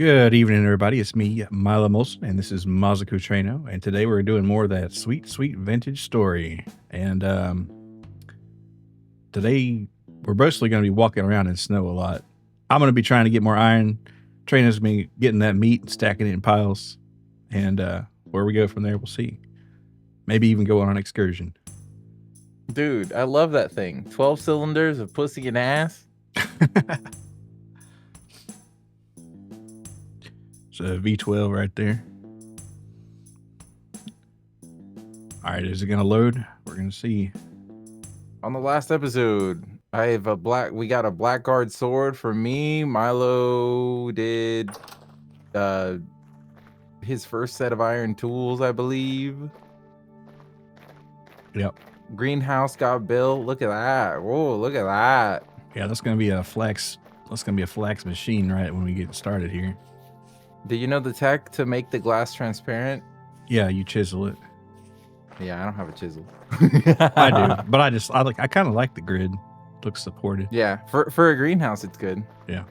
Good evening, everybody. It's me, Milo Molson, and this is Mazoku Trueno. And today we're doing more of that sweet, sweet vintage story. And today we're mostly going to be walking around in snow a lot. I'm going to be trying to get more iron. Trueno's going to be getting that meat and stacking it in piles. And where we go from there, we'll see. Maybe even go on an excursion. Dude, I love that thing. 12 cylinders of pussy and ass. So V12 right there. All right, is it going to load? We're going to see. On the last episode, we got a blackguard sword for me. Milo did his first set of iron tools, I believe. Yep. Greenhouse got built. Look at that. Whoa, look at that. Yeah, that's going to be a flex. That's going to be a flex machine right when we get started here. Do you know the tech to make the glass transparent? Yeah, you chisel it. Yeah, I don't have a chisel. I do, but I kind of like the grid. Looks supported. Yeah, for a greenhouse, it's good. Yeah.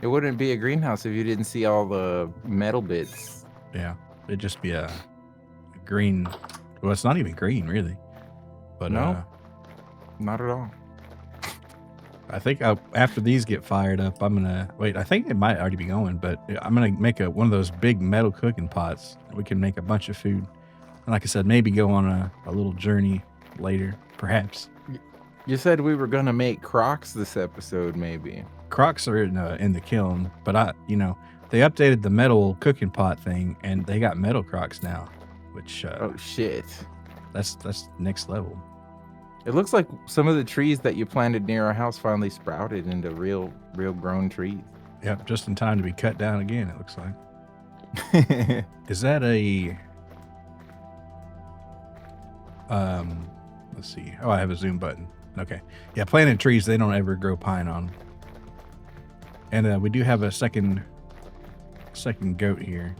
It wouldn't be a greenhouse if you didn't see all the metal bits. Yeah, it'd just be a green. Well, it's not even green, really. But no, not at all. I think after these get fired up, I'm gonna wait. I think it might already be going, but I'm gonna make one of those big metal cooking pots. We can make a bunch of food. And like I said, maybe go on a little journey later, perhaps. You said we were gonna make crocs this episode, maybe. Crocs are in the kiln, but they updated the metal cooking pot thing, and they got metal crocs now, which oh shit, that's next level. It looks like some of the trees that you planted near our house finally sprouted into real grown trees. Yep, just in time to be cut down again, it looks like. Is that a let's see. Oh, I have a zoom button. Okay. Yeah, planted trees, they don't ever grow pine on them. And we do have a second goat here.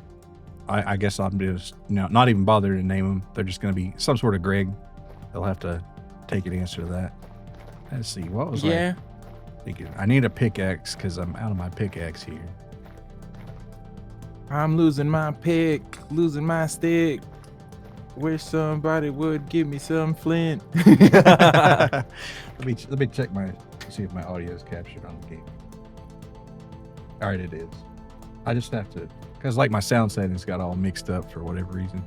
I guess I'm just not even bothering to name them. They're just going to be some sort of Greg. They'll have to take an answer to that. Let's see. What was I thinking? I need a pickaxe because I'm out of my pickaxe here. I'm losing my pick, losing my stick. Wish somebody would give me some flint. let me check see if my audio is captured on the game. All right, it is. I just have to, because like my sound settings got all mixed up for whatever reason.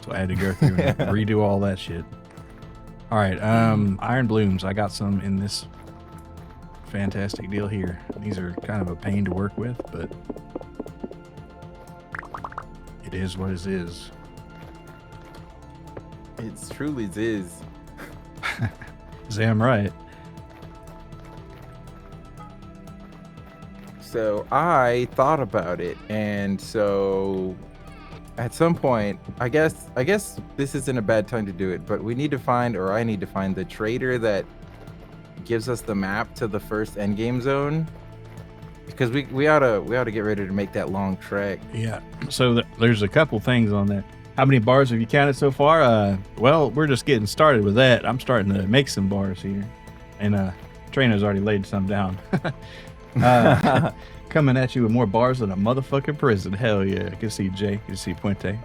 So I had to go through and redo all that shit. All right, iron blooms. I got some in this fantastic deal here. These are kind of a pain to work with, but it is what it is. It's truly is. Damn right. So I thought about it, and so at some point, I guess this isn't a bad time to do it, but I need to find the trader that gives us the map to the first endgame zone, because we ought to get ready to make that long trek. Yeah. So there's a couple things on that. How many bars have you counted so far? Well, we're just getting started with that. I'm starting to make some bars here, and Trueno's already laid some down. Coming at you with more bars than a motherfucking prison. Hell yeah. Good to see you, Jay. Good to see you, Puente.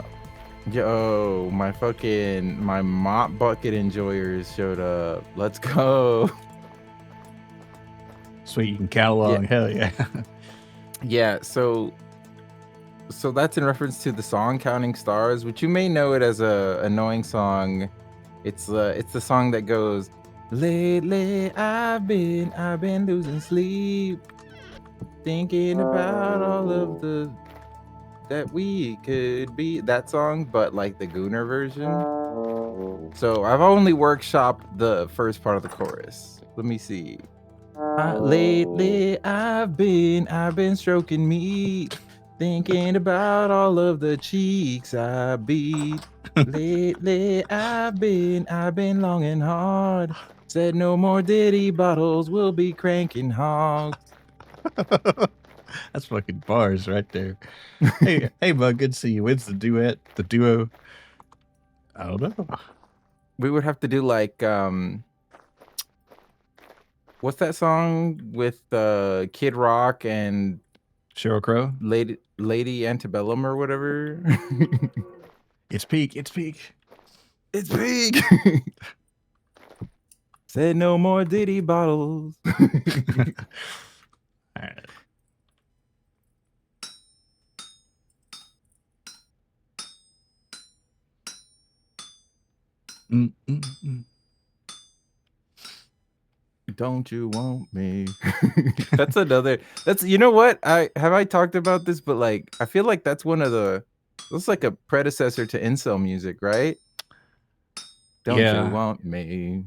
Yo, my mop bucket enjoyers showed up. Let's go. Sweet, you can catalog. Yeah. Hell yeah. Yeah, so that's in reference to the song Counting Stars, which you may know it as a annoying song. It's the song that goes, lately I've been losing sleep, thinking about all of that we could be. That song, but like the Gooner version. So I've only workshopped the first part of the chorus. Let me see. Lately I've been stroking me, thinking about all of the cheeks I beat. Lately I've been long and hard. Said no more Diddy bottles, we'll be cranking hogs. That's fucking bars right there. Hey, bud, good to see you. When's the duo? I don't know. We would have to do like what's that song with Kid Rock and Sheryl Crow. Lady Antebellum or whatever. It's peak. It's peak. It's big. Said no more Diddy bottles. All right. Don't you want me? That's another. That's, you know what? I talked about this, but like I feel like that's like a predecessor to incel music, right? Don't you Yeah. want me?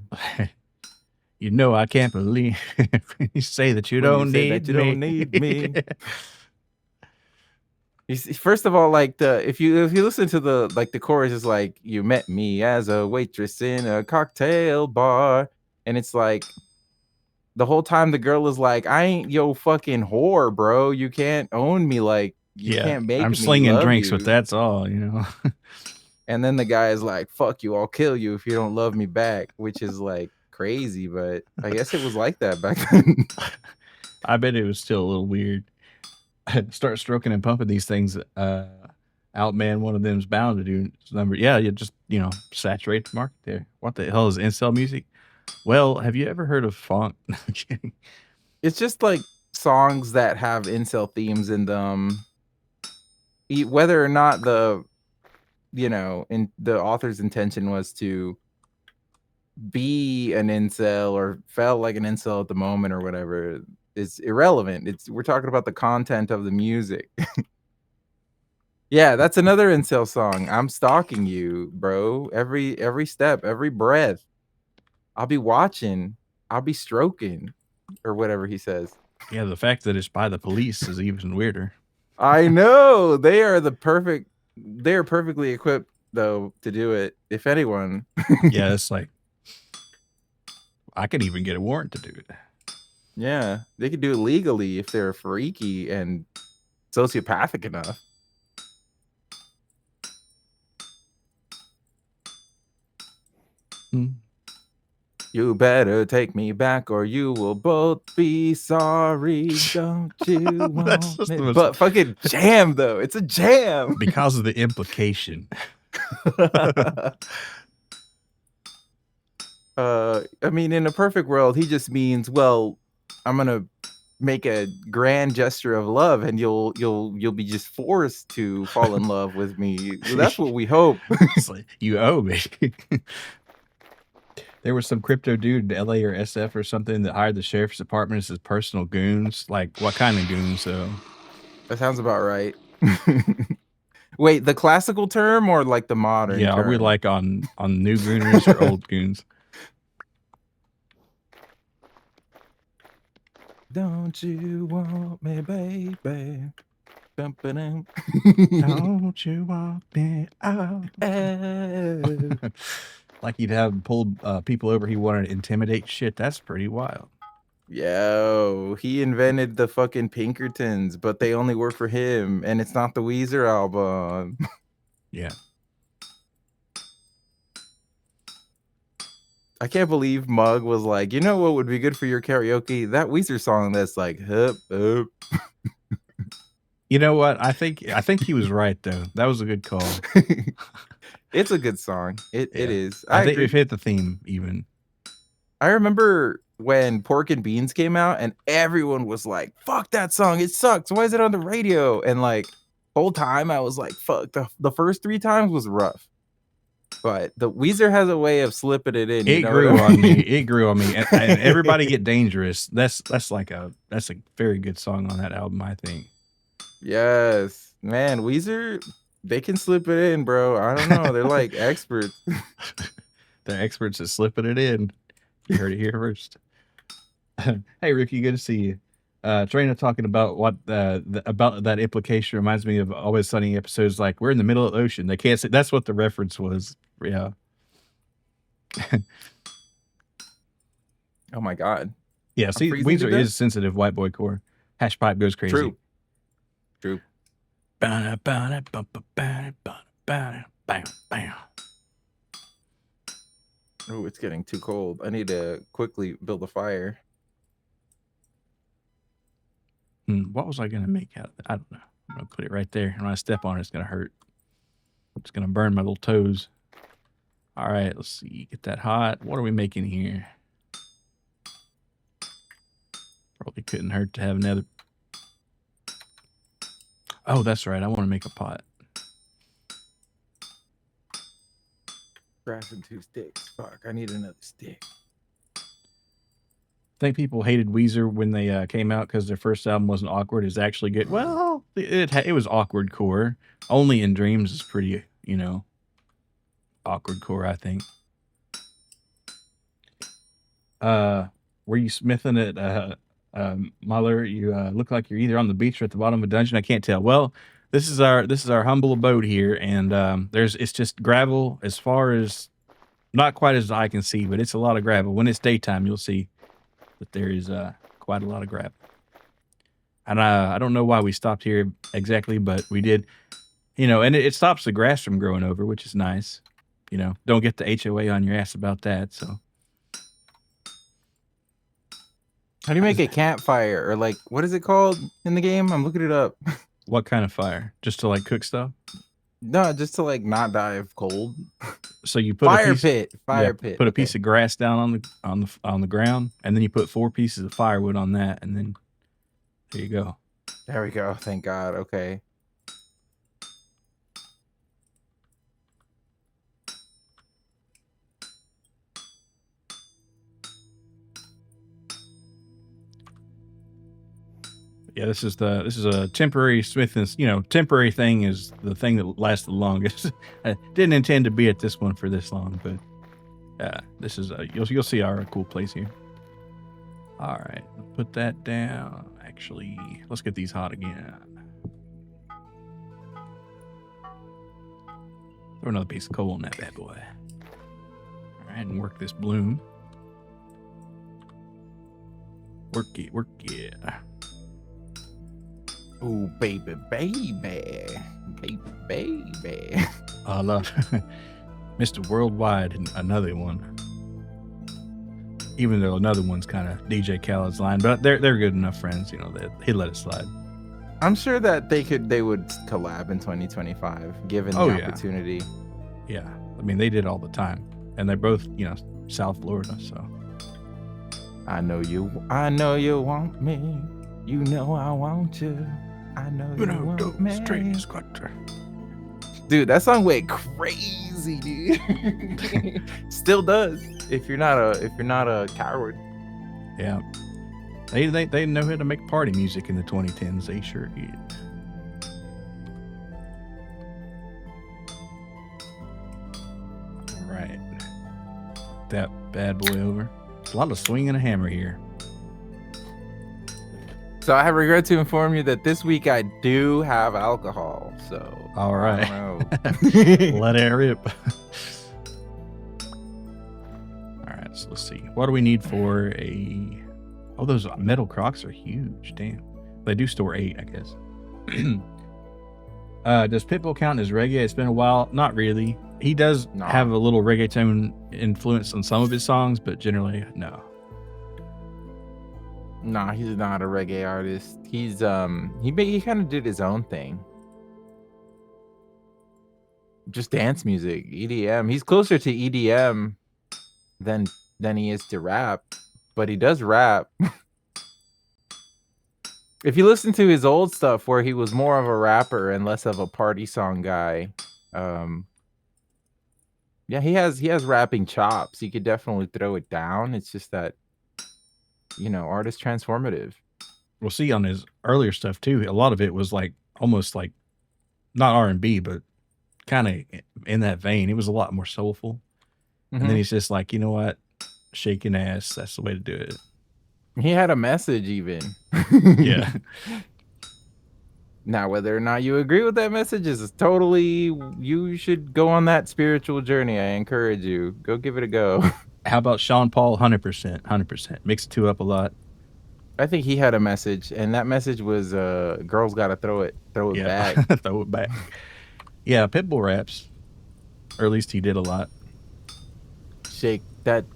You know I can't believe you say that you When you don't say need that you me. don't need me. You see, first of all, like if you listen to the chorus is like, you met me as a waitress in a cocktail bar, and it's like the whole time the girl is like, I ain't yo fucking whore, bro. You can't own me, like you Yeah, can't I'm make me slinging love drinks, but you. that's all, you know. And then the guy is like, fuck you, I'll kill you if you don't love me back, which is like crazy, but I guess it was like that back then. I bet it was still a little weird. Start stroking and pumping these things out, man. One of them's bound to do number. Yeah, you just, saturate the market there. What the hell is incel music? Well, have you ever heard of funk? No, I'm kidding. It's just like songs that have incel themes in them, whether or not the author's intention was to be an incel or felt like an incel at the moment or whatever is irrelevant. We're talking about the content of the music. Yeah, that's another incel song. I'm stalking you, bro. Every step, every breath. I'll be watching. I'll be stroking, or whatever he says. Yeah, the fact that it's by the police is even weirder. I know they're perfectly equipped though to do it, if anyone. Yeah, it's like I could even get a warrant to do it. Yeah, they could do it legally if they're freaky and sociopathic enough. Hmm. You better take me back or you will both be sorry. Don't you That's want just me? the most But fucking jam though. It's a jam. because of the implication. I mean, in a perfect world, he just means, well, I'm gonna make a grand gesture of love and you'll be just forced to fall in love with me. Well, that's what we hope. It's like, you owe me. There was some crypto dude in LA or SF or something that hired the sheriff's department as his personal goons. Like, what kind of goons, though? That sounds about right. Wait, the classical term or like the modern Yeah, are we term? like on new gooners or old goons? Don't you want me, baby? Dum-ba-dum. Don't you want me out? Oh. Like he'd have pulled people over he wanted to intimidate. Shit, that's pretty wild. Yo, he invented the fucking Pinkertons, but they only work for him, and it's not the Weezer album. Yeah. I can't believe Mug was like, you know what would be good for your karaoke? That Weezer song that's like, hup, hup. You know what? I think he was right though. That was a good call. It's a good song. It is. I I think agree. we've hit the theme even. I remember when Pork and Beans came out and everyone was like, fuck that song. It sucks. Why is it on the radio? And like whole time I was like, fuck. The first 3 times was rough. But the Weezer has a way of slipping it in. It You know grew what I on me. mean? It grew on me. And Everybody Get Dangerous. That's a very good song on that album, I think. Yes. Man, Weezer, they can slip it in, bro. I don't know. They're like experts. They're experts at slipping it in. You heard it here first. Hey, Ricky, good to see you. Trueno talking about what about that implication reminds me of Always Sunny episodes. Like we're in the middle of the ocean. They can't see. That's what the reference was. Yeah. Oh my god. Yeah. I'm See, freezing to Weezer death. is sensitive. White boy core. Hash pipe goes crazy. True. Bam, bam. Oh, it's getting too cold. I need to quickly build a fire. What was I gonna make out of it? I don't know. I'm gonna put it right there. And when I step on it, it's gonna hurt. It's gonna burn my little toes. All right, let's see. Get that hot. What are we making here? Probably couldn't hurt to have another. Oh, that's right. I want to make a pot. Grass and 2 sticks. Fuck, I need another stick. I think people hated Weezer when they came out because their first album wasn't awkward. It's actually good. Well, it was awkward core. Only in Dreams is pretty, awkward core, I think. Were you smithing it, Muller? You look like you're either on the beach or at the bottom of a dungeon. I can't tell. Well, this is our humble abode here, and it's just gravel as far as, not quite as I can see, but it's a lot of gravel. When it's daytime, you'll see that there is quite a lot of gravel. And I don't know why we stopped here exactly, but we did, and it stops the grass from growing over, which is nice. Don't get the HOA on your ass about that. So how do you make a campfire, or like, what is it called in the game? I'm looking it up. what kind of fire? Just to like cook stuff? No, just to like not die of cold. So you put Fire a piece, pit. Put a piece of grass down on the ground, and then you put 4 pieces of firewood on that, and then there you go. There we go. Thank God. Okay. Yeah, this is a temporary smithing. Temporary thing is the thing that lasts the longest. I didn't intend to be at this one for this long, but this is you'll see our cool place here. All right, put that down. Actually, let's get these hot again. Throw another piece of coal on that bad boy. All right, and work this bloom. Work it. Oh, baby. I love Mr. Worldwide and another one. Even though another one's kind of DJ Khaled's line, but they're good enough friends, he'd let it slide. I'm sure that they would collab in 2025, given the opportunity. Yeah, I mean they did all the time, and they're both South Florida, so. I know you want me. You know I want you. I know you want me. Dude, that song went crazy, dude. Still does. If you're not a coward. Yeah. They know how to make party music in the 2010s. They sure did. All right. That bad boy over. There's a lot of swing and a hammer here. So I regret to inform you that this week I do have alcohol. So all right, let it rip. All right, so let's see. What do we need for a? Oh, those metal Crocs are huge. Damn, they do store 8, I guess. Does Pitbull count as reggae? It's been a while. Not really. He does have a little reggaeton influence on some of his songs, but generally, no. Nah, he's not a reggae artist. He's he kind of did his own thing. Just dance music, EDM. He's closer to EDM than he is to rap, but he does rap. If you listen to his old stuff where he was more of a rapper and less of a party song guy, yeah, he has rapping chops. He could definitely throw it down. It's just that art is transformative. We'll see on his earlier stuff too. A lot of it was like almost like not R&B, but kind of in that vein. It was a lot more soulful. Mm-hmm. And then he's just like, you know what? Shaking ass. That's the way to do it. He had a message even. Yeah. Now, whether or not you agree with that message is totally, you should go on that spiritual journey. I encourage you. Go give it a go. How about Sean Paul? 100%. Mix the two up a lot. I think he had a message, and that message was girls gotta throw it back. Throw it back. Yeah, Pitbull raps. Or at least he did a lot. Shake that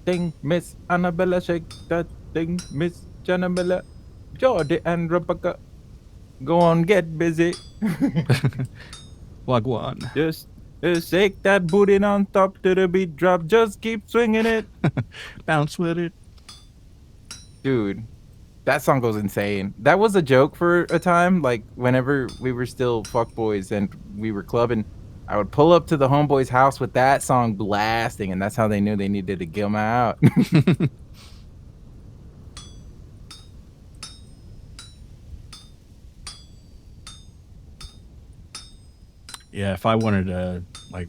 thing, Miss Annabella. Shake that thing, Miss Janabella. Jordy and Rebecca, go on, get busy. Wagwan. Just shake that booty on top to the beat drop. Just keep swinging it, Bounce with it. dude. That song goes insane. That was a joke for a time. Like whenever we were still fuckboys and we were clubbing, I would pull up to the homeboy's house with that song blasting, and that's how they knew they needed to get him out. Yeah, if I wanted to like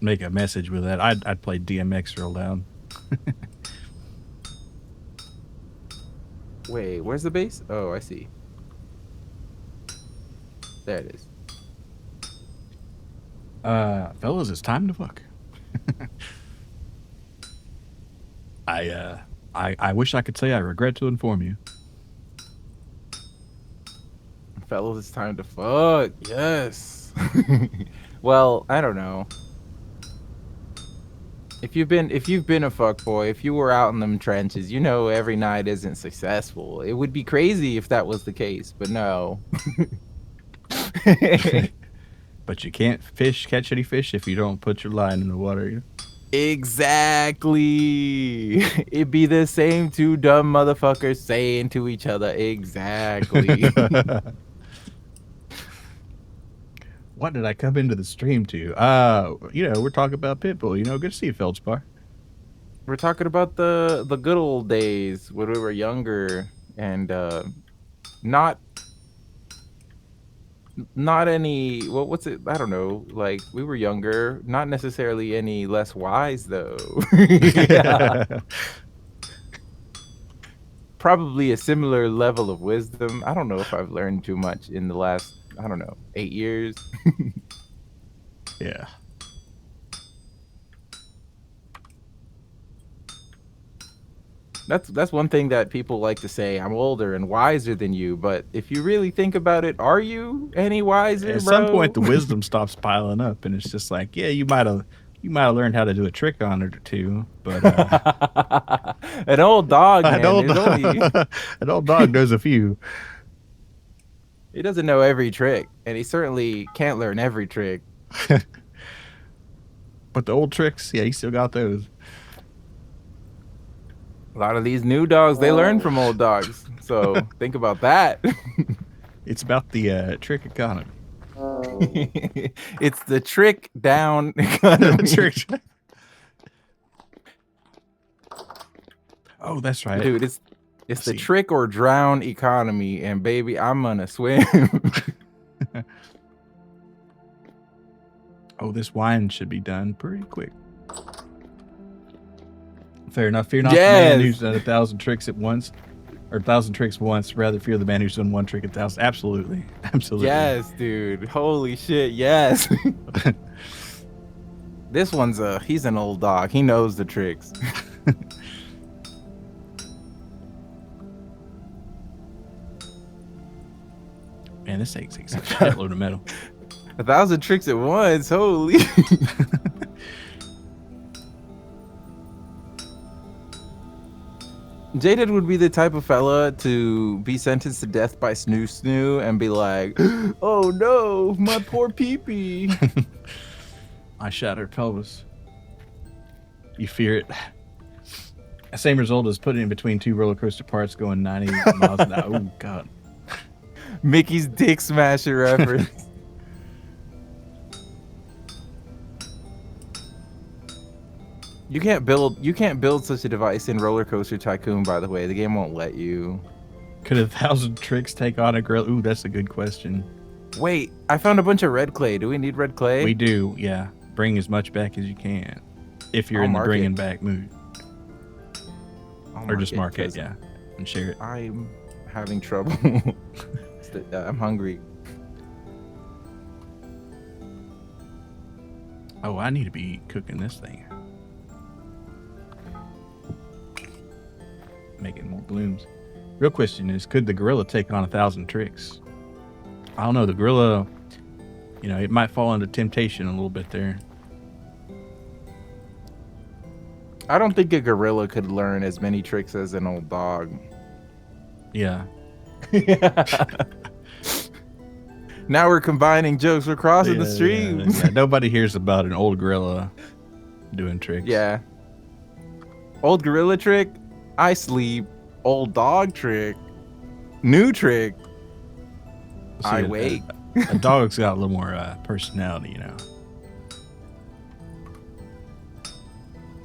make a message with that, I'd play DMX real loud. Wait, where's the bass? Oh, I see. There it is. Fellas, it's time to fuck. I wish I could say I regret to inform you. Fellas, it's time to fuck. Yes. Well, I don't know. If you've been a fuckboy, if you were out in them trenches, you know every night isn't successful. It would be crazy if that was the case, but no. But you can't catch any fish if you don't put your line in the water. Exactly. It'd be the same two dumb motherfuckers saying to each other. Exactly. What did I come into the stream to? We're talking about Pitbull. Good to see you, Feldspar. We're talking about the good old days when we were younger and not any, what's it, I don't know, like we were younger, not necessarily any less wise though. Probably a similar level of wisdom. I don't know if I've learned too much in the last, I don't know, 8 years. Yeah. That's one thing that people like to say, I'm older and wiser than you, but if you really think about it, are you any wiser, At bro? some point the wisdom stops piling up and it's just like, yeah, you might have learned how to do a trick on it or two, but an old dog, man. An old dog knows a few. He doesn't know every trick, and he certainly can't learn every trick. But the old tricks, yeah, he still got those. A lot of these new dogs, they learn from old dogs. So think about that. It's about the trick economy. It's the trick down economy. Oh, that's right. Dude, it's the trick or drown economy, and baby, I'm gonna swim. Oh, this wine should be done pretty quick. Fair enough. Fear not the man who's done 1,000 tricks at once, or 1,000 tricks once. Rather fear the man who's done one trick 1,000. Absolutely, absolutely. Yes, dude. Holy shit. Yes. This one's he's an old dog. He knows the tricks. Man, this takes a shitload of metal. 1,000 tricks at once. Holy. Jaded would be the type of fella to be sentenced to death by snoo snoo and be like, oh no, my poor pee-pee. My shattered pelvis. You fear it. Same result as putting in between two roller coaster parts going 90 miles an hour. Oh, God. Mickey's Dick Smasher reference. You can't build such a device in Roller Coaster Tycoon, by the way. The game won't let you. Could 1,000 tricks take on a gorilla? Ooh, that's a good question. Wait, I found a bunch of red clay. Do we need red clay? We do, yeah. Bring as much back as you can. If you're in the bringing back mood. Or just mark it, yeah. And share it. I'm having trouble. I'm hungry. Oh, I need to be cooking this thing. Making more blooms. Real question is, could the gorilla take on 1,000 tricks? I don't know. The gorilla, it might fall into temptation a little bit there. I don't think a gorilla could learn as many tricks as an old dog. Yeah. Now we're combining jokes. We're crossing the streams. Yeah. Nobody hears about an old gorilla doing tricks. Yeah. Old gorilla trick. I sleep. Old dog trick. New trick. See, I wake. A dog's got a little more personality, you know.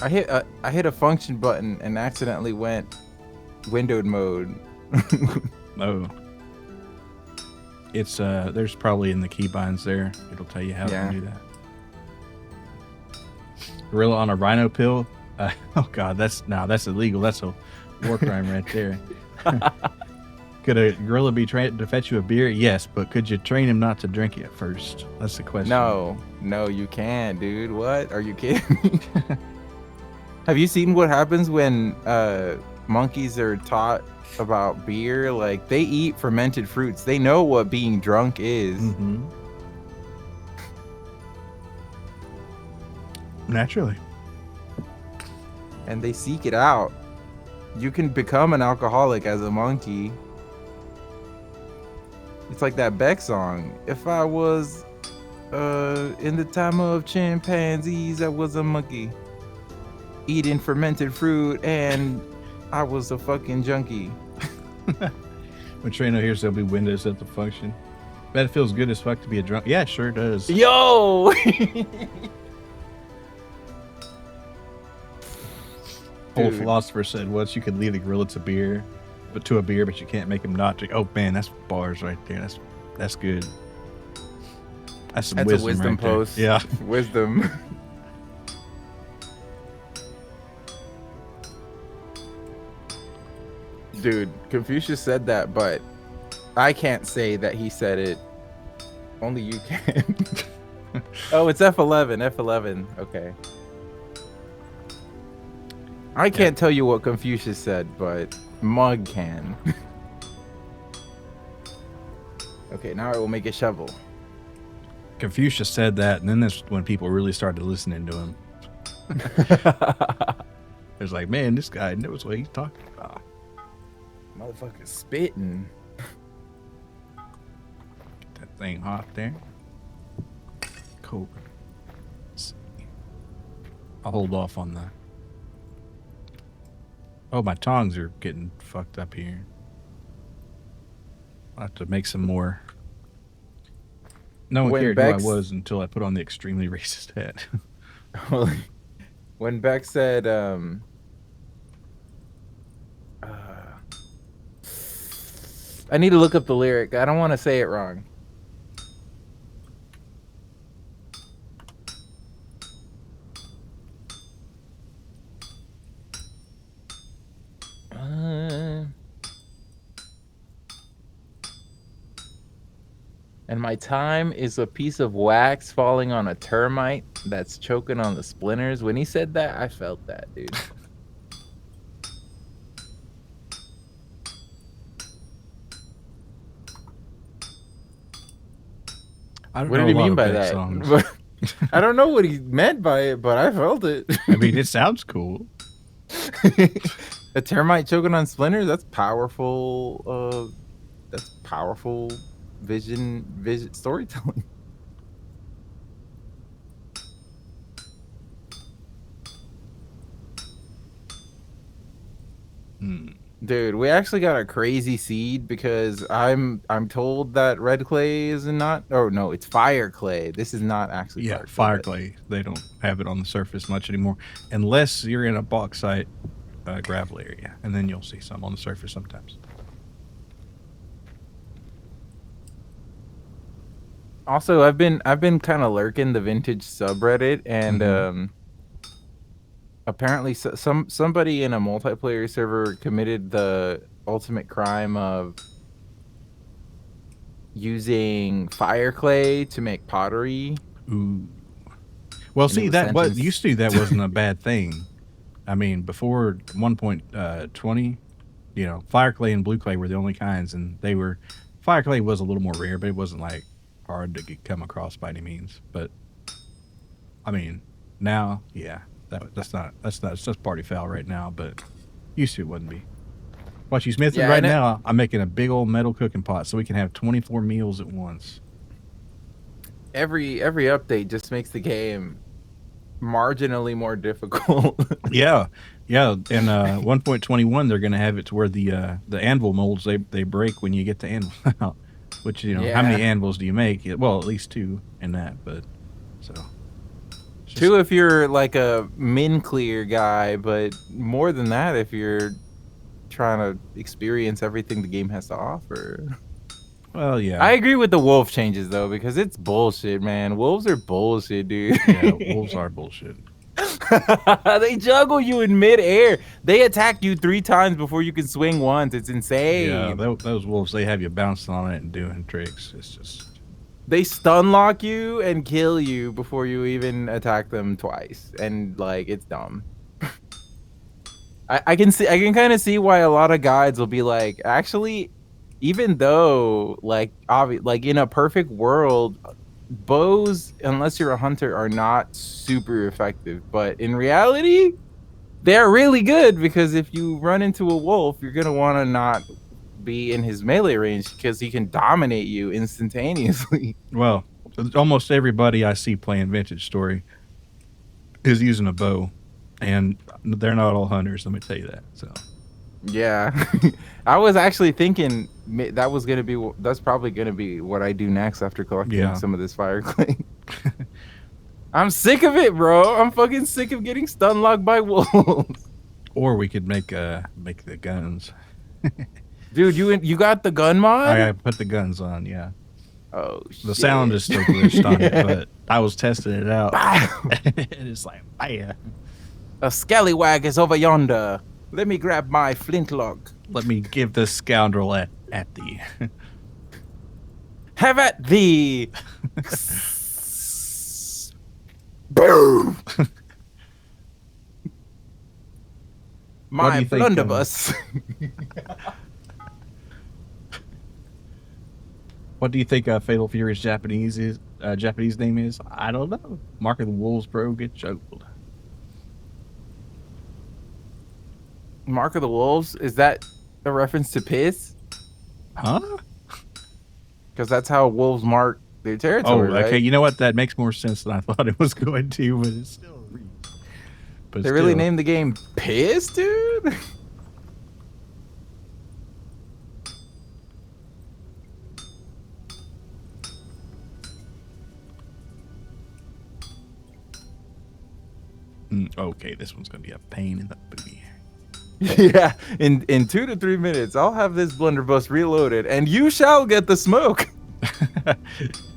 I hit a function button and accidentally went windowed mode. Oh. It's there's probably in the keybinds there. It'll tell you how to do that. Gorilla on a rhino pill. Oh God, that's illegal. That's a war crime right there. Could a gorilla be trained to fetch you a beer? Yes, but could you train him not to drink it first? That's the question. No, you can't, dude. What? Are you kidding me? Have you seen what happens when monkeys are taught about beer? Like, they eat fermented fruits. They know what being drunk is. Mm-hmm. Naturally. And they seek it out. You can become an alcoholic as a monkey. It's like that Beck song. If I was in the time of chimpanzees, I was a monkey eating fermented fruit, and I was a fucking junkie. When Trueno hears there'll be windows at the function. Bet it feels good as fuck to be a drunk. Yeah, it sure does. Yo! Old philosopher said once you could lead a gorilla to a beer, but you can't make him not drink. Oh man, that's bars right there. That's good. That's some wisdom. A wisdom right post. There. Yeah, wisdom. Dude, Confucius said that, but I can't say that he said it. Only you can. Oh, it's F11. F11. Okay. I can't tell you what Confucius said, but Mug can. Okay, now I will make a shovel. Confucius said that, and then that's when people really started listening to him. It's like, man, this guy knows what he's talking about. Motherfucker spitting. Get that thing hot there. Cool. I'll hold off on the... Oh, my tongs are getting fucked up here. I'll have to make some more. No one cared who I was until I put on the extremely racist hat. When Beck said, I need to look up the lyric. I don't want to say it wrong. And my time is a piece of wax falling on a termite that's choking on the splinters. When he said that, I felt that, dude. What did he mean by that? I don't know what he meant by it, but I felt it. I mean, it sounds cool. A termite choking on splinters? That's powerful. That's powerful vision storytelling. Dude, we actually got a crazy seed because I'm told that red clay is not. Oh no, it's fire clay. This is not actually. Yeah, fire clay. They don't have it on the surface much anymore, unless you're in a bauxite gravel area, and then you'll see some on the surface sometimes. Also, I've been kind of lurking the vintage subreddit, and apparently somebody in a multiplayer server committed the ultimate crime of using fire clay to make pottery. Ooh. Well, see, that what used to that wasn't a bad thing. I mean, before 1.20, you know, fire clay and blue clay were the only kinds, and fire clay was a little more rare, but it wasn't like hard to come across by any means. But I mean, now, yeah, that's just party foul right now, but used to it wouldn't be. While she's smithing Yeah, right and now, I'm making a big old metal cooking pot so we can have 24 meals at once. every update just makes the game marginally more difficult. Yeah, yeah. In 1.21, they're gonna have it to where the anvil molds they break when you get the anvil out. Which how many Yeah. anvils do you make? Well, at least 2 in that. But so it's just- 2 if you're like a min clear guy, but more than that if you're trying to experience everything the game has to offer. Well, yeah. I agree with the wolf changes though, because it's bullshit, man. Wolves are bullshit, dude. Yeah, wolves are bullshit. They juggle you in midair. They attack you 3 times before you can swing once. It's insane. Yeah, those wolves, they have you bouncing on it and doing tricks. It's just... They stun lock you and kill you before you even attack them twice. And like, it's dumb. I can kind of see why a lot of guides will be like, actually, even though like in a perfect world, bows, unless you're a hunter, are not super effective. But in reality, they're really good, because if you run into a wolf, you're gonna want to not be in his melee range because he can dominate you instantaneously. Well, almost everybody I see playing Vintage Story is using a bow, and they're not all hunters. Let me tell you that. So Yeah, I was actually thinking that's probably gonna be what I do next after collecting some of this fire clay. I'm sick of it, bro. I'm fucking sick of getting stun locked by wolves. Or we could make the guns. Dude, you got the gun mod? I put the guns on, yeah. Oh shit. The sound is still glitched on it, but I was testing it out. And it's like, bam. A scallywag is over yonder. Let me grab my flintlock. Let me give this scoundrel at thee. Have at thee. Boom. My blunderbuss. What do you think Fatal Fury's Japanese name is? I don't know. Mark of the Wolves, bro, get choked. Mark of the Wolves? Is that a reference to piss? Huh? Because that's how wolves mark their territory. Oh, okay. Right? You know what? That makes more sense than I thought it was going to, but it's still. They really named the game Piss, dude? Okay, this one's gonna be a pain in the booty. Yeah, in 2 to 3 minutes, I'll have this blunderbuss reloaded, and you shall get the smoke.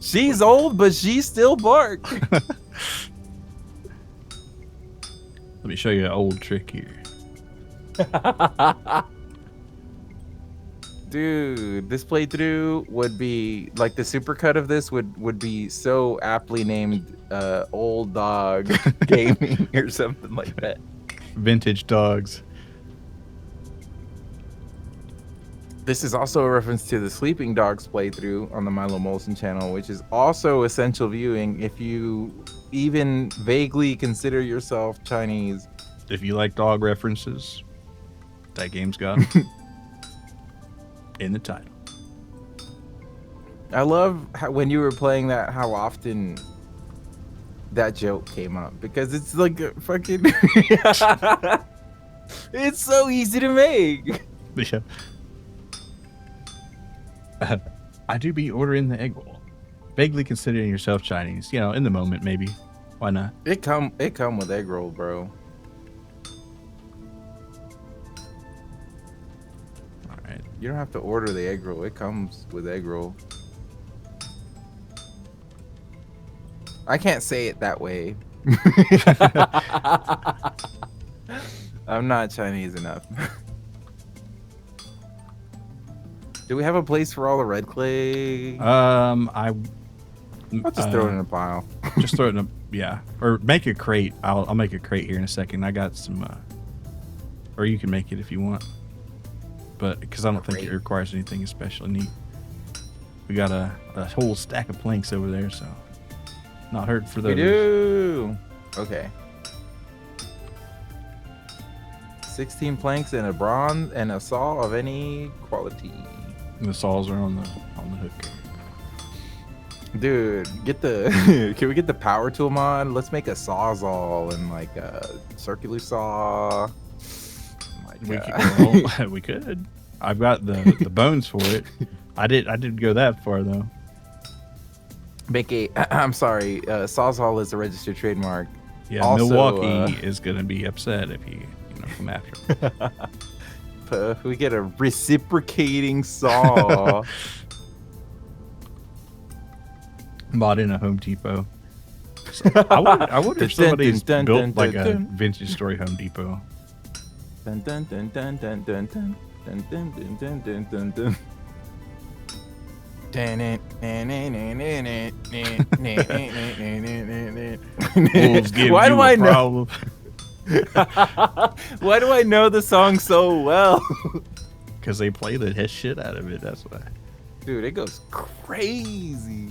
She's old, but she still bark. Let me show you an old trick here. Dude, this playthrough would be like the supercut of this would be so aptly named Old Dog Gaming or something like that. Vintage dogs. This is also a reference to the Sleeping Dogs playthrough on the Milo Molson channel, which is also essential viewing if you even vaguely consider yourself Chinese. If you like dog references, that game's got 'em. In the title. I love when you were playing that, how often that joke came up, because it's like a fucking it's so easy to make. Yeah. I do be ordering the egg roll. Vaguely considering yourself Chinese, in the moment maybe. Why not? It come with egg roll, bro. All right. You don't have to order the egg roll. It comes with egg roll. I can't say it that way. I'm not Chinese enough. Do we have a place for all the red clay? I'll just throw it in a pile. Just throw it in yeah. Or make a crate. I'll make a crate here in a second. I got some, or you can make it if you want. But because I don't think it requires anything especially neat. We got a whole stack of planks over there, so not hurt for those. We do. Okay. 16 planks and a bronze and a saw of any quality. And the saws are on the hook. Dude, get the can we get the power tool mod? Let's make a sawzall and like a circular saw. We could. I've got the bones for it. I didn't go that far though. Make a I'm sorry, sawzall is a registered trademark. Yeah, also, Milwaukee is gonna be upset if you come after him. We get a reciprocating saw. Bought in a Home Depot. So I wonder if somebody's built like a vintage story Home Depot. Dun, dun, dun, dun, dun, dun, dun, dun, dun, dun, dun, dun, dun. Why do I know? Why do I know the song so well? Because they play the shit out of it. That's why. Dude, it goes crazy.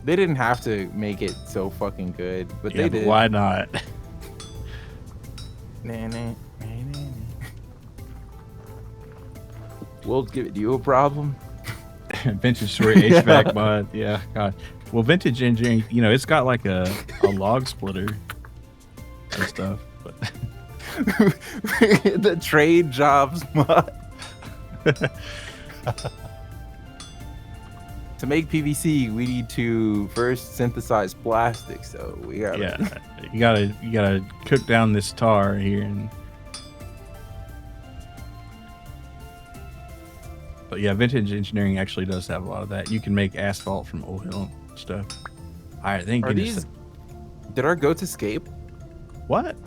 They didn't have to make it so fucking good, but they did. Why not? We'll give you a problem. Vintage story HVAC mod. Yeah, God. Well, vintage engineering, it's got like a log splitter and stuff. But the trade jobs mod. To make PVC, we need to first synthesize plastic. So we gotta. Yeah, you gotta cook down this tar here and. But yeah, vintage engineering actually does have a lot of that. You can make asphalt from oil and stuff. I think. Are these? Did our goats escape? What?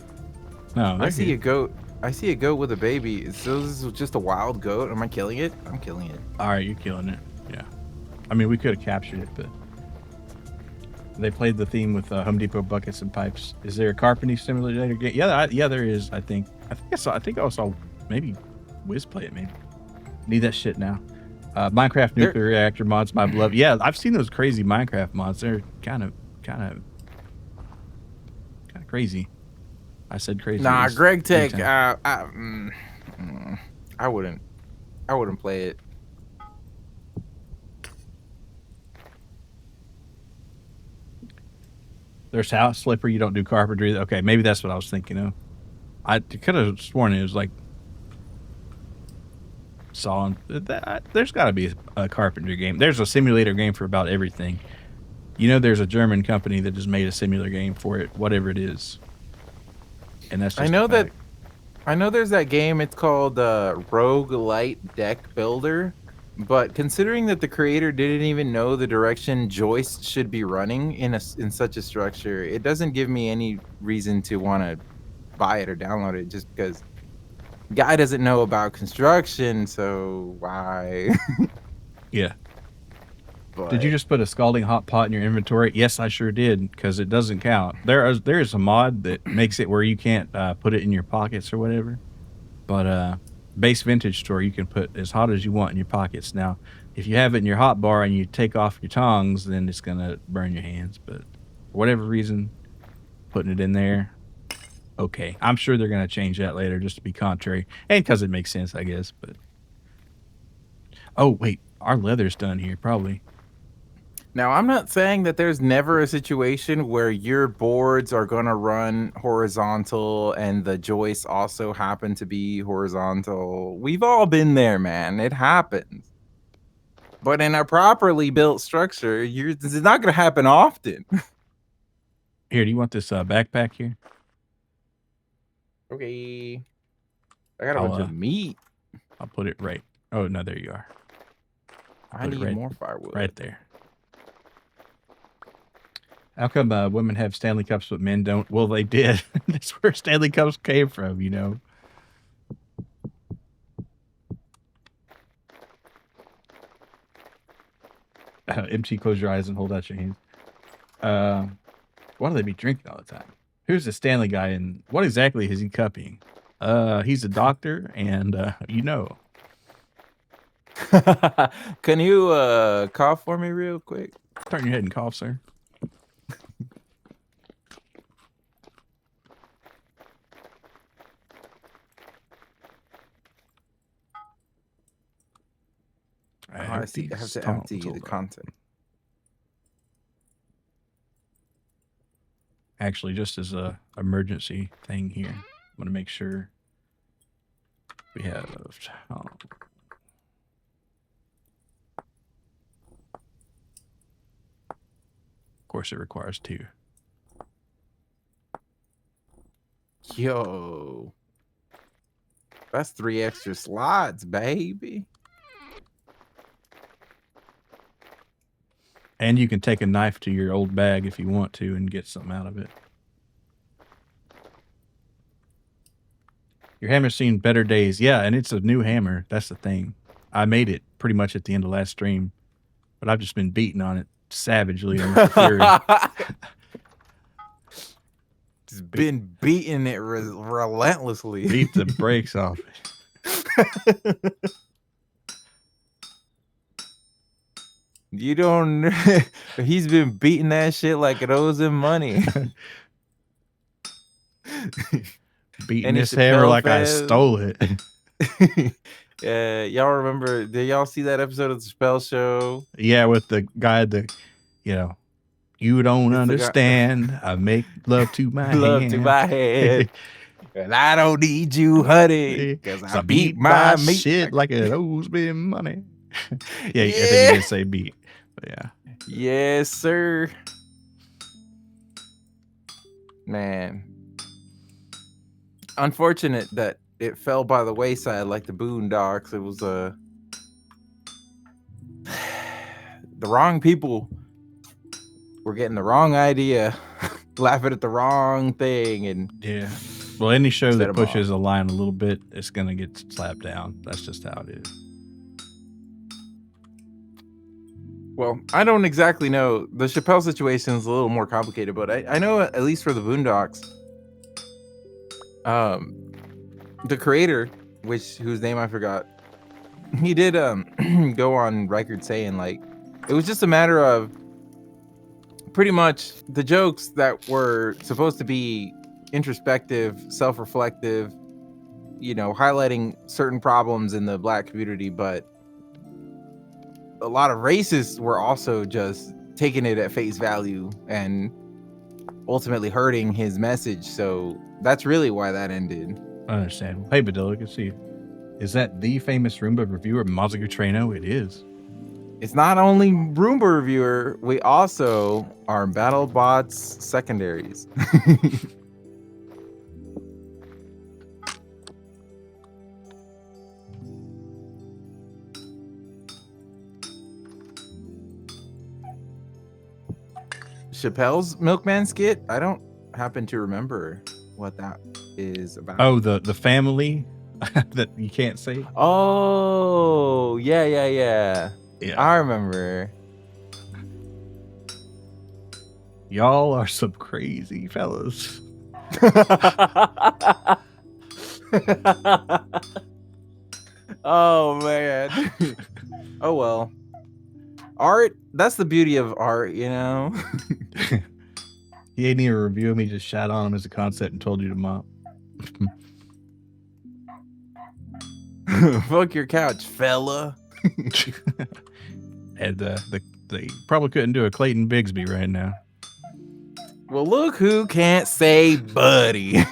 No, I see a goat. I see a goat with a baby. So this is just a wild goat. Am I killing it? I'm killing it. All right, you're killing it. Yeah. I mean, we could have captured it, but they played the theme with Home Depot buckets and pipes. Is there a carpentry simulator game? Yeah, there is. I think I saw maybe Wiz play it. Maybe need that shit now. Minecraft nuclear reactor mods, my beloved. Yeah, I've seen those crazy Minecraft mods. They're kind of crazy. I said crazy. Nah, Greg Tech. I wouldn't play it. There's house slipper. You don't do carpentry. Okay, maybe that's what I was thinking of. I could have sworn it was like there's got to be a carpentry game. There's a simulator game for about everything. There's a German company that just made a simulator game for it, whatever it is. And that's just I know there's that game. It's called Roguelite Deck Builder. But considering that the creator didn't even know the direction joists should be running in such a structure, it doesn't give me any reason to want to buy it or download it, just because guy doesn't know about construction. So why? Yeah. But did you just put a scalding hot pot in your inventory? Yes, I sure did, because it doesn't count. There is a mod that makes it where you can't put it in your pockets or whatever. But base vintage store, you can put as hot as you want in your pockets. Now, if you have it in your hot bar and you take off your tongs, then it's gonna burn your hands. But for whatever reason, putting it in there, okay. I'm sure they're gonna change that later just to be contrary, and because it makes sense, I guess. But oh wait, our leather's done here probably. Now, I'm not saying that there's never a situation where your boards are going to run horizontal and the joists also happen to be horizontal. We've all been there, man. It happens. But in a properly built structure, this is not going to happen often. Here, do you want this backpack here? Okay. I got a bunch of meat. I'll put it right. Oh, no, there you are. I need more firewood. Right there. How come women have Stanley Cups but men don't? Well, they did. That's where Stanley Cups came from, MC, close your eyes and hold out your hands. Why do they be drinking all the time? Who's the Stanley guy and what exactly is he cupping? He's a doctor and, Can you cough for me real quick? Turn your head and cough, sir. I see. I have to empty the content. Actually, just as a emergency thing here, I'm gonna make sure we have. Of course, it requires 2. Yo, that's 3 extra slots, baby. And you can take a knife to your old bag if you want to and get something out of it. Your hammer's seen better days. Yeah, and it's a new hammer. That's the thing. I made it pretty much at the end of last stream, but I've just been beating on it savagely. Just been beating it relentlessly. Beat the brakes off. You don't. He's been beating that shit like it owes him money. Beating this hammer like I stole it. Y'all remember? Did y'all see that episode of the Spell Show? Yeah, with the guy you don't understand. I make love to my hand. And I don't need you, honey, because I beat my meat shit like it owes me money. Yeah, I think you did say beat. But yeah. Yes, sir. Man. Unfortunate that it fell by the wayside like the Boondocks. It was the wrong people were getting the wrong idea, laughing at the wrong thing, and yeah. Well, any show that pushes a line a little bit, it's gonna get slapped down. That's just how it is. Well, I don't exactly know. The Chappelle situation is a little more complicated, but I know at least for the Boondocks, the creator, whose name I forgot, he did go on record saying like it was just a matter of pretty much the jokes that were supposed to be introspective, self-reflective, highlighting certain problems in the Black community, but a lot of racists were also just taking it at face value and ultimately hurting his message. So that's really why that ended. I understand. Hey, Badilla, can see. Is that the famous Roomba reviewer, Mazoku Trueno? It is. It's not only Roomba reviewer, we also are BattleBots secondaries. Chappelle's Milkman skit? I don't happen to remember what that is about. Oh, the family that you can't say? Oh, yeah. I remember. Y'all are some crazy fellas. Oh, man. Oh, well. Art, that's the beauty of art, He ain't even review him. He just shat on him as a concept and told you to mop. Fuck your couch, fella. And they probably couldn't do a Clayton Bigsby right now. Well, look who can't say buddy.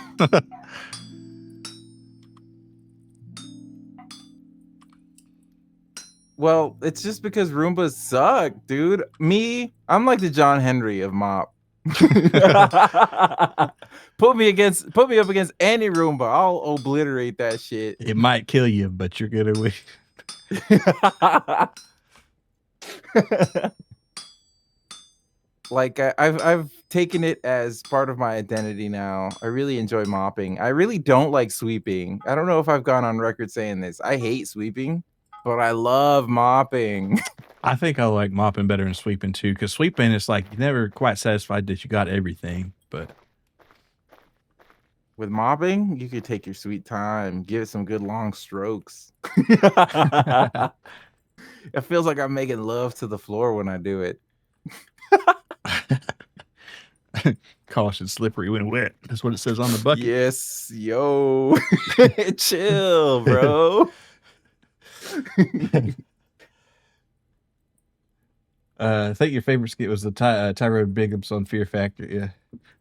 Well, it's just because Roombas suck, dude. I'm like the John Henry of Mop. Put me up against any Roomba. I'll obliterate that shit. It might kill you, but you're gonna win. Like I've taken it as part of my identity now. I really enjoy mopping. I really don't like sweeping. I don't know if I've gone on record saying this. I hate sweeping, but I love mopping. I think I like mopping better than sweeping too, because sweeping is like you're never quite satisfied that you got everything. But with mopping, you could take your sweet time, give it some good long strokes. It feels like I'm making love to the floor when I do it. Caution, slippery when wet. That's what it says on the bucket. Yes, yo. Chill, bro. I think your favorite skit was the Tyrone Biggums on Fear Factor. Yeah.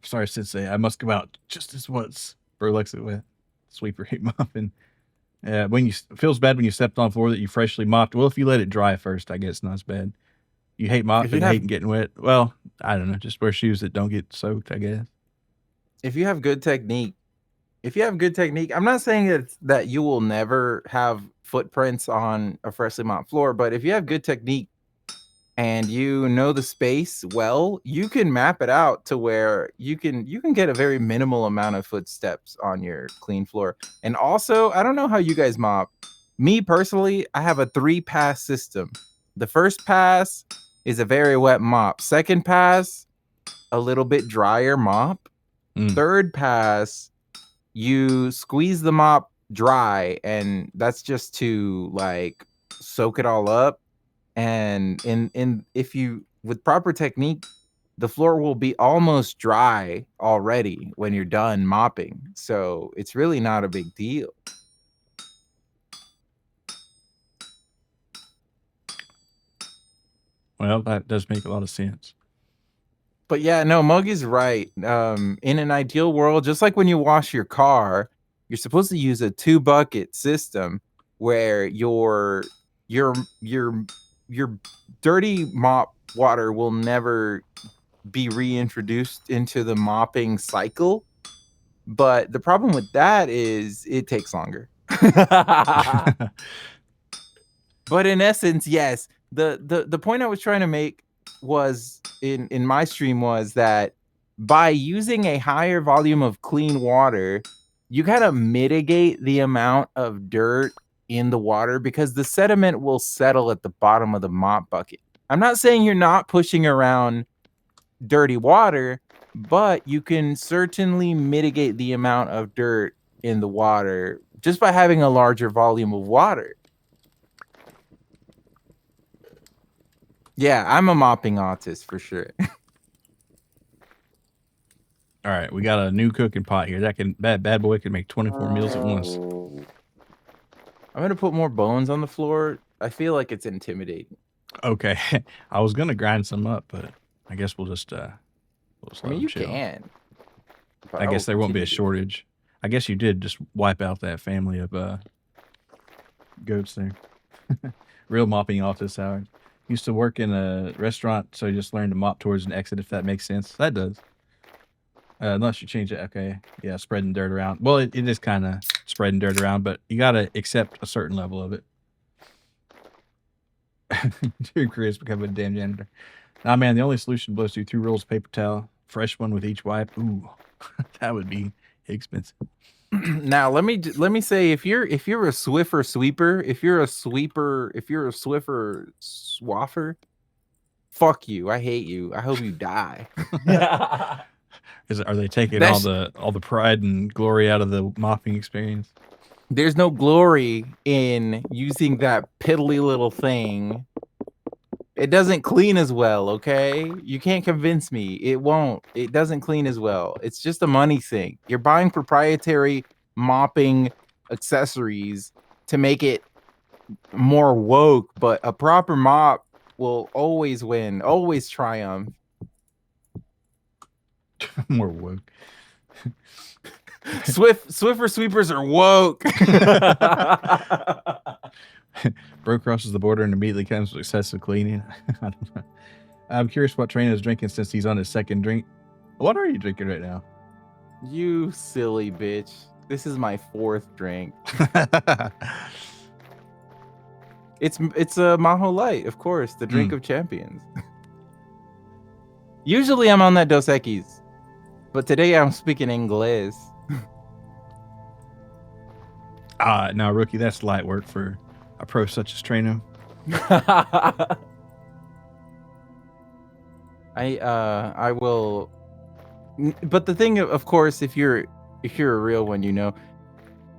Sorry, Sensei. I must go out just this once. Bro likes it wet. Sweeper hate mopping. When you feels bad when you stepped on floor that you freshly mopped. Well, if you let it dry first, I guess not as bad. You hate If you mopping, have hating getting wet. Well, I don't know. Just wear shoes that don't get soaked, I guess. if you have good technique, I'm not saying that you will never have footprints on a freshly mopped floor, but if you have good technique and you know the space well, you can map it out to where you can get a very minimal amount of footsteps on your clean floor. And also, I don't know how you guys mop. Me personally, I have a 3-pass system. The first pass is a very wet mop. Second pass, a little bit drier mop. Third pass, you squeeze the mop dry, and that's just to like soak it all up. And in if you with proper technique, the floor will be almost dry already when you're done mopping. So it's really not a big deal. Well, that does make a lot of sense. But yeah, no, Mug is right. In an ideal world, just like when you wash your car, you're supposed to use a 2-bucket system where your your dirty mop water will never be reintroduced into the mopping cycle. But the problem with that is it takes longer. But in essence, yes, the point I was trying to make was in my stream was that by using a higher volume of clean water, you kind of mitigate the amount of dirt in the water because the sediment will settle at the bottom of the mop bucket. I'm not saying you're not pushing around dirty water, but you can certainly mitigate the amount of dirt in the water just by having a larger volume of water. Yeah, I'm a mopping artist for sure. All right, we got a new cooking pot here. That bad boy can make 24 meals at once. I'm gonna put more bones on the floor. I feel like it's intimidating. Okay, I was gonna grind some up, but I guess we'll just I let mean, them you chill. can. But I will guess there won't be a continue to- shortage. I guess you did just wipe out that family of goats there. Real mopping office hours. Used to work in a restaurant, so you just learned to mop towards an exit, if that makes sense. That does. Unless you change it. Okay. Yeah, spreading dirt around. Well, it is kind of spreading dirt around, but you got to accept a certain level of it. Dude, Chris, become a damn janitor. Nah, man, the only solution blows through 2 rolls of paper towel, fresh one with each wipe. Ooh, that would be expensive. Now let me say if you're a Swiffer sweeper, if you're a Swiffer swaffer, fuck you. I hate you. I hope you die. Are they taking That's all the pride and glory out of the mopping experience? There's no glory in using that piddly little thing. It doesn't clean as well, okay? You can't convince me. It won't. It doesn't clean as well. It's just a money thing. You're buying proprietary mopping accessories to make it more woke, but a proper mop will always win, always triumph. More woke. Swiffer sweepers are woke. Bro crosses the border and immediately comes with excessive cleaning. I don't know. I'm curious what Trueno is drinking since he's on his second drink. What are you drinking right now? You silly bitch. This is my 4th drink. It's a Maho Light, of course, the drink of champions. Usually I'm on that Dos Equis, but today I'm speaking English. No, rookie, that's light work for a pro such as Trueno. I will, but the thing, of course, if you're a real one, you know,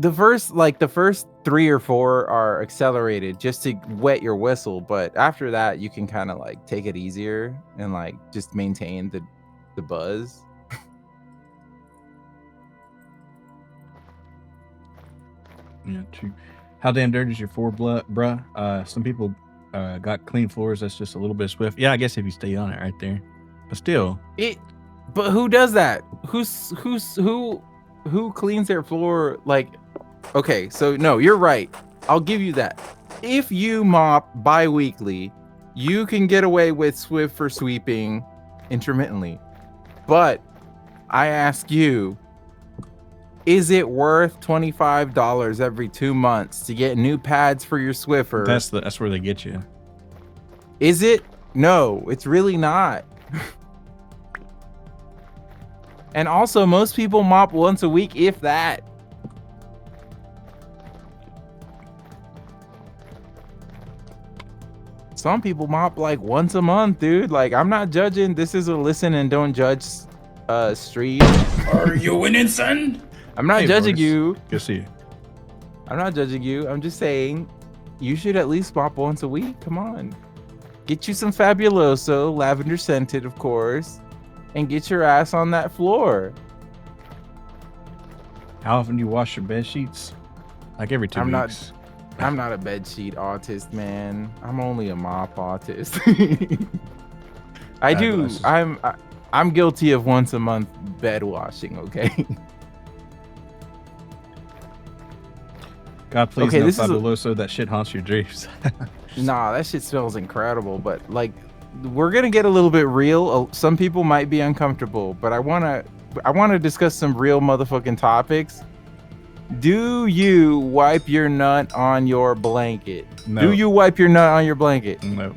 the first 3 or 4 are accelerated just to wet your whistle, but after that you can kind of like take it easier and like just maintain the buzz. Yeah, true. How damn dirty is your floor, bruh? Some people got clean floors. That's just a little bit swift. Yeah, I guess if you stay on it right there, but still. But who does that? Who cleans their floor? Like, okay, so no, you're right. I'll give you that. If you mop bi-weekly, you can get away with swift for sweeping intermittently. But I ask you, is it worth $25 every 2 months to get new pads for your Swiffer? That's where they get you. Is it? No, it's really not. And also, most people mop once a week, if that. Some people mop like once a month, dude. Like, I'm not judging. This is a listen and don't judge stream. Are you winning, son? I'm not judging you. Good to see you. I'm not judging you. I'm just saying you should at least mop once a week. Come on. Get you some Fabuloso, lavender scented, of course, and get your ass on that floor. How often do you wash your bed sheets? Like every 2 weeks. I'm not a bedsheet autist, man. I'm only a mop autist. I'm guilty of once a month bed washing, okay? God, please, no Fabuloso. That shit haunts your dreams. Nah, that shit smells incredible. But like, we're gonna get a little bit real. Some people might be uncomfortable, but I wanna discuss some real motherfucking topics. Do you wipe your nut on your blanket? No. Do you wipe your nut on your blanket? No.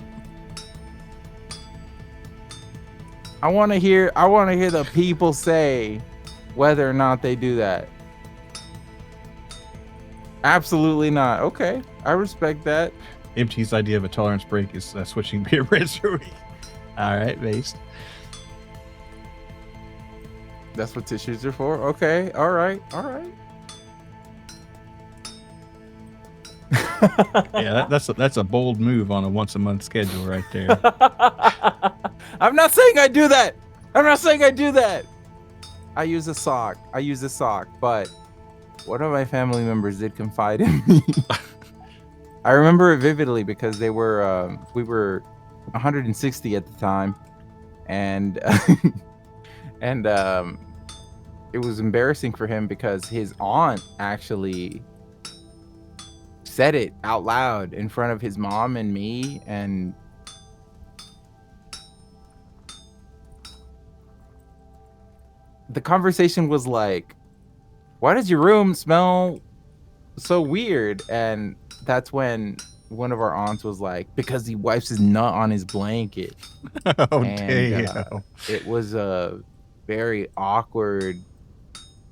I want to hear the people say whether or not they do that. Absolutely not. Okay, I respect that. MT's idea of a tolerance break is switching beer brands for a week. All right, based. That's what tissues are for. Okay, all right. Yeah, that's a bold move on a once a month schedule right there. I'm not saying I do that. I use a sock, but one of my family members did confide in me. I remember it vividly because we were 160 at the time, and it was embarrassing for him because his aunt actually said it out loud in front of his mom and me, and the conversation was like, why does your room smell so weird? And that's when one of our aunts was like, because he wipes his nut on his blanket. Oh, and damn. It was a very awkward,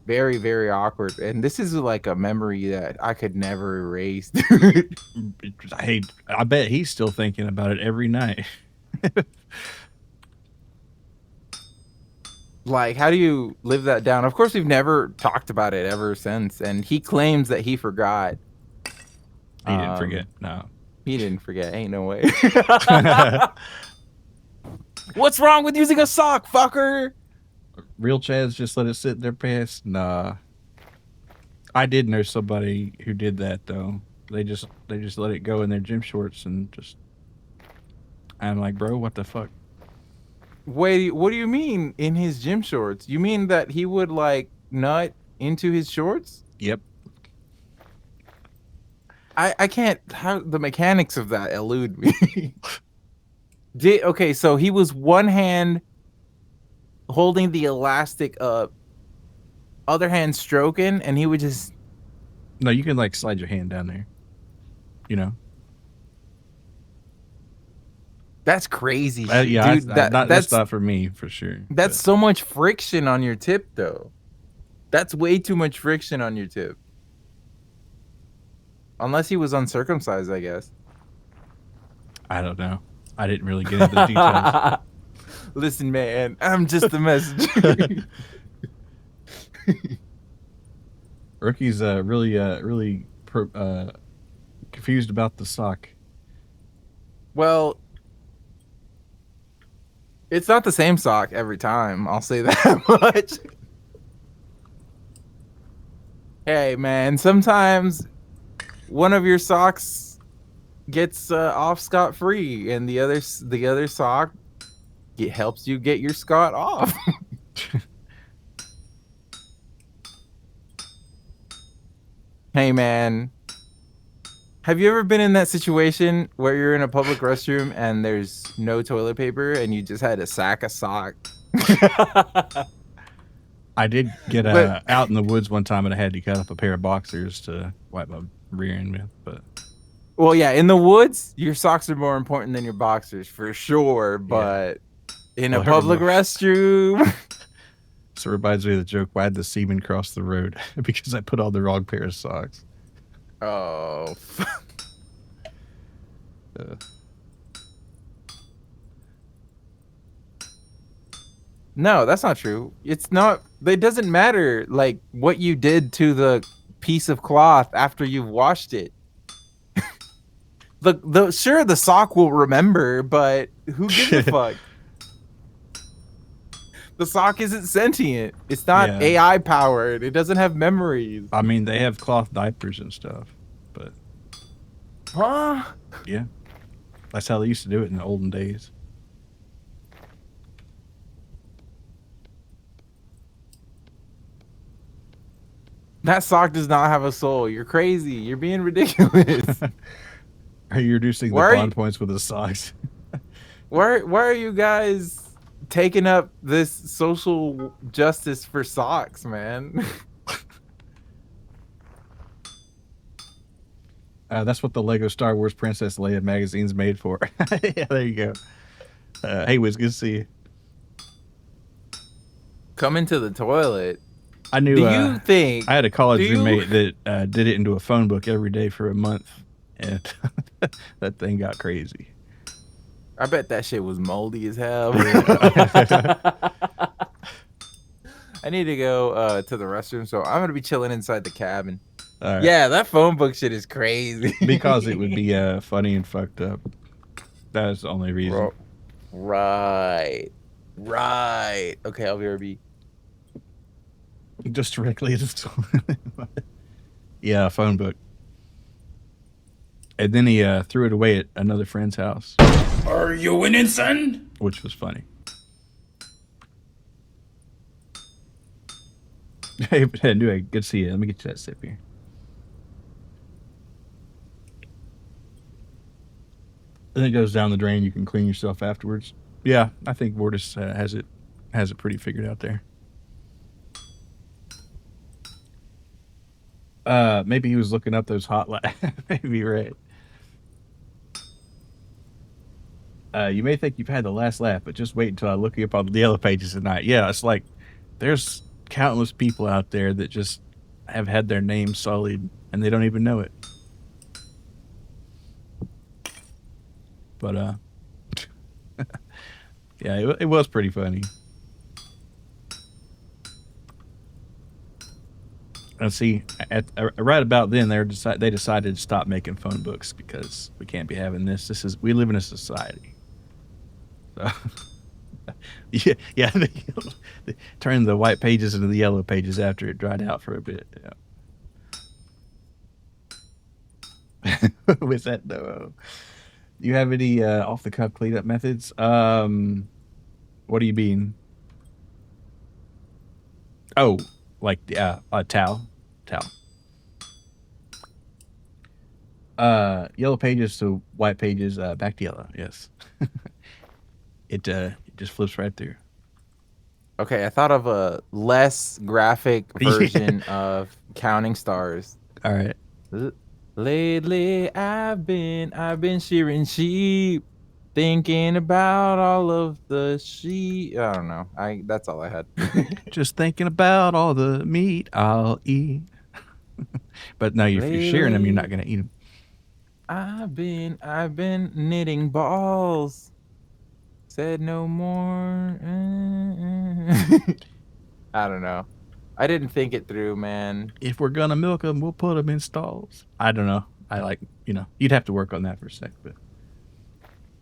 very, very awkward. And this is like a memory that I could never erase. Hey, I bet he's still thinking about it every night. Like, how do you live that down? Of course, we've never talked about it ever since. And he claims that he forgot. He didn't forget. No. He didn't forget. Ain't no way. What's wrong with using a sock, fucker? Real Chads just let it sit in their pants? Nah. I did know somebody who did that, though. They just let it go in their gym shorts and just... I'm like, bro, what the fuck? Wait, what do you mean in his gym shorts? You mean that he would like nut into his shorts? Yep. I can't, how the mechanics of that elude me. Okay, so he was one hand holding the elastic up, other hand stroking, and he would just... No, you can like slide your hand down there. You know? That's crazy. Yeah, dude, that's not for me, for sure. That's so much friction on your tip, though. That's way too much friction on your tip. Unless he was uncircumcised, I guess. I don't know. I didn't really get into the details. Listen, man, I'm just the messenger. Rookie's really confused about the sock. Well, it's not the same sock every time. I'll say that much. Hey, man, sometimes one of your socks gets off scot free, and the other sock helps you get your scot off. Hey man, have you ever been in that situation where you're in a public restroom and there's no toilet paper and you just had a sack of sock? I did get But out in the woods one time and I had to cut up a pair of boxers to wipe my rear end with. But well, yeah, in the woods, your socks are more important than your boxers for sure. But in Well, a I public remember- restroom, so it reminds me of the joke, why had the seaman cross the road? Because I put on the wrong pair of socks. oh, Uh, no, that's not true. It's not. It doesn't matter like what you did to the piece of cloth after you've washed it. Sure, the sock will remember, but who gives a fuck? The sock isn't sentient. It's not Yeah. AI powered. It doesn't have memories. I mean, they have cloth diapers and stuff, but Huh? yeah, that's how they used to do it in the olden days. That sock does not have a soul. You're crazy. You're being ridiculous. Are you reducing the Why are bond you- points with the socks? Why are you guys taking up this social justice for socks, man? That's what the Lego Star Wars Princess Leia magazine's made for. Yeah, there you go. Hey, Wiz, good to see you. Come into the toilet. I knew. Do you think I had a college do you- roommate that did it into a phone book every day for a month, and that thing got crazy. I bet that shit was moldy as hell. I need to go to the restroom, so I'm gonna be chilling inside the cabin. All right. Yeah, that phone book shit is crazy. Because it would be funny and fucked up. That is the only reason. Right. Okay, I'll be RB. Just directly at his yeah, a phone book. And then he threw it away at another friend's house, Are you winning, son? which was funny. Hey, anyway, good to see you. Let me get you that sip here. And it goes down the drain. You can clean yourself afterwards. Yeah, I think Mortis has it pretty figured out there. Maybe he was looking up those hotlines. Maybe you're right. You may think you've had the last laugh, but just wait until I look you up on the yellow pages tonight. Yeah, it's like there's countless people out there that just have had their name sullied and they don't even know it. But yeah, it was pretty funny. And see, right about then, they decided to stop making phone books because we can't be having this. We live in a society. So, yeah, they turned the white pages into the yellow pages after it dried out for a bit. Yeah. With that though, do you have any off the cuff cleanup methods? What do you mean? Oh, like towel. Yellow pages to white pages, back to yellow. Yes. It just flips right through. Okay, I thought of a less graphic version of Counting Stars. All right. Lately, I've been shearing sheep, thinking about all of the sheep. I don't know. That's all I had. Just thinking about all the meat I'll eat. But no, if you're shearing them, you're not gonna eat them. I've been knitting balls. Said no more. I don't know. I didn't think it through, man. If we're gonna milk them, we'll put them in stalls. I don't know. You'd have to work on that for a sec, but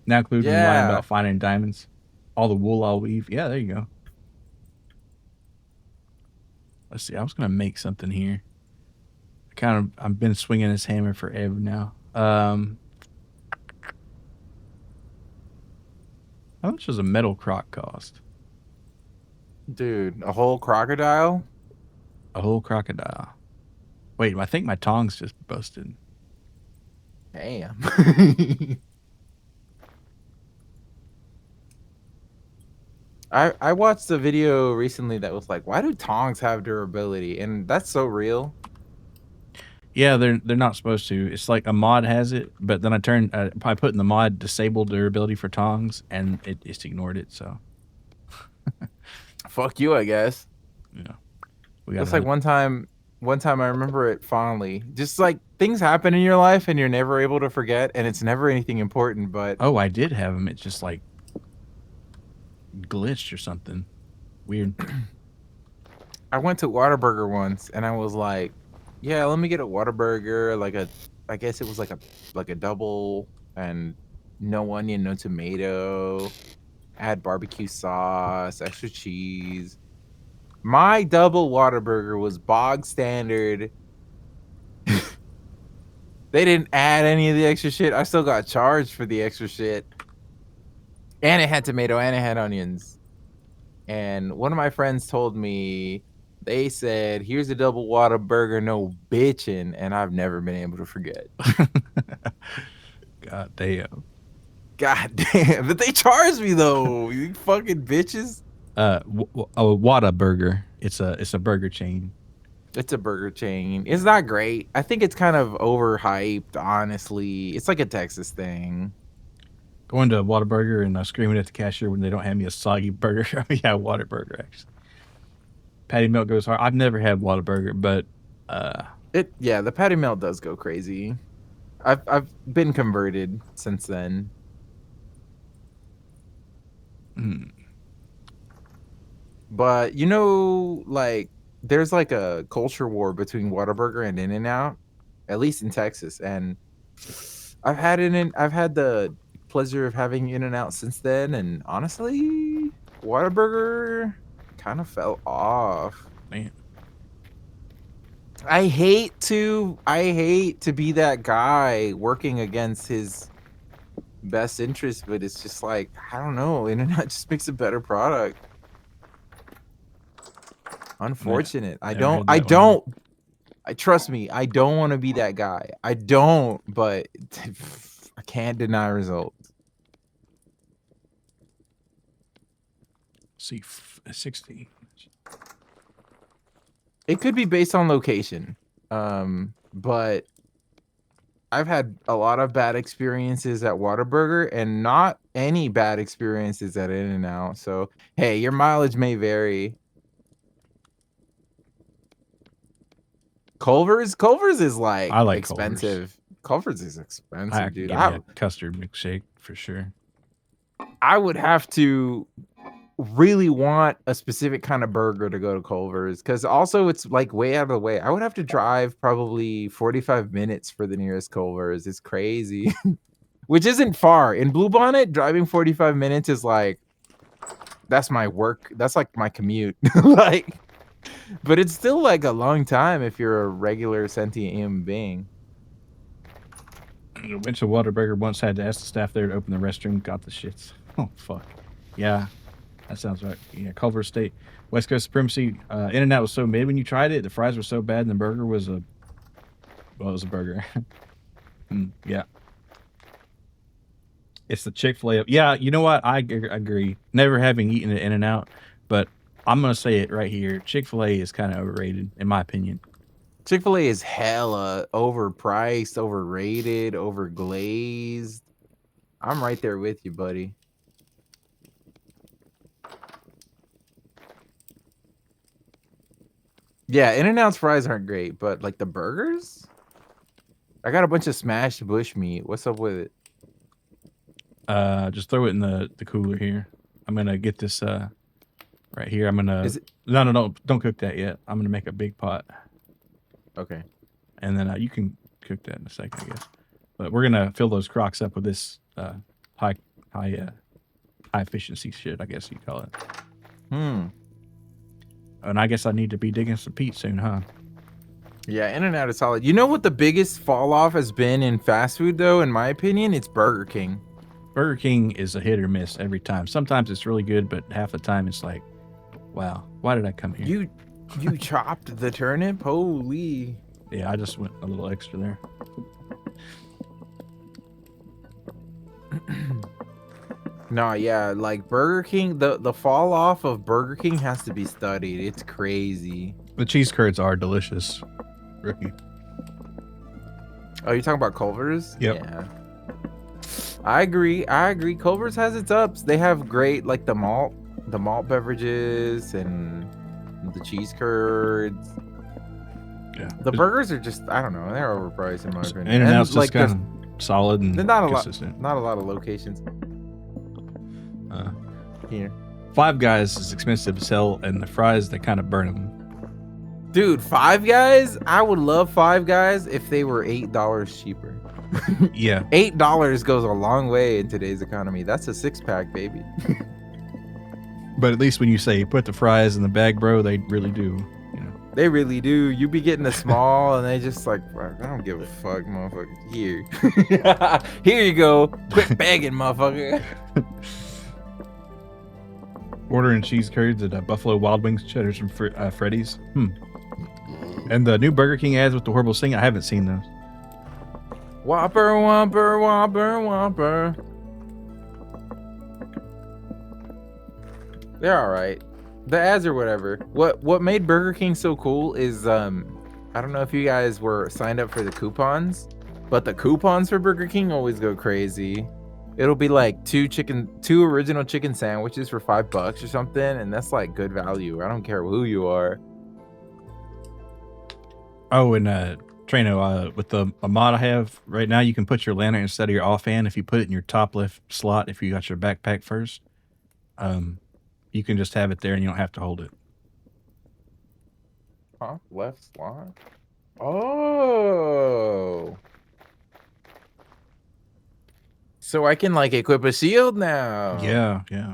now including the line Yeah. about finding diamonds, all the wool I'll weave. Yeah, there you go. Let's see. I was gonna make something here. I've been swinging this hammer forever now. How much does a metal croc cost? Dude, a whole crocodile? A whole crocodile. Wait, I think my tongs just busted. Damn. I watched a video recently that was like, why do tongs have durability? And that's so real. Yeah, they're not supposed to. It's like a mod has it, but then I put in the mod disable durability for tongs, and it just ignored it. So Fuck you, I guess. yeah, we got. That's like one time I remember it fondly. Just like things happen in your life and you're never able to forget, and it's never anything important, but Oh, I did have them. It just like glitched or something. Weird. I went to Whataburger once and I was like, yeah, let me get a Whataburger, I guess it was like a double and no onion, no tomato, add barbecue sauce, extra cheese. My double Whataburger was bog standard. They didn't add any of the extra shit. I still got charged for the extra shit. And it had tomato and it had onions. And one of my friends told me, they said, here's a double Whataburger, no bitchin'. And I've never been able to forget. God damn. God damn. But they charged me though. You fucking bitches. A Whataburger. It's a burger chain. It's a burger chain. It's not great. I think it's kind of overhyped, honestly. It's like a Texas thing. Going to a Whataburger and screaming at the cashier when they don't have me a soggy burger. Yeah, Whataburger actually. Patty melt goes hard. I've never had Whataburger, but the patty melt does go crazy. I've been converted since then. But you know, like there's like a culture war between Whataburger and In-N-Out, at least in Texas. And I've had the pleasure of having In-N-Out since then, and honestly, Whataburger kind of fell off. man. I hate to be that guy working against his best interest, but it's just like, I don't know, In-N-Out just makes a better product. Unfortunate. Trust me, I don't want to be that guy. I don't, but I can't deny results. See, 60. It could be based on location. But I've had a lot of bad experiences at Whataburger and not any bad experiences at In-N-Out. So, hey, your mileage may vary. Culver's is like I like expensive. Culver's is expensive, dude. Give me a custard milkshake for sure. I would have to really want a specific kind of burger to go to Culver's, because also it's like way out of the way. I would have to drive probably 45 minutes for the nearest Culver's. It's crazy. Which isn't far. In Bluebonnet, driving 45 minutes is like, that's my work. That's like my commute. Like, but it's still like a long time if you're a regular sentient human being. I went to Whataburger once, had to ask the staff there to open the restroom, got the shits. Oh, fuck. Yeah, that sounds right. Yeah, Culver State, West Coast Supremacy. In-N-Out was so mid when you tried it. The fries were so bad, and the burger was it was a burger. Yeah. It's the Chick-fil-A. Yeah, you know what? I agree. Never having eaten at In-N-Out, but I'm going to say it right here. Chick-fil-A is kind of overrated, in my opinion. Chick-fil-A is hella overpriced, overrated, overglazed. I'm right there with you, buddy. Yeah, In-N-Out's fries aren't great, but like the burgers? I got a bunch of smashed bush meat. What's up with it? Just throw it in the cooler here. I'm going to get this right here. I'm going to... No, don't cook that yet. I'm going to make a big pot. Okay. And then you can cook that in a second, I guess. But we're going to fill those crocs up with this high efficiency shit, I guess you call it. And I guess I need to be digging some Pete soon, huh? Yeah, In-N-Out is solid. You know what the biggest fall off has been in fast food, though, in my opinion? It's Burger King. Burger King is a hit or miss every time. Sometimes it's really good, but half the time it's like, wow, why did I come here? You chopped the turnip? Holy. Yeah, I just went a little extra there. No, yeah, like Burger King, the fall off of Burger King has to be studied. It's crazy. The cheese curds are delicious. Ricky. Oh, you're talking about Culver's? Yep. Yeah. I agree. Culver's has its ups. They have great like the malt beverages and the cheese curds. Yeah. The burgers are just, I don't know, they're overpriced in my opinion. In-N-Out's just like kind of solid and there's not a consistent. not a lot of locations here. Five Guys is expensive as hell, and the fries, they kind of burn them. Dude, Five Guys, I would love Five Guys if they were $8 cheaper. Yeah. $8 goes a long way in today's economy. That's a 6-pack, baby. But at least when you say you put the fries in the bag, bro, they really do. You know. They really do. You be getting a small, and they just like, I don't give a fuck, motherfucker. Here. Here you go. Quit begging, motherfucker. Ordering cheese curds at Buffalo Wild Wings, Cheddar's from Freddy's. And the new Burger King ads with the horrible singing, I haven't seen those. Whopper, Whopper, Whopper, Whopper. They're all right. The ads are whatever. What made Burger Two so cool is I don't know if you guys were signed up for the coupons, but the coupons for Burger King always go crazy. It'll be like two original chicken sandwiches for $5 or something, and that's like good value. I don't care who you are. Oh, and Trueno, with the mod I have right now, you can put your lantern instead of your offhand. If you put it in your top left slot, if you got your backpack first, you can just have it there and you don't have to hold it. Top left slot? Oh. So I can like equip a shield now. Yeah, yeah.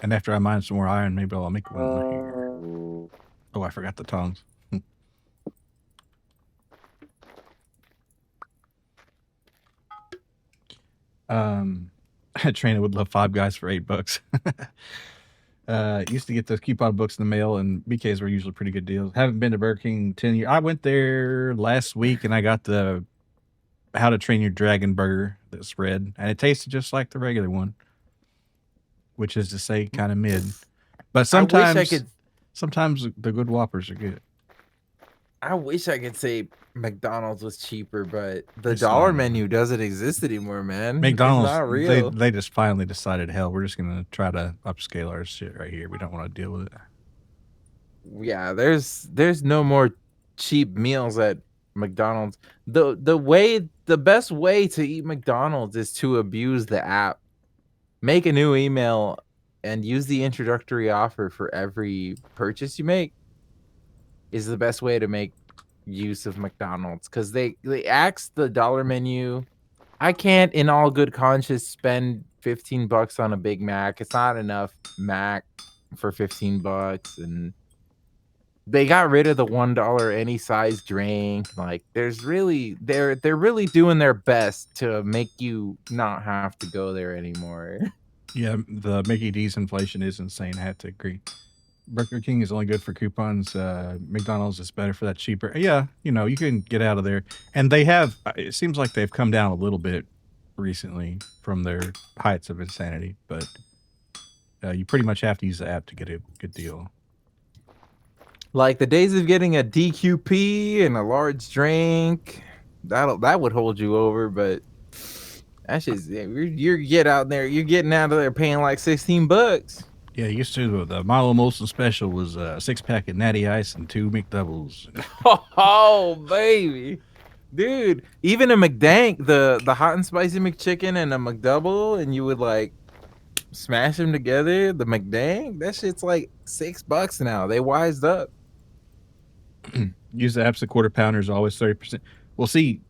And after I mine some more iron, maybe I'll make one here. Oh, I forgot the tongs. Trainer would love Five Guys for $8. Used to get those coupon books in the mail, and BKs were usually pretty good deals. Haven't been to Burger King in 10 years. I went there last week, and I got the How to Train Your Dragon burger that's red, and it tasted just like the regular one, which is to say kind of mid. But sometimes the good Whoppers are good. I wish I could say McDonald's was cheaper, but the dollar menu doesn't exist anymore, man. McDonald's, it's not real. They just finally decided, hell, we're just gonna try to upscale our shit right here. We don't want to deal with it. Yeah, there's no more cheap meals at McDonald's. The best way to eat McDonald's is to abuse the app. Make a new email and use the introductory offer for every purchase you make. Is the best way to make use of McDonald's, because they axe the dollar menu. I can't in all good conscience spend $15 on a Big Mac. It's not enough Mac for $15, and they got rid of the $1 any size drink. Like they're really doing their best to make you not have to go there anymore. Yeah, the Mickey D's inflation is insane. I have to agree. Burger King is only good for coupons. McDonald's is better for that cheaper. Yeah, you can get out of there. And they have, it seems like they've come down a little bit recently from their heights of insanity, but you pretty much have to use the app to get a good deal. Like the days of getting a DQP and a large drink, that would hold you over, but that's just, you're getting out of there paying like $16. Yeah, used to the Milo Molson special was a 6-pack of Natty Ice and 2 McDoubles. Oh, baby. Dude, even a McDank, the hot and spicy McChicken and a McDouble, and you would like smash them together, the McDank, that shit's like $6 now. They wised up. Use the apps. The quarter pounders always 30%. Well, see,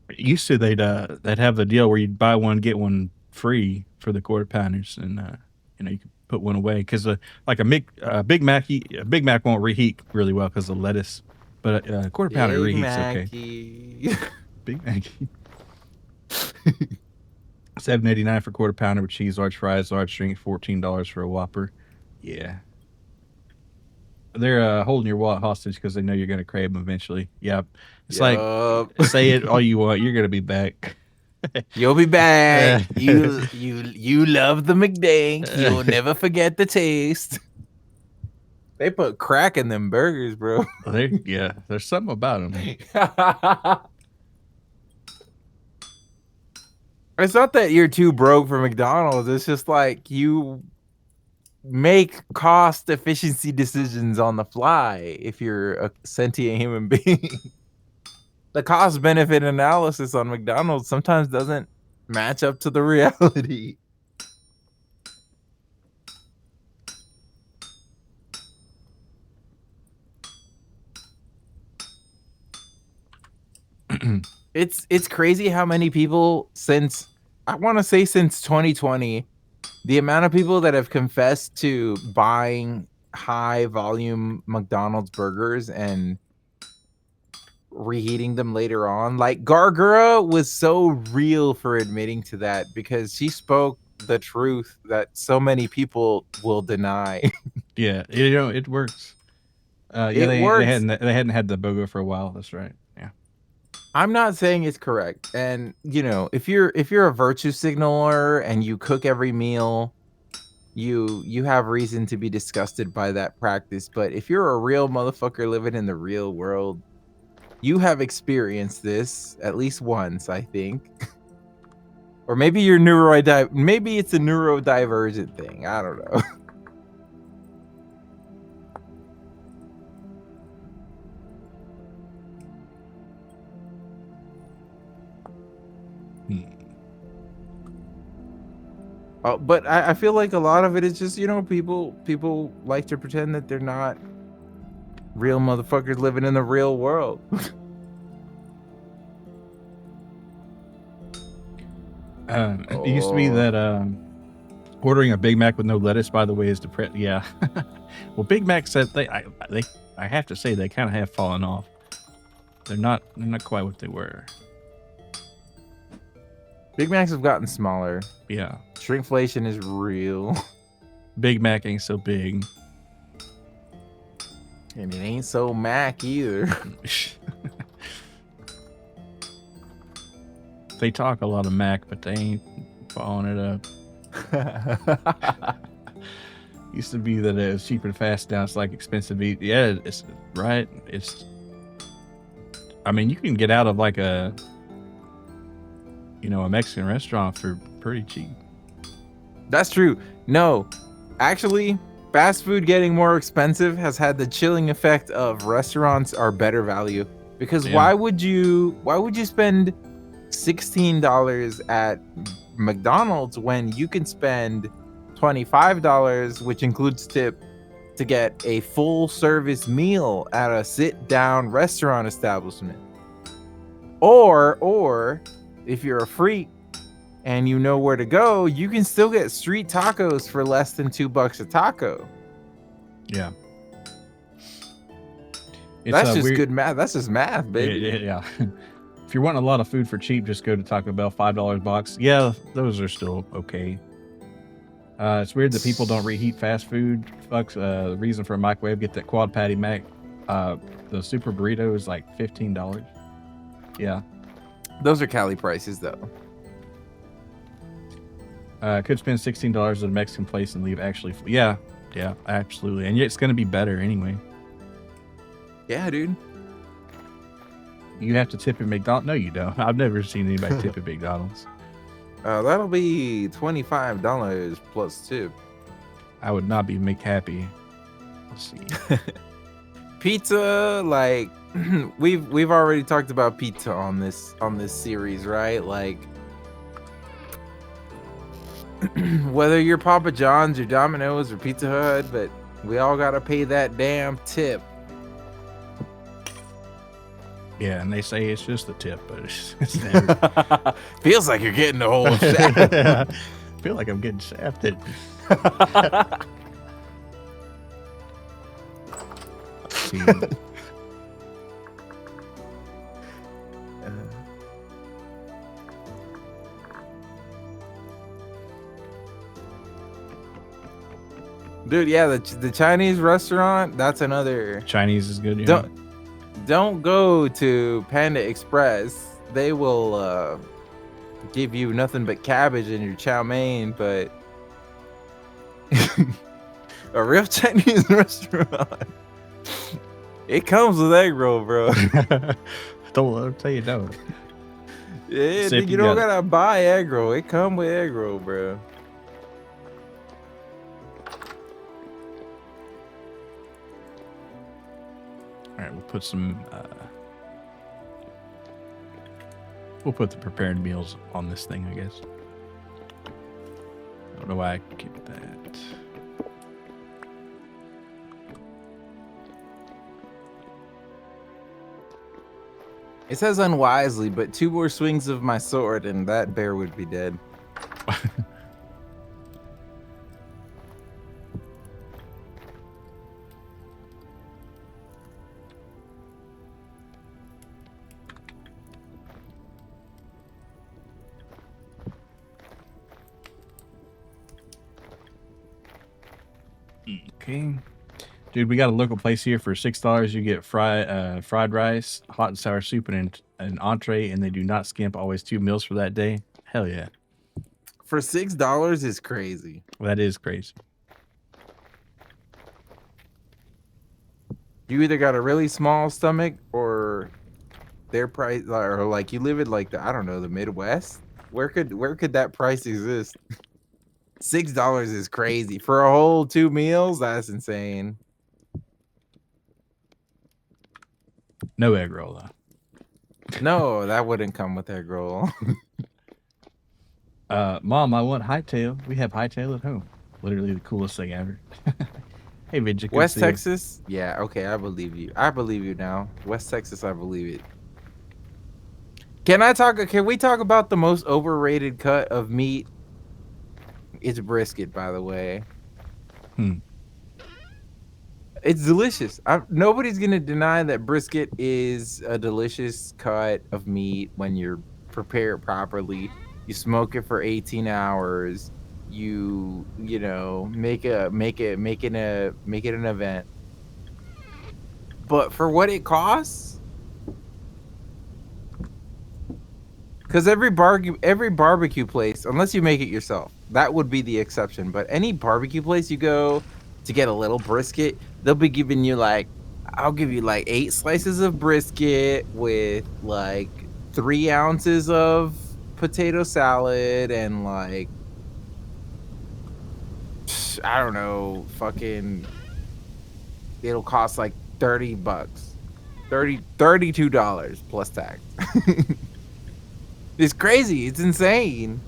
used to they'd have the deal where you'd buy one get one free for the quarter pounders, and you could put one away because like a Big Mac won't reheat really well because of lettuce, but a quarter pounder reheats okay. Big Big Mac. $7.89 for quarter pounder with cheese, large fries, large drink. $14 for a Whopper. Yeah, they're holding your wallet hostage because they know you're gonna crave them eventually. Yep. It's like Yup. say it all you want, you're gonna be back. You'll be back. You love the McDank. You'll never forget the taste. They put crack in them burgers, bro. There's something about them. It's not that you're too broke for McDonald's. It's just like you make cost efficiency decisions on the fly if you're a sentient human being. The cost benefit analysis on McDonald's sometimes doesn't match up to the reality. It's crazy how many people since 2020, the amount of people that have confessed to buying high volume McDonald's burgers and reheating them later on. Like Gargura was so real for admitting to that because she spoke the truth that so many people will deny. Yeah, it works. It works. They hadn't had the BOGO for a while. That's right. Yeah. I'm not saying it's correct. And if you're a virtue signaler and you cook every meal, you have reason to be disgusted by that practice. But if you're a real motherfucker living in the real world, you have experienced this at least once, I think. Or maybe you're maybe it's a neurodivergent thing. I don't know. But I feel like a lot of it is just, people like to pretend that they're not real motherfuckers living in the real world. It used to be that ordering a Big Mac with no lettuce, by the way, is depressing. Yeah. Well, Big Mac said I have to say they kind of have fallen off. They're not quite what they were. Big Macs have gotten smaller. Yeah. Shrinkflation is real. Big Mac ain't so big. And it ain't so Mac either. They talk a lot of Mac, but they ain't following it up. Used to be that it was cheap and fast. Now it's like expensive to eat. Yeah, it's right. I mean, you can get out of like a Mexican restaurant for pretty cheap. That's true. No, actually, fast food getting more expensive has had the chilling effect of restaurants are better value. Because why would you spend $16 at McDonald's when you can spend $25, which includes tip, to get a full service meal at a sit down restaurant establishment? Or if you're a freak and you know where to go, you can still get street tacos for less than $2 a taco. Yeah. That's just good math. That's just math, baby. Yeah. If you're wanting a lot of food for cheap, just go to Taco Bell, $5 box. Yeah, those are still okay. It's weird that people don't reheat fast food. Fucks. The reason for a microwave, get that quad patty mac. The super burrito is like $15. Yeah. Those are Cali prices, though. Could spend $16 at a Mexican place and leave actually. Yeah, absolutely. And yet it's going to be better anyway. Yeah, dude. You have to tip at McDonald's? No, you don't. I've never seen anybody tip at McDonald's. That'll be $25 plus tip. I would not be happy. Let's see. Pizza, like we've already talked about pizza on this series, right? Like whether you're Papa John's or Domino's or Pizza Hut, but we all gotta pay that damn tip. Yeah, and they say it's just the tip, but it's never. Feels like you're getting the whole shaft. I feel like I'm getting shafted. Dude, yeah, the Chinese restaurant, that's another. Chinese is good. Yeah. Don't go to Panda Express. They will give you nothing but cabbage in your chow mein, but a real Chinese restaurant, it comes with egg roll, bro. Don't let them tell you no. Yeah, See if you you don't got it. gotta buy egg roll. It come with egg roll, bro. All right, we'll put some. We'll put the prepared meals on this thing, I guess. I don't know why I keep that. It says unwisely, but 2 more swings of my sword and that bear would be dead. Okay. Dude, we got a local place here for $6. You get fried rice, hot and sour soup, and an entree, and they do not skimp. Always 2 meals for that day. Hell yeah. For $6 is crazy. That is crazy. You either got a really small stomach or their price, or like you live in like I don't know, the Midwest. Where could that price exist? $6 is crazy for a whole 2 meals. That's insane. No egg roll though. No, that wouldn't come with egg roll. Mom, I want hightail. We have hightail at home. Literally the coolest thing ever. Hey, Vidya, good West to see you. Texas? Yeah, okay, I believe you. I believe you now. West Texas, I believe it. Can we talk about the most overrated cut of meat? It's brisket, by the way. It's delicious. Nobody's gonna deny that brisket is a delicious cut of meat when you're prepared properly. You smoke it for 18 hours. You know, make it an event. But for what it costs, because every barbecue place, unless you make it yourself, that would be the exception. But any barbecue place you go to get a little brisket, they'll be giving you like, I'll give you like 8 slices of brisket with like 3 ounces of potato salad and like, I don't know, fucking, it'll cost like $30, $32 plus tax. It's crazy. It's insane.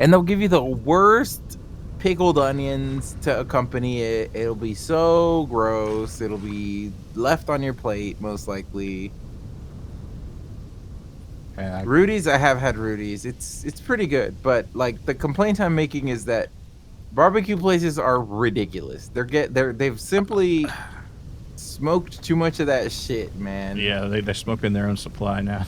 And they'll give you the worst pickled onions to accompany it. It'll be so gross. It'll be left on your plate, most likely. Rudy's, I have had Rudy's. It's pretty good. But like the complaint I'm making is that barbecue places are ridiculous. They've simply smoked too much of that shit, man. Yeah, they're smoking their own supply now.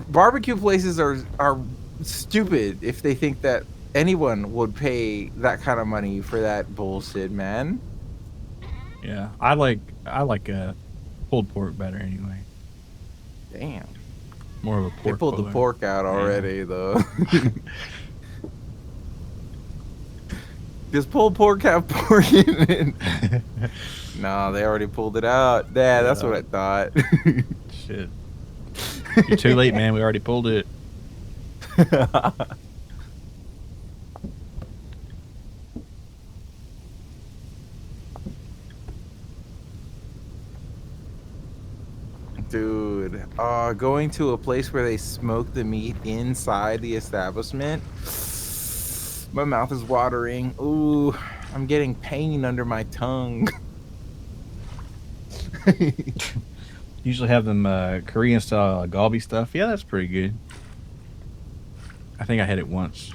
Barbecue places are stupid if they think that anyone would pay that kind of money for that bullshit, man. Yeah, I like pulled pork better anyway. Damn. More of a pork. They pulled the pork out already, though. Does pulled pork have pork in it? No, they already pulled it out. Yeah, that's what I thought. Shit. You're too late, man. We already pulled it. Dude, going to a place where they smoke the meat inside the establishment. My mouth is watering. Ooh, I'm getting pain under my tongue. Usually have them Korean style galbi stuff. Yeah, that's pretty good. I think I had it once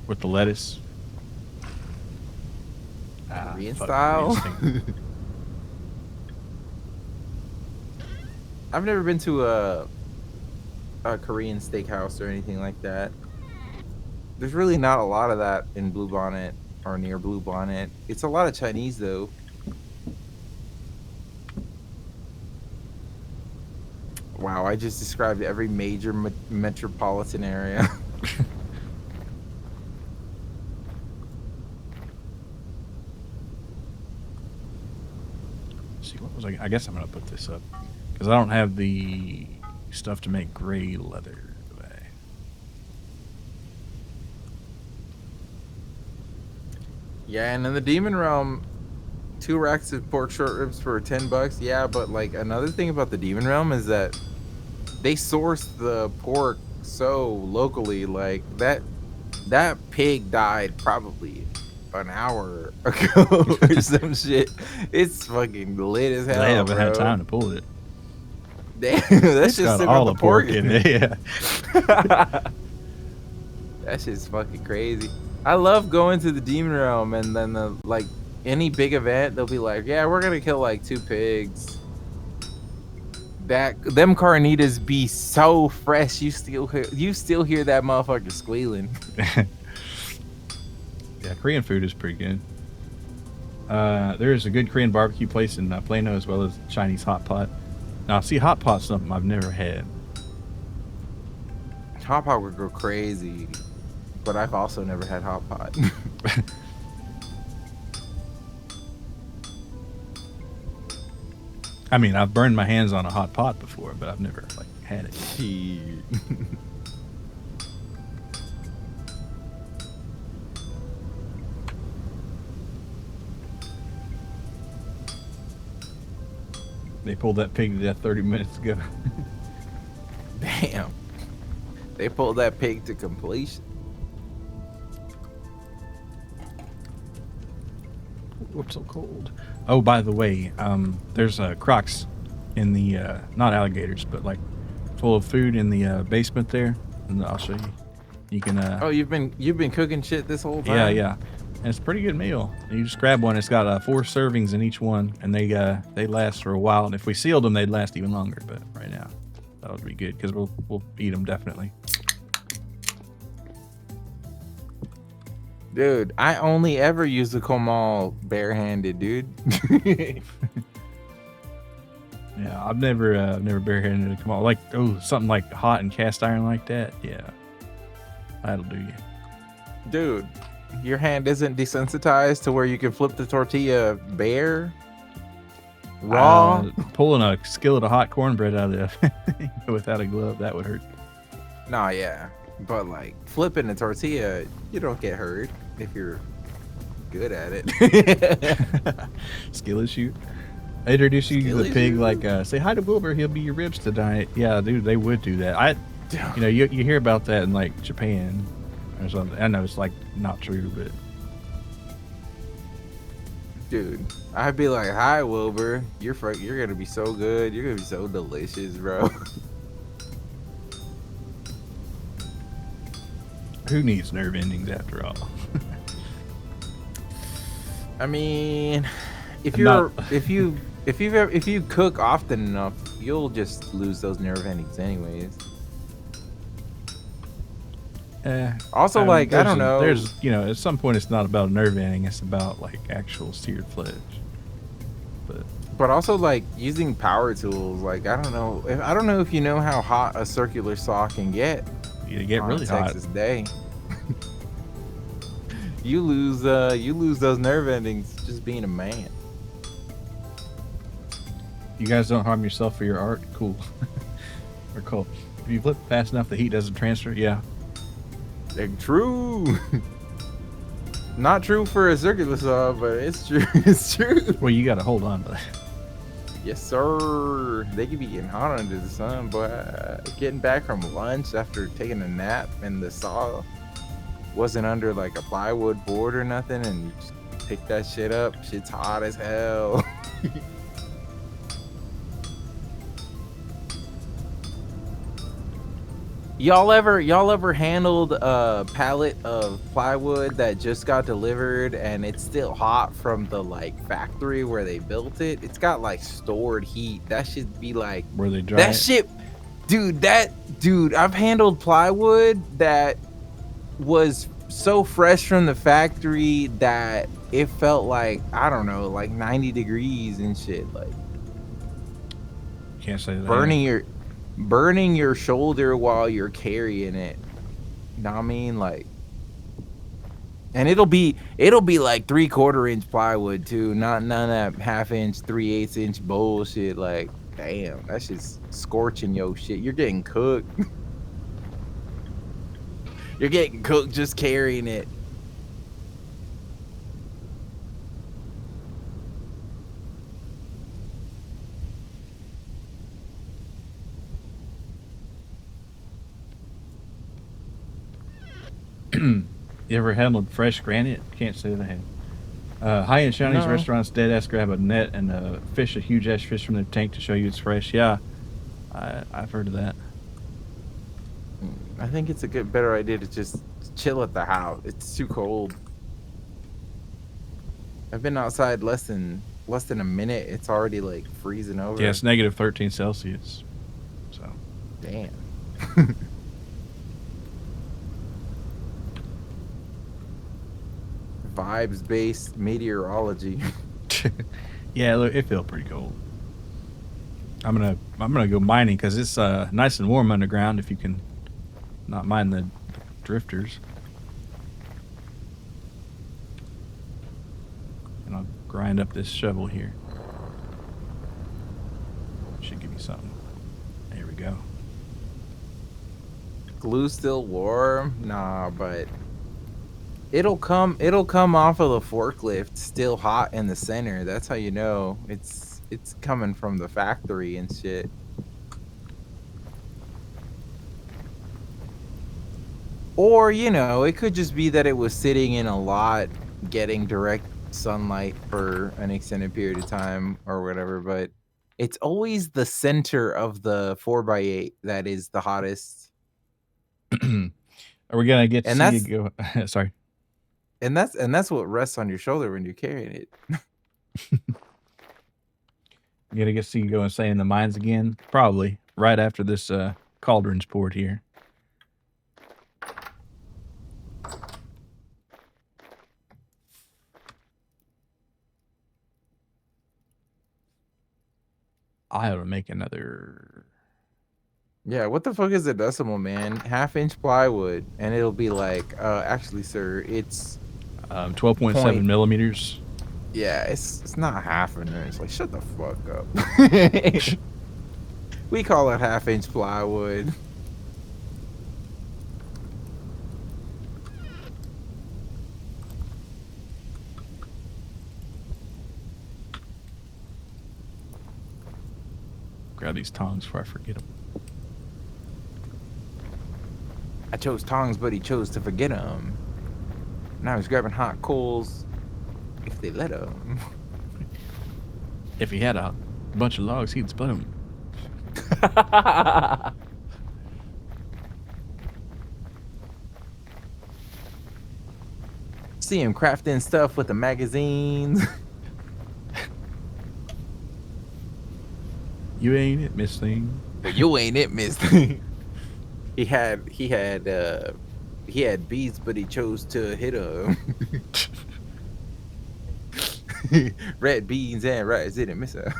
with the lettuce. Korean style? I've never been to a Korean steakhouse or anything like that. There's really not a lot of that in Blue Bonnet. or near Blue Bonnet. It's a lot of Chinese though. Wow, I just described every major metropolitan area. See, what was I guess I'm gonna put this up because I don't have the stuff to make gray leather. Yeah, and in the Demon Realm, 2 racks of pork short ribs for $10. Yeah, but like another thing about the Demon Realm is that they source the pork so locally. Like that pig died probably an hour ago or some shit. It's fucking lit as hell. They haven't bro. had time to pull it. Damn, that's It's got all the pork in it. Yeah. That shit's fucking crazy. I love going to the Demon Realm and then like any big event, they'll be like, yeah, we're gonna kill like 2 pigs. Them carnitas be so fresh, you still hear that motherfucker squealing. Yeah, Korean food is pretty good. There is a good Korean barbecue place in Plano as well as Chinese hot pot. Now, see, hot pot's something I've never had. Hot pot would go crazy, but I've also never had hot pot. I mean, I've burned my hands on a hot pot before, but I've never like had it. They pulled that pig to death 30 minutes ago. Damn. They pulled that pig to completion. Whoops, so cold. Oh, by the way, there's crocs in the not alligators, but like full of food in the basement there, and I'll show you. You can. Oh, you've been cooking shit this whole time. Yeah, yeah, and it's a pretty good meal. You just grab one. It's got 4 servings in each one, and they last for a while. And if we sealed them, they'd last even longer. But right now, that would be good because we'll eat them definitely. Dude, I only ever use the Komal barehanded, dude. Yeah, I've never barehanded a Komal. Like, something like hot and cast iron like that. Yeah, that'll do you. Dude, your hand isn't desensitized to where you can flip the tortilla bare, raw. Pulling a skillet of hot cornbread out of there without a glove, that would hurt. Nah, yeah. But like flipping the tortilla, you don't get hurt if you're good at it. Skillet shoot. I introduce you to Skillet the pig, shoot? like, say hi to Wilbur, he'll be your ribs tonight. Yeah, dude, they would do that. You hear about that in like Japan or something. I know it's like not true, but Dude, I'd be like, hi Wilbur, you're gonna be so good, you're gonna be so delicious, bro. who needs nerve endings after all? I mean, if I'm you cook often enough, you'll just lose those nerve endings anyways. Also, I don't know. There's, at some point it's not about nerve ending, it's about like actual seared flesh. But also like using power tools, like I don't know if you know how hot a circular saw can get. You get on really a hot. Texas day. You lose those nerve endings just being a man. You guys don't harm yourself for your art? Cool. Or cool. If you flip fast enough, the heat doesn't transfer? Yeah. True. Not true for a circular saw, but it's true. It's true. Well, you got to hold on to that. Yes, sir. They could be getting hot under the sun, but getting back from lunch after taking a nap and the saw wasn't under like a plywood board or nothing, and you just pick that shit up. Shit's hot as hell. Y'all ever handled a pallet of plywood that just got delivered and it's still hot from the like factory where they built it? It's got like stored heat. That should be like Where they dry that it? shit, dude. I've handled plywood that was so fresh from the factory that it felt like, I don't know, like 90 degrees and shit, like Can't say that. burning your shoulder while you're carrying it. You know what I mean? Like, and it'll be like 3/4 inch plywood too, not none of that 1/2 inch, 3/8 inch bullshit. Like, damn, that's just scorching your shit. You're getting cooked. You're getting cooked just carrying it. You ever handled fresh granite? Can't say that I have. High-end Chinese No. restaurants dead ass grab a net and fish a huge ass fish from their tank to show you it's fresh. Yeah, I've heard of that. I think it's a better idea to just chill at the house. It's too cold. I've been outside less than a minute. It's already like freezing over. Yeah, it's negative 13 Celsius. So Damn. Vibes-based meteorology. yeah, look, it felt pretty cold. I'm gonna go mining because it's nice and warm underground. If you can not mind the drifters, and I'll grind up this shovel here. Should give me something. There we go. Glue still warm? Nah, but it'll come off of the forklift still hot in the center. That's how you know it's coming from the factory and shit. Or, you know, it could just be that it was sitting in a lot getting direct sunlight for an extended period of time or whatever, but it's always the center of the 4x8 that is the hottest. Are we gonna get And to see you go? Sorry. And that's what rests on your shoulder when you're carrying it. You gonna get to see you go insane in the mines again? Probably right after this cauldron's poured here. I ought to make another. Yeah, what the fuck is a decimal, man? 1/2 inch plywood, and it'll be like, actually, sir, it's 12.7 millimeters. yeah, it's not 1/2 an inch. Like, shut the fuck up. We call it 1/2 inch plywood. Grab these tongs before I forget them. I chose tongs, but he chose to forget them. Now he's grabbing hot coals if they let him. If he had a bunch of logs, he'd split them. See him crafting stuff with the magazines. You ain't it, Miss Thing. But you ain't it, mister. He had beats, but he chose to hit them. Red beans and rice, didn't miss her.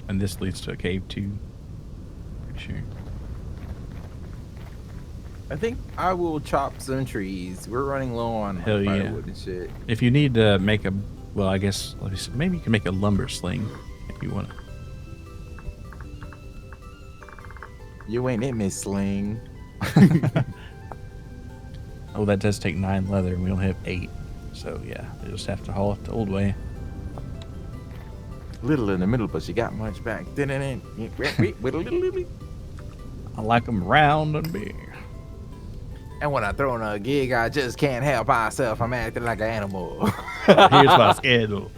And this leads to a cave too. Pretty sure. I think I will chop some trees. We're running low on Hell yeah. firewood and shit. If you need to make a, well, I guess let me see, maybe you can make a lumber sling if you want to. You ain't it, Miss Sling. Oh, that does take 9 leather, and we only have 8. So yeah, we just have to haul it the old way. Little in the middle, but she got much back. I like them round and big. And when I throw in a gig, I just can't help myself. I'm acting like an animal. Here's my schedule.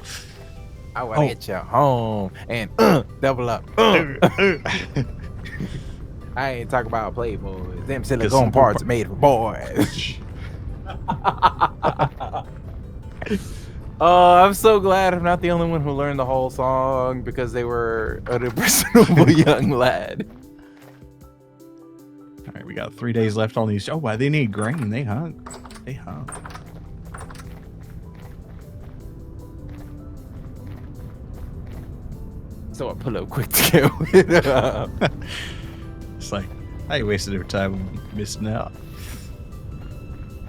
I want to get you home and double up. I ain't talking about playboys. Them silicone parts are made for boys. Oh, I'm so glad I'm not the only one who learned the whole song because they were an impressionable young lad. All right, we got 3 days left on these. Oh, wow, they need grain. They hung. They hung. So I pull up quick to get it up. It's like, I ain't wasted their time missing out.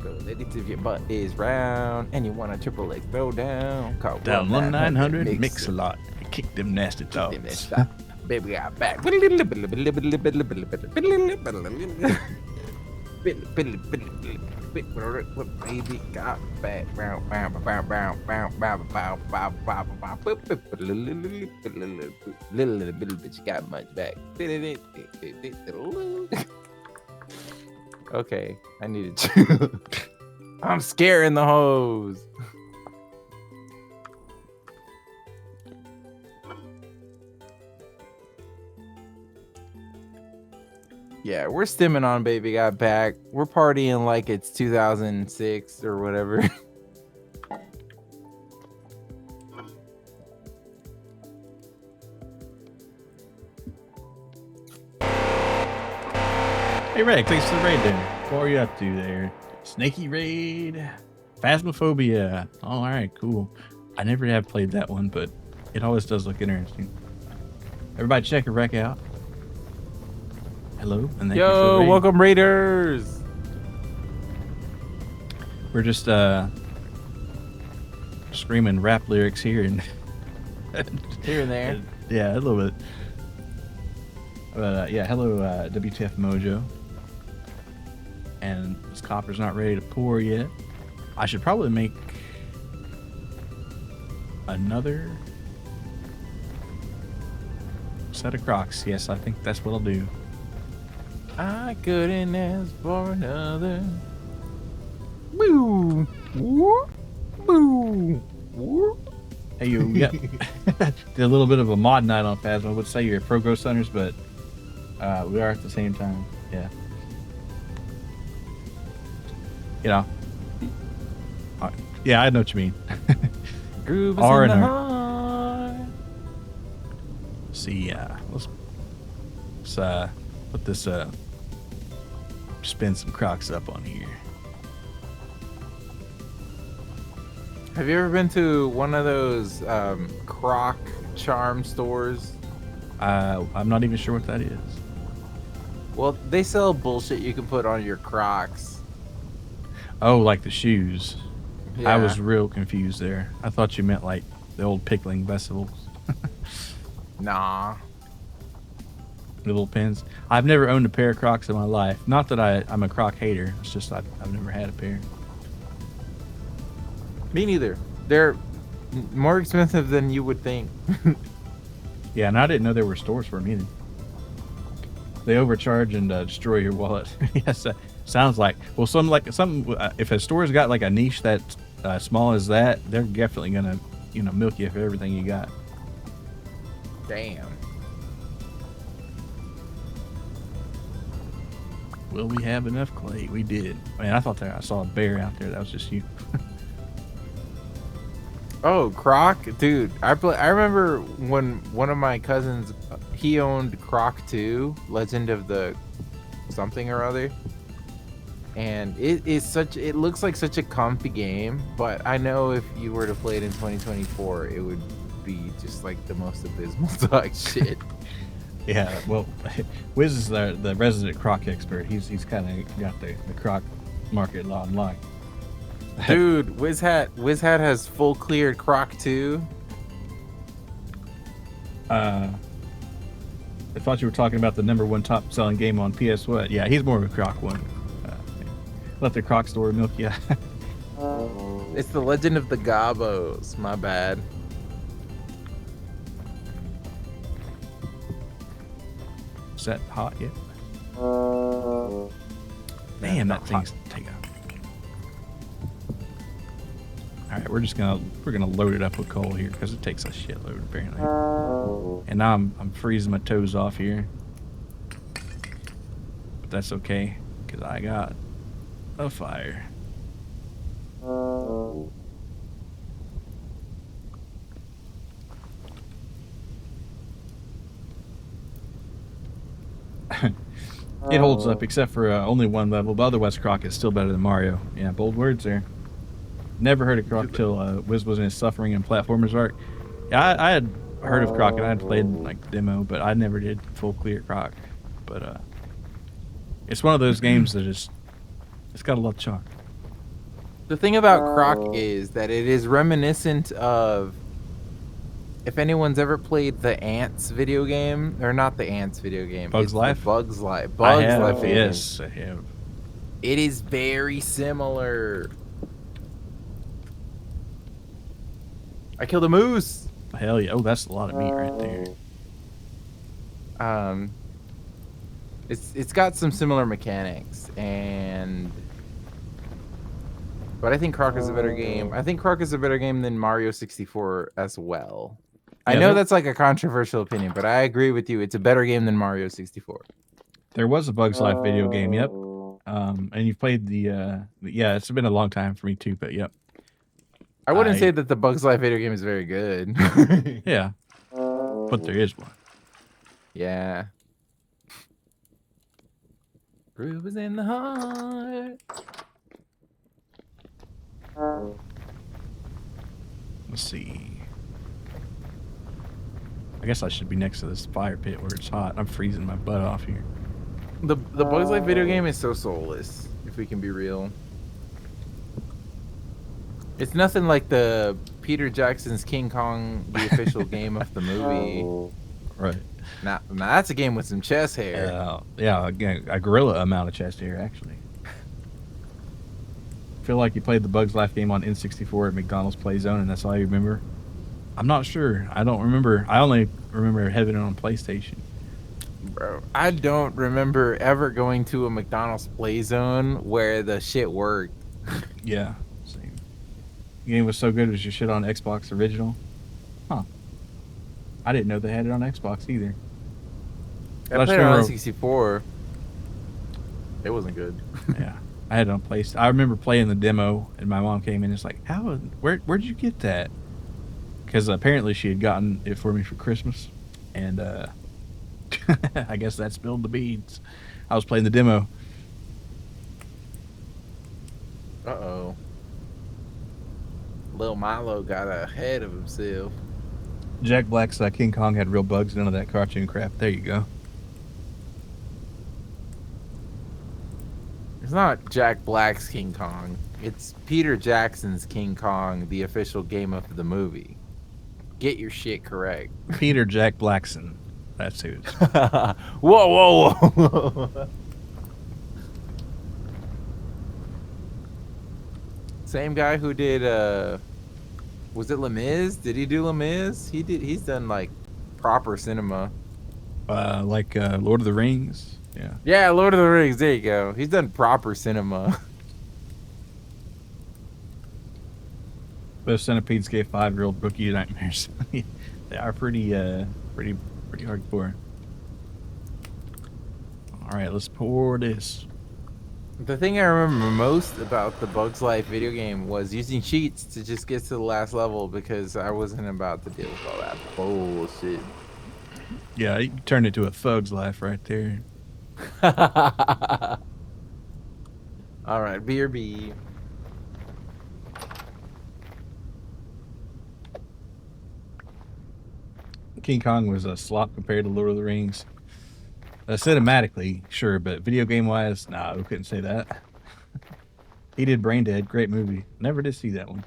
So ladies, if your butt is round and you want a triple X throw down, call Down 1-900, mix mix a lot. Kick them nasty dogs. Baby got back. Baby got back. Little bitch got much back. Okay, I needed to. I'm scaring the hoes. Yeah, we're stimming on Baby Got Back. We're partying like it's 2006 or whatever. Hey, Reg, thanks for the raid there. What are you up to there? Snaky raid. Phasmophobia. Oh, all right, cool. I never have played that one, but it always does look interesting. Everybody check a wreck out. Hello, and thank you for the Yo, raid. welcome Raiders. We're just screaming rap lyrics here and Here and there. yeah, a little bit. But yeah, hello, WTF Mojo. And this copper's not ready to pour yet. I should probably make another set of Crocs. Yes, I think that's what I'll do. I couldn't ask for another. Boo. Woo. Boo. Woo. Hey, you got did a little bit of a mod night on Phasma. I would say you're pro ghost hunters, but we are at the same time. Yeah. You know. Yeah, I know what you mean. Groove is R in the and heart. See, let's put this spin some Crocs up on here. Have you ever been to one of those Croc charm stores? I'm not even sure what that is. Well, they sell bullshit you can put on your Crocs. Oh, like the shoes. Yeah. I was real confused there. I thought you meant like the old pickling vessels. Nah. The little pins. I've never owned a pair of Crocs in my life. Not that I'm a Croc hater. It's just I've never had a pair. Me neither. They're more expensive than you would think. Yeah, and I didn't know there were stores for them either. They overcharge and destroy your wallet. Yes, sounds like. Well, if a store's got like a niche that's small as that, they're definitely gonna, milk you for everything you got. Damn. Will we have enough clay? We did. Man, I thought I saw a bear out there. That was just you. Oh, Croc, dude! I remember when one of my cousins, he owned Croc 2, Legend of the something or other, and it looks like such a comfy game. But I know if you were to play it in 2024, it would be just like the most abysmal dog shit. Yeah, well, Wiz is the resident Croc expert. He's kind of got the Croc market on lock. Dude, WizHat has full cleared Croc 2. I thought you were talking about the #1 top selling game on PS What? Yeah, he's more of a Croc one. Let the Croc store milk you. It's the Legend of the Gobos. My bad. Is that hot yet? Man, that thing's taking. All right, we're gonna load it up with coal here because it takes a shitload apparently. And now I'm freezing my toes off here, but that's okay because I got a fire. It holds up, except for only one level, but otherwise Croc is still better than Mario. Yeah, bold words there. Never heard of Croc till Wiz was in his Suffering and Platformers arc. Yeah, I had heard of Croc and I had played like the demo, but I never did full clear Croc. But it's one of those games that it's got a lot of charm. The thing about Croc is that it is reminiscent of, if anyone's ever played the Ants video game, or not the Ants video game, Bugs it's the Life? Bugs Life. I Bugs have, Life video game. yes, I have. It is very similar. I killed a moose. Hell yeah! Oh, that's a lot of meat right there. It's got some similar mechanics, but I think Croc is a better game. I think Croc is a better game than Mario 64 as well. I Yeah, know that's like a controversial opinion, but I agree with you. It's a better game than Mario 64. There was a Bugs Life video game, yep. And you've played the yeah, it's been a long time for me too, but yep. I wouldn't say that the Bugs Life video game is very good. Yeah, but there is one. Yeah. Groove is in the heart. Let's see. I guess I should be next to this fire pit where it's hot. I'm freezing my butt off here. The Bugs Life video game is so soulless, if we can be real. It's nothing like the Peter Jackson's King Kong, the official game of the movie. Right. Now that's a game with some chest hair. Yeah, a gorilla amount of chest hair, actually. Feel like you played the Bugs Life game on N64 at McDonald's Play Zone, and that's all you remember? I'm not sure. I don't remember. I only remember having it on PlayStation. Bro, I don't remember ever going to a McDonald's Play Zone where the shit worked. Yeah, same. The game was so good, it was your shit on Xbox original? Huh. I didn't know they had it on Xbox either. I played it on 64. It wasn't good. Yeah. I had it on PlayStation. I remember playing the demo, and my mom came in and it's like, where'd you get that? Because apparently she had gotten it for me for Christmas, and I guess that spilled the beans. I was playing the demo. Uh-oh. Lil Milo got ahead of himself. Jack Black's King Kong had real bugs, none of that cartoon crap. There you go. It's not Jack Black's King Kong. It's Peter Jackson's King Kong, the official game of the movie. Get your shit correct. Peter Jack Blackson. That's who it's. Whoa, whoa, whoa. Same guy who did, was it Les Mis? Did he do Les Mis? He's done, like, proper cinema. Like Lord of the Rings. Yeah. Yeah, Lord of the Rings. There you go. He's done proper cinema. Those centipedes gave 5-year-old Brookie nightmares. They are pretty hardcore. All right, let's pour this. The thing I remember most about the Bugs Life video game was using cheats to just get to the last level because I wasn't about to deal with all that bullshit. Yeah, you turned it to a thug's life right there. All right, BRB. King Kong was a slop compared to Lord of the Rings. Cinematically, sure, but video game wise, nah, we couldn't say that. He did Brain Dead, great movie. Never did see that one.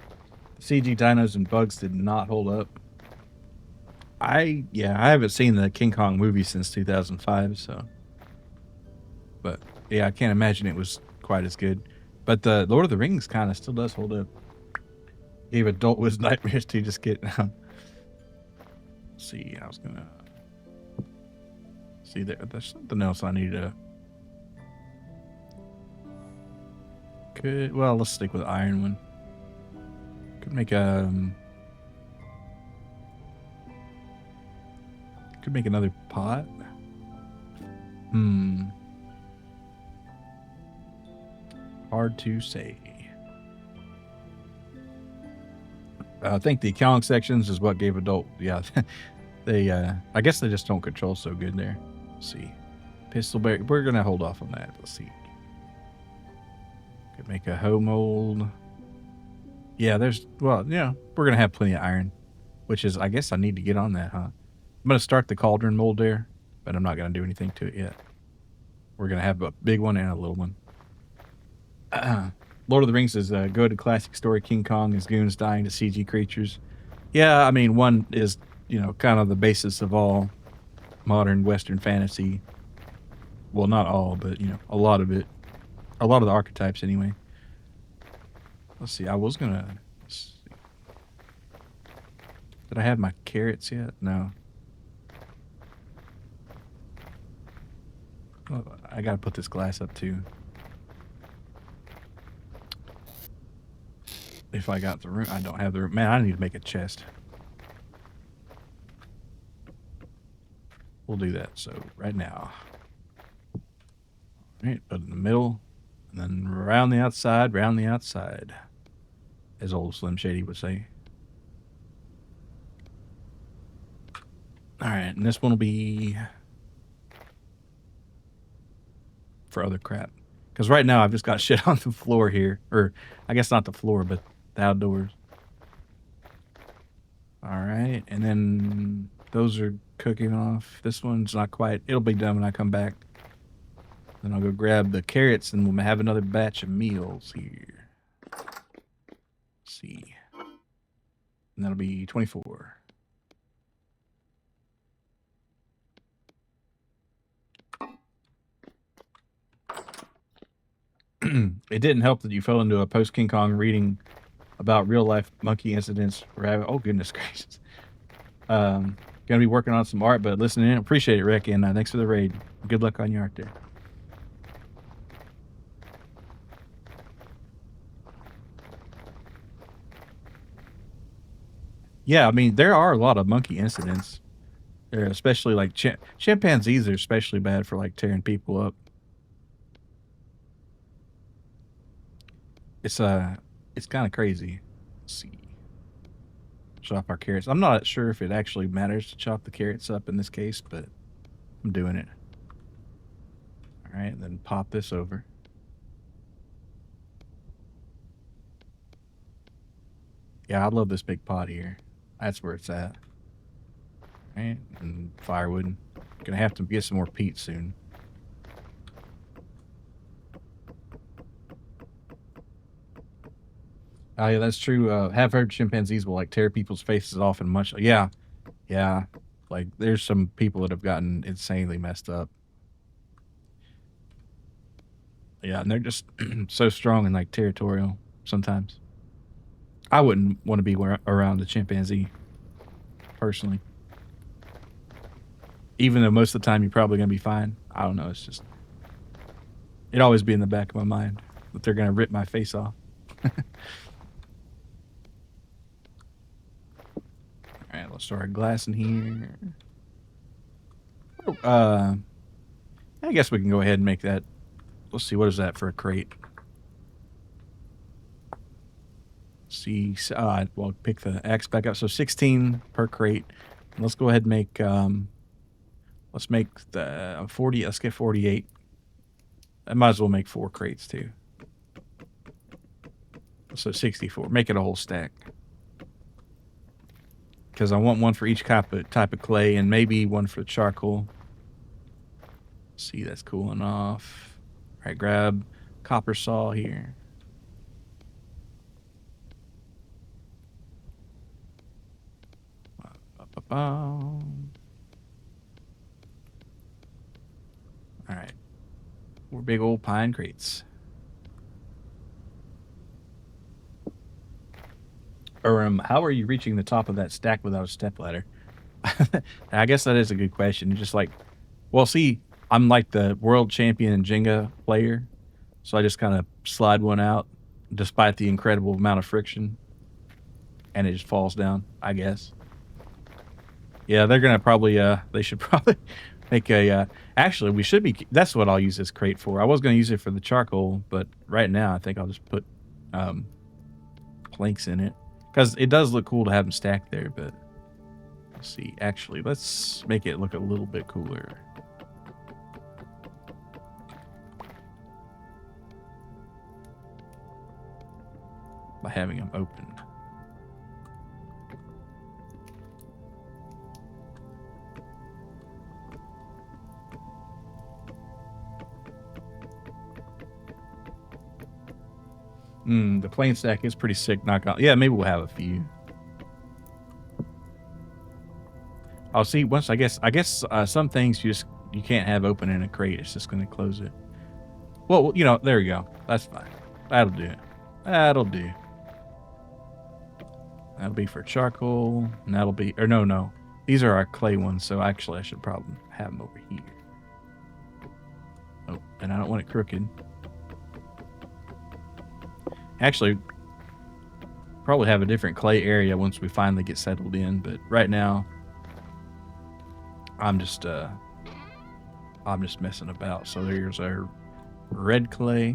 The CG dinos and bugs did not hold up. I haven't seen the King Kong movie since 2005, so. But yeah, I can't imagine it was quite as good. But the Lord of the Rings kind of still does hold up. Gave adult Wiz nightmares to just get. See, I was gonna see there's something else I need to. Well, let's stick with the iron one. Could make could make another pot. Hard to say. I think the accounting sections is what gave adult. Yeah, they. I guess they just don't control so good there. Let's see. Pistol berry. We're gonna hold off on that. Let's see. Could make a hoe mold. Yeah, we're gonna have plenty of iron, which is, I guess I need to get on that, huh? I'm gonna start the cauldron mold there, but I'm not gonna do anything to it yet. We're gonna have a big one and a little one. Lord of the Rings is a good classic story. King Kong, his goons dying to CG creatures. Yeah, I mean, one is, kind of the basis of all modern Western fantasy. Well, not all, but, a lot of it. A lot of the archetypes, anyway. Let's see, I was gonna... Did I have my carrots yet? No. Oh, I gotta put this glass up, too. If I got the room, I don't have the room. Man, I need to make a chest. We'll do that. So right now, all right, put it in the middle, and then round the outside, as old Slim Shady would say. All right, and this one will be for other crap. Because right now I've just got shit on the floor here, or I guess not the floor, but the outdoors. All right, and then those are cooking off. This one's not quite. It'll be done when I come back. Then I'll go grab the carrots and we'll have another batch of meals here. Let's see. And that'll be 24. It didn't help that you fell into a post-King Kong reading about real-life monkey incidents. Oh, goodness gracious. Gonna be working on some art, but listening in. Appreciate it, Rick, and thanks for the raid. Good luck on your art there. Yeah, I mean, there are a lot of monkey incidents. There, especially like chimpanzees are especially bad for like tearing people up. It's kind of crazy. Let's see. Chop our carrots. I'm not sure if it actually matters to chop the carrots up in this case, but I'm doing it. All right, then pop this over. Yeah, I love this big pot here. That's where it's at. All right, and firewood. Gonna have to get some more peat soon. Oh, yeah, that's true. Have heard chimpanzees will like tear people's faces off and much. Yeah. Like there's some people that have gotten insanely messed up. Yeah, and they're just so strong and like territorial sometimes. I wouldn't want to be around a chimpanzee personally. Even though most of the time you're probably going to be fine. I don't know. It's just, it'd always be in the back of my mind that they're going to rip my face off. All right, let's start glass in here. I guess we can go ahead and make that. Let's see, what is that for a crate? See, well, pick the X back up. So 16 per crate. And let's go ahead and make, let's make the 40. Let's get 48. I might as well make 4 crates too. So 64. Make it a whole stack. Because I want one for each type of clay and maybe one for charcoal. See, that's cooling off. All right, grab copper saw here. All right. 4 big old pine crates. Or how are you reaching the top of that stack without a stepladder? I guess that is a good question. Just like, well, see, I'm like the world champion Jenga player, so I just kind of slide one out, despite the incredible amount of friction, and it just falls down, I guess. Yeah, they're gonna probably, they should probably make a, actually, we should be, that's what I'll use this crate for. I was gonna use it for the charcoal, but right now I think I'll just put planks in it. Because it does look cool to have them stacked there, but let's see. Actually, let's make it look a little bit cooler. by having them open. The plain stack is pretty sick. Knock on. Yeah, maybe we'll have a few. I'll see. Once I guess some things you can't have open in a crate. It's just going to close it. Well, you know, there you go. That's fine. That'll do it. That'll do. That'll be for charcoal, and that'll be, or no. These are our clay ones, so actually I should probably have them over here. Oh, and I don't want it crooked. Actually, probably have a different clay area once we finally get settled in, but right now, I'm just messing about. So there's our red clay.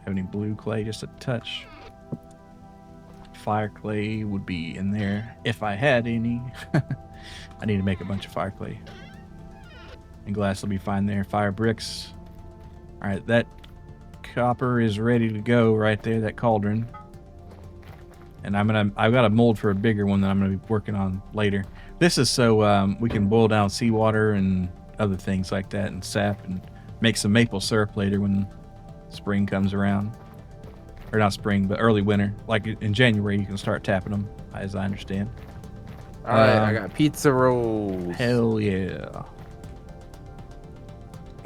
Have any blue clay? Just a touch. Fire clay would be in there if I had any. I need to make a bunch of fire clay. And glass will be fine there. Fire bricks. All right, that copper is ready to go right there, that cauldron. And I've got a mold for a bigger one that I'm gonna be working on later. This is so we can boil down seawater and other things like that and sap and make some maple syrup later when spring comes around. Or not spring, but early winter. Like in January, you can start tapping them, as I understand. All right, I got pizza rolls. Hell yeah.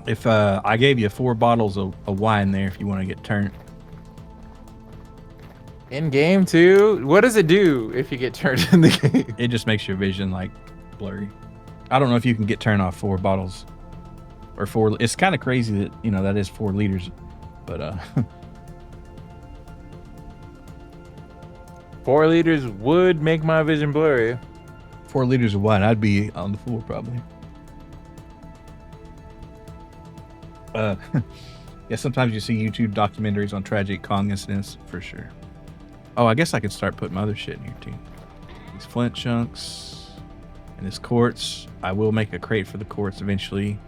If I gave you 4 bottles of wine there if you want to get turned. In game too? What does it do if you get turned in the game? It just makes your vision like blurry. I don't know if you can get turned off 4 bottles or 4. It's kind of crazy that, you know, that is 4 liters, but 4 liters would make my vision blurry. 4 liters of wine, I'd be on the floor probably. Yeah, sometimes you see YouTube documentaries on tragic Kong incidents, for sure. Oh, I guess I could start putting my other shit in here too. These flint chunks and this quartz. I will make a crate for the quartz eventually.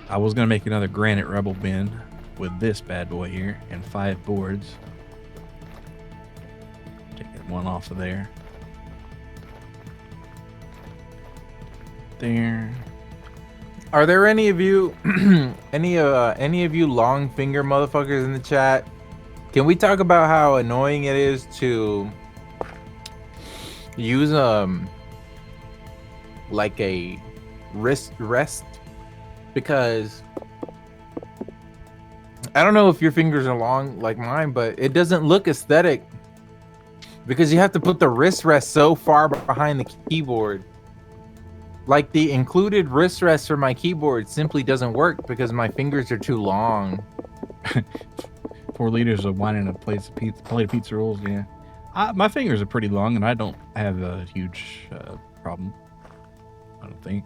I was gonna make another granite rubble bin with this bad boy here and 5 boards. Take that one off of there. There. Are there any of you, any of you long finger motherfuckers in the chat? Can we talk about how annoying it is to use like a wrist rest? Because I don't know if your fingers are long like mine, but it doesn't look aesthetic because you have to put the wrist rest so far behind the keyboard. Like the included wrist rest for my keyboard simply doesn't work because my fingers are too long. 4 liters of wine and a plate of pizza rolls. Yeah, my fingers are pretty long, and I don't have a huge problem. I don't think.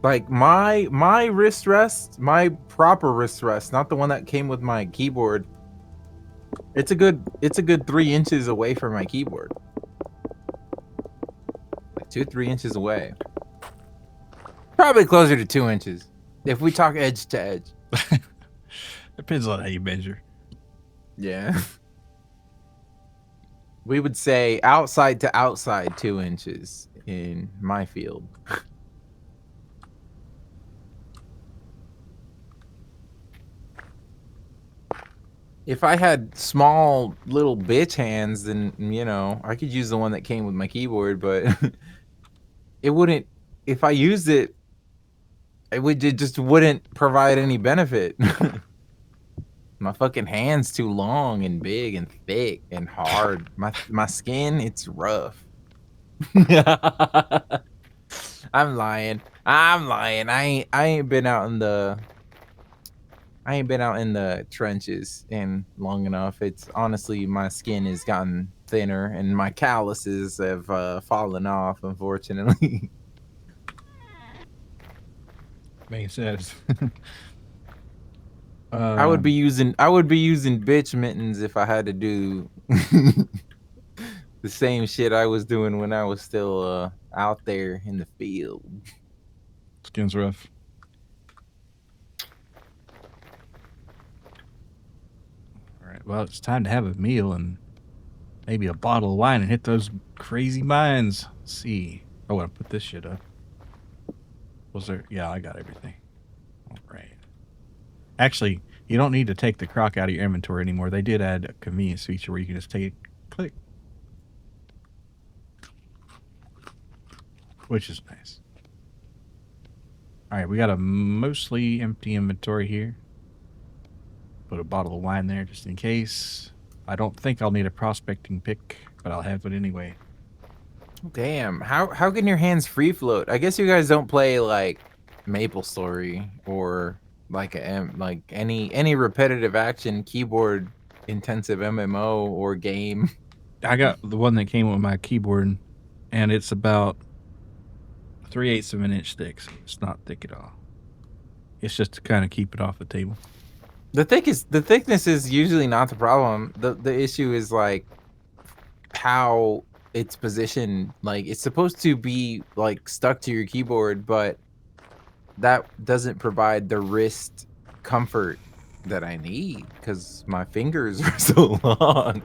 Like my wrist rest, my proper wrist rest, not the one that came with my keyboard. It's a good 3 inches away from my keyboard. Like 2-3 inches away. Probably closer to 2 inches if we talk edge to edge. Depends on how you measure. Yeah. We would say outside to outside 2 inches in my field. If I had small little bitch hands, then, you know, I could use the one that came with my keyboard, but it wouldn't, if I used it, it just wouldn't provide any benefit. My fucking hand's too long and big and thick and hard. My skin, it's rough. I'm lying. I ain't been out in the trenches in long enough. It's honestly, my skin has gotten thinner and my calluses have fallen off, unfortunately. Makes sense. I would be using bitch mittens if I had to do the same shit I was doing when I was still out there in the field. Skin's rough. All right. Well, it's time to have a meal, and Maybe a bottle of wine and hit those crazy mines. Let's see. Oh, I put this shit up. Was there? Yeah, I got everything. All right. Actually, you don't need to take the crock out of your inventory anymore. They did add a convenience feature where you can just take it, click, which is nice. All right, we got a mostly empty inventory here. Put a bottle of wine there just in case. I don't think I'll need a prospecting pick, but I'll have it anyway. Damn, how can your hands free float? I guess you guys don't play like Maple Story or like like any repetitive action keyboard intensive MMO or game. I got the one that came with my keyboard, and it's about 3/8 of an inch thick. So it's not thick at all. It's just to kind of keep it off the table. The thickness is usually not the problem. The issue is like how it's positioned. Like it's supposed to be like stuck to your keyboard, but that doesn't provide the wrist comfort that I need because my fingers are so long.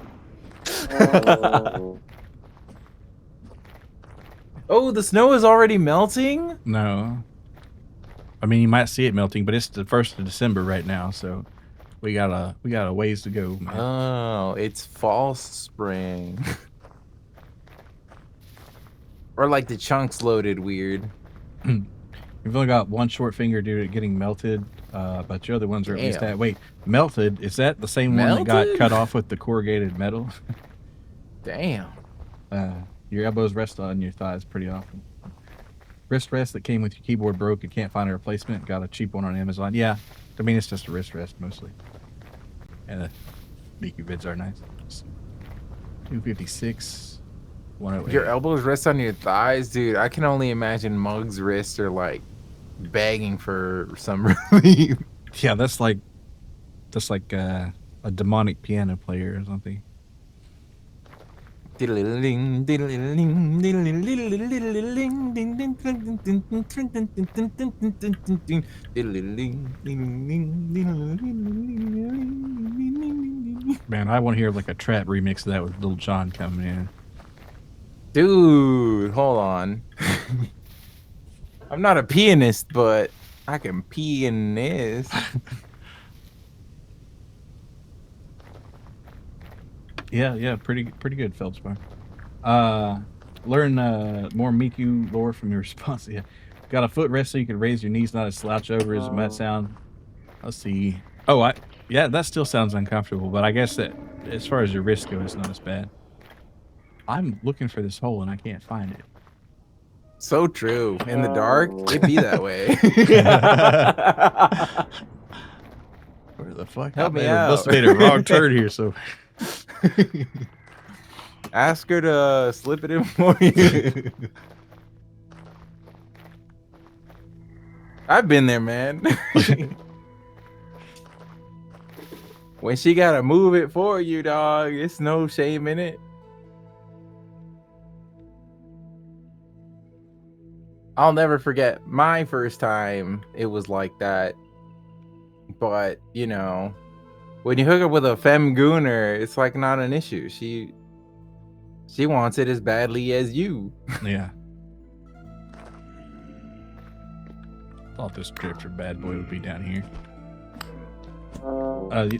Oh, the snow is already melting? No. I mean, you might see it melting, but it's the 1st of December right now, so we got a ways to go, man. Oh, it's false spring. Or like the chunks loaded weird. You've only got one short finger due to it getting melted, but your other ones are at least Damn. that. Wait, melted? Is that the same one that got cut off with the corrugated metal? Damn. Your elbows rest on your thighs pretty often. Wrist rest that came with your keyboard broke and can't find a replacement. Got a cheap one on Amazon. Yeah, I mean, it's just a wrist rest mostly. And the Miku vids are nice. 256, 108. Your elbows rest on your thighs, dude. I can only imagine Mug's wrists are like begging for some relief. Yeah, that's like a demonic piano player or something. Man, I want to hear like a trap remix of that with Lil Jon coming in. Dude, hold on. I'm not a pianist, but I can pee in this. Yeah, pretty good, Feldspar. Learn more Miku lore from your response. Yeah, got a footrest so you can raise your knees, not a slouch over as it might sound. Let's see. Oh, yeah, that still sounds uncomfortable, but I guess that as far as your wrist goes, it's not as bad. I'm looking for this hole and I can't find it. So true. In the dark, it be that way. Where the fuck? Help me Must out. have made a wrong turn here. So ask her to slip it in for you. I've been there, man. When she gotta move it for you, dog, it's no shame in it. I'll never forget my first time it was like that. But, you know, when you hook up with a femme gooner, it's like not an issue. She wants it as badly as you. yeah. Thought this drifter bad boy would be down here.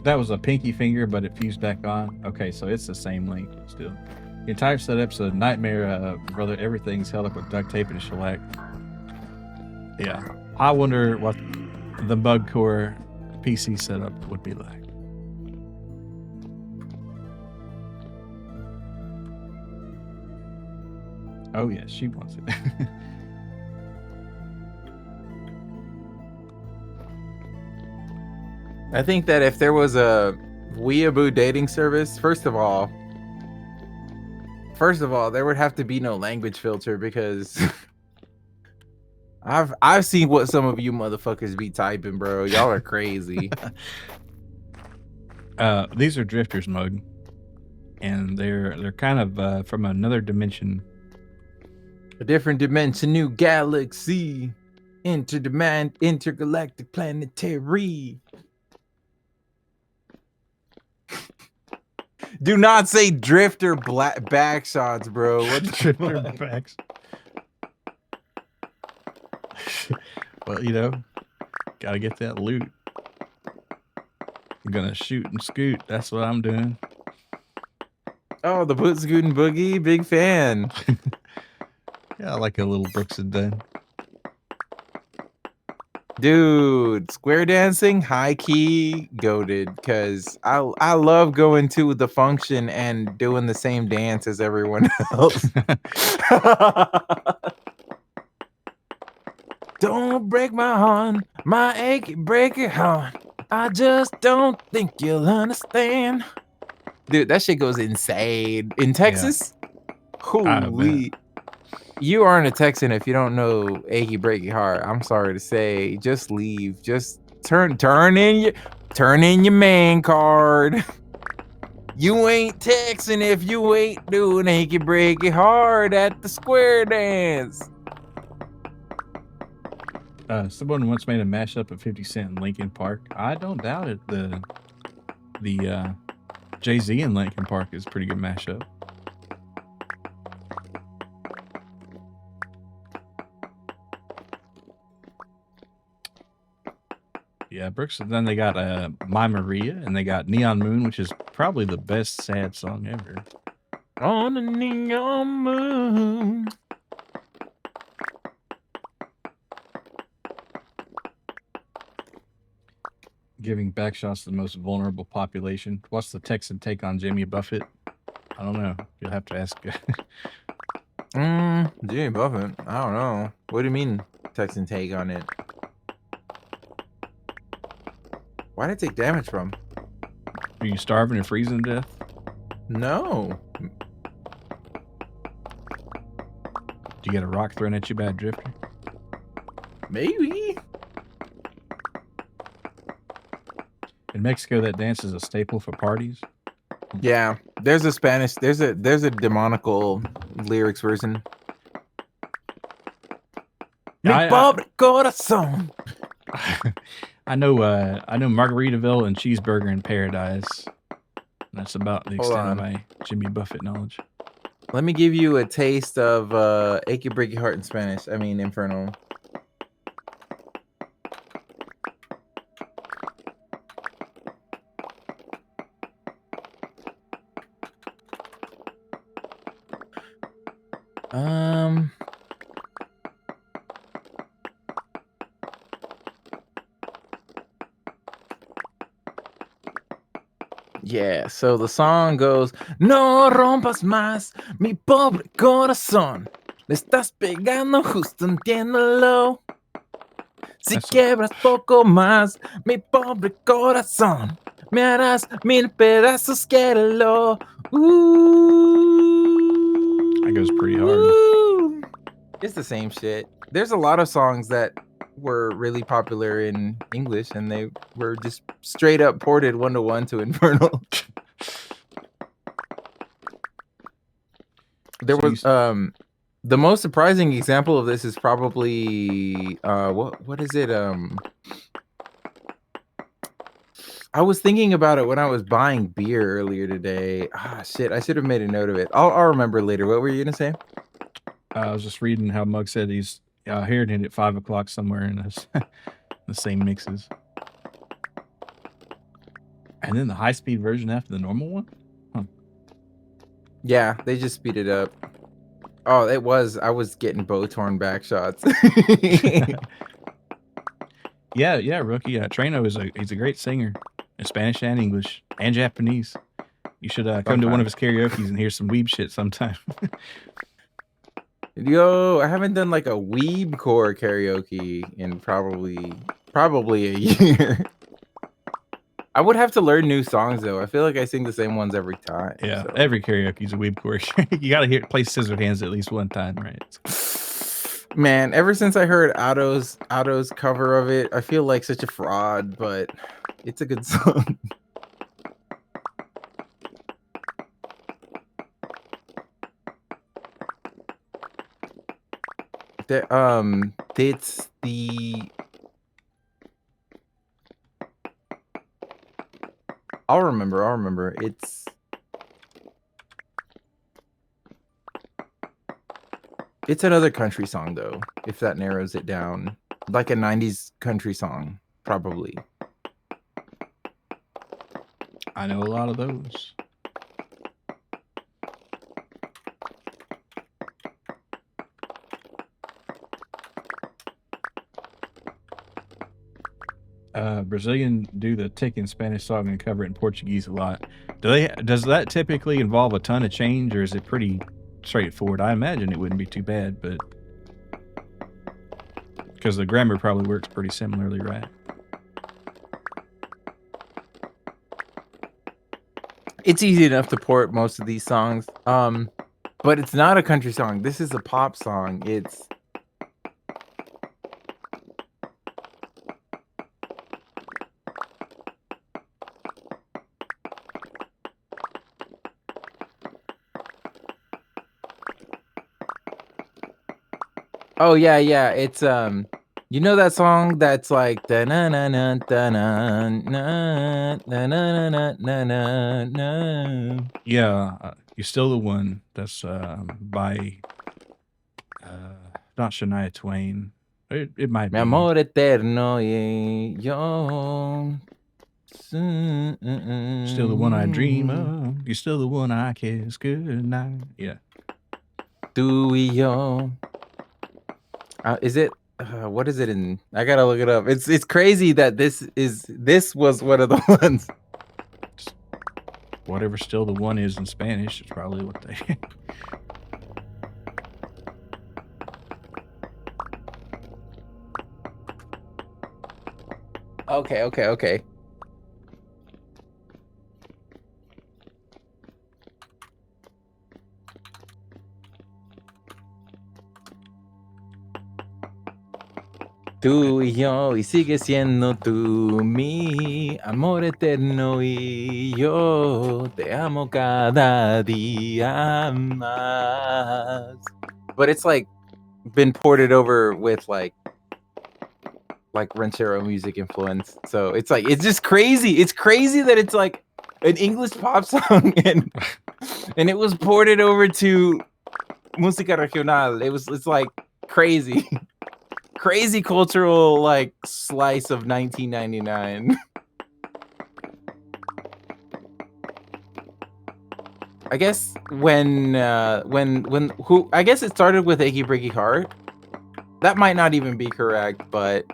That was a pinky finger, but it fused back on. Okay, so it's the same link still. The entire setup's a nightmare, brother. Everything's held up with duct tape and shellac. Yeah, I wonder what the bug core PC setup would be like. Oh yeah, she wants it. I think that if there was a weeaboo dating service, first of all, there would have to be no language filter because I've seen what some of you motherfuckers be typing, bro. Y'all are crazy. These are drifters mode, and they're kind of from another dimension. A different dimension, new galaxy, intergalactic planetary. Do not say drifter back shots, bro. What the Drifter fuck? backs. Well, you know, gotta get that loot. I'm gonna shoot and scoot. That's what I'm doing. Oh, the boot scootin' boogie, big fan. Yeah, I like a little Brooks and Dunn. Dude, square dancing, high key, goated. Cause I love going to the function and doing the same dance as everyone else. Don't break my heart, my achy breaky heart. I just don't think you'll understand. Dude, that shit goes insane. In Texas? I bet. Holy. You aren't a Texan if you don't know achy breaky heart. I'm sorry to say. Just leave. Just turn in your man card. You ain't Texan if you ain't doing achy breaky heart at the square dance. Someone once made a mashup of 50 Cent and Linkin Park. I don't doubt it. The Jay-Z and Linkin Park is a pretty good mashup. Yeah, Brooks. And then they got My Maria, and they got Neon Moon, which is probably the best sad song ever. On a neon moon. Giving backshots to the most vulnerable population. What's the Texan take on Jimmy Buffett? I don't know. You'll have to ask. Jimmy Buffett. I don't know. What do you mean, Texan take on it? Why did it take damage from? Are you starving or freezing to death? No. Do you get a rock thrown at you by a drifter? Maybe. In Mexico, that dance is a staple for parties. Yeah, there's a Spanish. There's a demonical lyrics version. Mi pobre corazón. I know Margaritaville and Cheeseburger in Paradise. That's about the extent of my Jimmy Buffett knowledge. Let me give you a taste of Achy Breaky Heart in Spanish. I mean, Inferno. Yeah, so the song goes, no rompas más mi pobre corazón. Le estás pegando justo, entiéndelo. Si quiebras poco más mi pobre corazón, me harás 1000 pedazos, quiérelo. That goes pretty hard. It's the same shit. There's a lot of songs that were really popular in English and they were just straight up ported 1-to-1 to Infernal. There was the most surprising example of this is probably what is it? I was thinking about it when I was buying beer earlier today. Ah, shit! I should have made a note of it. I'll remember later. What were you gonna say? I was just reading how Mug said he's hearing it at 5 o'clock somewhere in the same mixes. And then the high-speed version after the normal one? Huh. Yeah, they just speed it up. Oh, it was. I was getting bow torn back shots. Yeah, rookie. Trueno he's a great singer in Spanish and English and Japanese. You should come to one of his karaoke's and hear some weeb shit sometime. Yo, I haven't done like a weebcore karaoke in probably a year. I would have to learn new songs though. I feel like I sing the same ones every time. Yeah, so. Every karaoke's a weebcore. You gotta play Scissor Hands at least one time, right? Man, ever since I heard Otto's cover of it, I feel like such a fraud, but it's a good song. It's the I'll remember. It's It's another country song though, if that narrows it down. Like a 90s country song, probably. I know a lot of those. Brazilian do the Taking Spanish song and cover it in Portuguese a lot. Does that typically involve a ton of change, or is it pretty straightforward? I imagine it wouldn't be too bad, but because the grammar probably works pretty similarly, right? It's easy enough to port most of these songs. But it's not a country song. This is a pop song. It's Oh yeah, yeah. It's you know that song that's like da na na na da na na na na na na na. Yeah, You're Still the One. That's by not Shania Twain. It might Mi be. amor eterno y yo. Still the one I dream of. You're still the one I kiss goodnight. Yeah. Tú y yo. Is it? What is it in? I gotta look it up. It's crazy that this was one of the ones. Whatever Still the One is in Spanish is probably what they. Okay. Tú y yo, y sigue siendo tú mi amor eterno, y yo te amo cada día más. But it's like been ported over with like ranchero music influence. So it's like it's just crazy. It's crazy that it's like an English pop song and it was ported over to música regional. It's like crazy. Crazy cultural like slice of 1999. I guess when I guess it started with Achy Breaky Heart. That might not even be correct, but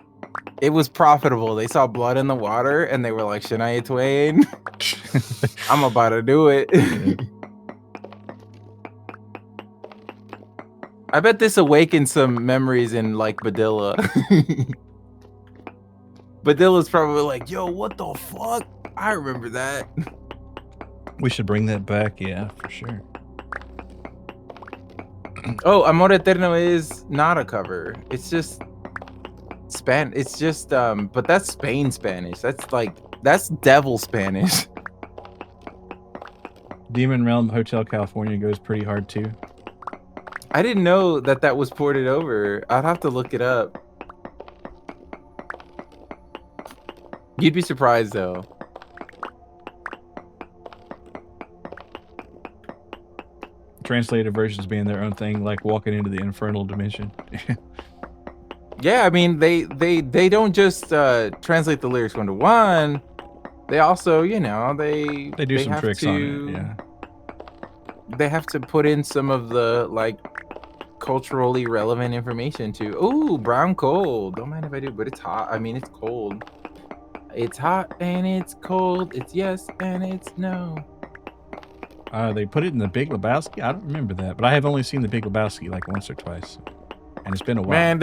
it was profitable. They saw blood in the water and they were like, Shania Twain, I'm about to do it. I bet this awakened some memories in like Badilla. Badilla's probably like, yo, what the fuck? I remember that. We should bring that back, yeah, for sure. Oh, Amor Eterno is not a cover. It's just It's just but that's Spain Spanish. That's devil Spanish. Demon Realm Hotel California goes pretty hard too. I didn't know that was ported over. I'd have to look it up. You'd be surprised though. Translated versions being their own thing, like walking into the infernal dimension. Yeah, I mean they don't just translate the lyrics 1 to 1. They also, you know, they do some tricks on it. Yeah. They have to put in some of the like culturally relevant information too. Ooh, brown coal. Don't mind if I do, but it's hot. I mean, it's cold. It's hot and it's cold. It's yes and it's no. They put it in the Big Lebowski. I don't remember that, but I have only seen the Big Lebowski like once or twice, and it's been a while. Man,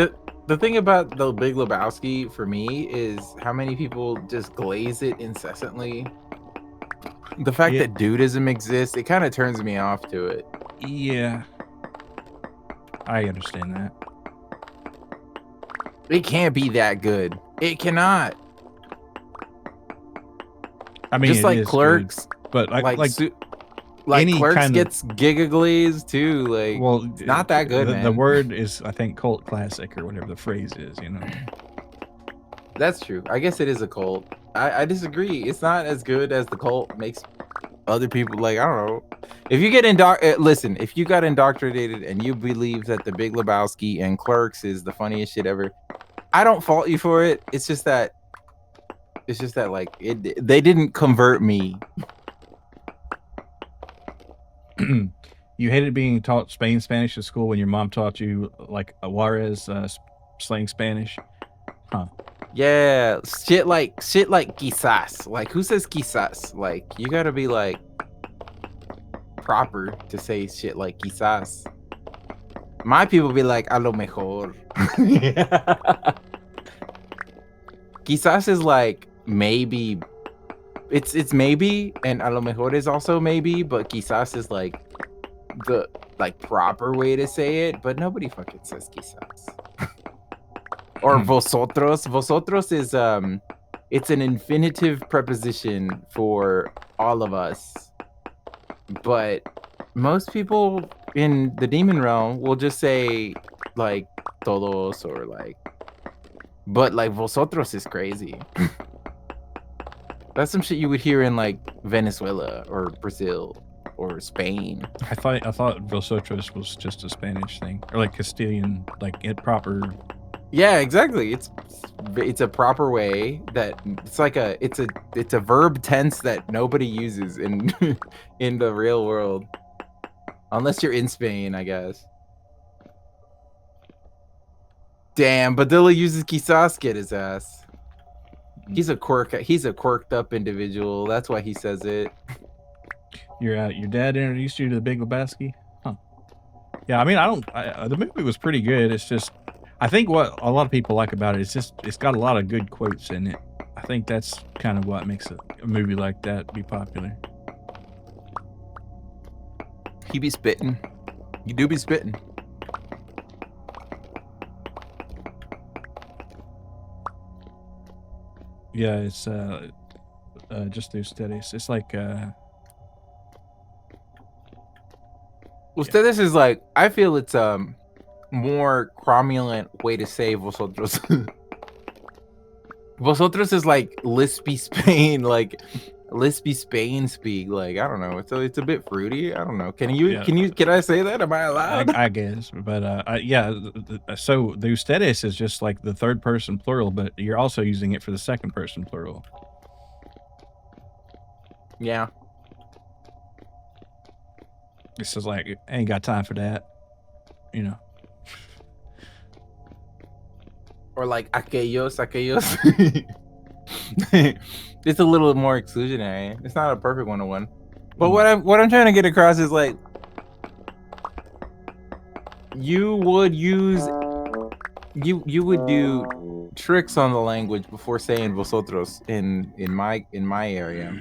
the thing about the Big Lebowski for me is how many people just glaze it incessantly. The fact that dudism exists, it kind of turns me off to it. Yeah, I understand that. It can't be that good. It cannot. I mean, just like Clerks, good, but like any Clerks kind gets Giga Glaze too. Like, well, it's not that good, man. The word is, I think, cult classic or whatever the phrase is. You know. That's true. I guess it is a cult. I disagree. It's not as good as the cult makes other people, like, I don't know. If you get listen, if you got indoctrinated and you believe that The Big Lebowski and Clerks is the funniest shit ever, I don't fault you for it. It's just that like they didn't convert me. You hated being taught Spanish at school when your mom taught you like Juarez slang Spanish, huh? Yeah, shit like quizás. Like, who says quizás? Like, you gotta be like proper to say shit like quizás. My people be like a lo mejor. Quizás is like maybe. It's maybe, and a lo mejor is also maybe, but quizás is like the proper way to say it, but nobody fucking says quizás. Or vosotros. Vosotros is it's an infinitive preposition for all of us. But most people in the demon realm will just say like todos or like, but like vosotros is crazy. That's some shit you would hear in like Venezuela or Brazil or Spain. I thought vosotros was just a Spanish thing, or like Castilian, like it proper. Yeah, exactly. It's a proper way that it's like it's a verb tense that nobody uses in in the real world, unless you're in Spain, I guess. Damn, Badilla uses quizás, get his ass. He's a quirked up individual. That's why he says it. Your dad introduced you to The Big Lebowski, huh? Yeah, I mean, the movie was pretty good. It's just, I think what a lot of people like about it is just it's got a lot of good quotes in it. I think that's kind of what makes a movie like that be popular. He be spitting. You do be spitting. Yeah, it's just through studies. It's like Ustedes is like, I feel it's more cromulent way to say vosotros. Vosotros is like lispy Spain, like lispy Spain speak. Like, I don't know. It's a bit fruity. I don't know. Can I say that? Am I allowed? I guess, but yeah. So the ustedes is just like the third person plural, but you're also using it for the second person plural. Yeah. This is like, I ain't got time for that, you know. Or like aquellos. It's a little more exclusionary. It's not a perfect 101. But what I'm trying to get across is like, you would do tricks on the language before saying vosotros in my area.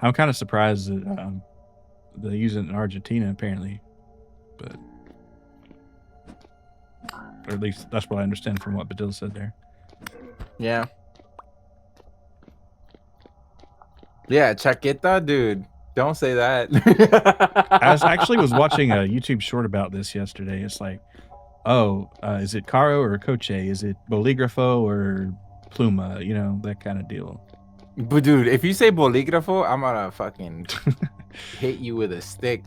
I'm kind of surprised that they use it in Argentina apparently, but or at least that's what I understand from what Badil said there. Yeah. Yeah, chaqueta, dude. Don't say that. I was watching a YouTube short about this yesterday. It's like, is it caro or coche? Is it bolígrafo or pluma? You know, that kind of deal. But dude, if you say bolígrafo, I'm gonna fucking hit you with a stick.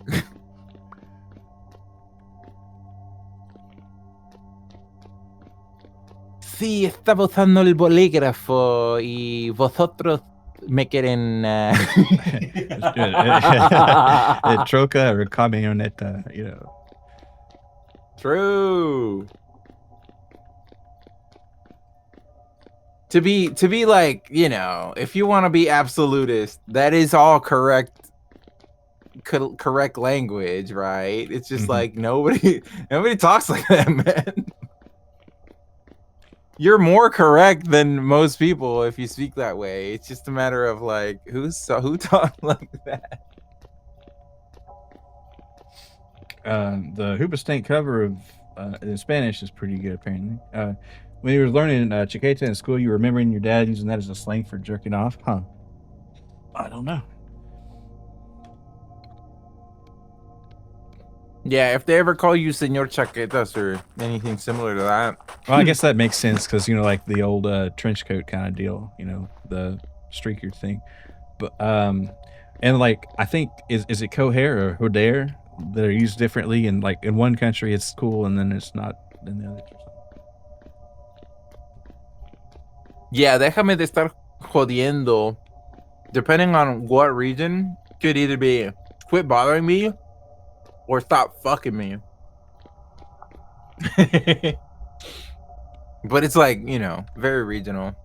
Sí, estaba usando el bolígrafo y vosotros me quieren. Troca or camioneta, you know. True. To be like, you know, if you want to be absolutist, that is all correct language, right? It's just like nobody talks like that, man. You're more correct than most people if you speak that way. It's just a matter of like who talked like that. The Hoobastank cover of in Spanish is pretty good apparently. When you were learning chiqueta in school, you were remembering your dad using that as a slang for jerking off, huh? I don't know. Yeah, if they ever call you Señor Chaquetas or anything similar to that. Well, I guess that makes sense because, you know, like the old trench coat kind of deal, you know, the streaker thing. But and like I think is it Cohair or Hodare that are used differently, and like in one country it's cool and then it's not in the other. Yeah, déjame de estar jodiendo. Depending on what region, could either be quit bothering me or stop fucking me. But it's like, you know, very regional.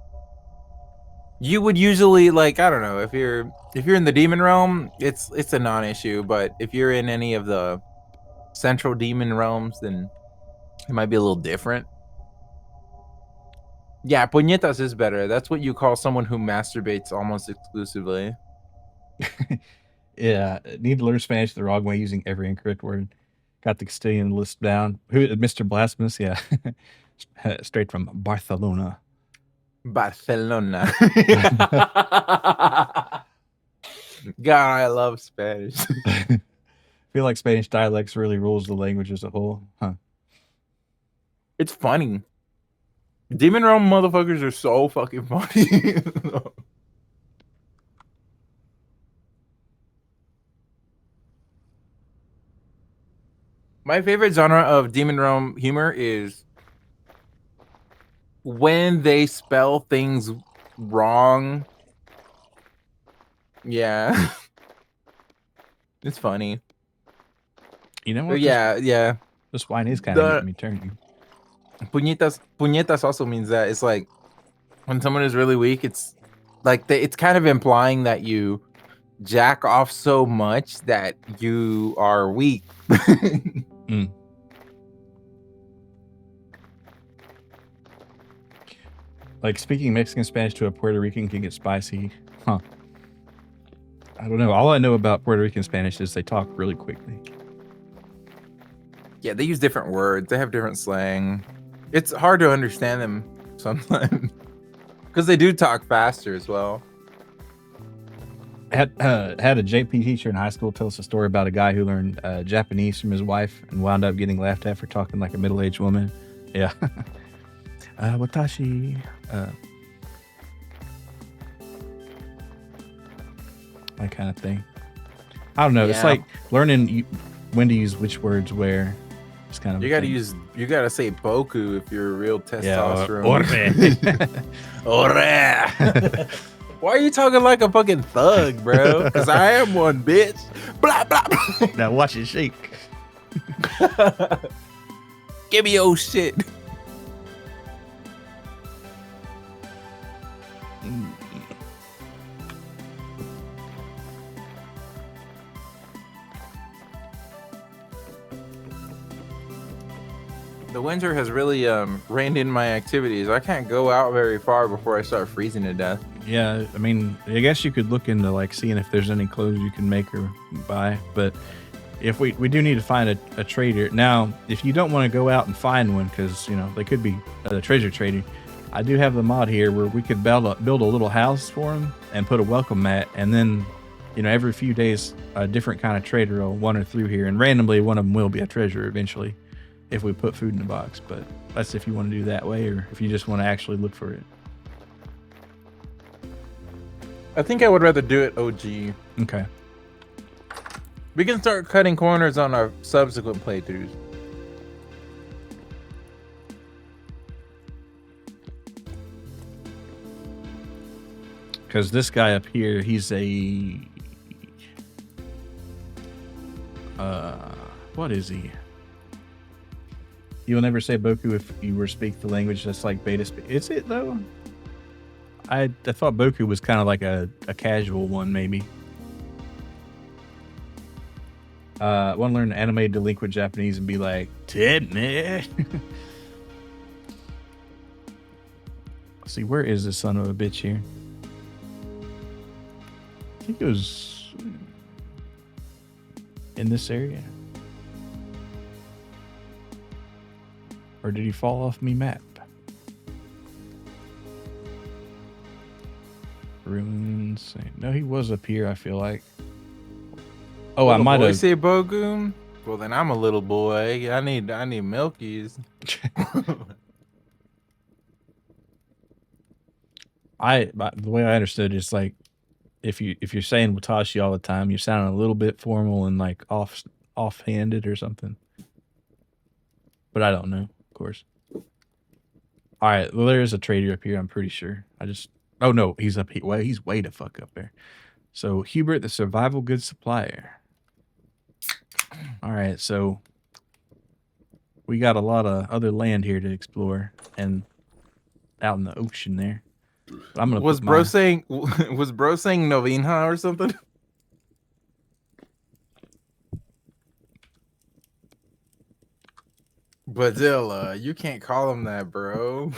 You would usually like, I don't know, if you're in the demon realm, it's a non-issue, but if you're in any of the central demon realms, then it might be a little different. Yeah, puñetas is better. That's what you call someone who masturbates almost exclusively. Yeah, need to learn Spanish the wrong way using every incorrect word. Got the Castilian list down. Who, Mr. Blasphemous? Yeah, straight from Barcelona. Barcelona. God, I love Spanish. I feel like Spanish dialects really rules the language as a whole, huh? It's funny. Demon Realm motherfuckers are so fucking funny. My favorite genre of Demon Realm humor is when they spell things wrong. Yeah. It's funny. You know what? Yeah. This wine is kind of getting me turning. Puñetas also means that it's like when someone is really weak, it's like it's kind of implying that you jack off so much that you are weak. Like speaking Mexican Spanish to a Puerto Rican can get spicy, huh? I don't know. All I know about Puerto Rican Spanish is they talk really quickly. Yeah, they use different words. They have different slang. It's hard to understand them sometimes because they do talk faster as well. Had a JP teacher in high school tell us a story about a guy who learned Japanese from his wife and wound up getting laughed at for talking like a middle-aged woman. Yeah. Watashi. That kind of thing. I don't know. Yeah. It's like learning when to use which words where. It's kind of you gotta say boku if you're a real testosterone. Ore. Why are you talking like a fucking thug, bro? Because I am one, bitch. Blah, blah, blah. Now watch it shake. Give me your shit. The winter has really reined in my activities. I can't go out very far before I start freezing to death. Yeah, I mean, I guess you could look into like seeing if there's any clothes you can make or buy, but if we do need to find a trader. Now, if you don't want to go out and find one, because you know they could be a treasure trader, I do have the mod here where we could build a little house for them and put a welcome mat, and then you know every few days a different kind of trader will wander through here, and randomly one of them will be a treasure eventually. If we put food in the box, but that's if you want to do that way or if you just want to actually look for it. I think I would rather do it OG. Okay. We can start cutting corners on our subsequent playthroughs. Because this guy up here, he's a... what is he? You'll never say Boku if you were speak the language that's like beta. Is it though? I thought Boku was kind of like a casual one, maybe. Want to learn anime delinquent Japanese and be like, Ted, man. Let's see, where is this son of a bitch here? I think it was in this area. Or did he fall off me map? Ruins. No, he was up here, I feel like. Oh, I might have. Say Bogoon? Well, then I'm a little boy. I need Milkies. The way I understood it, it's like if you're saying watashi all the time, you're sounding a little bit formal and like offhanded or something. But I don't know, of course. All right, well there is a trader up here. I'm pretty sure. Oh no, he's up here. Well, he's way the fuck up there. So Hubert, the survival goods supplier. All right, so we got a lot of other land here to explore and out in the ocean there. But I'm gonna Was put bro my saying was bro saying Novinha or something? Bazilla, you can't call him that, bro.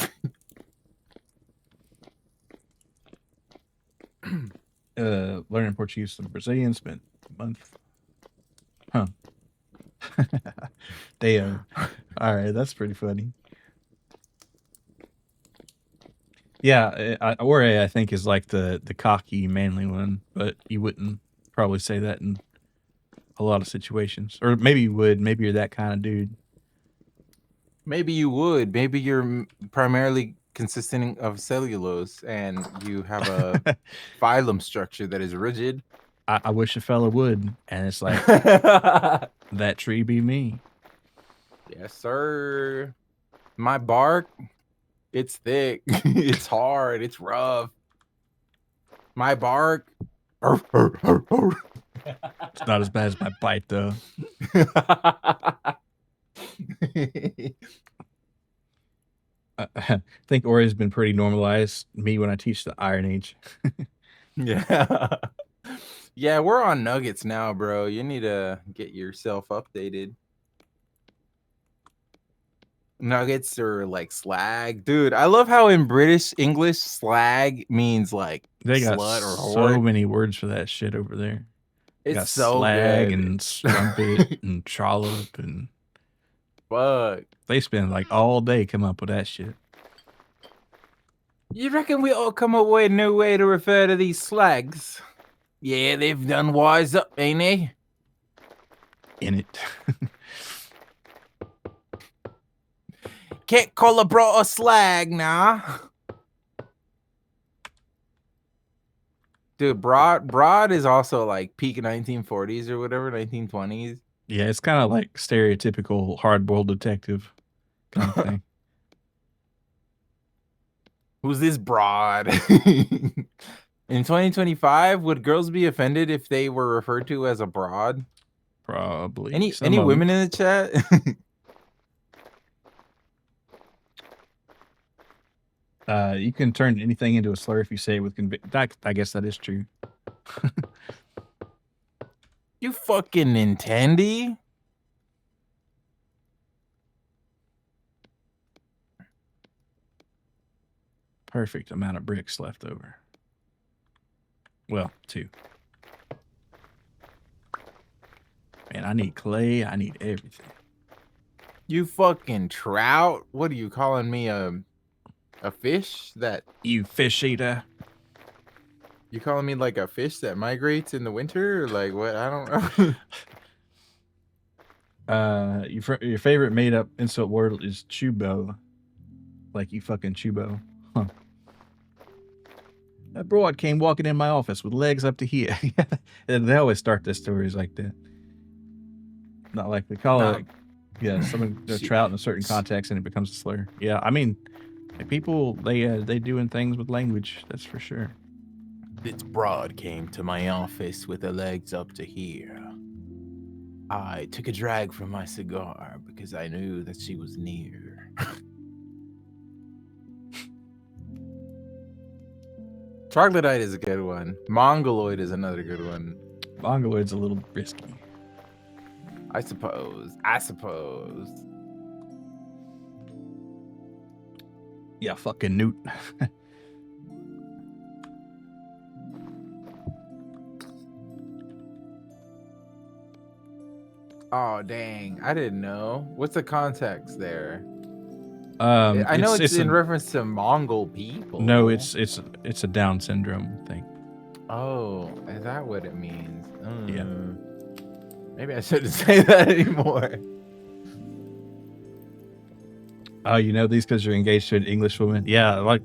learning Portuguese from Brazilian. Spent a month. Huh. Damn. All right, that's pretty funny. Yeah, Ore I think is like the cocky, manly one, but you wouldn't probably say that in a lot of situations, or maybe you would. Maybe you're that kind of dude. Maybe you would. Maybe you're primarily consisting of cellulose and you have a phylum structure that is rigid. I wish a fella would, and it's like that tree be me. Yes, sir. My bark, it's thick, it's hard, it's rough. My bark. It's not as bad as my bite though. I think Ore's been pretty normalized. Me when I teach the Iron Age. Yeah. Yeah, we're on Nuggets now, bro. You need to get yourself updated. Nuggets or like slag. Dude, I love how in British English slag means like They got slut or so whore. many words for that shit over there. They It's got so slag good. and strumpet and trollop, and Fuck. they spend like all day coming up with that shit. You reckon we all come up with a new way to refer to these slags? Yeah, they've done wise up, ain't they? In it. Can't call a bro a slag, nah. Dude, broad is also like peak 1940s or whatever, 1920s. Yeah, it's kind of like stereotypical hard-boiled detective kind of thing. Who's this broad? In 2025, would girls be offended if they were referred to as a broad? Probably. Any women in the chat? You can turn anything into a slur if you say it with conviction. I guess that is true. You fucking Nintendi? Perfect amount of bricks left over. Well, 2. Man, I need clay. I need everything. You fucking trout? What are you calling me, a fish that... You fish eater. You calling me like a fish that migrates in the winter? Or like what? I don't know. Your favorite made-up insult word is chubo. Like you fucking chubo. Huh. That broad came walking in my office with legs up to here. And they always start their stories like that. Not like they call it. Yeah, someone a trout in a certain context and it becomes a slur. Yeah, I mean, like people they doing things with language. That's for sure. This broad came to my office with her legs up to here. I took a drag from my cigar because I knew that she was near. Troglodyte is a good one. Mongoloid is another good one. Mongoloid's a little risky. I suppose. Yeah, fucking newt. Oh, dang. I didn't know. What's the context there? I I know it's in reference to Mongol people. No, it's a Down syndrome thing. Oh, is that what it means? Yeah. Maybe I shouldn't say that anymore. Oh, you know these because you're engaged to an English woman? Yeah, like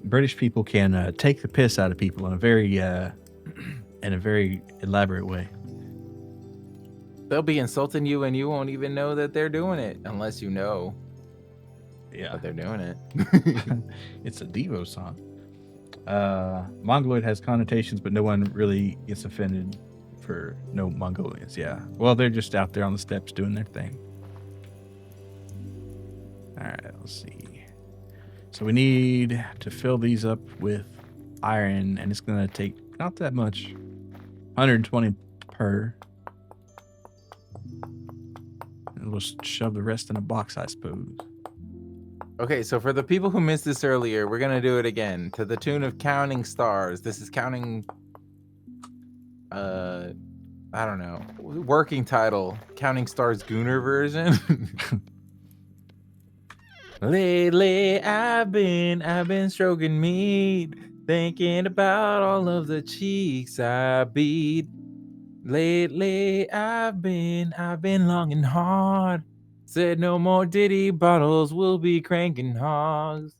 British people can take the piss out of people in a very elaborate way. They'll be insulting you and you won't even know that they're doing it unless you know Yeah, that they're doing it. it's a Devo song. Mongoloid has connotations, but no one really gets offended for no Mongolians. Yeah, well, they're just out there on the steppes doing their thing. All right, let's see. So we need to fill these up with iron, and it's gonna take not that much, 120 per. And we'll shove the rest in a box, I suppose. Okay, so for the people who missed this earlier, we're gonna do it again to the tune of Counting Stars. This is counting I don't know, working title, Counting Stars Gooner version. Lately I've been stroking meat, thinking about all of the cheeks I beat. Lately I've been longing hard. Said no more Diddy bottles, we'll be cranking hogs.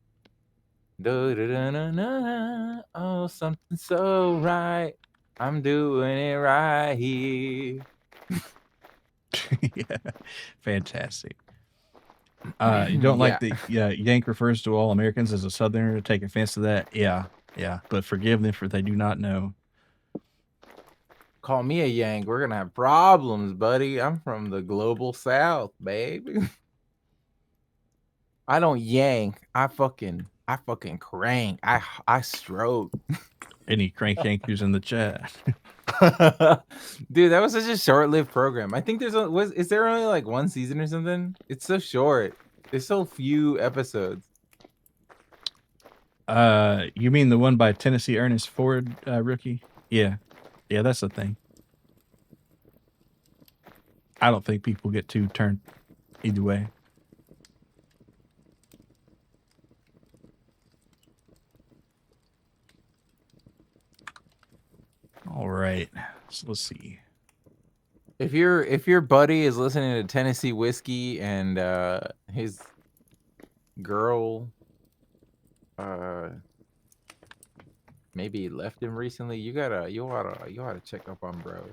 Oh, something so right. I'm doing it right here. Yeah, fantastic. You don't like the Yank refers to all Americans as a Southerner. Take offense to that. Yeah, but forgive them for they do not know. Call me a Yank. We're gonna have problems, buddy. I'm from the global South, baby. I don't yank. I fucking crank. I stroke. Any crank yankers in the chat? Dude, that was such a short-lived program. I think is there only like one season or something? It's so short. There's so few episodes. You mean the one by Tennessee Ernest Ford, rookie? Yeah, that's the thing. I don't think people get too turned either way. All right, so let's see. If your buddy is listening to Tennessee Whiskey and his girl maybe left him recently, you ought to check up on bro.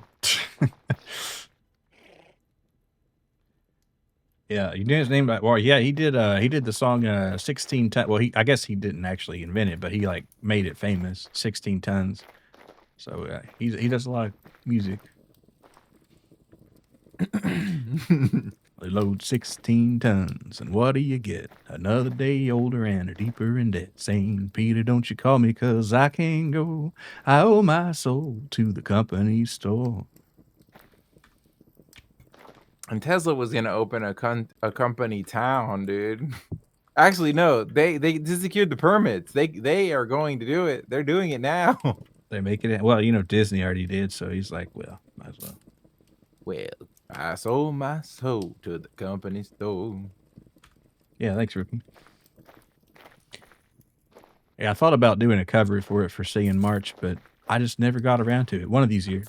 Yeah, you knew his name. Well, yeah, he did the song 16 tons. Well, I guess he didn't actually invent it, but he like made it famous. 16 tons. So he does a lot of music. They load 16 tons, and what do you get? Another day older and a deeper in debt. St. Peter, don't you call me, 'cause I can't go. I owe my soul to the company store. And Tesla was gonna open a company town, dude. Actually, no, they secured the permits. They are going to do it. They're doing it now. They make it. Well, Disney already did, so he's like, well, might as well. Well, I sold my soul to the company store. Yeah, thanks, Rookie. Yeah, I thought about doing a cover for it for Say in March, but I just never got around to it. One of these years.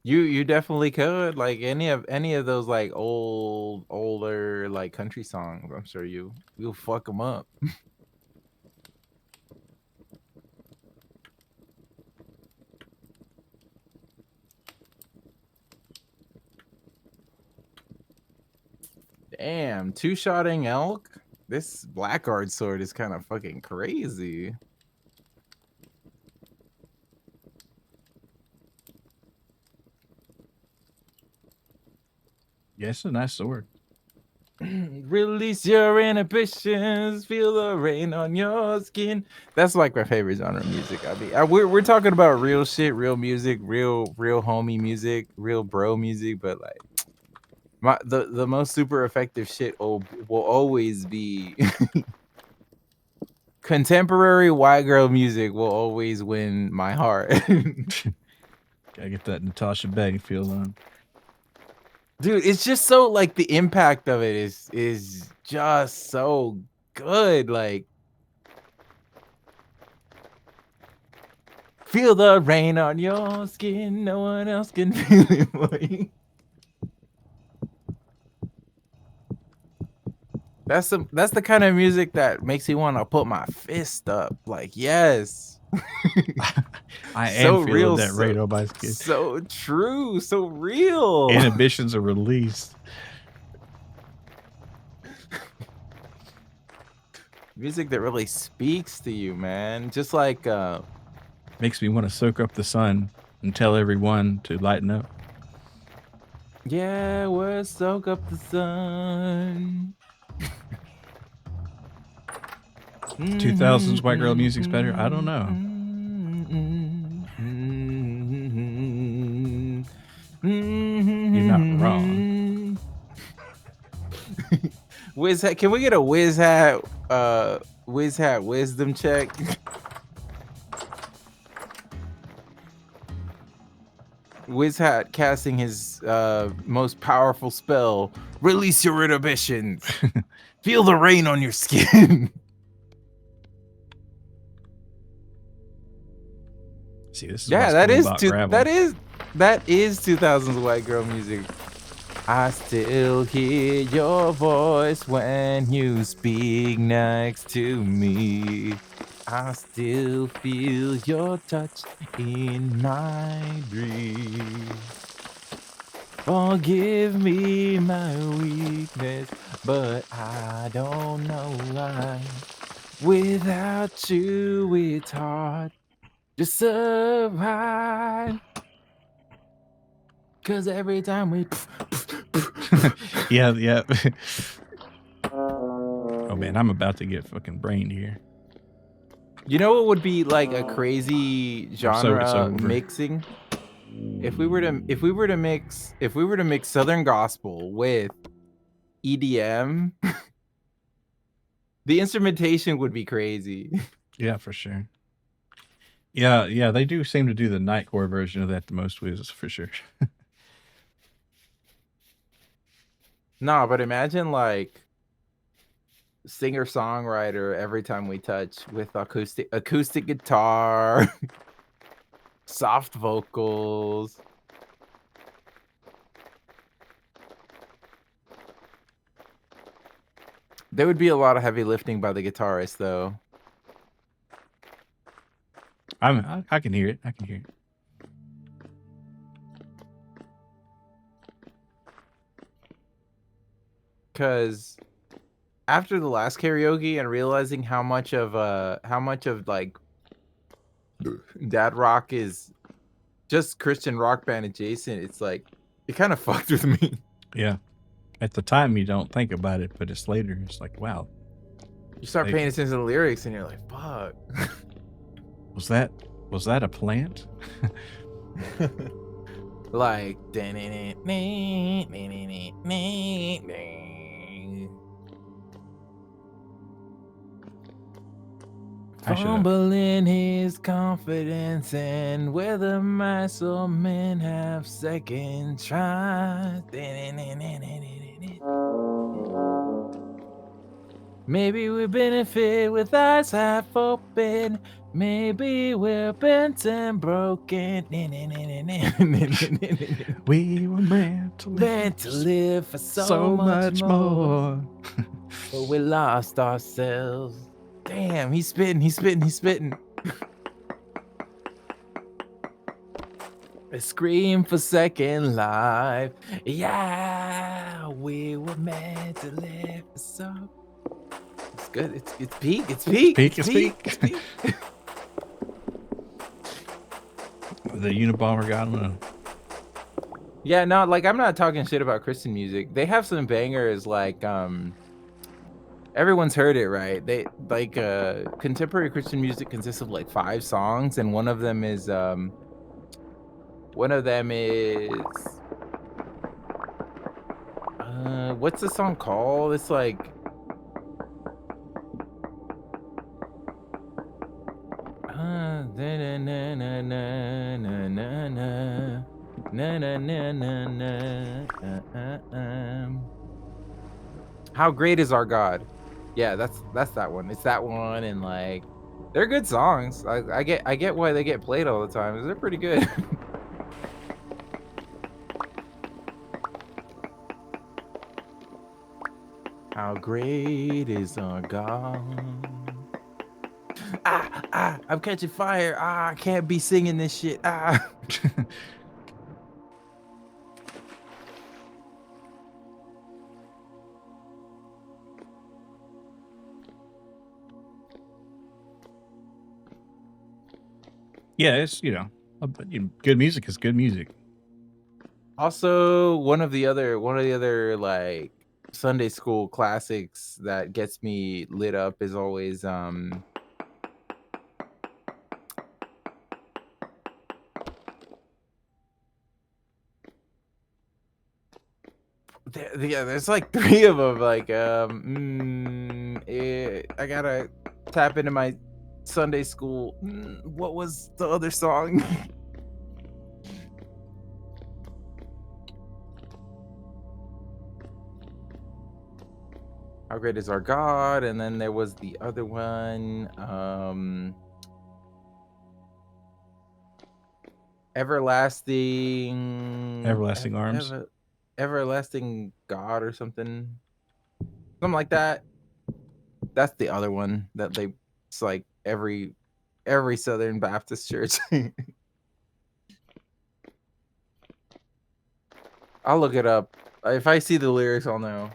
You definitely could, like any of those like older like country songs. I'm sure you'll fuck them up. Damn, two-shotting elk. This blackguard sword is kind of fucking crazy. Yeah, it's a nice sword. Release your inhibitions, feel the rain on your skin. That's like my favorite genre of music. We're talking about real shit, real music, real homie music, real bro music, but like the most super effective shit will always be contemporary white girl music will always win my heart. Gotta get that Natasha Bedingfield on. Dude, it's just so like the impact of it is just so good. Like, feel the rain on your skin, no one else can feel it for you. That's the kind of music that makes me want to put my fist up. Like, yes. I am So feeling real, that radar by kid. so true, so real. Inhibitions are released. Music that really speaks to you, man. Just like Makes me want to soak up the sun and tell everyone to lighten up. yeah, we'll soak up the sun. 2000s white girl music's better. I don't know. You're not wrong. Wiz hat, can we get a whiz hat wisdom check? Wiz hat casting his most powerful spell. Release your inhibitions. Feel the rain on your skin. See, this is Yeah, what's that cool is about gravel. that is 2000s white girl music. I still hear your voice when you speak next to me. I still feel your touch in my dreams. Forgive me my weakness, but I don't know why. Without you, it's hard to survive. 'Cause every time we yeah. Oh man, I'm about to get fucking brained here. You know what would be like a crazy It's genre over. mixing? If we were to mix Southern gospel with EDM, the instrumentation would be crazy. Yeah, for sure. Yeah, they do seem to do the nightcore version of that the most with, for sure. Nah, but imagine like singer-songwriter every time we touch with acoustic guitar, soft vocals. There would be a lot of heavy lifting by the guitarist though. I can hear it. I can hear it. Cause after the last karaoke and realizing how much of like dad rock is just Christian rock band adjacent, it's like it kind of fucked with me. Yeah. At the time you don't think about it, but it's later. It's like, wow. You start paying attention to the lyrics and you're like, fuck. Was that a plant? Like fumbling his confidence and whether mice or men have second tries. Maybe we benefit with eyes half open. Maybe we're bent and broken. We were meant to live for so much more. But we lost ourselves. Damn, he's spitting. A scream for second life. Yeah, we were meant to live for so. It's good. It's peak. It's peak. It's peak. The Unabomber got him. Yeah, no, like I'm not talking shit about Christian music. They have some bangers like everyone's heard it, right? They like contemporary Christian music consists of like 5 songs, and one of them is what's the song called? It's like How Great Is Our God? Yeah, that's that one. It's that one, and like they're good songs. I get why they get played all the time. They're pretty good. How great is our God? I'm catching fire. I can't be singing this shit. Yeah, it's good music is good music. Also, one of the other like Sunday school classics that gets me lit up is always there's like 3 of them. Like I gotta tap into my Sunday school. What was the other song? How great is our God? And then there was the other one, Everlasting Arms. Everlasting God or something like that. That's the other one that it's like every Southern Baptist church. I'll look it up. If I see the lyrics, I'll know.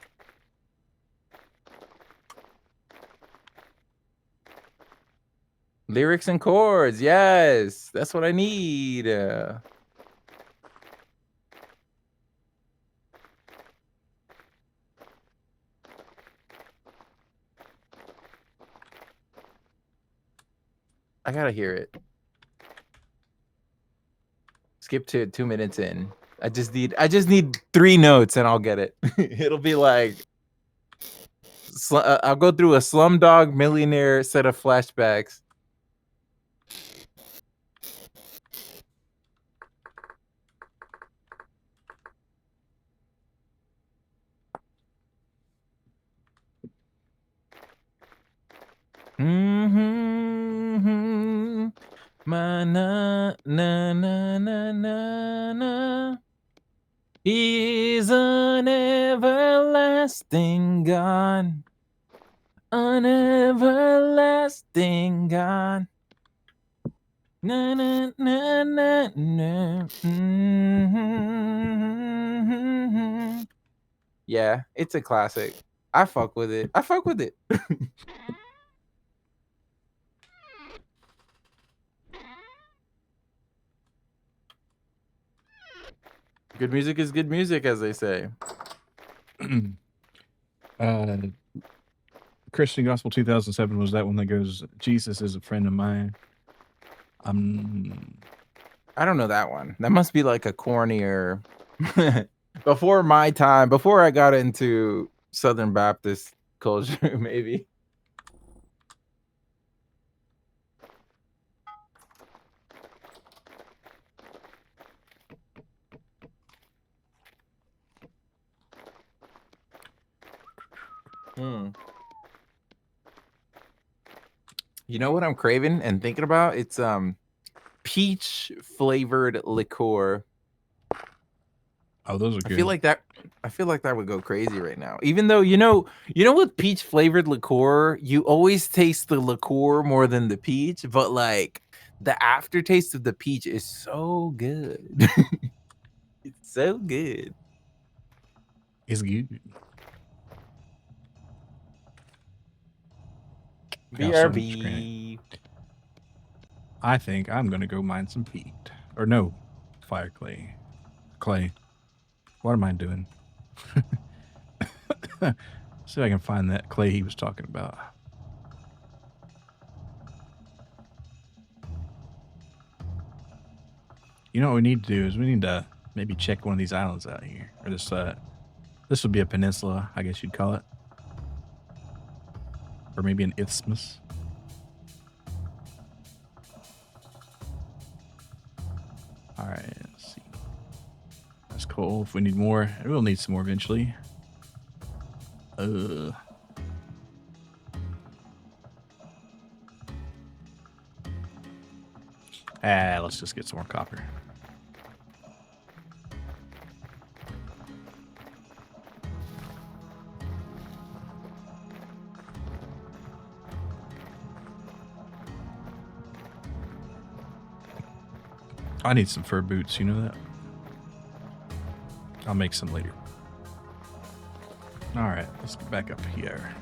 Lyrics and chords, yes, that's what I need. I gotta hear it. Skip to 2 minutes in. I just need 3 notes and I'll get it. It'll be like I'll go through a Slumdog Millionaire set of flashbacks. My na na na na na na. He's an everlasting God. An everlasting God. Na na na na na. Yeah, it's a classic. I fuck with it. Good music is good music, as they say. Christian Gospel 2007 was that one that goes, Jesus is a friend of mine. I don't know that one. That must be like a cornier before my time, before I got into Southern Baptist culture, maybe. You know what I'm craving and thinking about? It's peach flavored liqueur. Oh, those are good. I feel like that would go crazy right now. Even though you know with peach flavored liqueur, you always taste the liqueur more than the peach, but like the aftertaste of the peach is so good. It's so good. It's good. BRB. I think I'm gonna go mine some peat. Or no, fire clay. Clay. What am I doing? See if I can find that clay he was talking about. You know what we need to do is we need to maybe check one of these islands out here. Or this would be a peninsula, I guess you'd call it. Or maybe an isthmus. Alright, let's see. That's cool. If we need more, we'll need some more eventually. Let's just get some more copper. I need some fur boots. You know that? I'll make some later. All right, let's get back up here.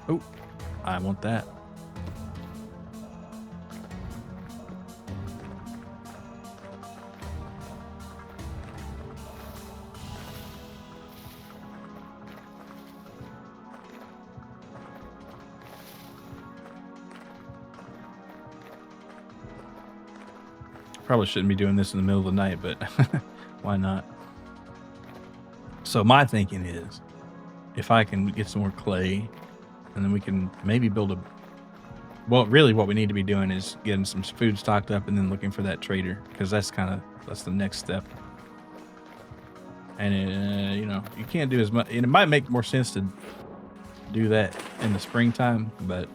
Oh, I want that. Probably shouldn't be doing this in the middle of the night, but why not? So my thinking is, if I can get some more clay, and then we can maybe build a... Well, really what we need to be doing is getting some food stocked up and then looking for that trader, because that's the next step. And, you know, you can't do as much. And it might make more sense to do that in the springtime, but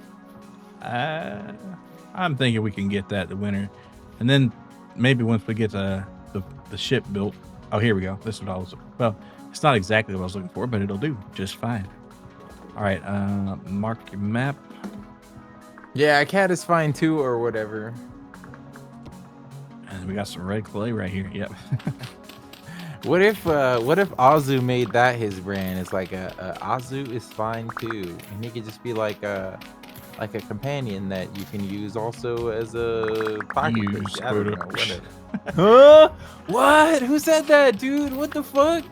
I'm thinking we can get that the winter. And then maybe once we get the ship built. Oh, here we go. This is what I was... Well, it's not exactly what I was looking for, but it'll do just fine. All right, mark your map. Yeah, a cat is fine too, or whatever. And we got some red clay right here. Yep. What if Azu made that his brand? It's like a Azu is fine too, and he could just be like a companion that you can use also as a pocket Use piece. I don't photo. know, whatever. Huh? What? Who said that, dude? What the fuck?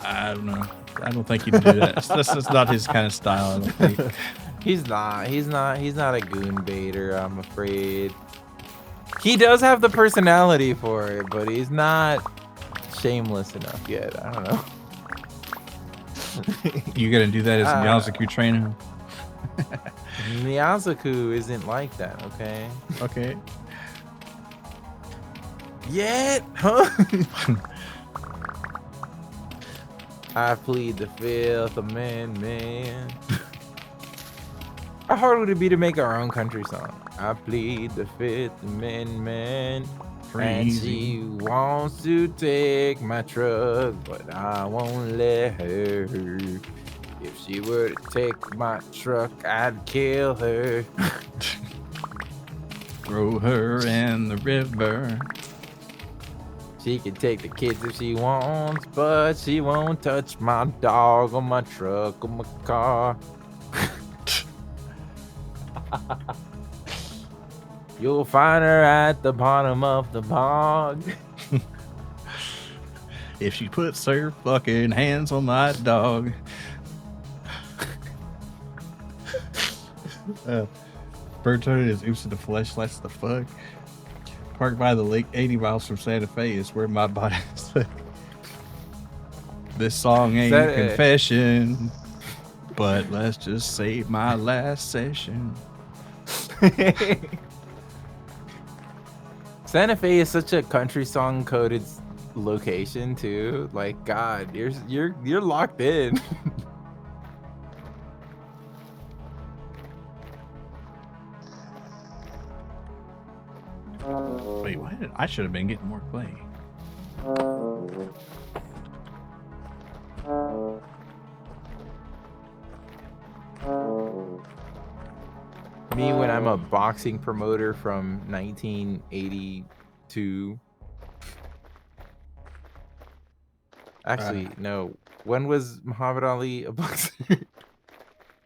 I don't know. I don't think he'd do that. That's not his kind of style, I don't think. He's not a goon baiter, I'm afraid. He does have the personality for it, but he's not shameless enough yet. I don't know. You gonna do that as a Mazoku trainer? Mazoku isn't like that, okay? Okay. Yet? Huh? I plead the Fifth Amendment. How hard would it be to make our own country song? I plead the Fifth Amendment. And she wants to take my truck, but I won't let her. If she were to take my truck, I'd kill her. Throw her in the river. She can take the kids if she wants, but she won't touch my dog or my truck or my car. You'll find her at the bottom of the bog. If she puts her fucking hands on my dog. Bird turtle is oops in the flesh. That's the fuck. Parked by the lake 80 miles from Santa Fe is where my body is. This song ain't a confession, but let's just save my last session. Santa Fe is such a country song coded location too. Like, God, you're locked in. Wait, why did I should have been getting more clay? Me when I'm a boxing promoter from 1982. Actually, no. When was Muhammad Ali a boxer?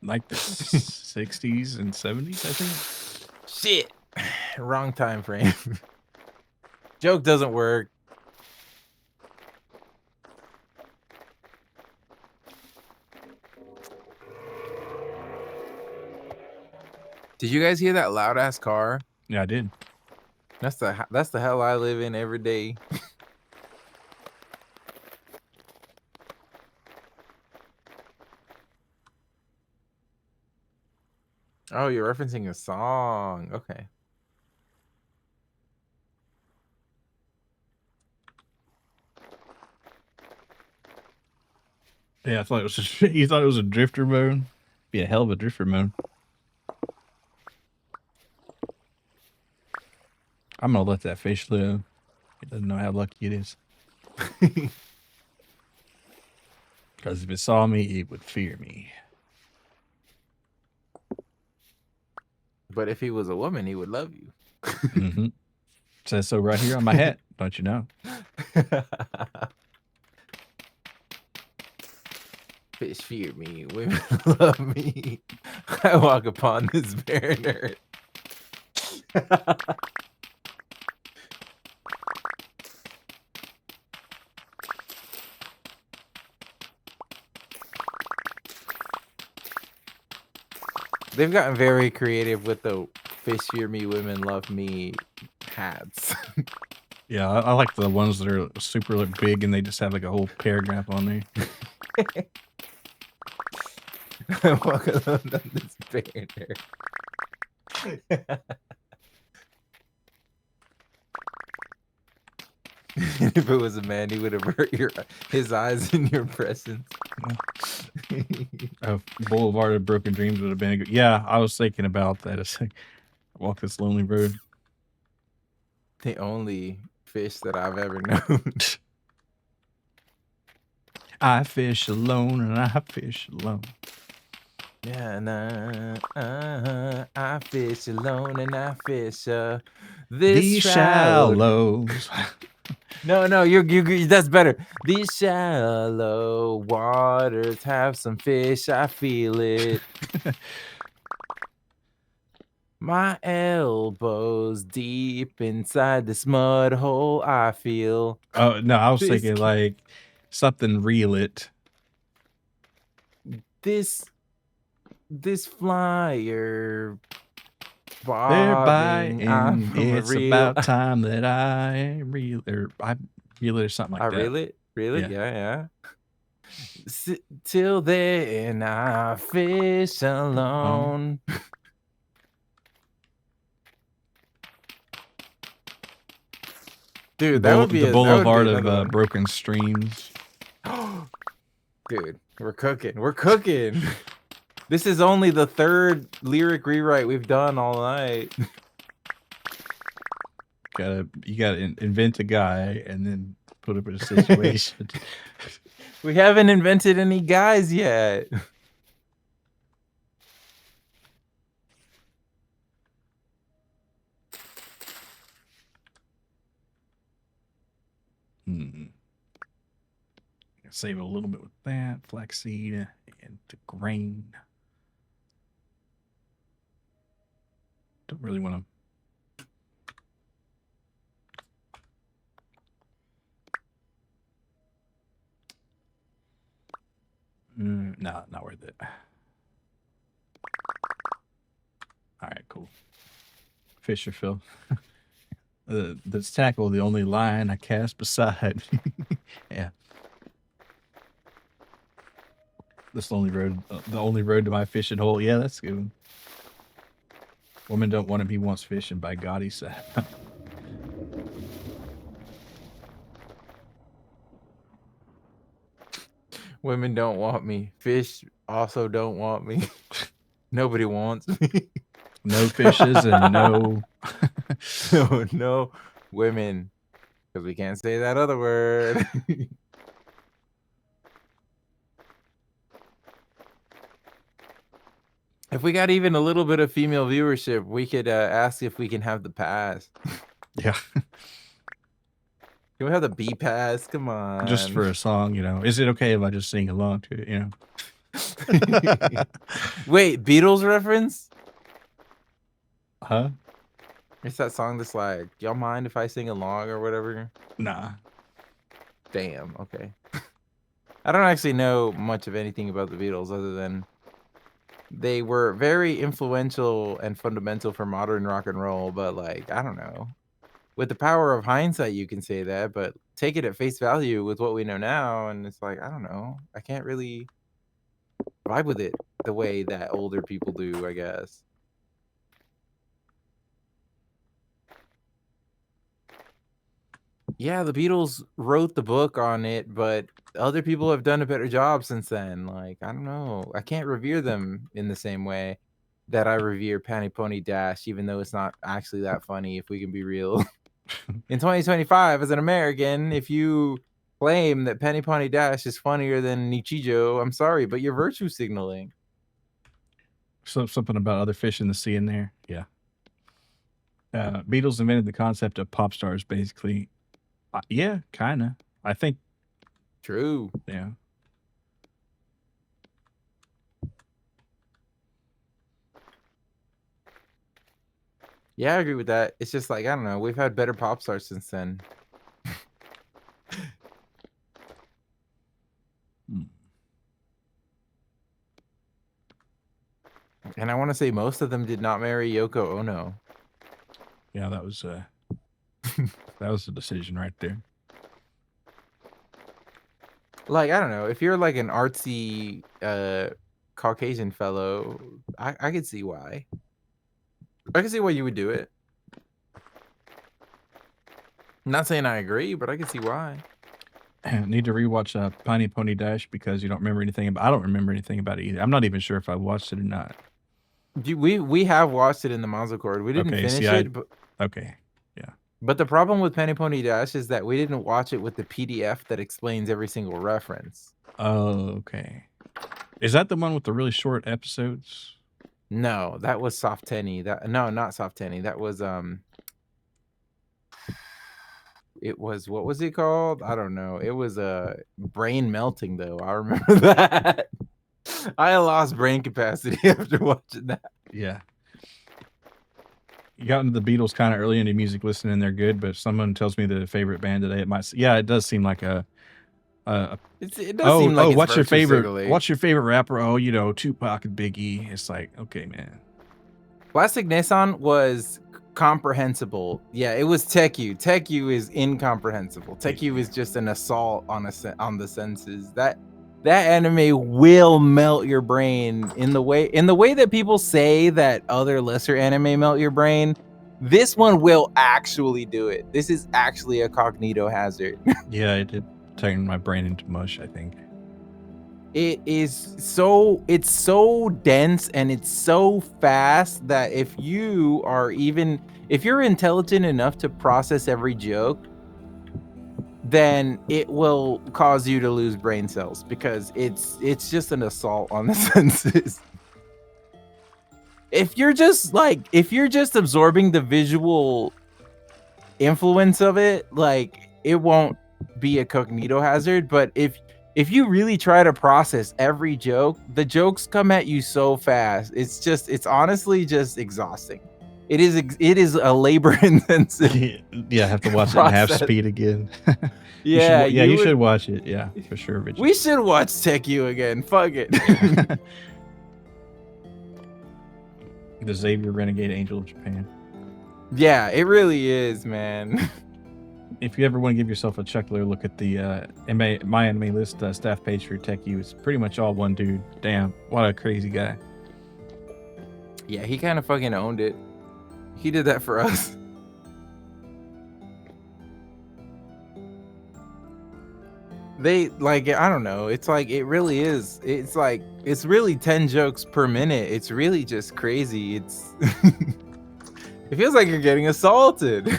Like the 60s and 70s, I think. Shit. Wrong time frame. Joke doesn't work. Did you guys hear that loud ass car? Yeah, I did. That's the hell I live in every day. Oh, you're referencing a song. Okay. Yeah, I thought it was. You thought it was a drifter mode? Be a hell of a drifter mode. I'm gonna let that fish live. It doesn't know how lucky it is. Because if it saw me, it would fear me. But if he was a woman, he would love you. Mm-hmm. Says so right here on my hat. Don't you know? Fish fear me, women love me. I walk upon this barren earth. They've gotten very creative with the fish fear me, women love me hats. Yeah, I like the ones that are super big and they just have like a whole paragraph on there. I walk alone on this barren earth. If it was a man, he would avert his eyes in your presence. Boulevard of Broken Dreams would have been a good. Yeah, I was thinking about that. It's like, walk this lonely road. The only fish that I've ever known. I fish alone and I fish alone. Yeah, and I fish alone and I fish this These shallows. No, you that's better. These shallow waters have some fish. I feel it. My elbows deep inside this mud hole. I feel. Oh no, I was This thinking like something reel it. This flyer They're bobbing. biting. It's about time that I reel it or something like I that. reel it. Yeah. Yeah. Till then, I fish alone. Dude, that would be the Boulevard of another one. Broken Streams. Dude, we're cooking. This is only the third lyric rewrite we've done all night. You gotta invent a guy and then put him in a situation. We haven't invented any guys yet. Save a little bit with that flaxseed and the grain. Don't really want to. No, not worth it. All right, cool. Fisher Phil. This tackle, the only line I cast beside. Yeah. This lonely road, the only road to my fishing hole. Yeah, that's good. Women don't want him, he wants fishing. By God, he said. Women don't want me. Fish also don't want me. Nobody wants me. No fishes and no no women, because we can't say that other word. If we got even a little bit of female viewership, we could ask if we can have the pass. Yeah. Can we have the B pass? Come on. Just for a song, you know. Is it okay if I just sing along to it, you know? Wait, Beatles reference? Huh? It's that song that's like, y'all mind if I sing along or whatever? Nah. Damn, okay. I don't actually know much of anything about the Beatles other than they were very influential and fundamental for modern rock and roll, but like, I don't know. With the power of hindsight, you can say that, but take it at face value with what we know now, and it's like, I don't know. I can't really vibe with it the way that older people do, I guess. Yeah, the Beatles wrote the book on it, but other people have done a better job since then. Like, I don't know. I can't revere them in the same way that I revere Panty Pony Dash, even though it's not actually that funny, if we can be real. In 2025, as an American, if you claim that Penny Pony Dash is funnier than Nichijou, I'm sorry, but you're virtue signaling. So something about other fish in the sea in there. Yeah. Beatles invented the concept of pop stars, basically. Yeah, kind of. I think. True. Yeah. Yeah, I agree with that. It's just like, I don't know. We've had better pop stars since then. And I want to say most of them did not marry Yoko Ono. Yeah, that was that was a decision right there. Like, I don't know. If you're like an artsy Caucasian fellow, I could see why. I can see why you would do it. I'm not saying I agree, but I can see why. Need to rewatch Piney Pony Dash because you don't remember anything about. I don't remember anything about it either. I'm not even sure if I watched it or not. We have watched it in the Mazoku. We didn't finish it, but okay, yeah. But the problem with Penny Pony Dash is that we didn't watch it with the PDF that explains every single reference. Oh, okay. Is that the one with the really short episodes? No, that was Soft Tenny. No, not Soft Tenny. That was it was, what was it called? I don't know. It was brain melting though. I remember that. I lost brain capacity after watching that. Yeah. You got into the Beatles kind of early into music listening. They're good, but if someone tells me the favorite band today, it might. Yeah, it does seem like a. It does seem like it's what's your favorite? signaling. What's your favorite rapper? Oh, you know, Tupac and Biggie. It's like, okay, man. Plastic Nissan was comprehensible. Yeah, it was Teku. Teku is incomprehensible. Teku is just an assault on the senses. That anime will melt your brain in the way that people say that other lesser anime melt your brain. This one will actually do it. This is actually a cognito hazard. Yeah, it did turn my brain into mush, I think. It's so dense and it's so fast that if you're intelligent enough to process every joke, then it will cause you to lose brain cells because it's just an assault on the senses. If you're just absorbing the visual influence of it, like, it won't be a cognito hazard. But if you really try to process every joke, the jokes come at you so fast. It's honestly just exhausting. It is a labor intensive. Yeah, I have to watch it in half speed again. Yeah, you should watch it. Yeah, for sure. Richard. We should watch Teku again. Fuck it. The Xavier Renegade Angel of Japan. Yeah, it really is, man. If you ever want to give yourself a chuckler, look at the My Anime List staff page for Teku. It's pretty much all one dude. Damn, what a crazy guy. Yeah, he kind of fucking owned it. He did that for us. They, like, I don't know. It's like, it really is. It's like, it's really 10 jokes per minute. It's really just crazy. It's, it feels like you're getting assaulted.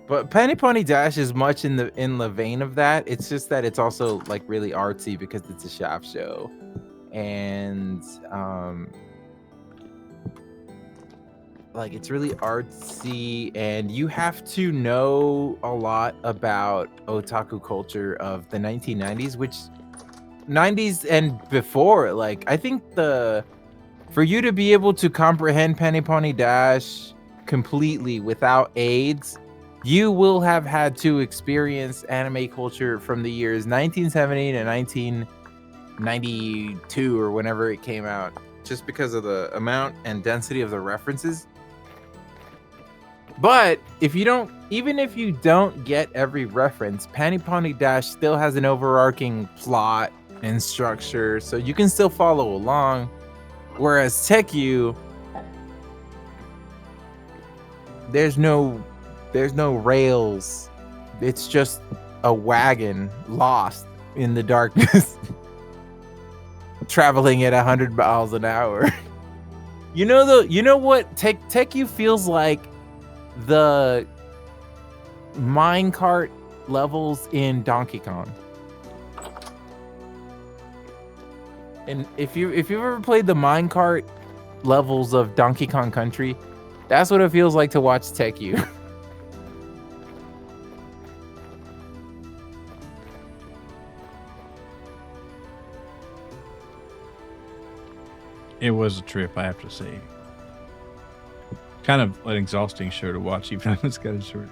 But Penny Pony Dash is much in the vein of that. It's just that it's also like really artsy because it's a shaft show, and like, it's really artsy, and you have to know a lot about otaku culture of the 1990s, which 90s and before. Like, I think for you to be able to comprehend Penny Pony Dash completely without aids, you will have had to experience anime culture from the years 1970 to 1992 or whenever it came out, just because of the amount and density of the references. But even if you don't get every reference, Penny Pony Dash still has an overarching plot and structure, so you can still follow along. Whereas Teku, there's no rails. It's just a wagon lost in the darkness, traveling at 100 miles an hour. You know what Teku feels like? The minecart levels in Donkey Kong. And if you've ever played the minecart levels of Donkey Kong Country, that's what it feels like to watch Teku. It was a trip, I have to say. Kind of an exhausting show to watch, even though it's kind of short.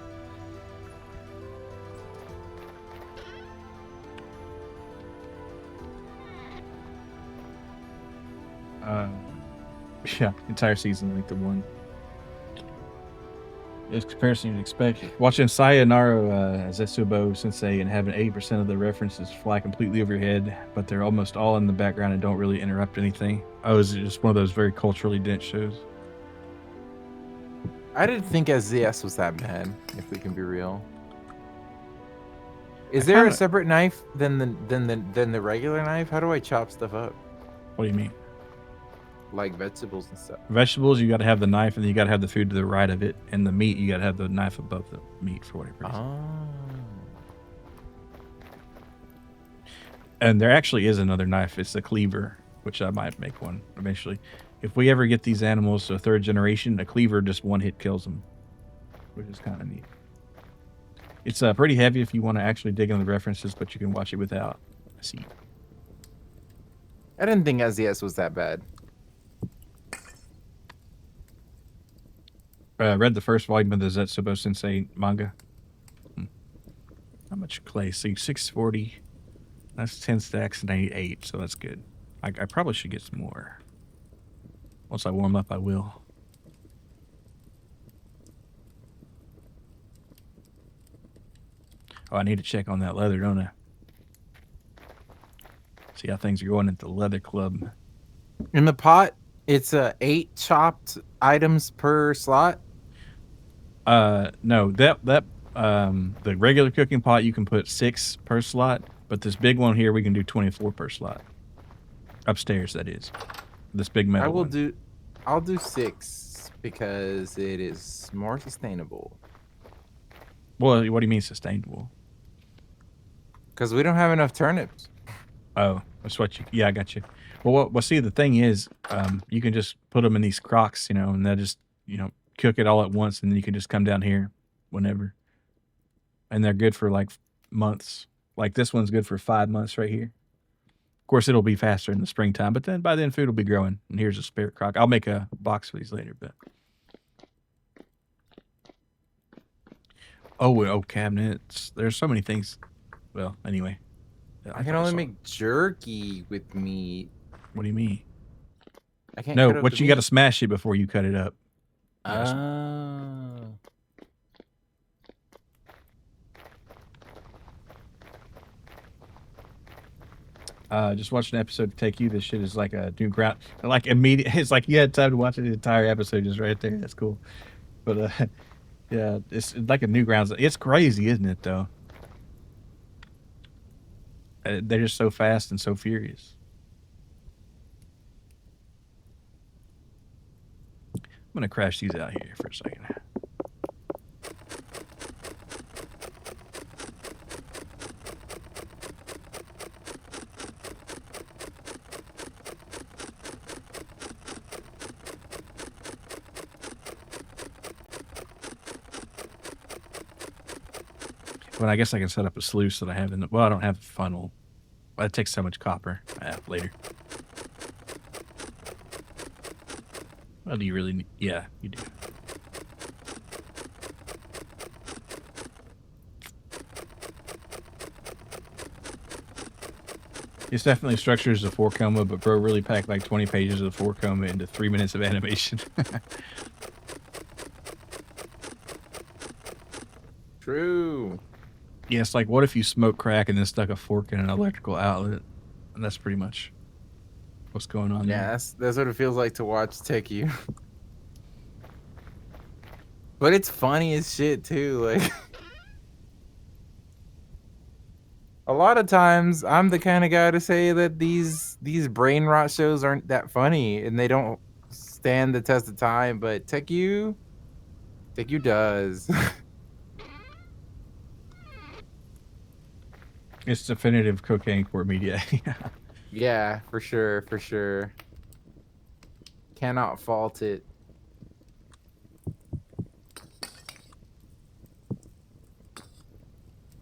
Yeah, entire season length of one. It's comparison you'd expect. Watching Sayonara Zetsubo Sensei and having 80% of the references fly completely over your head, but they're almost all in the background and don't really interrupt anything. Oh, is it just one of those very culturally dense shows? I didn't think SZS was that bad, if we can be real. Is there a separate knife than the regular knife? How do I chop stuff up? What do you mean? Like vegetables and stuff. Vegetables, you got to have the knife, and then you got to have the food to the right of it. And the meat, you got to have the knife above the meat for whatever reason. And there actually is another knife. It's the cleaver, which I might make one eventually. If we ever get these animals to a third generation, a cleaver just one hit kills them, which is kind of neat. It's pretty heavy if you want to actually dig into the references, but you can watch it without a seat. I didn't think SZS was that bad. Read the first volume of the Zetsubo Sensei manga. How much clay? See, 640. That's 10 stacks and 88, so that's good. I probably should get some more. Once I warm up, I will. Oh, I need to check on that leather, don't I? See how things are going at the leather club. In the pot, it's 8 chopped items per slot. No, the regular cooking pot you can put 6 per slot, but this big one here we can do 24 per slot. Upstairs, that is. This big metal one. I'll do 6 because it is more sustainable. Well, what do you mean sustainable? Because we don't have enough turnips. Oh, that's what you. Yeah, I got you. Well, see, the thing is, you can just put them in these crocks, and they'll just, cook it all at once, and then you can just come down here whenever. And they're good for like months. Like this one's good for 5 months right here. Of course, it'll be faster in the springtime, but then by then food will be growing. And here's a spare crock. I'll make a box of these later, but. Oh, cabinets. There's so many things. Well, anyway. I can only make jerky with meat. What do you mean? I can't. No, what you got to smash it before you cut it up. Just watched an episode to Take You. This shit is like a new ground. Like immediate. It's like you had time to watch the entire episode just right there. That's cool. But yeah, it's like a new grounds. It's crazy, isn't it? Though. They're just so fast and so furious. I'm going to crash these out here for a second. Well, I guess I can set up a sluice that I have in the... Well, I don't have a funnel. That takes so much copper. Later. Well, do you really need... Yeah, you do. It's definitely structured as a 4-coma, but bro really packed like 20 pages of 4-coma into 3 minutes of animation. True. Yeah, it's like, what if you smoke crack and then stuck a fork in an electrical outlet? And that's pretty much what's going on there. That's what it feels like to watch Take You. But it's funny as shit, too. Like, a lot of times, I'm the kind of guy to say that these brain rot shows aren't that funny, and they don't stand the test of time, but Teku does. It's definitive cocaine core media. Yeah, for sure, for sure. Cannot fault it.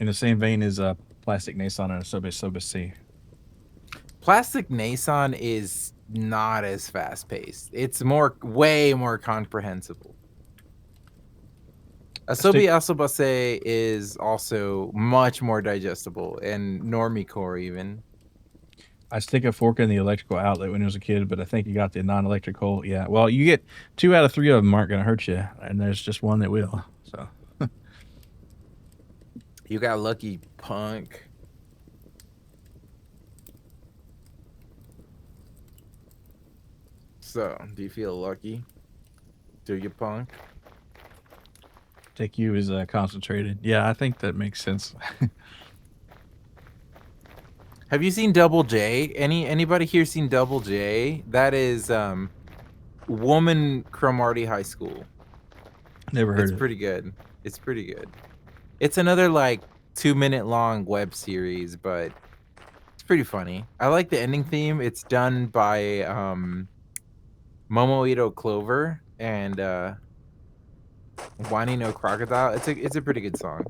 In the same vein as Plastic Nason and Sobe Sobe C. Plastic Nason is not as fast paced. It's way more comprehensible. Asobi Asobase is also much more digestible and normie-core even. I stick a fork in the electrical outlet when I was a kid, but I think you got the non-electrical. Yeah, well, you get 2 out of 3 of them aren't going to hurt you, and there's just one that will. So You got lucky, punk. So, do you feel lucky? Do you, punk? Take you as concentrated. Yeah, I think that makes sense. Have you seen Double J? Anybody here seen Double J? That is Woman Cromartie High School. Never heard It's of it. pretty good. It's pretty good. It's another like 2-minute long web series, but it's pretty funny. I like the ending theme. It's done by Momoito Clover and Whiny No Crocodile. It's a pretty good song.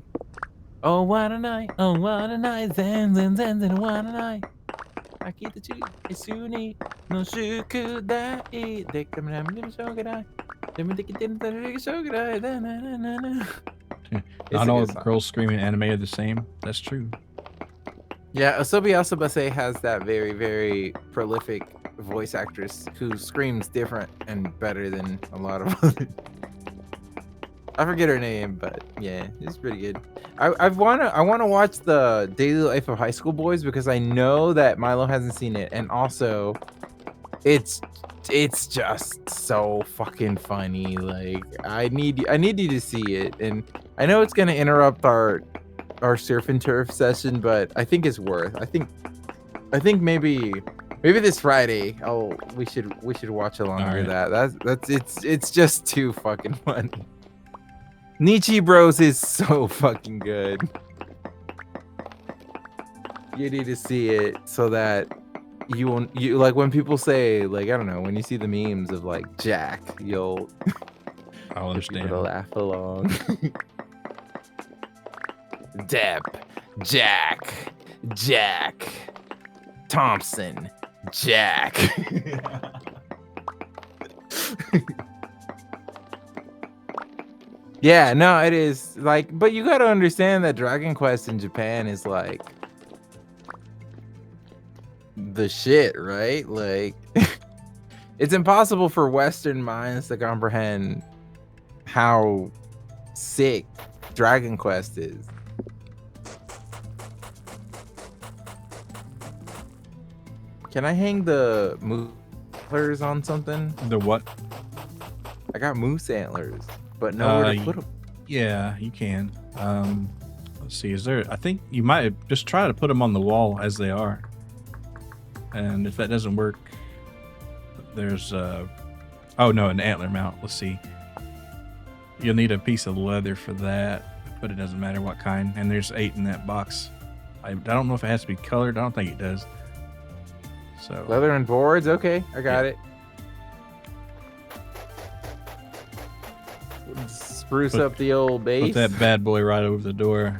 Oh what a night, zen zen zen zen what a night. I keep the two, it's too neat. No shuku dai, they come and I'm shogadai. Let me take it in the shogadai. Not all girls screaming anime are the same. That's true. Yeah, Asobi Asobase has that very, very prolific voice actress who screams different and better than a lot of others. I forget her name, but yeah, it's pretty good. I wanna watch the Daily Life of High School Boys because I know that Milo hasn't seen it, and also, it's just so fucking funny. Like I need you to see it, and I know it's gonna interrupt our surf and turf session, but I think it's worth. I think maybe this Friday we should watch along with that. It's just too fucking funny. Nietzsche Bros is so fucking good. You need to see it so that you like when people say like I don't know when you see the memes of like Jack, I'll understand. People to laugh along. Deb, Jack, Thompson, Jack. Yeah, no, it is like, but you gotta understand that Dragon Quest in Japan is like the shit, right? Like, it's impossible for Western minds to comprehend how sick Dragon Quest is. Can I hang the moose antlers on something? The what? I got moose antlers. But nowhere to put them. Yeah, you can. Let's see. Is there? I think you might just try to put them on the wall as they are. And if that doesn't work, there's oh no, an antler mount. Let's see. You'll need a piece of leather for that, but it doesn't matter what kind. And there's 8 in that box. I don't know if it has to be colored. I don't think it does. So leather and boards. Okay, I got it. Spruce up the old base. Put that bad boy right over the door.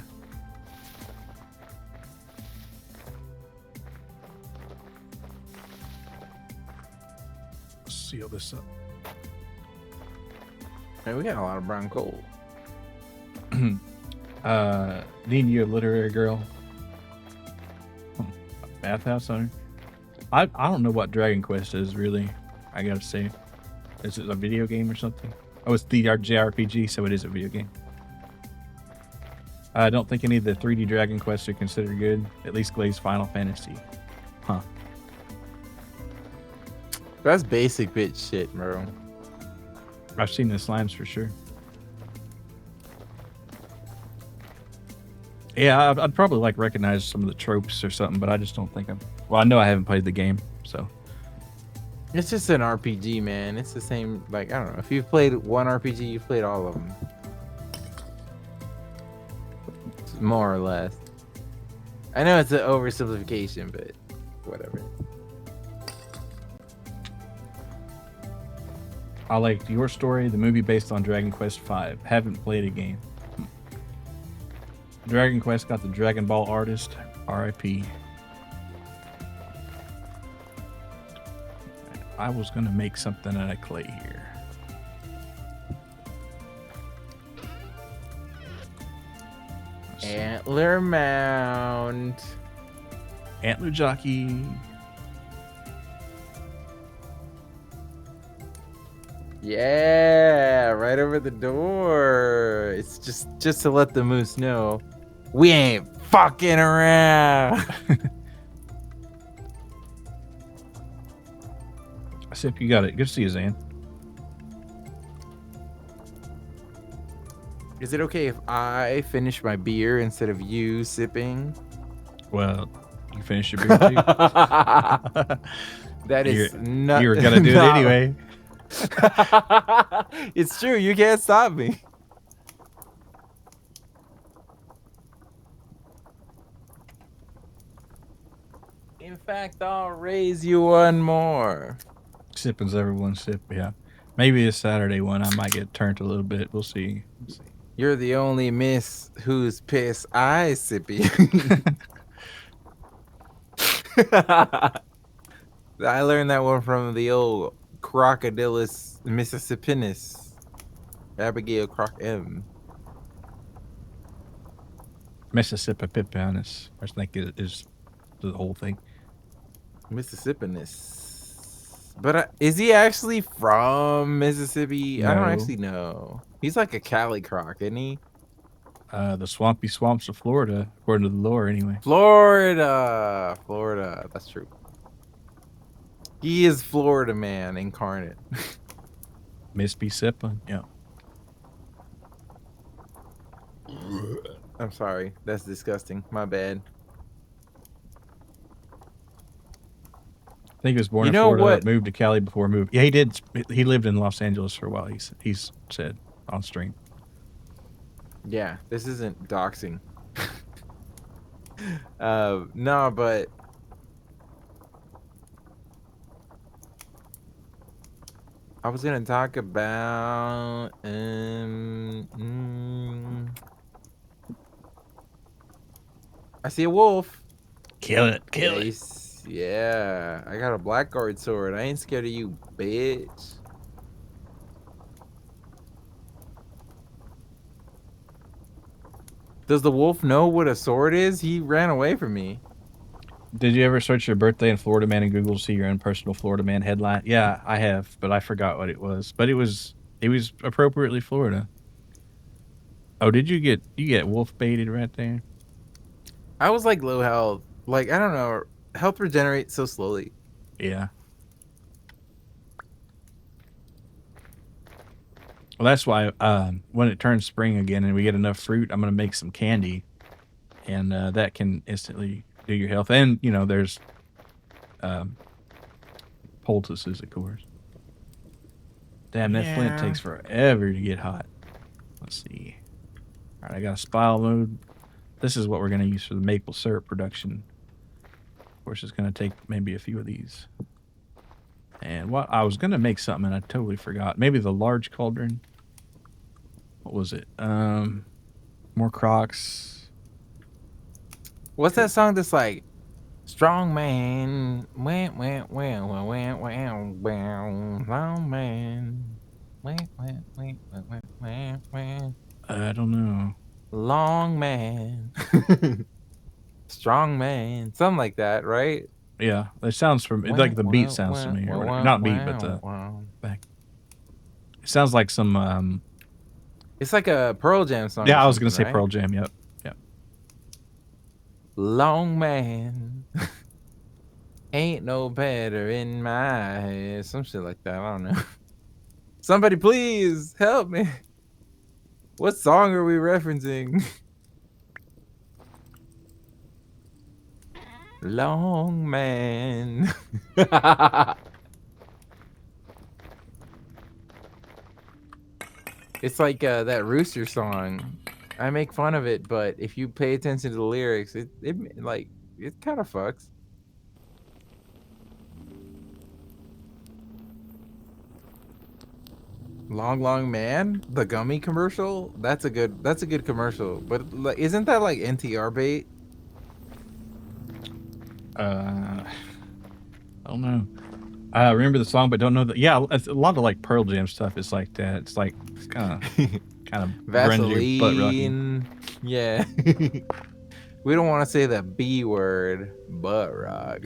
Seal this up. Hey, we got a lot of brown coal. Need you a literary girl. Bathhouse owner. I don't know what Dragon Quest is really. I gotta say, is it a video game or something? Oh, it's the JRPG, so it is a video game. I don't think any of the 3D Dragon Quests are considered good. At least Glaze Final Fantasy. Huh. That's basic bitch shit, bro. I've seen the slimes for sure. Yeah, I'd probably like recognize some of the tropes or something, but I just don't think I'm... Well, I know I haven't played the game, so... It's just an RPG, man. It's the same. Like, I don't know. If you've played one RPG, you've played all of them, more or less. I know it's an oversimplification, but whatever. I liked Your Story, the movie based on Dragon Quest V. Haven't played a game. Dragon Quest got the Dragon Ball artist. R.I.P. I was gonna make something out of clay here. Antler Mound. Antler Jockey. Yeah, right over the door. It's just to let the moose know we ain't fucking around. Sip, you got it. Good to see you, Zan. Is it okay if I finish my beer instead of you sipping? Well, you finished your beer too. That is not. You were gonna do it anyway. It's true. You can't stop me. In fact, I'll raise you one more. Sipping's everyone's sip, yeah. Maybe this Saturday one I might get turned a little bit. We'll see. You're the only miss whose piss I sippy. I learned that one from the old Crocodilus Mississippinis. Abigail Croc M. Mississippi Pippanus, I think is the whole thing. Mississippinis. But is he actually from Mississippi? I don't No. actually know. He's like a Cali Croc, isn't he? The swampy swamps of Florida, according to the lore, anyway. Florida. That's true. He is Florida man incarnate. Miss be sipping, yeah. I'm sorry. That's disgusting. My bad. I think he was born You in know Florida, what? moved to Cali before moving. Yeah, he did. He lived in Los Angeles for a while. He's said on stream. Yeah, this isn't doxing. No, but I was gonna talk about I see a wolf. Kill it, kill it. Nice. Yeah, I got a blackguard sword. I ain't scared of you, bitch. Does the wolf know what a sword is? He ran away from me. Did you ever search your birthday in Florida Man in Google to see your own personal Florida Man headline? Yeah, I have, but I forgot what it was. But it was appropriately Florida. Oh, did you get wolf baited right there? I was like low health. Like, I don't know. Health regenerates so slowly. Yeah. Well, that's why when it turns spring again and we get enough fruit, I'm gonna make some candy, and that can instantly do your health. And you know, there's poultices, of course. Damn, that flint takes forever to get hot. Let's see. All right, I got a spile mode. This is what we're gonna use for the maple syrup production. Of course, it's gonna take maybe a few of these. And what I was gonna make something and I totally forgot. Maybe the large cauldron. What was it? More Crocs. What's that song that's like, strong man, wah, wah, wah, wah, wah, wah, wah, long man, wah, wah, wah, wah, wah, wah, I don't know. long man, strong man, something like that, right? Yeah, it sounds from like the beat sounds familiar. Or whatever. Not beat, but the back. It sounds like some. It's like a Pearl Jam song. Yeah, I was gonna say right? Pearl Jam. Yep. Yep. Long man, ain't no better in my head. Some shit like that. I don't know. Somebody please help me. What song are we referencing? Long man. It's like that Rooster song. I make fun of it, but if you pay attention to the lyrics, it like it kind of fucks. Long Long Man, the gummy commercial. That's a good commercial. But like, isn't that like NTR bait? I don't know. I remember the song, but don't know that. Yeah, it's a lot of like Pearl Jam stuff is like that. It's like it's kind of grungy, butt rocky. Vaseline. Yeah. We don't want to say the B word, butt rock.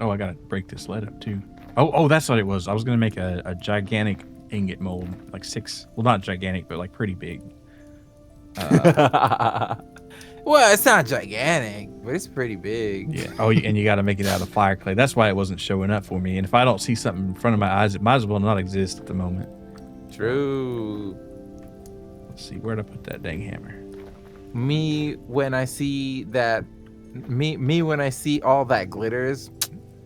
Oh, I gotta break this lead up too. Oh, that's what it was. I was gonna make a gigantic ingot mold, like 6. Well, not gigantic, but like pretty big. Well, it's not gigantic, but it's pretty big. Yeah. Oh, and you got to make it out of fire clay. That's why it wasn't showing up for me. And if I don't see something in front of my eyes, it might as well not exist at the moment. True. Let's see, where'd I put that dang hammer? Me when I see that, me when I see all that glitters,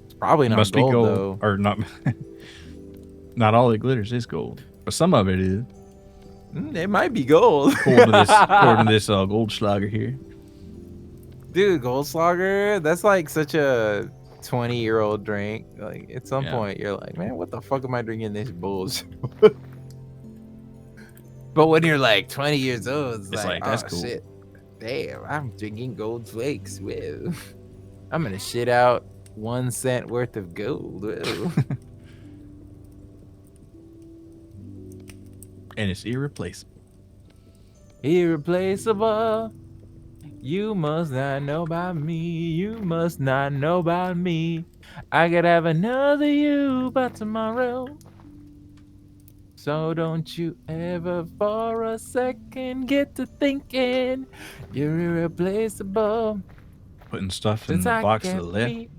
it's probably It not must gold, be gold, though. or not. Not all that glitters is gold, but some of it is. It might be gold. According to this Goldschlager here. Dude, Goldschlager, that's like such a 20-year-old drink. Like at some point you're like, man, what the fuck am I drinking this bullshit? But when you're like 20 years old, it's like, that's oh cool. shit. Damn, I'm drinking gold flakes. Whoa. I'm gonna shit out 1 cent worth of gold. Whoa. And it's irreplaceable. Irreplaceable. You must not know about me. You must not know about me. I could have another you by tomorrow. So don't you ever for a second get to thinking you're irreplaceable. Putting stuff in Since the I box to the can't left. be,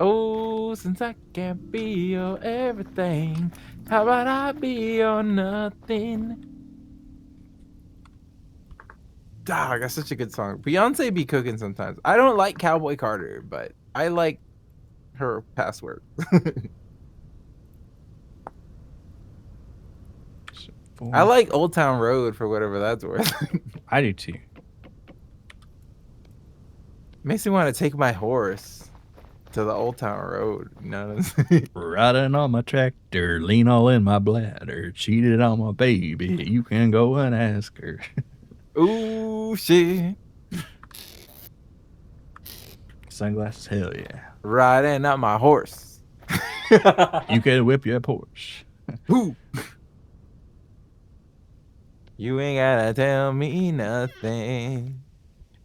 oh, since I can't be your everything, how about I be your nothing? Dog, that's such a good song. Beyonce be cooking sometimes. I don't like Cowboy Carter, but I like her past work. I like Old Town Road for whatever that's worth. I do too. Makes me want to take my horse to the Old Town Road. You know what I'm saying? Riding on my tractor, lean all in my bladder, cheated on my baby. You can go and ask her. Ooh, shit. Sunglasses, hell yeah. Riding on my horse. You can whip your Porsche. Ooh. You ain't gotta tell me nothing.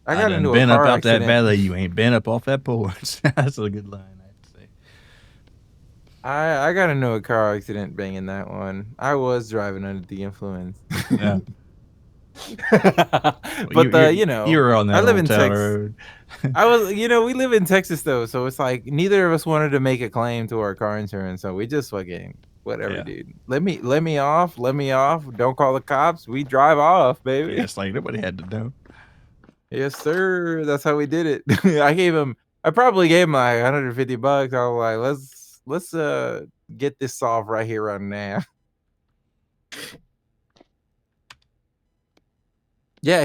I got into a been car up out accident. that valley. You ain't been up off that porch. That's a good line, I have to say. I got into a car accident banging that one. I was driving under the influence. Yeah. But you know, you were on that I live old in town Texas. road. I was, you know, we live in Texas though, so it's like neither of us wanted to make a claim to our car insurance, so we just fucking whatever, Yeah. dude. Let me off. Don't call the cops. We drive off, baby. Yeah, it's like nobody had to know. Yes, sir. That's how we did it. I probably gave him like $150. I was like, let's get this solved right here, right now. Yeah,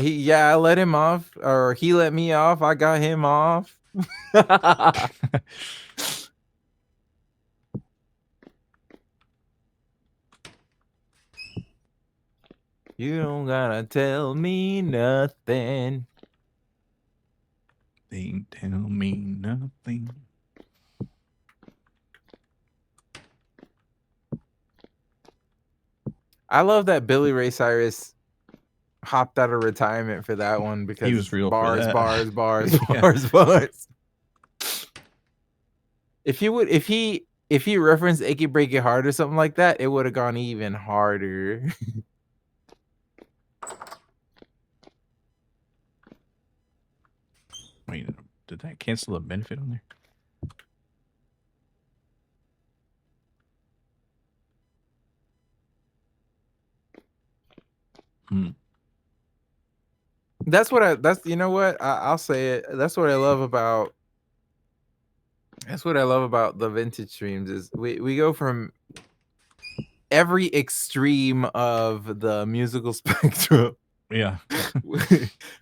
I let him off, or he let me off. I got him off. You don't gotta tell me nothing. Ain't tell me nothing. I love that Billy Ray Cyrus hopped out of retirement for that one because He was real for bars, that. bars, Yeah. bars. If he referenced "Achy Break It Heart" or something like that, it would have gone even harder. Wait, did that cancel the benefit on there? That's you know what I'll say it. That's what I love about. That's what I love about the vintage streams is we go from every extreme of the musical spectrum. Yeah.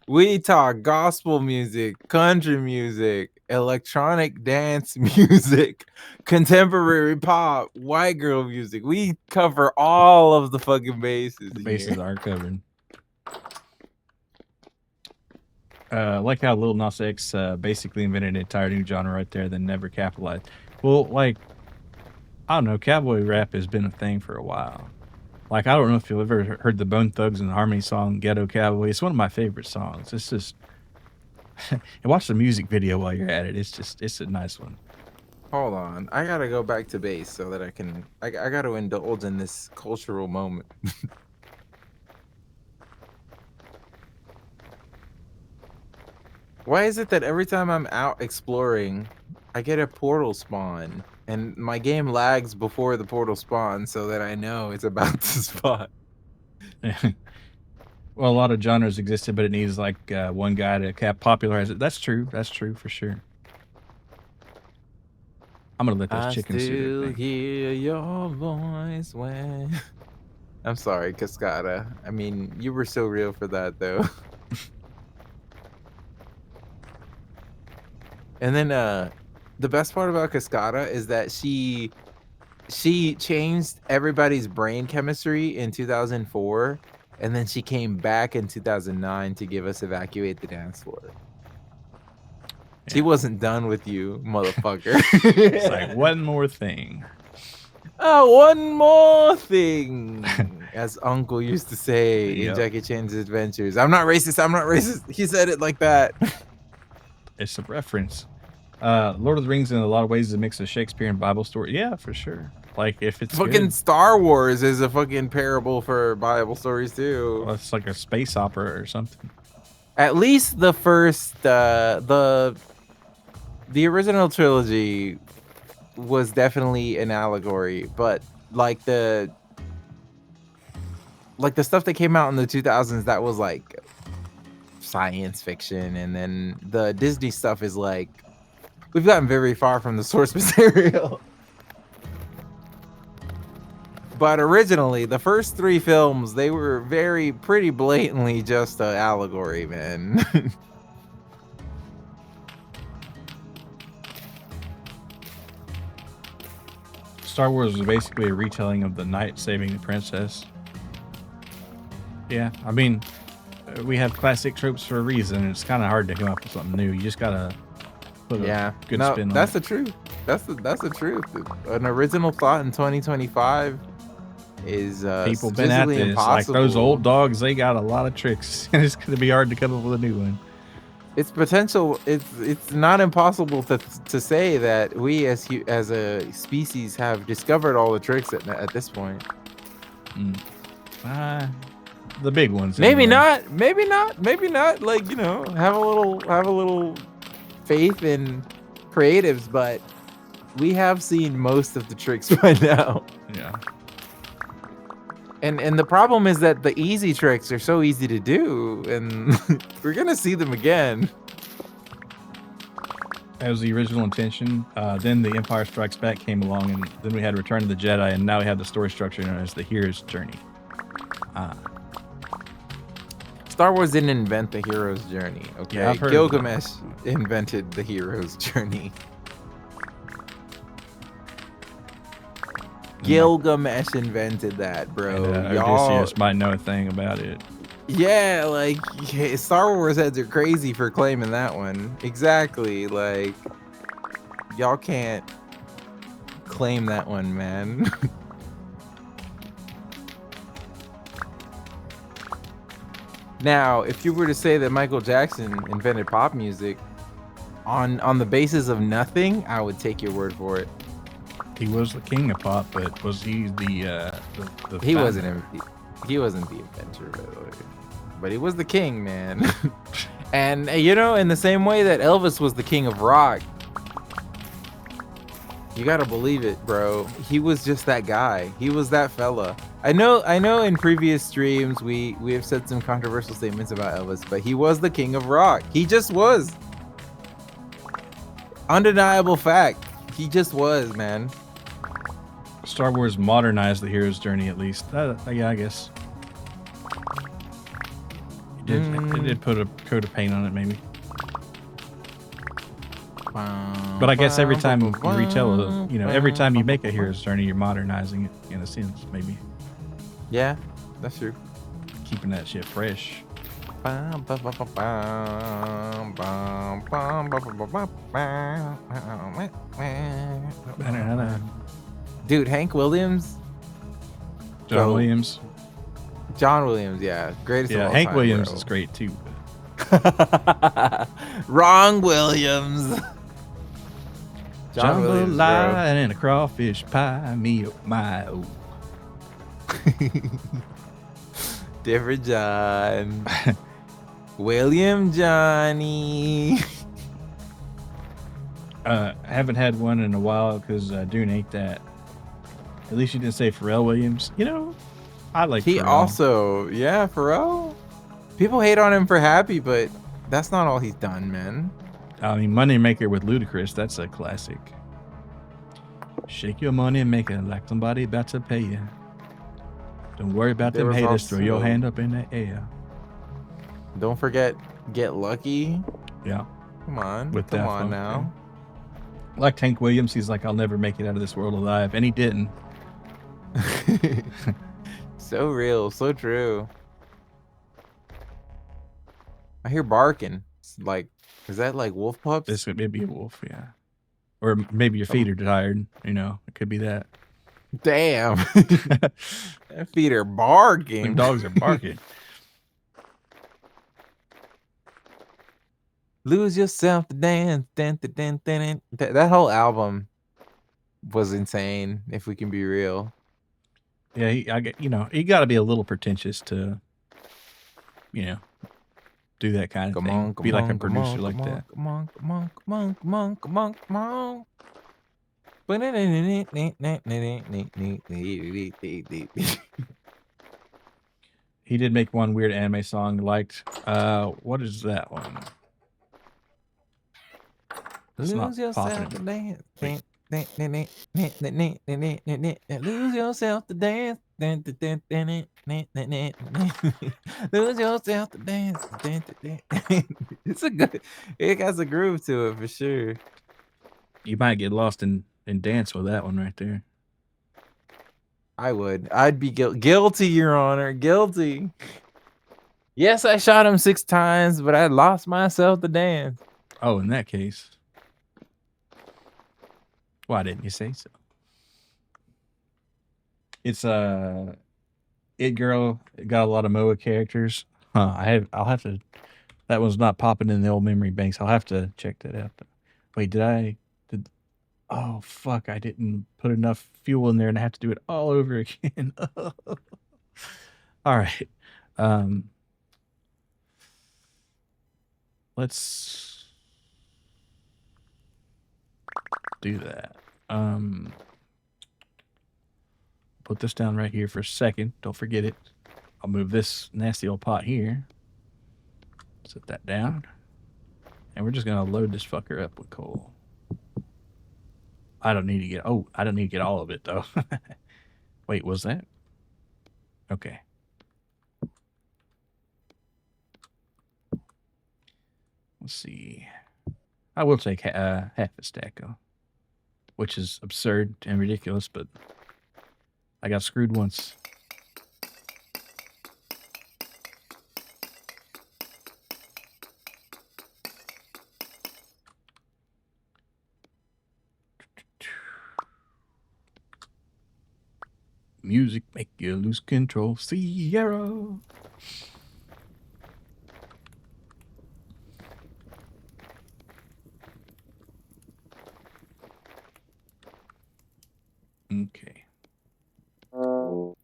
We talk gospel music, country music, electronic dance music, contemporary pop, white girl music. We cover all of the fucking bases. The here. bases are covered. Like how Lil Nas X basically invented an entire new genre right there, then never capitalized. Well, like, I don't know, cowboy rap has been a thing for a while. Like, I don't know if you've ever heard the Bone Thugs and Harmony song "Ghetto Cowboy." It's one of my favorite songs. It's just, and watch the music video while you're at it. It's a nice one. Hold on, I gotta go back to bass so that I can. I gotta indulge in this cultural moment. Why is it that every time I'm out exploring, I get a portal spawn, and my game lags before the portal spawns so that I know it's about to spawn? Well, a lot of genres existed, but it needs like one guy to popularize it. That's true. That's true for sure. I'm gonna let those I chickens do still their thing. hear your voice when. I'm sorry, Cascada. I mean, you were so real for that, though. And then the best part about Cascada is that she changed everybody's brain chemistry in 2004, and then she came back in 2009 to give us Evacuate the Dance Floor. She Yeah. wasn't done with you, motherfucker. It's like one more thing. Oh, one more thing, as Uncle used to say in Yep. Jackie Chan's Adventures. I'm not racist. I'm not racist. He said it like that. It's a reference. Lord of the Rings in a lot of ways is a mix of Shakespeare and Bible story. Yeah, for sure. Like if it's Fucking good, Star Wars is a fucking parable for Bible stories too. well, it's like a space opera or something. At least the first, the original trilogy was definitely an allegory, but like the stuff that came out in the 2000s, that was like science fiction, and then the Disney stuff is like, we've gotten very far from the source material. But originally, the first 3 films, they were pretty blatantly just an allegory, man. Star Wars was basically a retelling of the knight saving the princess. Yeah, I mean, we have classic tropes for a reason. It's kind of hard to come up with something new. You just gotta put a good spin on that's it. the truth. That's the truth. An original thought in 2025 is People been at statistically this. impossible. Like those old dogs, they got a lot of tricks, and it's gonna be hard to come up with a new one. It's potential. It's not impossible to say that we as a species have discovered all the tricks at this point. The big ones. Maybe anyway. not. Maybe not. Maybe not. Like, you know, have a little faith in creatives, but we have seen most of the tricks by now. Yeah. And the problem is that the easy tricks are so easy to do, and we're gonna see them again. That was the original intention. Then the Empire Strikes Back came along, and then we had Return of the Jedi, and now we have the story structure known as the hero's journey. Star Wars didn't invent the hero's journey, okay? Yeah, I've heard of Gilgamesh invented the hero's journey. Gilgamesh invented that, bro. And, Y'all, Odysseus might know a thing about it. yeah, like Star Wars heads are crazy for claiming that one. Exactly, like y'all can't claim that one, man. Now, if you were to say that Michael Jackson invented pop music on the basis of nothing, I would take your word for it. He was the king of pop, but was he the He founder? wasn't. He wasn't the inventor, by the way. But he was the king, man. And you know, in the same way that Elvis was the king of rock, You gotta believe it, bro. He was just that guy. He was that fella. I know in previous streams we have said some controversial statements about Elvis, but he was the king of rock. He just was. Undeniable fact. He just was, man. Star Wars modernized the hero's journey, at least. Yeah, I guess. It did put a coat of paint on it, maybe. But I guess every time you retell, every time you make a hero's journey, you're modernizing it in a sense, maybe. Yeah, that's true. Keeping that shit fresh. Dude, Hank Williams. John Williams. John Williams, yeah, greatest. Yeah, of all Hank time, Williams bro. is great too. Wrong Williams. John Williams, bro. And a crawfish pie, me oh my oh. Different John. William Johnny. I haven't had one in a while because Dune ate that. At least you didn't say Pharrell Williams. I like He Pharrell. also, yeah, Pharrell. People hate on him for Happy, but that's not all he's done, man. I mean, Moneymaker with Ludacris, that's a classic. Shake your money maker like somebody about to pay you. Don't worry about them haters. Throw your hand up in the air. Don't forget, Get Lucky. Yeah. Come on. With come that on funk, now. Yeah. Like Hank Williams, he's like, I'll never make it out of this world alive. And he didn't. So real. So true. I hear barking. It's like, is that like wolf pups? This would maybe a wolf, yeah. Or maybe your feet are tired. It could be that. Damn. That feet are barking. Them dogs are barking. Lose yourself to dance. That whole album was insane, if we can be real. Yeah, you got to be a little pretentious to, do that kind of thing. Be like a producer like that. Come on. He did make one weird anime song liked. What is that one? It's Lose yourself to dance. Lose yourself to dance. Lose yourself to dance. It's a good. It has a groove to it for sure. You might get lost in dance with that one right there. I would. I'd be guilty, Your Honor. Guilty. Yes, I shot him 6 times, but I lost myself to dance. Oh, in that case. Why didn't you say so? It's It Girl. It got a lot of MOA characters. I'll have to. That one's not popping in the old memory banks. I'll have to check that out. Wait, oh fuck! I didn't put enough fuel in there, and I have to do it all over again. All right. Let's do that. Put this down right here for a second. Don't forget it. I'll move this nasty old pot here. Set that down. And we're just going to load this fucker up with coal. I don't need to get all of it, though. Wait, was that? Okay. Let's see. I will take half a stack, though. Which is absurd and ridiculous, but I got screwed once. Music make you lose control. Sierra. Okay. Oh,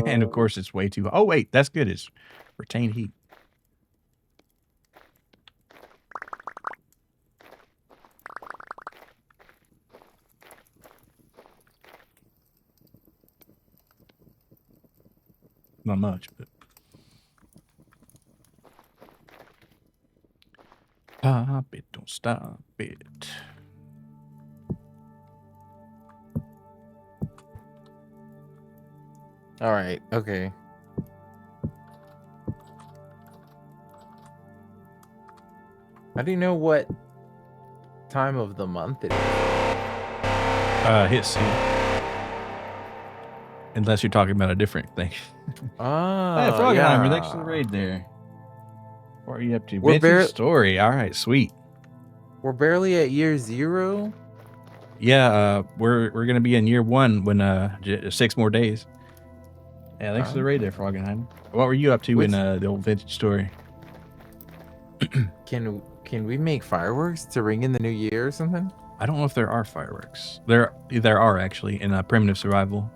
and of course it's way too. Oh wait, that's good. It's retain heat. Not much, but. Pop it, don't stop it. All right. Okay. How do you know what time of the month it is? Hit C. Unless you're talking about a different thing. Oh, Froggenheimer, thanks for the yeah. raid there. What are you up to? We're Vintage story. All right, sweet. We're barely at year 0. Yeah, we're gonna be in year 1 when 6 more days. Yeah, thanks for the raid there, Froggenheimer. What were you up to in the old vintage story? Can we make fireworks to ring in the new year or something? I don't know if there are fireworks. There are actually in primitive survival.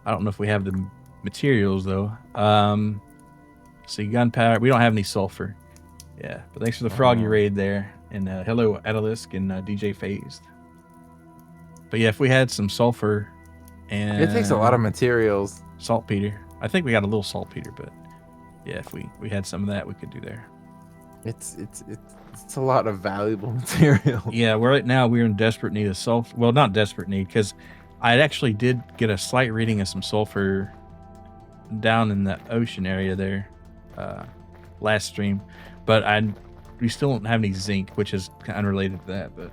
I don't know if we have the materials though. See, gunpowder. We don't have any sulfur. Yeah, but thanks for the froggy raid there, and hello Adalisk and DJ Phased. But yeah, if we had some sulfur, and It takes a lot of materials. Saltpeter. I think we got a little saltpeter, but yeah, if we had some of that, we could do there. It's a lot of valuable material. Yeah, right now we're in desperate need of sulfur. Well, not desperate need, because I actually did get a slight reading of some sulfur down in that ocean area there last stream, but we still don't have any zinc, which is unrelated to that. But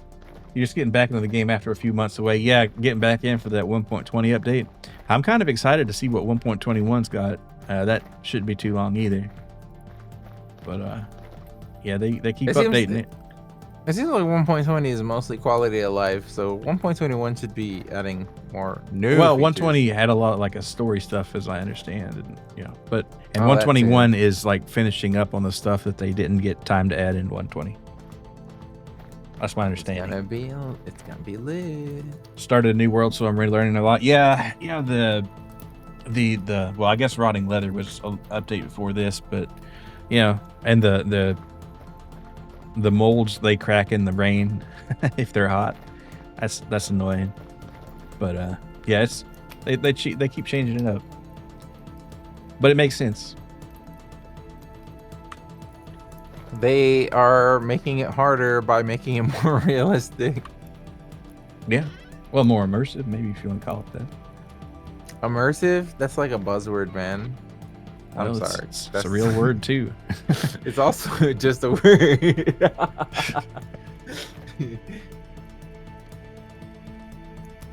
you're just getting back into the game after a few months away. Yeah, getting back in for that 1.20 update. I'm kind of excited to see what 1.21's got. That shouldn't be too long either. But yeah, they keep updating it. It seems like 1.20 is mostly quality of life, so 1.21 should be adding more new. Well, features. 120 had a lot of like a story stuff, as I understand, and but 121 that is like finishing up on the stuff that they didn't get time to add in 120. That's my understanding. It's gonna be lit. Started a new world, so I'm relearning a lot. Yeah, the well, I guess rotting leather was an update before this, but and the molds, they crack in the rain if they're hot. That's annoying. But yeah, they keep changing it up. But it makes sense. They are making it harder by making it more realistic. Yeah. Well, more immersive, maybe, if you want to call it that. Immersive? That's like a buzzword, man. I'm sorry. It's a real word too. It's also just a word.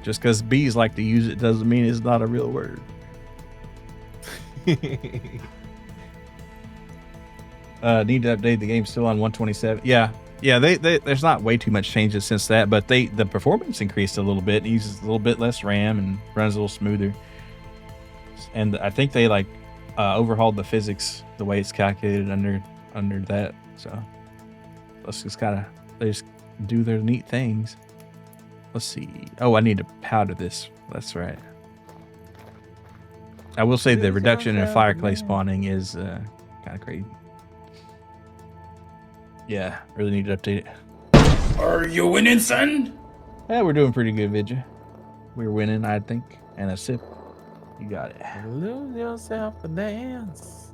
Just because bees like to use it doesn't mean it's not a real word. Need to update the game, still on 127. Yeah, they there's not way too much changes since that, but the performance increased a little bit. It uses a little bit less RAM and runs a little smoother. And I think they overhauled the physics, the way it's calculated under that. So let's just they just do their neat things. Let's see. Oh, I need to powder this. That's right. I will say the reduction in fire clay spawning is kind of crazy. Yeah, really need to update it. Are you winning, son? Yeah, we're doing pretty good, Vidya. We're winning, I think. And a sip. You got it. Lose yourself a dance.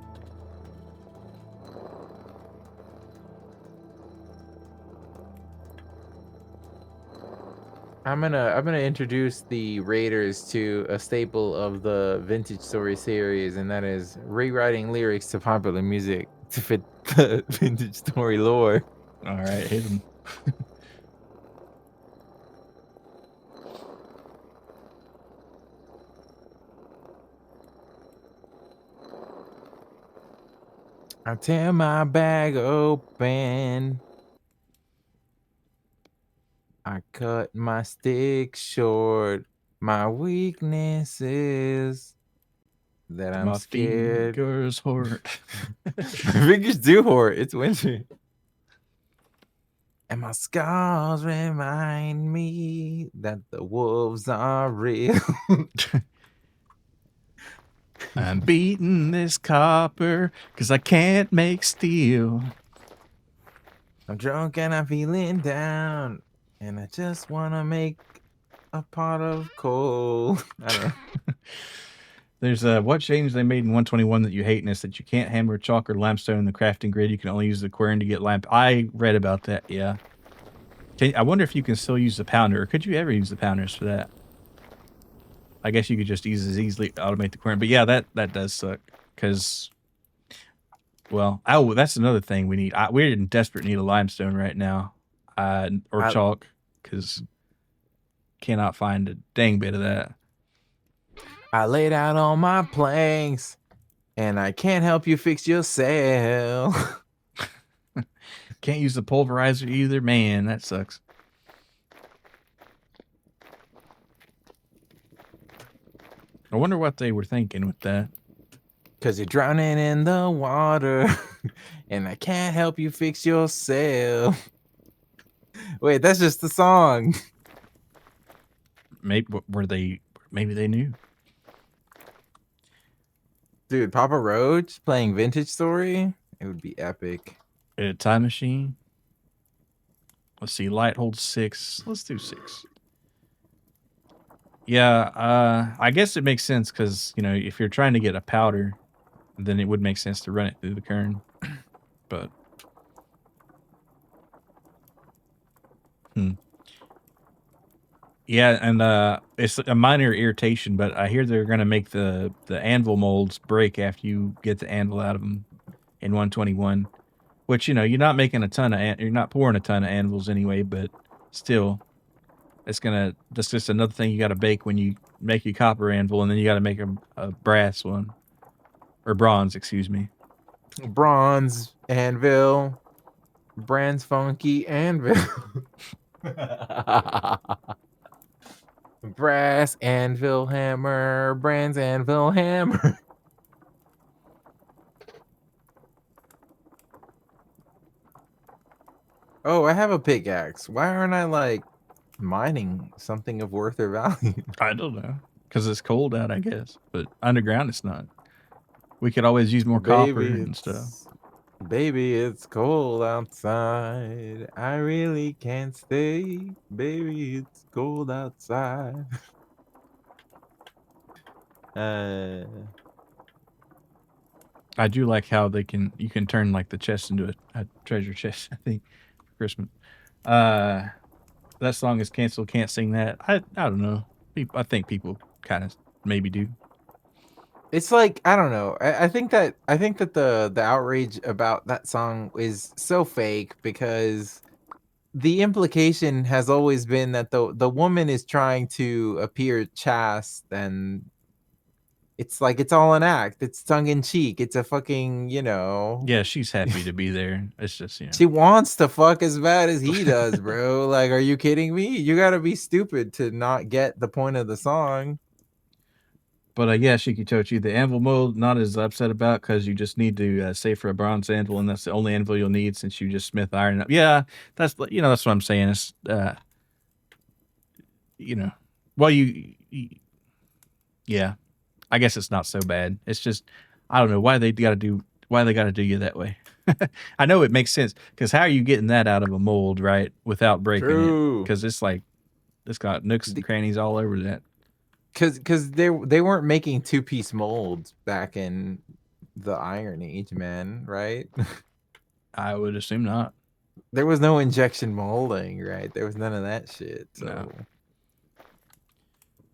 I'm gonna introduce the Raiders to a staple of the Vintage Story series, and that is rewriting lyrics to popular music to fit the Vintage Story lore. All right, hit him. I tear my bag open. I cut my stick short. My weakness is that I'm my scared. Fingers hurt. My fingers do hurt. It's winter. And my scars remind me that the wolves are real. I'm beating this copper because I can't make steel. I'm drunk and I'm feeling down. And I just want to make a pot of coal. I don't know. There's what change they made in 121 that you hate, and it's that you can't hammer chalk or limestone in the crafting grid. You can only use the quern to get lamp. I read about that. Yeah. I wonder if you can still use the pounder, or could you ever use the pounders for that? I guess you could just easily automate the quern. But yeah, that does suck because, well, oh, that's another thing we need. We're in desperate need of limestone right now, or I, chalk, because cannot find a dang bit of that. I laid out all my planks, and I can't help you fix your sail. Can't use the pulverizer either. Man, that sucks. I wonder what they were thinking with that. Cause you're drowning in the water, and I can't help you fix your sail. Wait, that's just the song. Maybe maybe they knew. Dude, Papa Roach playing Vintage Story? It would be epic. A time machine. Let's see. Light holds 6. Let's do 6. Yeah, I guess it makes sense because, if you're trying to get a powder, then it would make sense to run it through the kern. But, yeah, and it's a minor irritation, but I hear they're going to make the anvil molds break after you get the anvil out of them in 121. Which, you're not making you're not pouring a ton of anvils anyway, but still, that's just another thing you got to bake when you make your copper anvil, and then you got to make a brass one. Or bronze, excuse me. Bronze anvil. Brand's funky anvil. Brass anvil hammer. Brand's anvil hammer. Oh, I have a pickaxe. Why aren't I like mining something of worth or value? I don't know. Because it's cold out, I guess. But underground, it's not. We could always use more copper and stuff. Baby, it's cold outside. I really can't stay. Baby, it's cold outside. I do like how you can turn like the chest into a treasure chest, I think, for Christmas. That song is canceled. Can't sing that. I don't know. I think people kind of maybe do. It's like, I don't know. I think that the outrage about that song is so fake because the implication has always been that the woman is trying to appear chaste, and it's like it's all an act. It's tongue in cheek. It's a fucking, Yeah, she's happy to be there. It's just, she wants to fuck as bad as he does, bro. Like, are you kidding me? You gotta be stupid to not get the point of the song. But yeah, Shikitochi, the anvil mold, not as upset about because you just need to save for a bronze anvil, and that's the only anvil you'll need since you just smith iron up. Yeah, that's that's what I'm saying. It's well, yeah, I guess it's not so bad. It's just I don't know why they got to do you that way. I know it makes sense because how are you getting that out of a mold, right, without breaking it? Because it's like it's got nooks and crannies all over that. Because they weren't making 2-piece molds back in the Iron Age, man, right? I would assume not. There was no injection molding, right? There was none of that shit. So. No.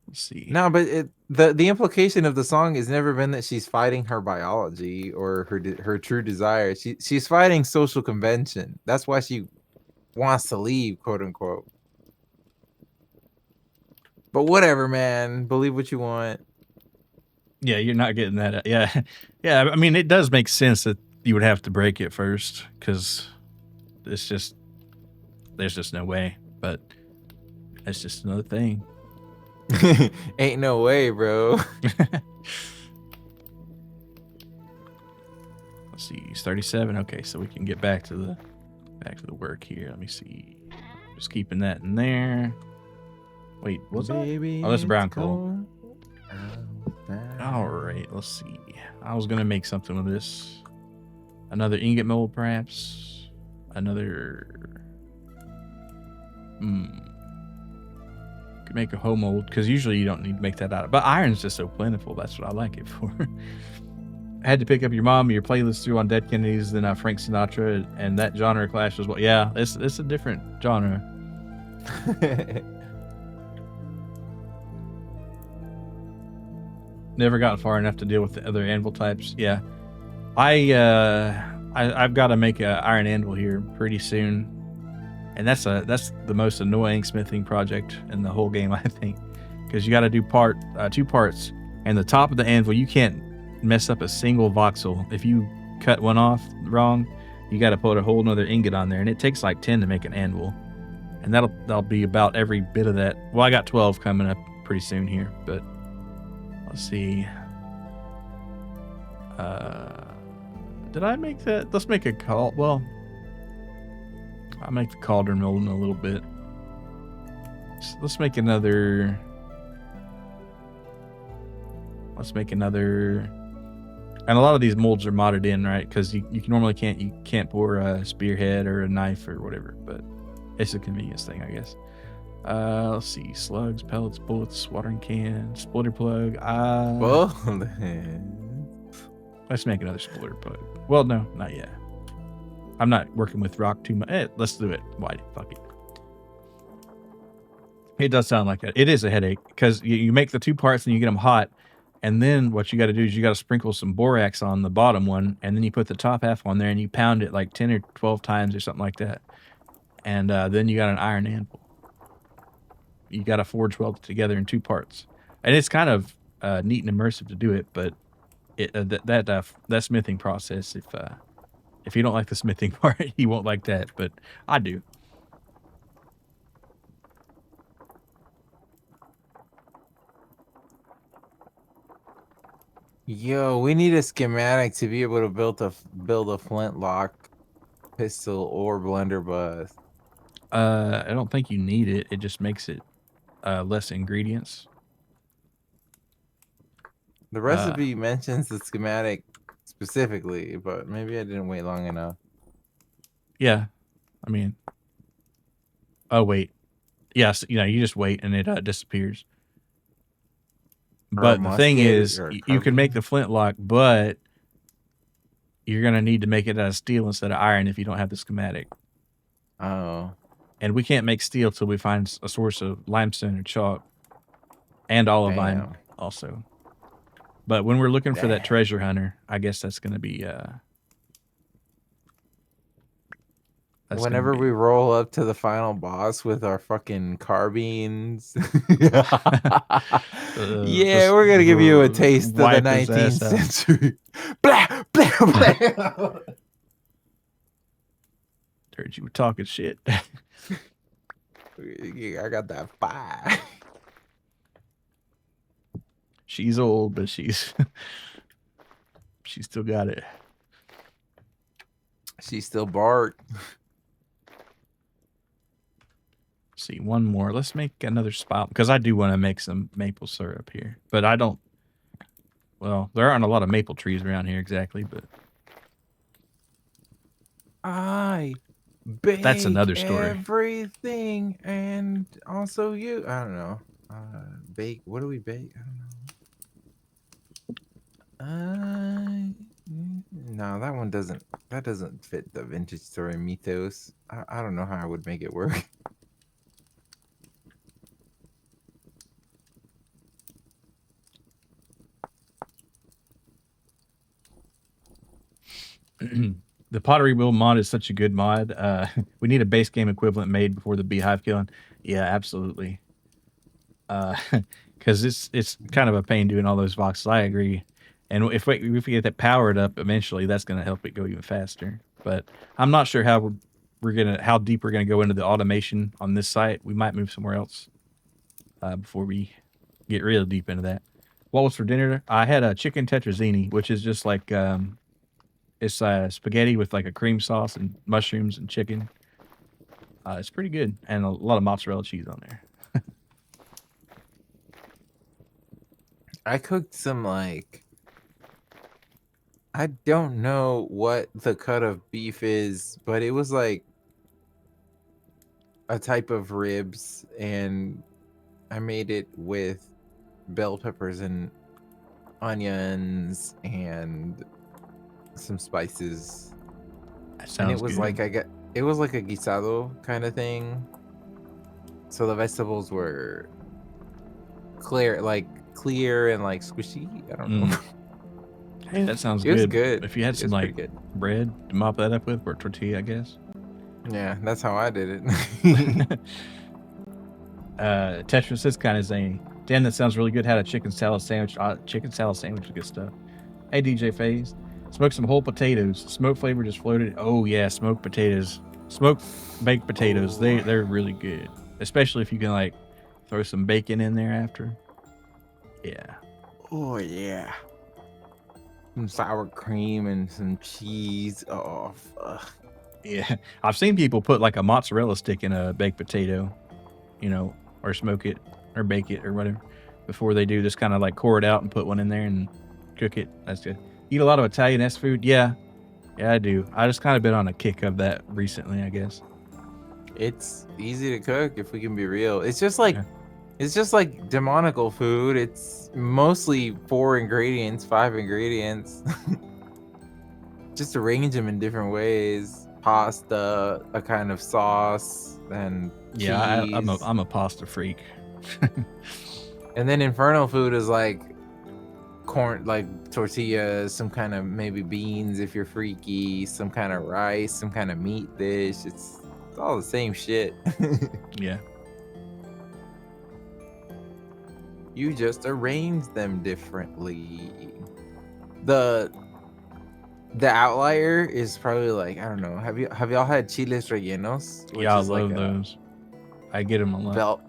Let's see. No, but the implication of the song has never been that she's fighting her biology or her true desire. She's fighting social convention. That's why she wants to leave, quote unquote. But whatever, man. Believe what you want. Yeah, you're not getting that. Yeah, yeah. I mean, it does make sense that you would have to break it first because there's just no way. But that's just another thing. Ain't no way, bro. Let's see, he's 37. Okay, so we can get back to the work here. Let me see. Just keeping that in there. Wait, what's that? Oh, that's brown coal. All right, let's see. I was gonna make something with this. Another ingot mold, perhaps. Another. Could make a hoe mold because usually you don't need to make that out of. But iron's just so plentiful. That's what I like it for. I had to pick up your playlist through on Dead Kennedys, then Frank Sinatra, and that genre clash was what. Yeah, it's a different genre. Never gotten far enough to deal with the other anvil types. Yeah, I've got to make an iron anvil here pretty soon, and that's the most annoying smithing project in the whole game, I think, because you got to do 2 parts, and the top of the anvil you can't mess up a single voxel. If you cut one off wrong, you got to put a whole nother ingot on there, and it takes like 10 to make an anvil, and that'll be about every bit of that. Well, I got 12 coming up pretty soon here, but let's see. Did I make that? Let's make a call. Well, I'll make the cauldron mold in a little bit. Let's make another. And a lot of these molds are modded in, right? Because you normally can't pour a spearhead or a knife or whatever, but it's a convenience thing, I guess. Let's see. Slugs, pellets, bullets, watering can, splitter plug. Let's make another splitter plug. Well, no, not yet. I'm not working with rock too much. Let's do it. Why? Fuck it. It does sound like that. It is a headache because you make the 2 parts and you get them hot. And then what you got to do is you got to sprinkle some borax on the bottom one. And then you put the top half on there and you pound it like 10 or 12 times or something like that. And then you got an iron anvil. You got to forge weld it together in 2 parts. And it's kind of neat and immersive to do it, but that smithing process, if you don't like the smithing part, you won't like that, but I do. Yo, we need a schematic to be able to build a flintlock pistol or blunderbuss. I don't think you need it. It just makes it less ingredients. The recipe mentions the schematic specifically, but maybe I didn't wait long enough. Yeah, I mean, oh wait, yes, you just wait and it disappears. But the thing is, you can make the flintlock, but you're gonna need to make it out of steel instead of iron if you don't have the schematic. Oh. And we can't make steel till we find a source of limestone or chalk, and olivine also. But when we're looking for that treasure hunter, I guess that's going to be... whenever we roll up to the final boss with our fucking carbines. Yeah, we're going to give you a taste of the 19th century. Blah, blah, blah. Heard you were talking shit. I got that fire. She's old, but she's still got it. She's still bark. See, one more. Let's make another spot because I do want to make some maple syrup here, but I don't. Well, there aren't a lot of maple trees around here exactly, but that's another story. Everything, and also you. I don't know. Bake. What do we bake? I don't know. No, that one doesn't. That doesn't fit the vintage story mythos. I don't know how I would make it work. The pottery wheel mod is such a good mod. We need a base game equivalent made before the beehive killing. Yeah, absolutely. Because it's kind of a pain doing all those voxels. I agree. And if we get that powered up eventually, that's going to help it go even faster. But I'm not sure how deep we're gonna go into the automation on this site. We might move somewhere else before we get real deep into that. What was for dinner? I had a chicken tetrazzini, which is just like it's spaghetti with like a cream sauce and mushrooms and chicken. It's pretty good, and a lot of mozzarella cheese on there. I cooked some I don't know what the cut of beef is, but it was like a type of ribs and I made it with bell peppers and onions and some spices. That And it sounds was good. like it was like a guisado kind of thing. So the vegetables were clear and like squishy. I don't know. Hey, that sounds It was good. good. If you had It some was pretty like good. bread to mop that up with, or tortilla, I guess. Yeah, that's how I did it. Tetris is kind of zany. Dan, that sounds really good. Had a chicken salad sandwich. Chicken salad sandwich is good stuff. Hey, DJ Faze, smoked some whole potatoes. Smoke flavor just floated. Oh yeah, smoked potatoes. Smoked baked potatoes. Oh. They're really good, especially if you can like throw some bacon in there after. Yeah. Oh yeah. Some sour cream and some cheese. Oh, fuck. Yeah, I've seen people put like a mozzarella stick in a baked potato, or smoke it or bake it or whatever before they do. Just kind of like core it out and put one in there and cook it. That's good. Eat a lot of Italian-esque food. Yeah, I do. I just kind of been on a kick of that recently, I guess. It's easy to cook if we can be real. It's just like Yeah. demonical food. It's mostly 4 ingredients, 5 ingredients. Just arrange them in different ways. Pasta, a kind of sauce, and Yeah, cheese. I'm a pasta freak. And then infernal food is like corn, like tortillas, some kind of maybe beans if you're freaky, some kind of rice, some kind of meat dish. It's all the same shit. Yeah. You just arrange them differently. The outlier is probably like, I don't know. Have y'all had chiles rellenos? Which Yeah, I is like love those. I get them a lot. belt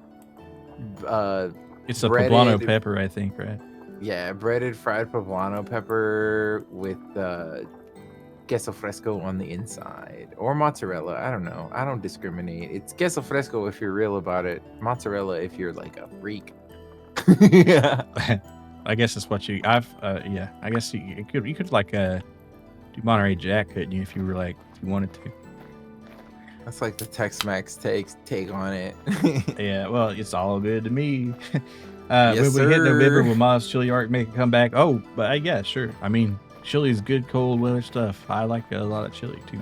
It's a breaded, poblano pepper, I think, right? yeah, breaded fried poblano pepper with queso fresco on the inside or mozzarella. I don't know. I don't discriminate. It's queso fresco if you're real about it. Mozzarella if you're like a freak. Yeah. I guess that's what yeah. I guess you could like do Monterey Jack, couldn't you, if you were like, if you wanted to? That's like the Tex-Mex take on it. Yeah, well, it's all good to me. Yes, when we hit November, sir. will Ma's Chili Art make a comeback? Oh, but yeah, sure. I mean, chili is good cold weather stuff. I like a lot of chili too.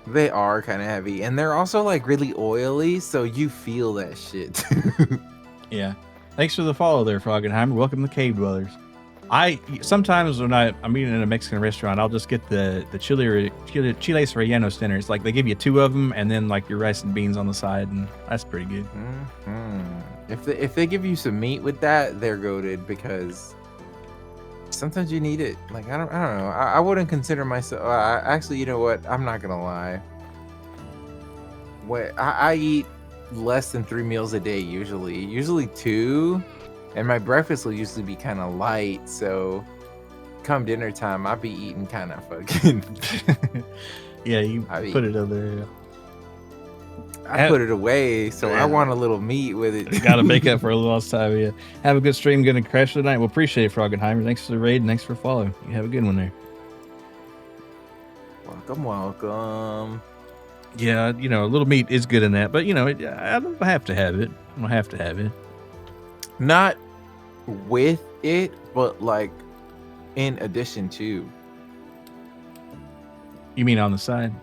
They are kind of heavy, and they're also like really oily, so you feel that shit. Yeah. Thanks for the follow there, Froggenheimer. Welcome to Cave Dwellers. Sometimes when I'm eating in a Mexican restaurant, I'll just get the chiles rellenos dinner. It's like they give you 2 of them and then like your rice and beans on the side, and that's pretty good. If they give you some meat with that, they're goated because sometimes you need it. Like I don't know. I wouldn't consider myself. Actually, you know what? I'm not gonna lie. I eat less than 3 meals a day usually 2, and my breakfast will usually be kind of light. So come dinner time, I'll be eating kind of fucking. Yeah, you put it over there. I put it away, so I want a little meat with it. Got to make up for a little time. Yeah. Have a good stream. Going to crash tonight. We'll appreciate it, Froggenheimer. Thanks for the raid and thanks for following. You have a good one there. Welcome. Yeah, a little meat is good in that, but I don't have to have it. I don't have to have it. Not with it, but like in addition to. You mean on the side?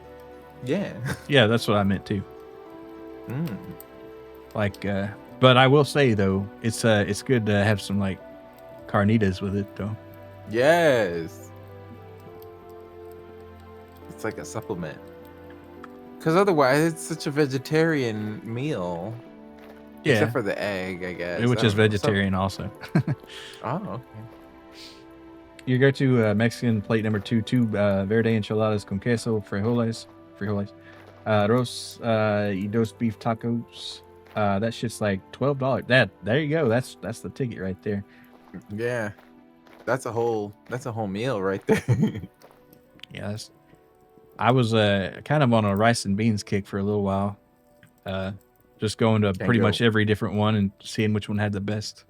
Yeah. Yeah, that's what I meant too. Mm. Like, but I will say though, it's good to have some like carnitas with it though. Yes. It's like a supplement. Because otherwise, it's such a vegetarian meal. Yeah. Except for the egg, I guess. Which is vegetarian also. Oh, okay. You go to Mexican plate number 2, 2 verde enchiladas con queso, frijoles, arroz, y dos beef tacos. That shit's like $12. There you go. That's the ticket right there. Yeah. That's a whole meal right there. Yeah, I was kind of on a rice and beans kick for a little while. Just going to pretty much every different one and seeing which one had the best.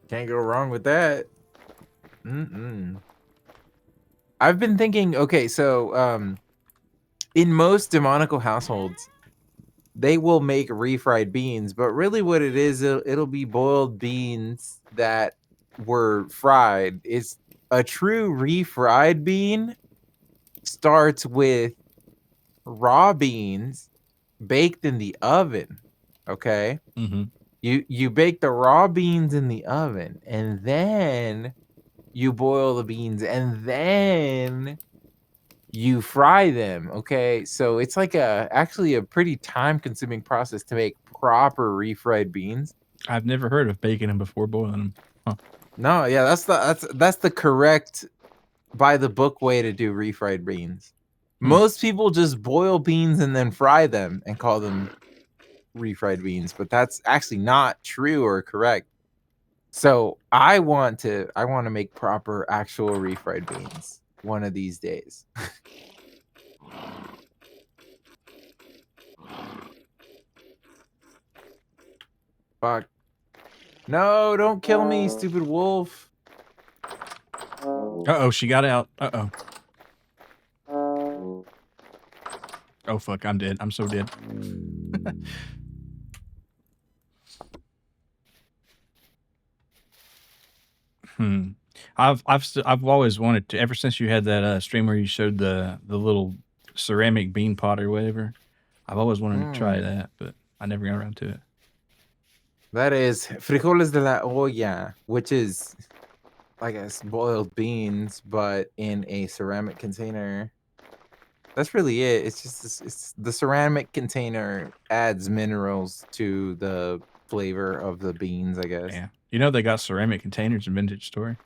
Can't go wrong with that. I've been thinking, okay, so in most demonical households, they will make refried beans, but really what it is, it'll be boiled beans that were fried. It's a true refried bean starts with raw beans baked in the oven. Okay. Mm-hmm. You bake the raw beans in the oven, and then you boil the beans, and then you fry them. Okay, so it's like actually a pretty time consuming process to make proper refried beans. I've never heard of baking them before boiling them. Huh. No, yeah, that's the correct by the book way to do refried beans. Most people just boil beans and then fry them and call them refried beans, but that's actually not true or correct. So I want to make proper actual refried beans one of these days. Fuck. No, don't kill me, stupid wolf. Uh-oh, she got out. Uh-oh. Oh, fuck, I'm dead. I'm so dead. I've always wanted to, ever since you had that stream where you showed the little ceramic bean pot or whatever. I've always wanted to try that, but I never got around to it. That is frijoles de la olla, which is, I guess, boiled beans, but in a ceramic container. That's really it. It's just it's the ceramic container adds minerals to the flavor of the beans, I guess. Yeah. You know they got ceramic containers in Vintage Story?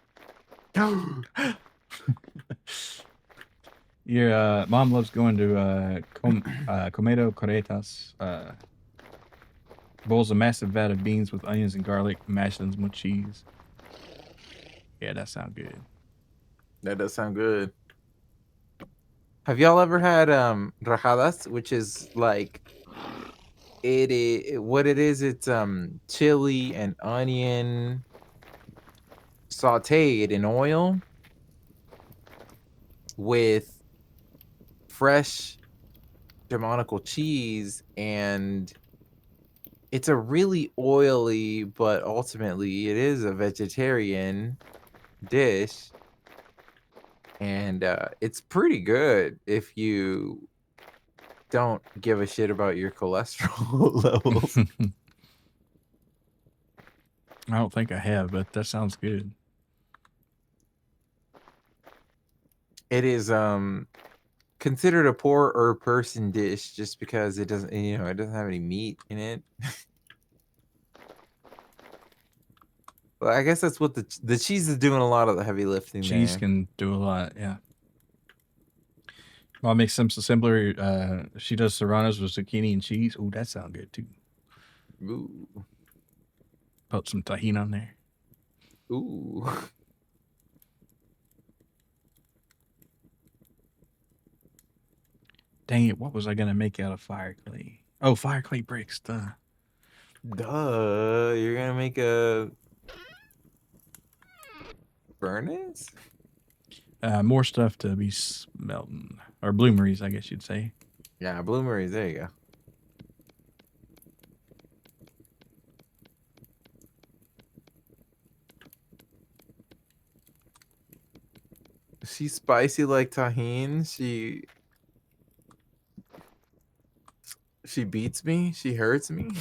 Your mom loves going to Comedo Corretas. Boils a massive vat of beans with onions and garlic, mashed them with cheese. Yeah, that sounds good. That does sound good. Have y'all ever had rajadas, which is like what it is? It's chili and onion sauteed in oil with fresh Germanical cheese, and it's a really oily, but ultimately it is a vegetarian dish. And it's pretty good if you don't give a shit about your cholesterol levels. I don't think I have, but that sounds good. It is considered a poorer person dish just because it doesn't, it doesn't have any meat in it. Well, I guess that's what the cheese is doing a lot of the heavy lifting. Cheese can do a lot, yeah. Mom makes some simpler. She does serranos with zucchini and cheese. Ooh, that sounds good too. Ooh. Put some tahini on there. Ooh. Dang it, what was I gonna make out of fire clay? Oh, fire clay bricks, duh. You're gonna make a furnace? More stuff to be smelting. Or bloomeries, I guess you'd say. Yeah, bloomeries, there you go. She's spicy like tahine. She beats me. She hurts me.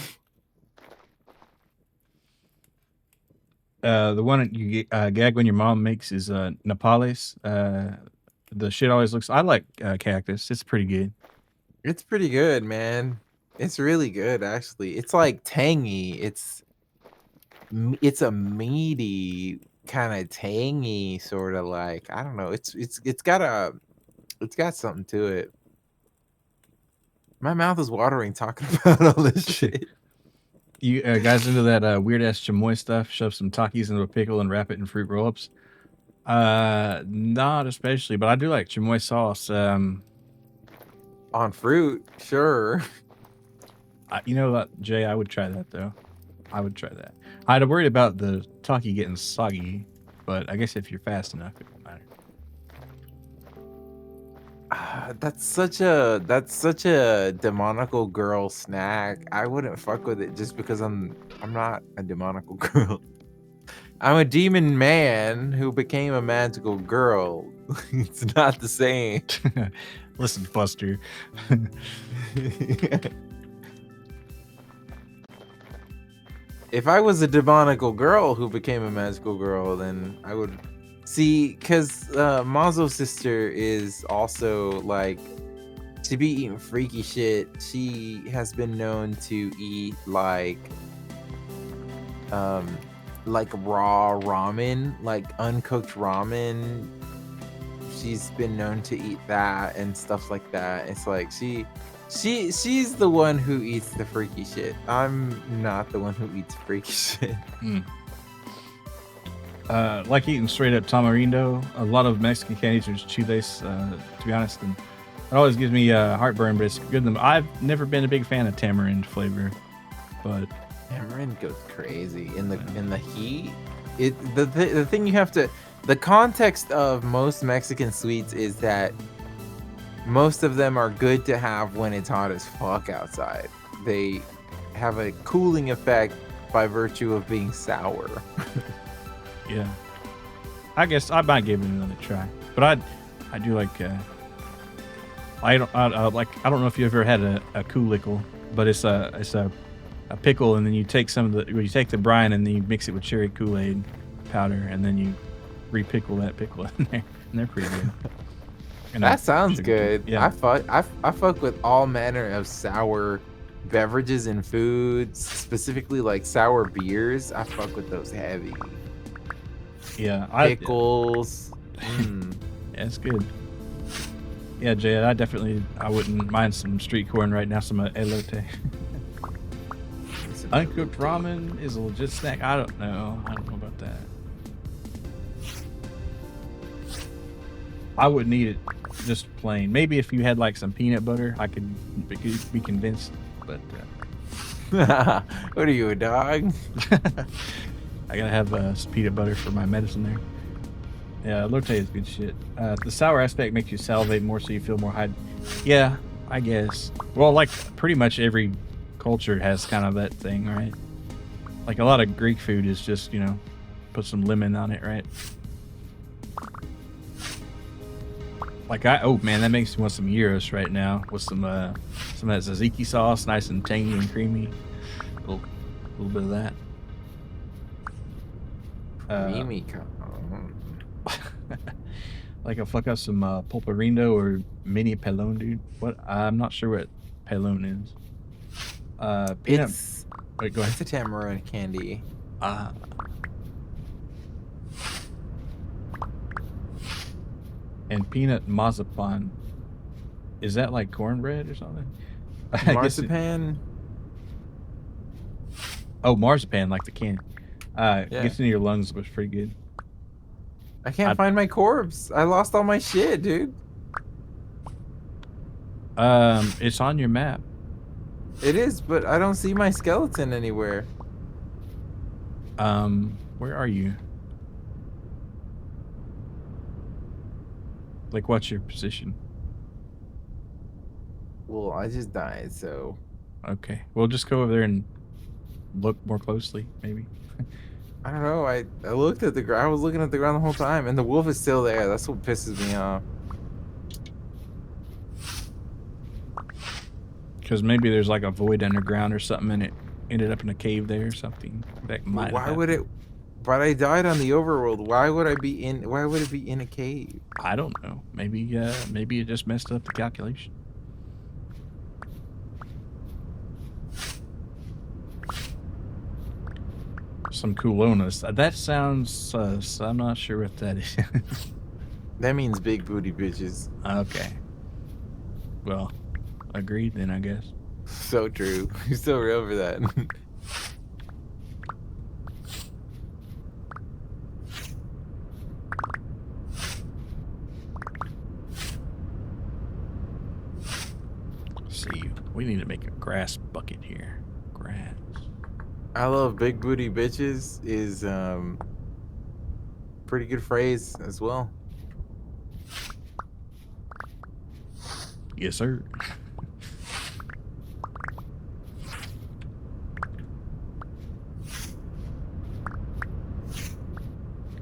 The one that you gag when your mom makes is Napales. The shit always looks. I like cactus. It's pretty good. It's pretty good, man. It's really good, actually. It's like tangy. It's a meaty kind of tangy sort of like, I don't know. It's got something to it. My mouth is watering talking about all this shit. You guys into that weird ass chamoy stuff? Shove some Takis into a pickle and wrap it in fruit roll-ups. Not especially, but I do like chamoy sauce. On fruit, sure. You know what, Jay? I would try that though. I would try that. I'd worried about the Taki getting soggy, but I guess if you're fast enough, it won't matter. That's such a demonical girl snack. I wouldn't fuck with it just because I'm not a demonical girl. I'm a demon man who became a magical girl. It's not the same. Listen, Buster. If I was a demonical girl who became a magical girl, then I would see, because Mazo's sister is also like, to be eating freaky shit. She has been known to eat raw ramen, like uncooked ramen. She's been known to eat that and stuff like that. It's like she's the one who eats the freaky shit. I'm not the one who eats freaky shit. Like eating straight up tamarindo. A lot of Mexican candies are chiles, to be honest, and it always gives me heartburn, but it's good. I've never been a big fan of tamarind flavor, but Tamarind goes crazy in the heat. The thing you have to, the context of most Mexican sweets is that most of them are good to have when it's hot as fuck outside. They have a cooling effect by virtue of being sour. yeah, I guess I might give it another try. But I do like I don't know if you ever had a coolickle, but it's a pickle, and then you take you take the brine and then you mix it with cherry Kool-Aid powder, and then you repickle that pickle in there, and they're pretty good. And That sounds good. Yeah. I fuck with all manner of sour beverages and foods, specifically like sour beers. I fuck with those heavy. Yeah, Pickles. Yeah, it's good. Yeah, Jay, I wouldn't mind some street corn right now, some elote. Uncooked ramen is a legit snack. I don't know about that. I wouldn't eat it just plain. Maybe if you had like some peanut butter, I could be convinced. But what are you, a dog? I gotta have some peanut butter for my medicine there. Yeah, elote is good shit. The sour aspect makes you salivate more, so you feel more hydrated. Yeah, I guess. Well, like pretty much every culture has kind of that thing, right? Like a lot of Greek food is just, put some lemon on it, right? Like oh man, that makes me want some gyros right now with some of that tzatziki sauce, nice and tangy and creamy. A little bit of that. Creamy. Like I'll fuck up some pulparindo or mini pelon, dude. What? I'm not sure what pelon is. Peanut. Wait, go ahead. It's a tamarind candy. And peanut marzipan. Is that like cornbread or something? Marzipan. Oh, marzipan, like the can. Yeah. Gets into your lungs, was pretty good. I can't find my corpse. I lost all my shit, dude. It's on your map. It is, but I don't see my skeleton anywhere. Where are you? Like, what's your position? Well, I just died, so. Okay. Well, just go over there and look more closely, maybe. I don't know. I looked at the ground. I was looking at the ground the whole time, and the wolf is still there. That's what pisses me off. Because maybe there's like a void underground or something, and it ended up in a cave there or something. That might. Why would it? But I died on the overworld. Why would I be in? Why would it be in a cave? I don't know. Maybe it just messed up the calculation. Some culonas. That sounds sus. I'm not sure what that is. That means big booty bitches. Okay. Well, agreed then, I guess. So true. You're so real for that. See, we need to make a grass bucket here. Grass. I love big booty bitches is pretty good phrase as well. Yes, sir.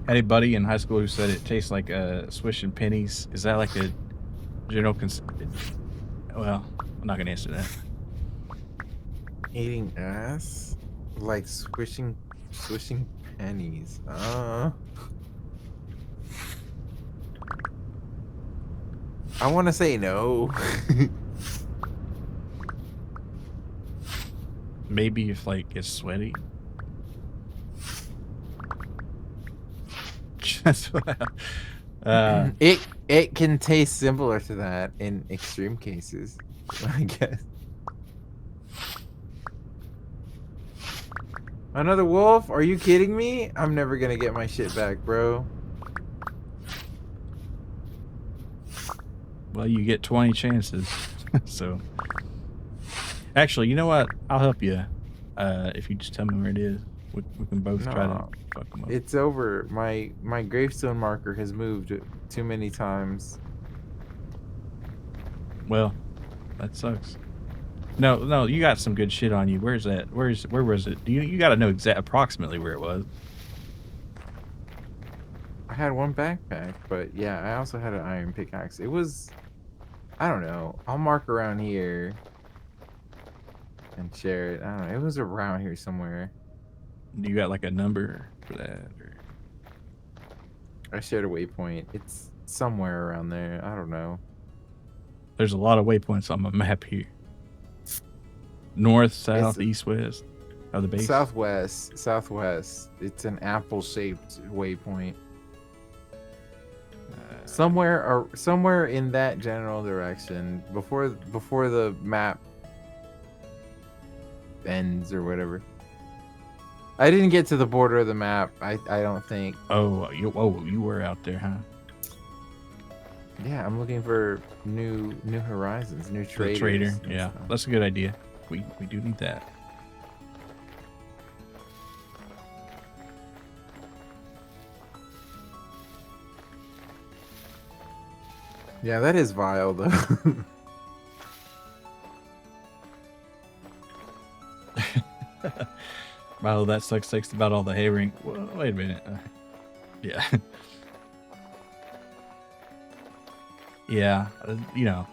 Had a buddy in high school who said it tastes like swishing pennies. Is that like a general Well, I'm not gonna answer that. Eating ass? Like swishing pennies. I want to say no. Maybe if like it's sweaty. That's what It can taste similar to that in extreme cases, I guess. Another wolf? Are you kidding me? I'm never gonna get my shit back, bro. well, you get 20 chances. So, actually, you know what? I'll help you. If you just tell me where it is, we can both try to No, fuck them up. it's over. My gravestone marker has moved too many times. Well, that sucks. No, you got some good shit on you. Where's that? Where was it? You got to know approximately where it was. I had one backpack, but yeah, I also had an iron pickaxe. It was, I don't know. I'll mark around here and share it. I don't know. It was around here somewhere. You got like a number for that? Or... I shared a waypoint. It's somewhere around there. I don't know. There's a lot of waypoints on my map here. North, south, east, west of the base. Southwest. It's an apple-shaped waypoint. Somewhere in that general direction before the map ends or whatever. I didn't get to the border of the map. I don't think. Oh, you were out there, huh? Yeah, I'm looking for new horizons, new traders. The trader, and yeah, stuff. that's a good idea. We do need that. Yeah, that is vile though. Wow, that sucks about all the hay ring. Well, wait a minute. Yeah. Yeah, you know,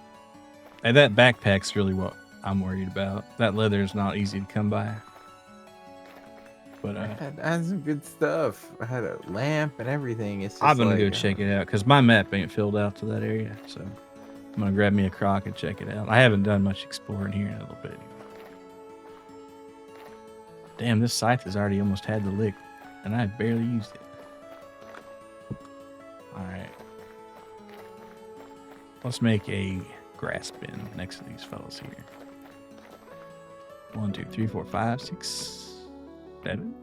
and that backpack's really what I'm worried about. That leather is not easy to come by. But I had some good stuff. I had a lamp and everything. It's just I'm gonna like, go check it out because my map ain't filled out to that area. So I'm gonna grab me a crock and check it out. I haven't done much exploring here in a little bit. Damn, this scythe has already almost had the lick, and I barely used it. All right. Let's make a grass bin next to these fellas here. 1, 2, 3, 4, 5, 6, 7.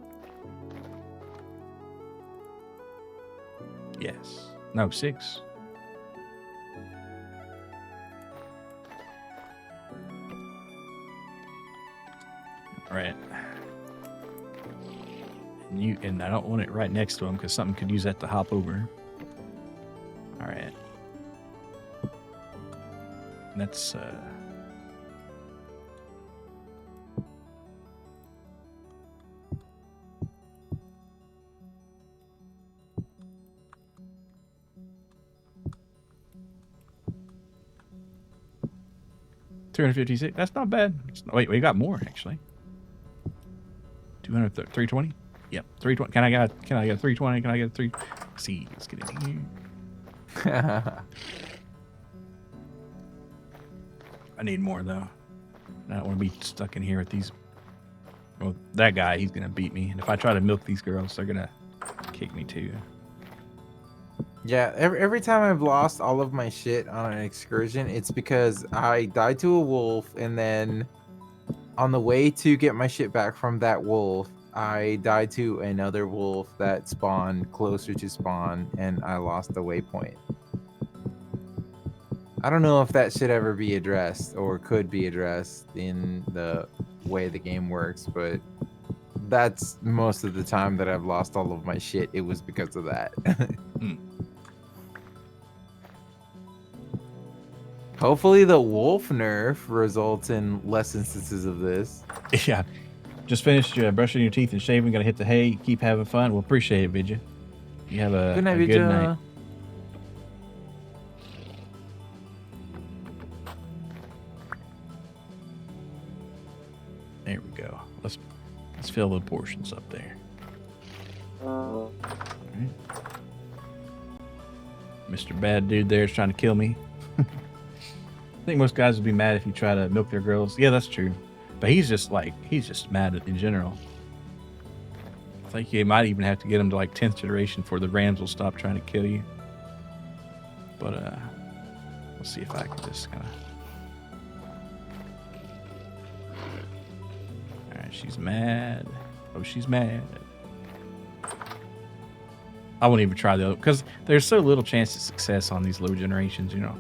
Yes. No, 6. All right. And I don't want it right next to them because something could use that to hop over. All right. And that's 256. That's not bad. Wait, we got more actually. 320. Yep, 320. Can I get a 320? Can I get a 3? See, let's get in here. I need more though. I don't want to be stuck in here with these. Well, that guy, he's gonna beat me, and if I try to milk these girls, they're gonna kick me too. Yeah, every time I've lost all of my shit on an excursion, it's because I died to a wolf, and then on the way to get my shit back from that wolf, I died to another wolf that spawned closer to spawn, and I lost the waypoint. I don't know if that should ever be addressed or could be addressed in the way the game works, but that's most of the time that I've lost all of my shit. It was because of that. Hopefully the wolf nerf results in less instances of this. Yeah. Just finished brushing your teeth and shaving. Gotta hit the hay. Keep having fun. We'll appreciate it, Vidya. You have a Good night, good night. Vija. There we go. Let's fill the portions up there. All right. Mr. Bad Dude there is trying to kill me. I think most guys would be mad if you try to milk their girls. Yeah, that's true. But he's just mad in general. I think you might even have to get him to like 10th generation for the Rams will stop trying to kill you. But let's see if I can just kind of. All right, she's mad. Oh, she's mad. I won't even try the other because there's so little chance of success on these low generations. You know,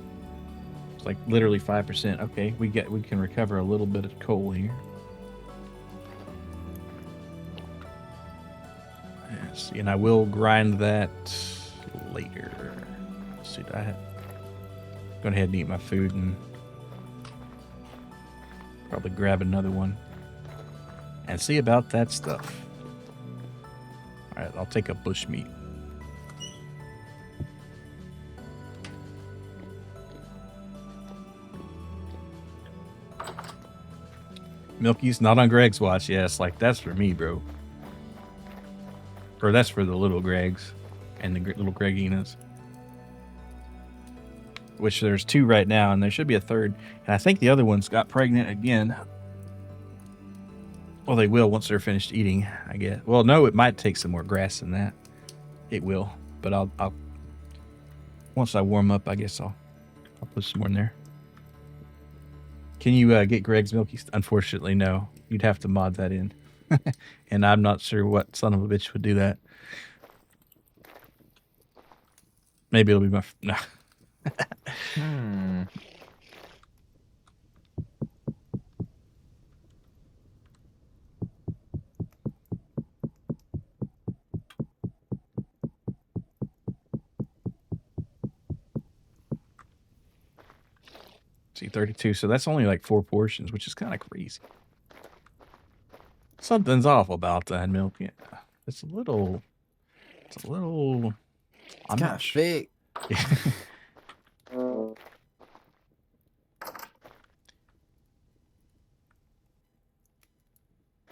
it's like literally 5%. Okay, we can recover a little bit of coal here. Yes, and I will grind that later. Let's see, I have go ahead and eat my food and probably grab another one and see about that stuff. All right, I'll take a bush meat. Milky's not on Greg's watch. Yes, like that's for me, bro. Or that's for the little Gregs and the little Greginas. Which there's 2 right now, and there should be a 3rd. And I think the other one's got pregnant again. Well, they will once they're finished eating, I guess. Well, no, it might take some more grass than that. It will, but I'll once I warm up, I guess I'll put some more in there. Can you get Greg's Milky? Unfortunately, no. You'd have to mod that in. And I'm not sure what son of a bitch would do that. Maybe it'll be my... No. See, 32. So that's only like 4 portions, which is kind of crazy. Something's off about that milk. Yeah. It's a little... I'm Kind not of sure. fake.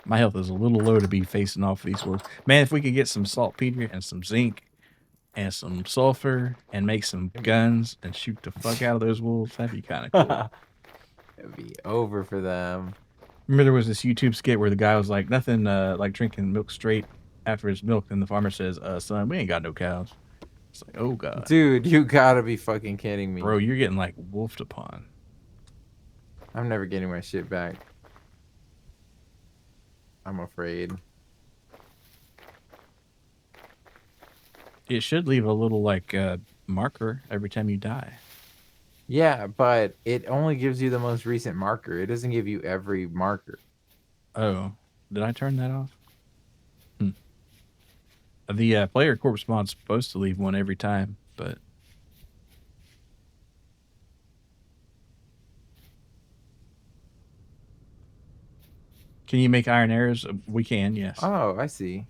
My health is a little low to be facing off these wolves. Man, if we could get some saltpeter and some zinc and some sulfur and make some guns and shoot the fuck out of those wolves, that'd be kind of cool. It'd be over for them. Remember there was this YouTube skit where the guy was like, nothing like drinking milk straight after it's milked, and the farmer says, son, we ain't got no cows. It's like, oh god. Dude, you gotta be fucking kidding me. Bro, you're getting like wolfed upon. I'm never getting my shit back. I'm afraid. It should leave a little like marker every time you die. Yeah, but it only gives you the most recent marker. It doesn't give you every marker. Oh, did I turn that off? The player corpse mod's supposed to leave one every time, but can you make iron arrows? We can, yes. Oh, I see.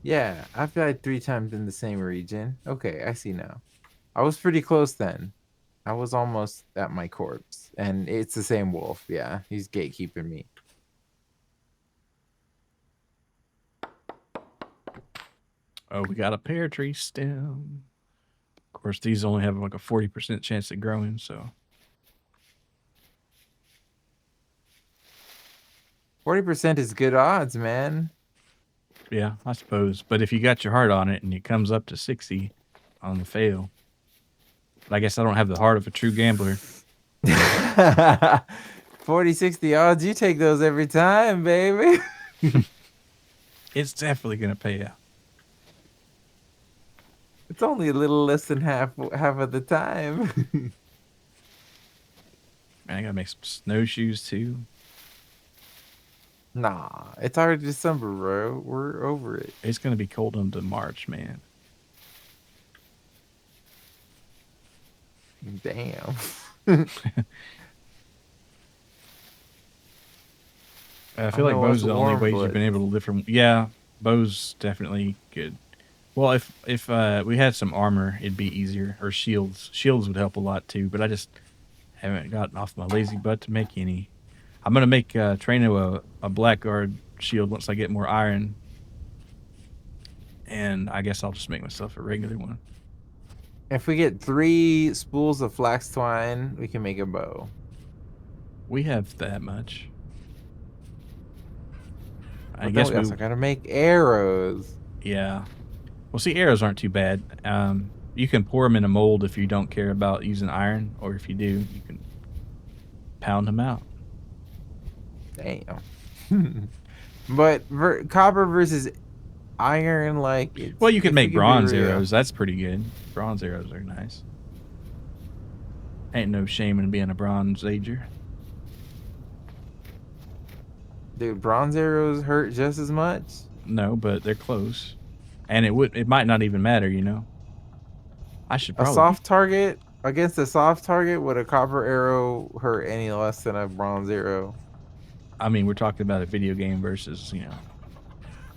Yeah, I've died 3 times in the same region. Okay, I see now. I was pretty close then. I was almost at my corpse. And it's the same wolf. Yeah, he's gatekeeping me. Oh, we got a pear tree stem. Of course, these only have like a 40% chance of growing, so. 40% is good odds, man. Yeah, I suppose. But if you got your heart on it and it comes up to 60 on the fail. But I guess I don't have the heart of a true gambler. 40, 60 odds, you take those every time, baby. It's definitely going to pay out. It's only a little less than half of the time. Man, I got to make some snowshoes too. Nah, it's already December, bro. We're over it. It's going to be cold into March, man. Damn. I I feel like know bows what's are the only warm ways you've blood. been able to live from. Yeah, bows definitely good. Well, if we had some armor, it'd be easier. Or shields. Shields would help a lot too. But I just haven't gotten off my lazy butt to make any. I'm gonna make Trueno a blackguard shield once I get more iron, and I guess I'll just make myself a regular one. If we get 3 spools of flax twine, we can make a bow. We have that much. I But then guess we we. also gotta make arrows. Yeah. Well, see, arrows aren't too bad. You can pour them in a mold if you don't care about using iron, or if you do, you can pound them out. Damn. But copper versus iron, like Well, it's you can if we make can be bronze real. arrows. That's pretty good. Bronze arrows are nice. Ain't no shame in being a bronze ager. Dude, bronze arrows hurt just as much. No, but they're close, and it might not even matter. You know, I should A probably. soft target against a soft target, would a copper arrow hurt any less than a bronze arrow? I mean, we're talking about a video game versus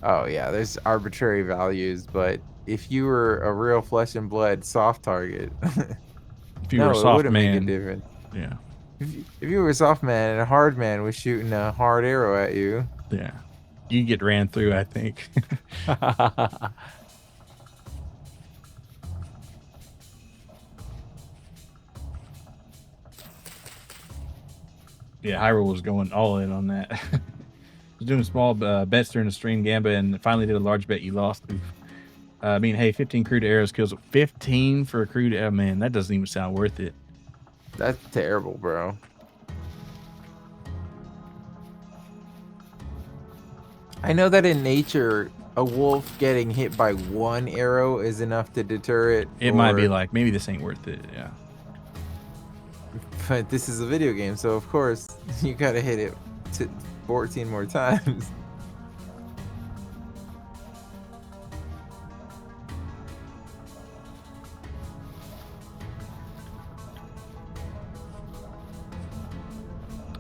Oh yeah, there's arbitrary values, but if you were a real flesh and blood soft target, if you were a no, it soft wouldn't make a man. difference. Yeah, If you were a soft man and a hard man was shooting a hard arrow at you, yeah, you get ran through. I think. Yeah, Hyrule was going all in on that. Was doing small bets during the stream, Gamba, and finally did a large bet. You lost. I mean, hey, 15 crude arrows kills 15 for a crude arrow. Man, that doesn't even sound worth it. that's terrible, bro. I know that in nature, a wolf getting hit by 1 arrow is enough to deter it. It might be like, maybe this ain't worth it. Yeah. But this is a video game, so of course you gotta hit it 14 more times.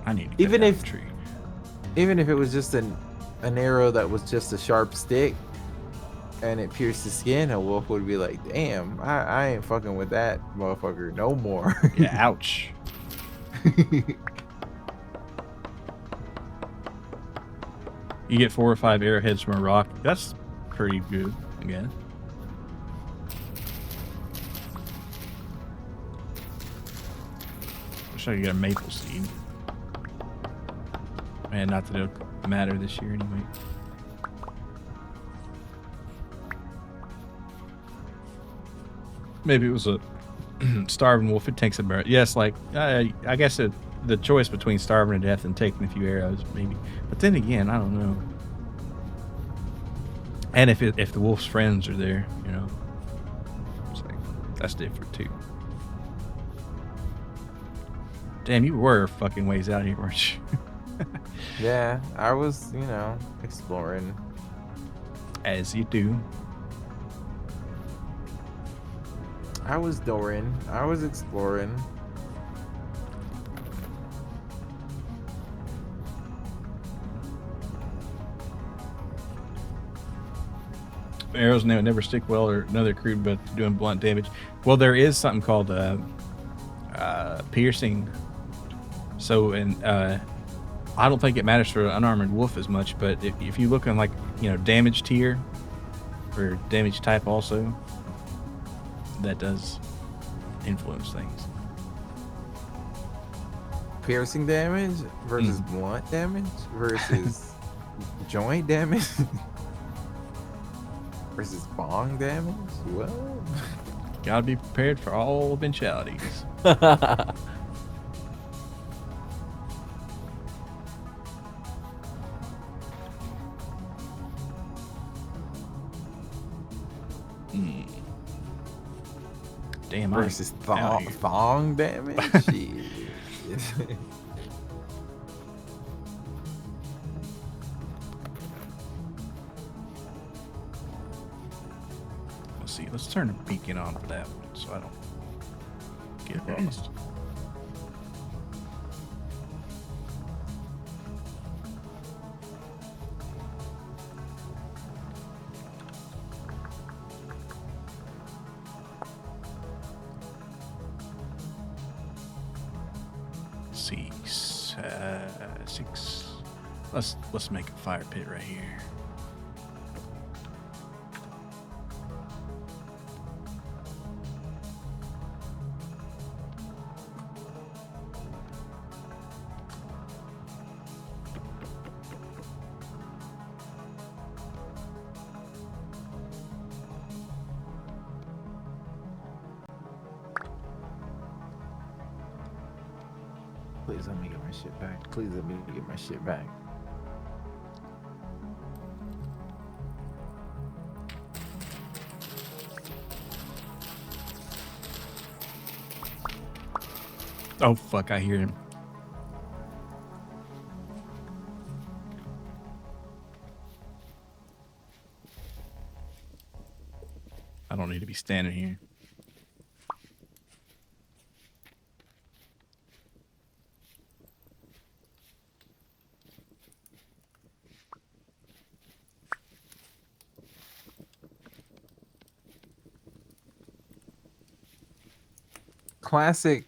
I need to Even cut down if- the tree. Even if it was just an arrow that was just a sharp stick and it pierced the skin, a wolf would be like, damn, I ain't fucking with that motherfucker no more. Yeah, ouch. You get 4 or 5 arrowheads from a rock. That's pretty good, again. Wish I could get a maple seed. Man, not that it'll matter this year anyway. Maybe it was a starving wolf. It takes a bird. Yes, like I guess the choice between starving to death and taking a few arrows, maybe. But then again, I don't know. And if the wolf's friends are there, it's like that's different too. Damn, you were fucking ways out here, weren't you? Yeah, I was, exploring. As you do. I was Doran. I was exploring. Arrows never stick well, or another crude, but doing blunt damage. Well, there is something called piercing. So, and I don't think it matters for an unarmored wolf as much, but if you look on like damage tier or damage type also, that does influence things. Piercing damage versus blunt damage versus joint damage versus bong damage. Well, Gotta be prepared for all eventualities. Damn, versus out here. thong damage. Shit. Let's see. Let's turn the beacon on for that one, so I don't get lost. 6. Let's make a fire pit right here. Please let me get my shit back. Please let me get my shit back. Oh fuck! I hear him. I don't need to be standing here. Classic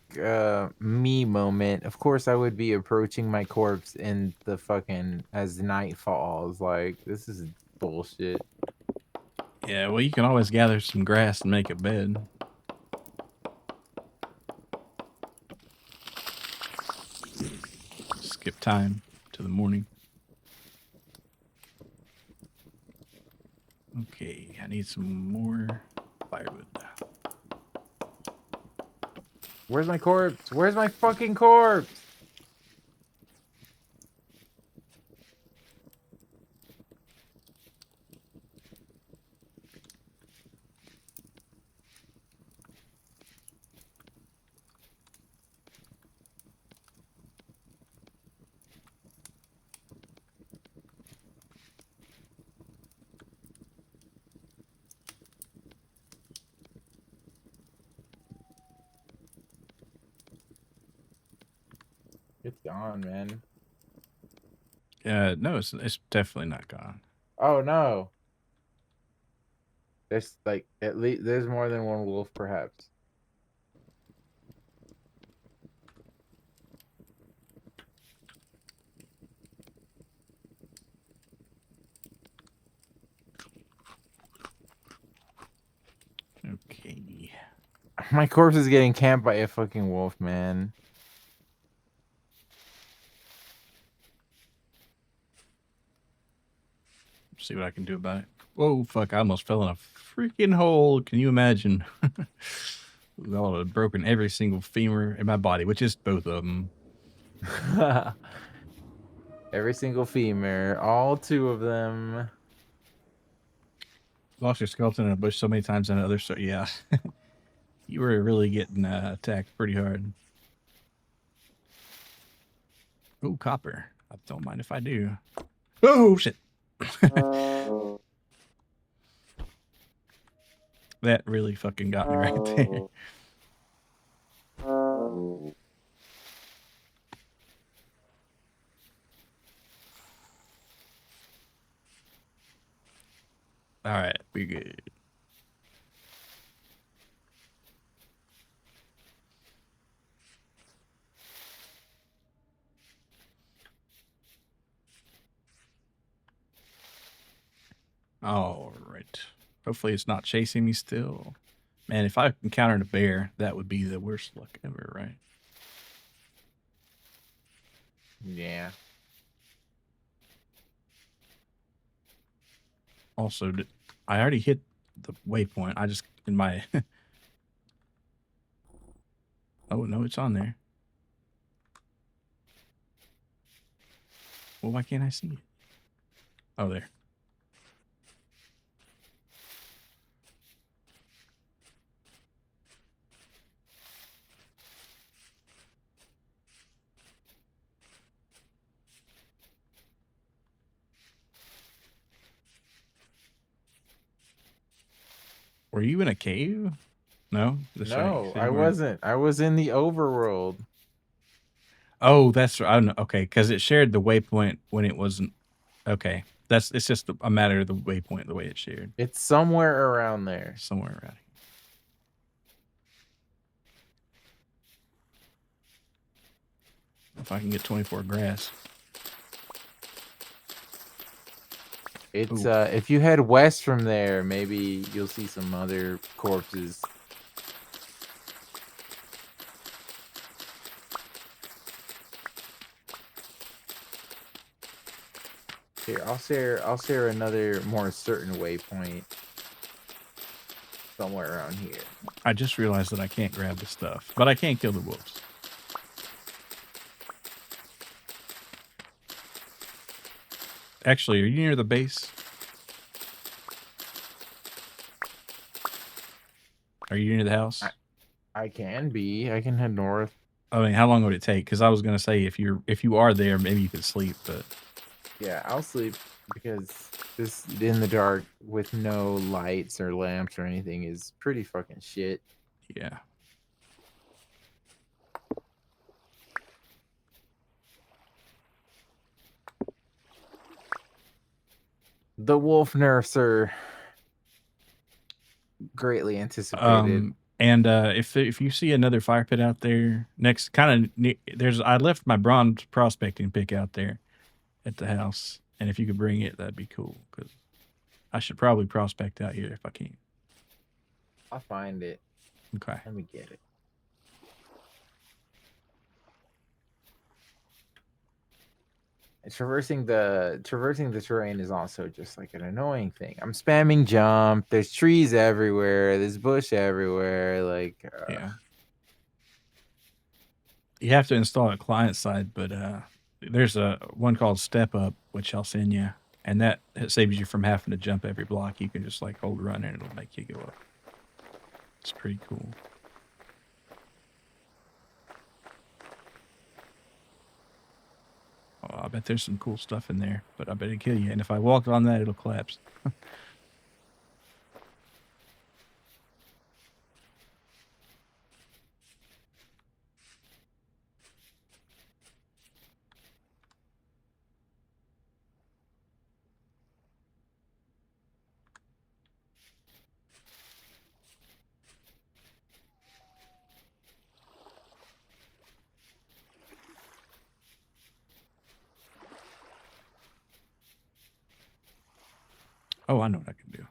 me moment. Of course, I would be approaching my corpse in the fucking as night falls. Like, this is bullshit. Yeah, well, you can always gather some grass and make a bed. Skip time to the morning. Okay, I need some more firewood. Where's my corpse? Where's my fucking corpse? It's gone, man. No, it's definitely not gone. Oh no. There's like at least there's more than one wolf, perhaps. Okay. My corpse is getting camped by a fucking wolf, man. See what I can do about it. Whoa, fuck! I almost fell in a freaking hole. Can you imagine? I would have broken every single femur in my body, which is both of them. Every single femur, all 2 of them. Lost your skeleton in a bush so many times in others. So yeah, you were really getting attacked pretty hard. Oh, copper. I don't mind if I do. Oh shit! That really fucking got me right there. All right, we good. All right. Hopefully it's not chasing me still. Man, if I encountered a bear, that would be the worst luck ever, right? Yeah. Also, I already hit the waypoint. I just, in my... Oh, no, it's on there. Well, why can't I see it? Oh, there. Were you in a cave? No? No, I wasn't. I was in the overworld. Oh, that's right. I don't know. Okay, because it shared the waypoint when it wasn't. Okay, it's just a matter of the waypoint, the way it's shared. It's somewhere around there. Somewhere around here. If I can get 24 grass. It's Ooh. if you head west from there, maybe you'll see some other corpses. Here, I'll share another more certain waypoint somewhere around here. I just realized that I can't grab the stuff, but I can kill the wolves. Actually, are you near the base? Are you near the house? I can be. I can head north. I mean, how long would it take? Because I was gonna say if you are there, maybe you could sleep, but Yeah, I'll sleep because this in the dark with no lights or lamps or anything is pretty fucking shit. yeah. The wolf nerfs are greatly anticipated. And if you see another fire pit out there next, kind of there's I left my bronze prospecting pick out there at the house, and if you could bring it, that'd be cool. Because I should probably prospect out here if I can. I'll find it. Okay. Let me get it. And traversing the terrain is also just like an annoying thing. I'm spamming jump. There's trees everywhere. There's bush everywhere. Like Yeah. You have to install a client side, but there's a one called Step Up, which I'll send you, and that it saves you from having to jump every block. You can just like hold run and it'll make you go up. It's pretty cool. Oh, I bet there's some cool stuff in there, but I bet it'll kill you. And if I walk on that, it'll collapse. Oh, I know what I can do.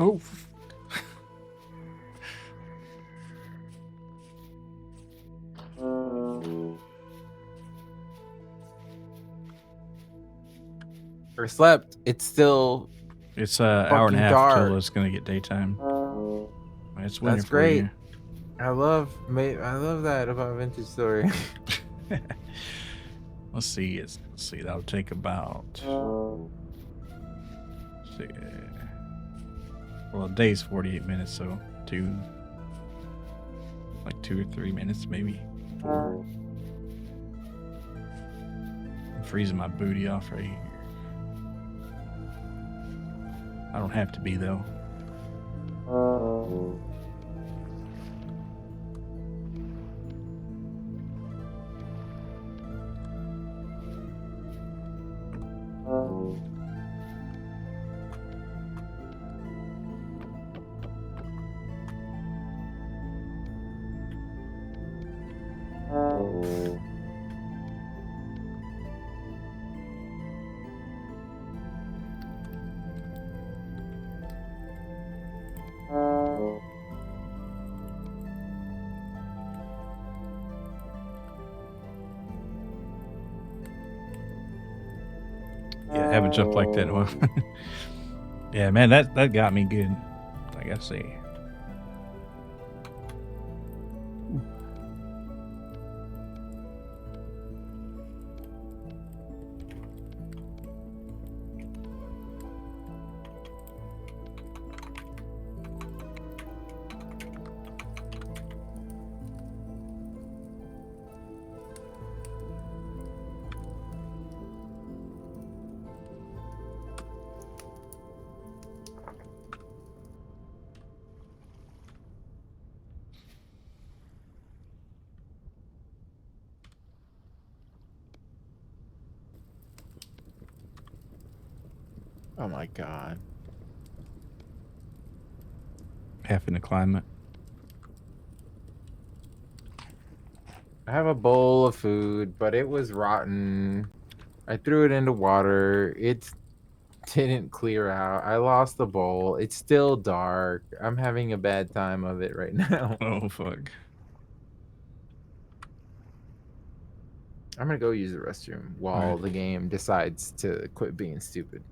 Oh. or slept. It's still It's an hour and a fucking half dark. till it's gonna get daytime. It's winter That's for great. you. I love that about Vintage Story. Let's see. Let's see. That'll take about. Let's see. Well, a day's 48 minutes, so like 2 or 3 minutes, maybe 4. I'm freezing my booty off right here. I don't have to be though. Yeah, I haven't jumped like that in a while. Yeah, man, that got me good. I gotta say. Oh my god. Having to climb it. I have a bowl of food, but it was rotten. I threw it into water. It didn't clear out. I lost the bowl. It's still dark. I'm having a bad time of it right now. Oh, fuck. I'm gonna go use the restroom while Alright. the game decides to quit being stupid.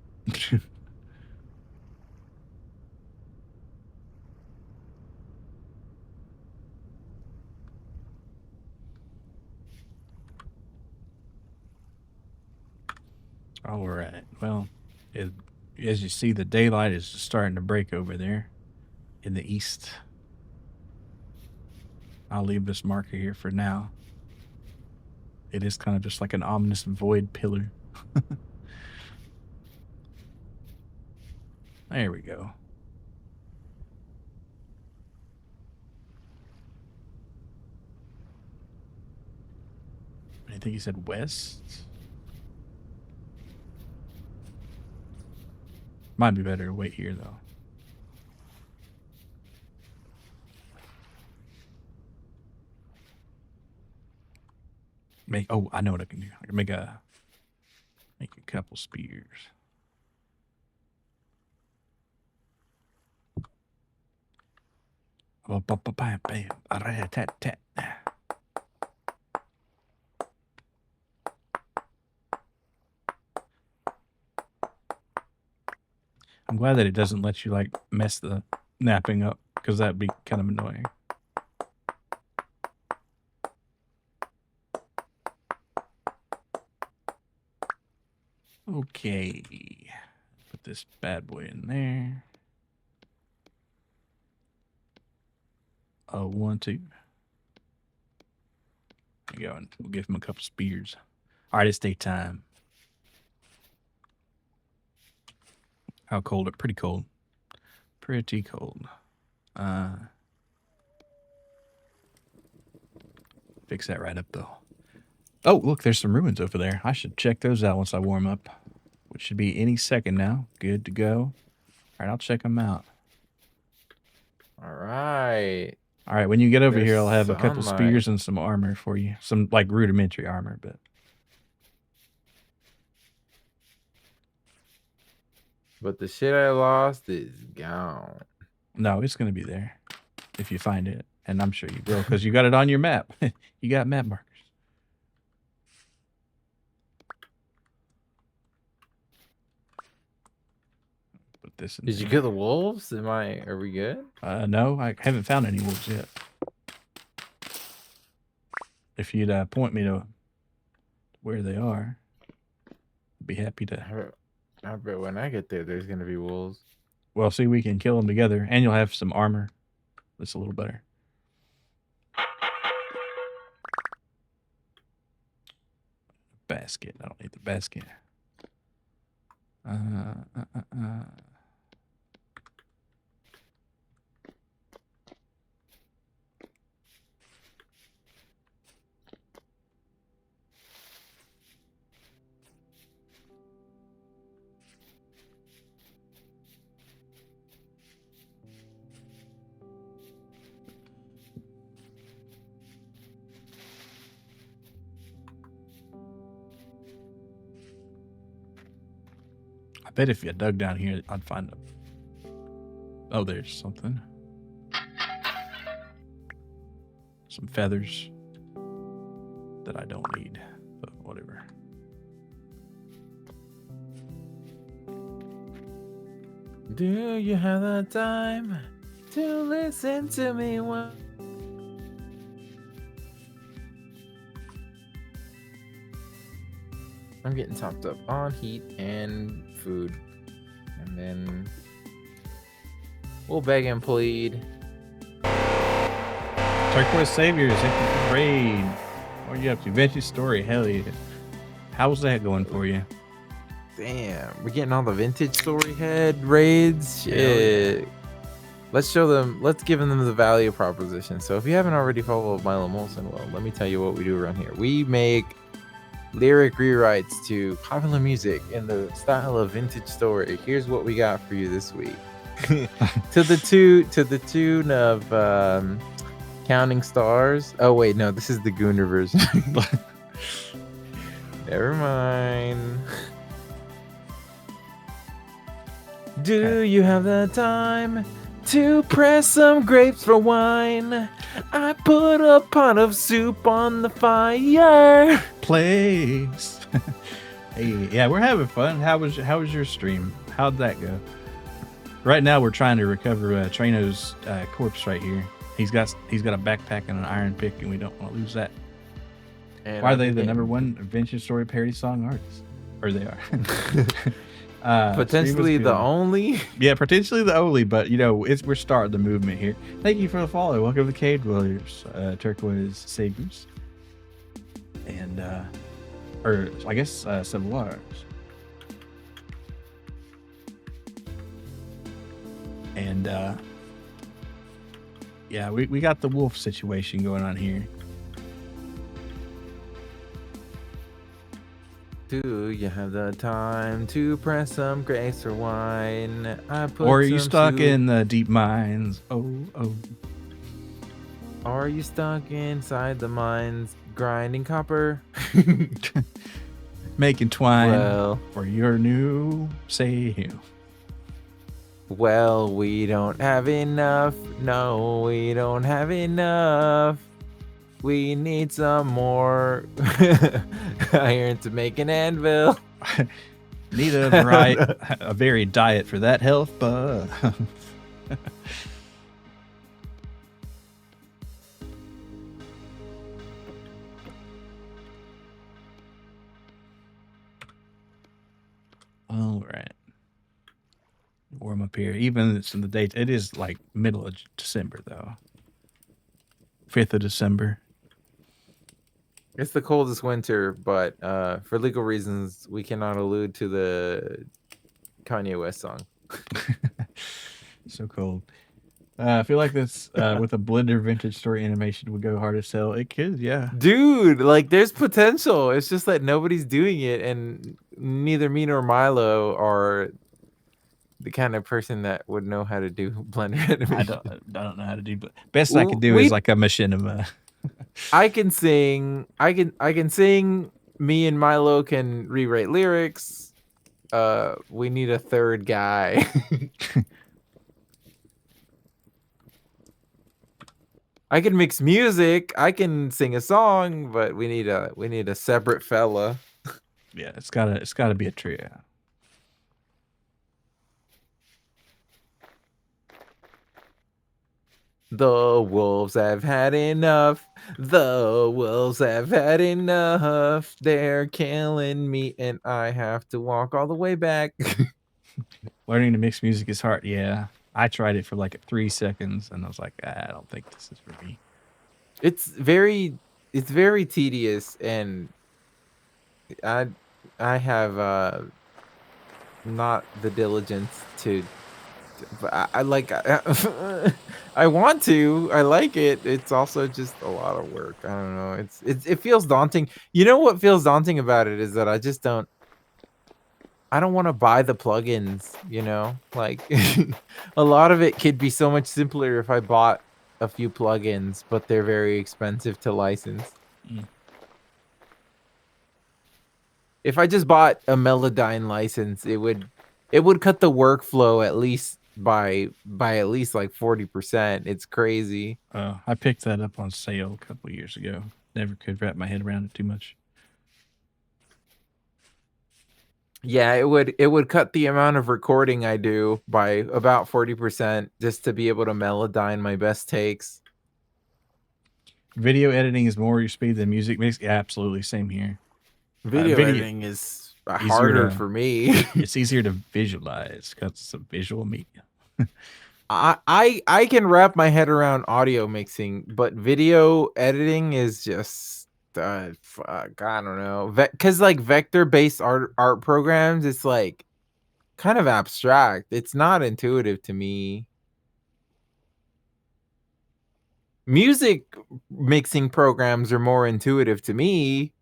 All right. Well, as you see, the daylight is starting to break over there in the east. I'll leave this marker here for now. It is kind of just like an ominous void pillar. There we go. I think he said west. Might be better to wait here, though. Oh, I know what I can do. I can make a couple spears. I'm glad that it doesn't let you like mess the napping up, because that'd be kind of annoying. Okay, put this bad boy in there. Oh, 1, 2. There you go, and we'll give him a couple spears. All right, it's daytime. How cold? Pretty cold. Pretty cold. Fix that right up, though. Oh, look, there's some ruins over there. I should check those out once I warm up, which should be any second now. Good to go. All right, I'll check them out. All right. All right, when you get over There's here, I'll have a couple sunlight. spears and some armor for you. Some, like, rudimentary armor, but... But the shit I lost is gone. No, it's going to be there if you find it. And I'm sure you will, because you got it on your map. You got map markers. Put this in Did you there. kill the wolves? Are we good? No, I haven't found any wolves yet. If you'd point me to where they are, I'd be happy to. I bet when I get there, there's going to be wolves. Well, see, we can kill them together, and you'll have some armor. That's a little better. Basket. I don't need the basket. I bet if you dug down here, I'd find them. Oh, there's something. Some feathers that I don't need, but whatever. Do you have the time to listen to me? I'm getting topped up on heat and food. And then we'll beg and plead. Turquoise Saviors, thank you for the raid. What are you up to? Vintage Story, hell yeah. How's that going for you? Damn, we're getting all the vintage story head raids. Shit. Yeah. Let's show them, let's give them the value proposition. So if you haven't already followed Milo Molson, well, let me tell you what we do around here. We make lyric rewrites to popular music in the style of vintage story. Here's what we got for you this week. to the tune of Counting Stars. Oh wait, no, this is the Gooner version. Never mind. Do you have the time to press some grapes for wine? I put a pot of soup on the fire. Place. Hey, yeah, we're having fun. How was your stream? How'd that go? Right now, we're trying to recover Trueno's corpse right here. He's got a backpack and an iron pick, and we don't want to lose that. And Why are they the #1 adventure story parody song artist? Or they are. Potentially the only. Yeah, potentially the only, but we're starting the movement here. Thank you for the follow. Welcome to Cave Dwellers, Turquoise Saviors, and or I guess Civil Wars. And yeah, we got the wolf situation going on here. Do you have the time to press some grapes or wine? Or are you stuck in the deep mines? Oh. Are you stuck inside the mines grinding copper? Making twine for your new sail. Well, we don't have enough. No, we don't have enough. We need some more iron to make an anvil. Need a varied diet for that health, but all right. Warm up here. Even it's in the date. It is like middle of December though. 5th of December. It's the coldest winter, but for legal reasons, we cannot allude to the Kanye West song. So cold. I feel like this with a Blender vintage story animation would go hard to sell. It could, yeah. Dude, like there's potential. It's just that nobody's doing it, and neither me nor Milo are the kind of person that would know how to do Blender animation. I don't know how to do, but best I can do is like a machinima. I can sing. I can sing. Me and Milo can rewrite lyrics. We need a third guy. I can mix music. I can sing a song, but we need a separate fella. Yeah, it's gotta be a trio. The wolves have had enough. The wolves have had enough. They're killing me, and I have to walk all the way back. Learning to mix music is hard. Yeah, I tried it for like 3 seconds, and I was like, I don't think this is for me. It's very tedious, and I have not the diligence to. But I like. I want to. I like it. It's also just a lot of work. I don't know. It feels daunting. You know what feels daunting about it is that I just don't. I don't want to buy the plugins. Like a lot of it could be so much simpler if I bought a few plugins, but they're very expensive to license. If I just bought a Melodyne license, it would cut the workflow at least by at least like 40%. It's crazy. I picked that up on sale a couple years ago. Never could wrap my head around it too much. Yeah, it would cut the amount of recording I do by about 40% just to be able to Melodyne my best takes. Video editing is more your speed than music mix. Yeah, absolutely, same here. Video editing is harder for me. It's easier to visualize because it's a visual medium. I can wrap my head around audio mixing, but video editing is just fuck, I don't know. Because like vector-based art programs, it's like kind of abstract. It's not intuitive to me. Music mixing programs are more intuitive to me.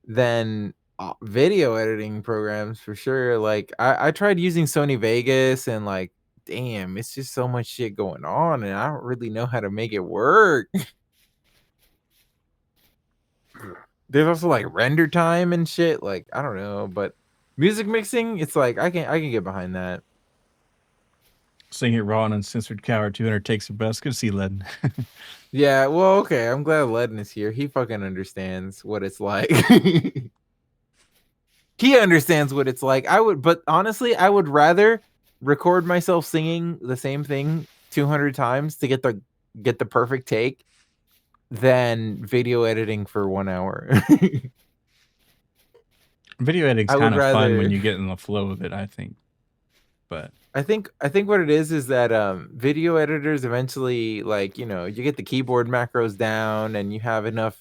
than video editing programs for sure. Like I tried using Sony Vegas and like, damn, it's just so much shit going on, and I don't really know how to make it work. There's also like render time and shit. Like I don't know, but music mixing, it's like I can get behind that. Sing it raw and uncensored. Coward 200 takes the best. Good to see Len. Yeah, well, okay. I'm glad Ledden is here. He fucking understands what it's like. He understands what it's like. But honestly, I would rather record myself singing the same thing 200 times to get the perfect take than video editing for 1 hour. Video editing's I would kind of fun when rather- you get in the flow of it, I think. But I think what it is that video editors eventually, like, you know, you get the keyboard macros down and you have enough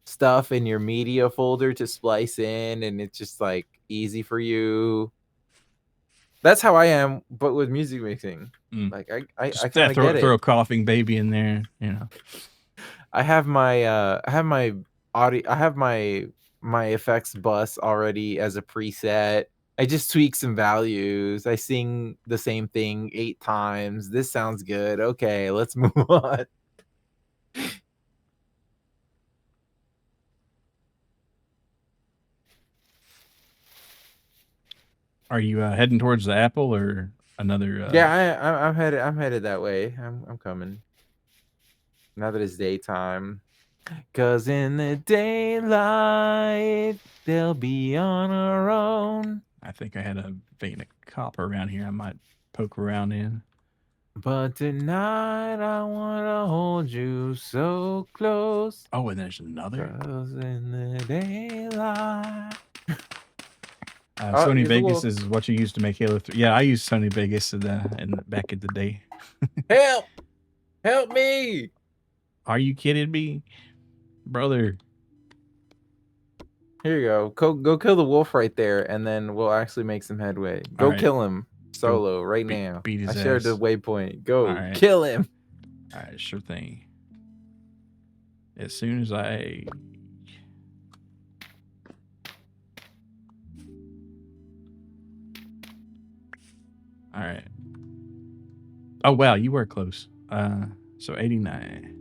stuff in your media folder to splice in, and it's just like easy for you. That's how I am, but with music mixing. Like I just kind of get it. throw a coughing baby in there, you know. I have my audio, I have my effects bus already as a preset. I just tweak some values. I sing the same thing 8 times. This sounds good. Okay, let's move on. Are you heading towards the Apple or another? Yeah, I'm headed that way. I'm coming. Now that it's daytime. 'Cause in the daylight, they'll be on our own. I think I had a vein of copper around here. I might poke around in. But tonight I wanna hold you so close. Oh, and there's another. 'Cause in the daylight. Sony Vegas is what you used to make Halo 3. Yeah, I used Sony Vegas back in the day. Help me! Are you kidding me, brother? Here you go. Go kill the wolf right there, and then we'll actually make some headway. Go kill him solo right now. Beat his I shared ass. the waypoint. Go right. kill him. All right, sure thing. As soon as I... All right. Oh, wow, you were close. So 89.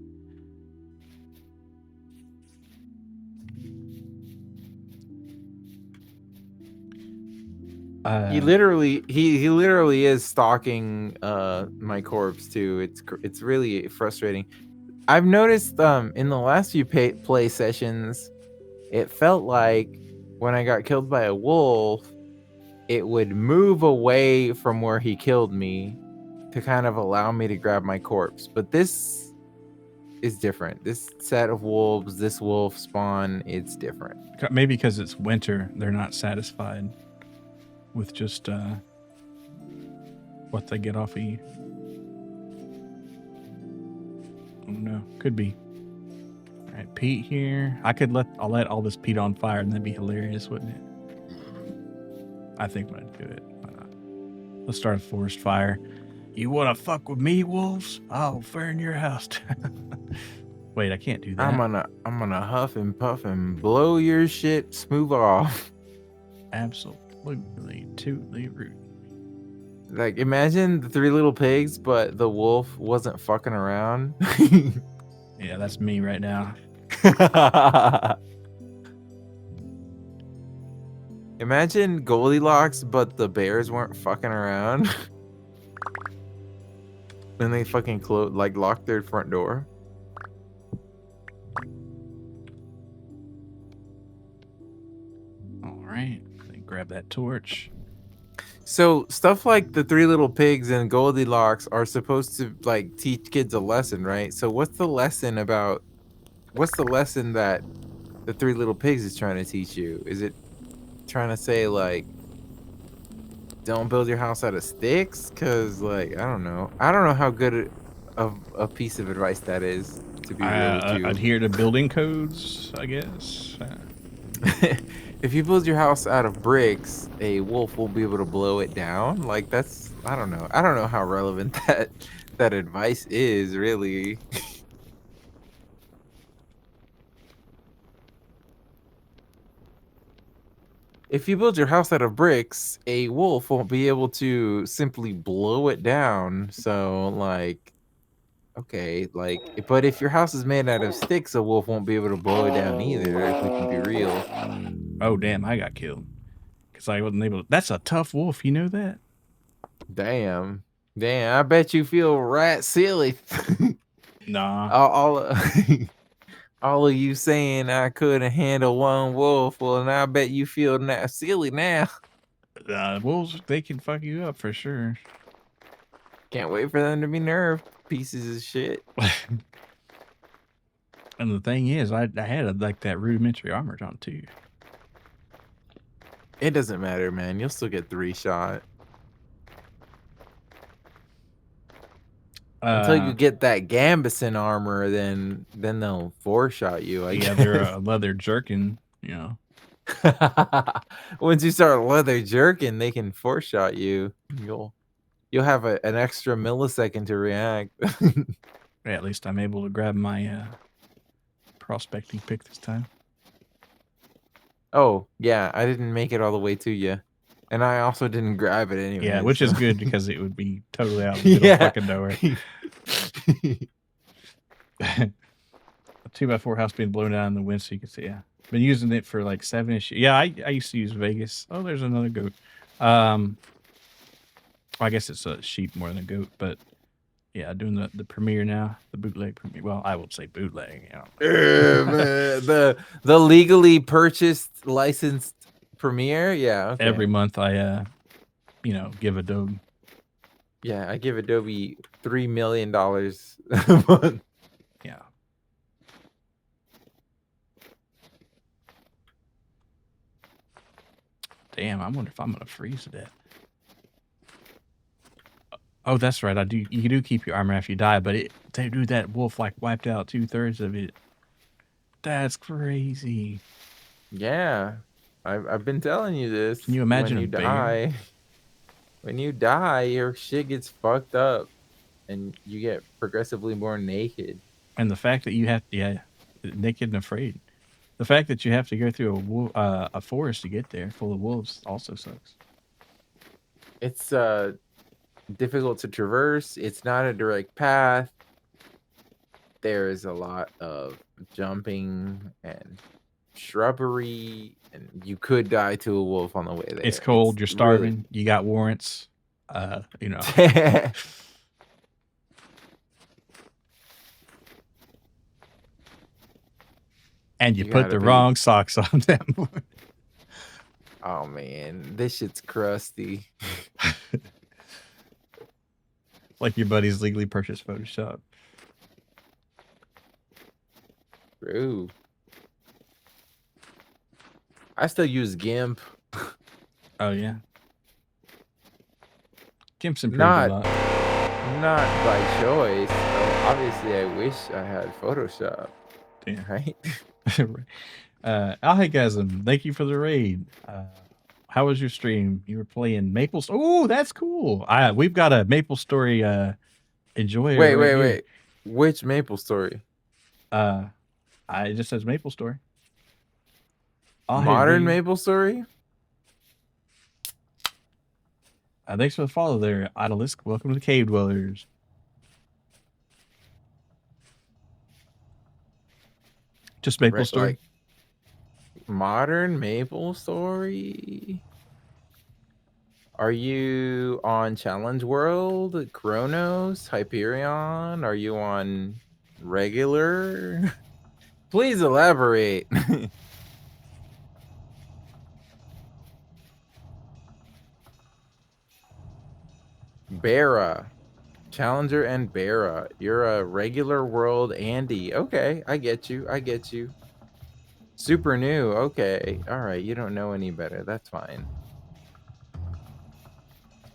He literally is stalking my corpse too. It's really frustrating. I've noticed in the last few play sessions, it felt like when I got killed by a wolf, it would move away from where he killed me to kind of allow me to grab my corpse. But this is different. This set of wolves, this wolf spawn, it's different. Maybe because it's winter, they're not satisfied with just what they get off of you. Oh no, could be. All right, peat here. I'll let all this peat on fire, and that'd be hilarious, wouldn't it? I think I'm gonna do it. Let's start a forest fire. You wanna fuck with me, wolves? I'll burn your house. Wait, I can't do that. I'm gonna huff and puff and blow your shit smooth off. Absolutely, totally rude. Like, imagine the 3 Little Pigs, but the wolf wasn't fucking around. Yeah, that's me right now. Imagine Goldilocks, but the bears weren't fucking around. Then they fucking locked their front door. All right, grab that torch. So stuff like the 3 Little Pigs and Goldilocks are supposed to like teach kids a lesson, right? So what's the lesson that the 3 Little Pigs is trying to teach you? Is it trying to say like, don't build your house out of sticks? Cause like, I don't know how good of a piece of advice that is, to be real with you. Adhere to building codes, I guess. If you build your house out of bricks, a wolf will be able to blow it down. Like, that's, I don't know how relevant that advice is, really. if you build your house out of bricks, a wolf won't be able to simply blow it down. So, like, okay, like, but if your house is made out of sticks, a wolf won't be able to blow it down either, if we can be real. Oh, damn, I got killed. Because I wasn't able to. That's a tough wolf, you know that? Damn. Damn, I bet you feel right silly. Nah. all all of you saying I couldn't handle one wolf, well, now I bet you feel silly now. Wolves, they can fuck you up for sure. Can't wait for them to be nerfed pieces of shit. And the thing is, I had like that rudimentary armor on too. It doesn't matter, man. You'll still get 3-shot. Until you get that Gambison armor, then they'll 4-shot you. Yeah, they're a leather jerkin, you know. Once you start leather jerking, they can 4-shot you. You'll have an extra millisecond to react. Yeah, at least I'm able to grab my prospecting pick this time. Oh, yeah, I didn't make it all the way to you. And I also didn't grab it anyway. Yeah, which is good because it would be totally out of the middle of fucking nowhere. 2x4 house being blown out in the wind, so you can see. Yeah, been using it for like 7-ish. Yeah, I used to use Vegas. Oh, there's another goat. I guess it's a sheep more than a goat, but yeah, doing the premiere now, the bootleg premiere. Well, I would say bootleg. You know. the legally purchased, licensed premiere. Yeah, okay. Every month I give Adobe. Yeah, I give Adobe $3 million a month. Yeah. Damn, I wonder if I'm gonna freeze to death. Oh, that's right. You do keep your armor after you die, but dude, that wolf like wiped out 2/3 of it. That's crazy. Yeah, I've been telling you this. Can you imagine when you die? When you die, your shit gets fucked up, and you get progressively more naked. And the fact that you have naked and afraid. The fact that you have to go through a forest to get there full of wolves also sucks. It's difficult to traverse. It's not a direct path. There is a lot of jumping and shrubbery, and you could die to a wolf on the way there. It's cold. You're starving. You got warrants. You know. And you put the wrong socks on them. Oh man, this shit's crusty. Like your buddy's legally purchased Photoshop. True. I still use GIMP. Oh yeah. GIMP's improved a lot. Not by choice. So obviously, I wish I had Photoshop. Damn. Right? Alhigasm, thank you for the raid. How was your stream? You were playing Maple Story. Oh, that's cool. We've got a Maple Story enjoyer. Wait. Which Maple Story? It just says Maple Story. Modern Maple Story? Thanks for the follow there, Idolisk. Welcome to the Cave Dwellers. Just Maple Story. Like modern Maple Story. Are you on Challenge World, Chronos, Hyperion? Are you on regular? Please elaborate. Bara. Challenger and Bara. You're a regular world Andy. Okay, I get you. Super new. Okay. All right. You don't know any better. That's fine.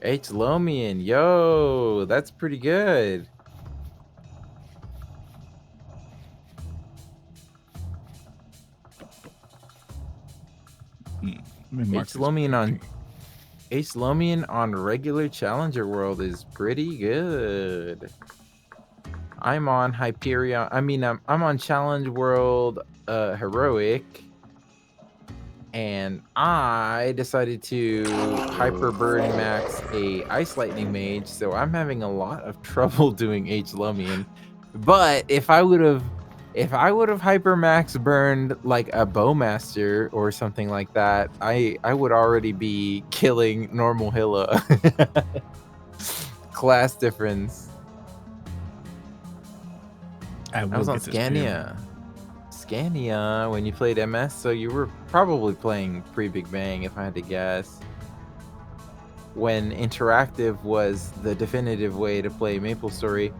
H. Lomian. Yo, that's pretty good. H. Lomian on regular Challenger World is pretty good. I'm on Hyperion. I'm on Challenge World Heroic. and I decided to hyper burn max a ice lightning mage, so I'm having a lot of trouble doing H Lumion. But if I would have hyper max burned like a bowmaster or something like that, I would already be killing normal Hilla. Class difference. I I will was on get this too. Scania when you played MS, so you were probably playing pre-Big Bang, if I had to guess. When interactive was the definitive way to play MapleStory,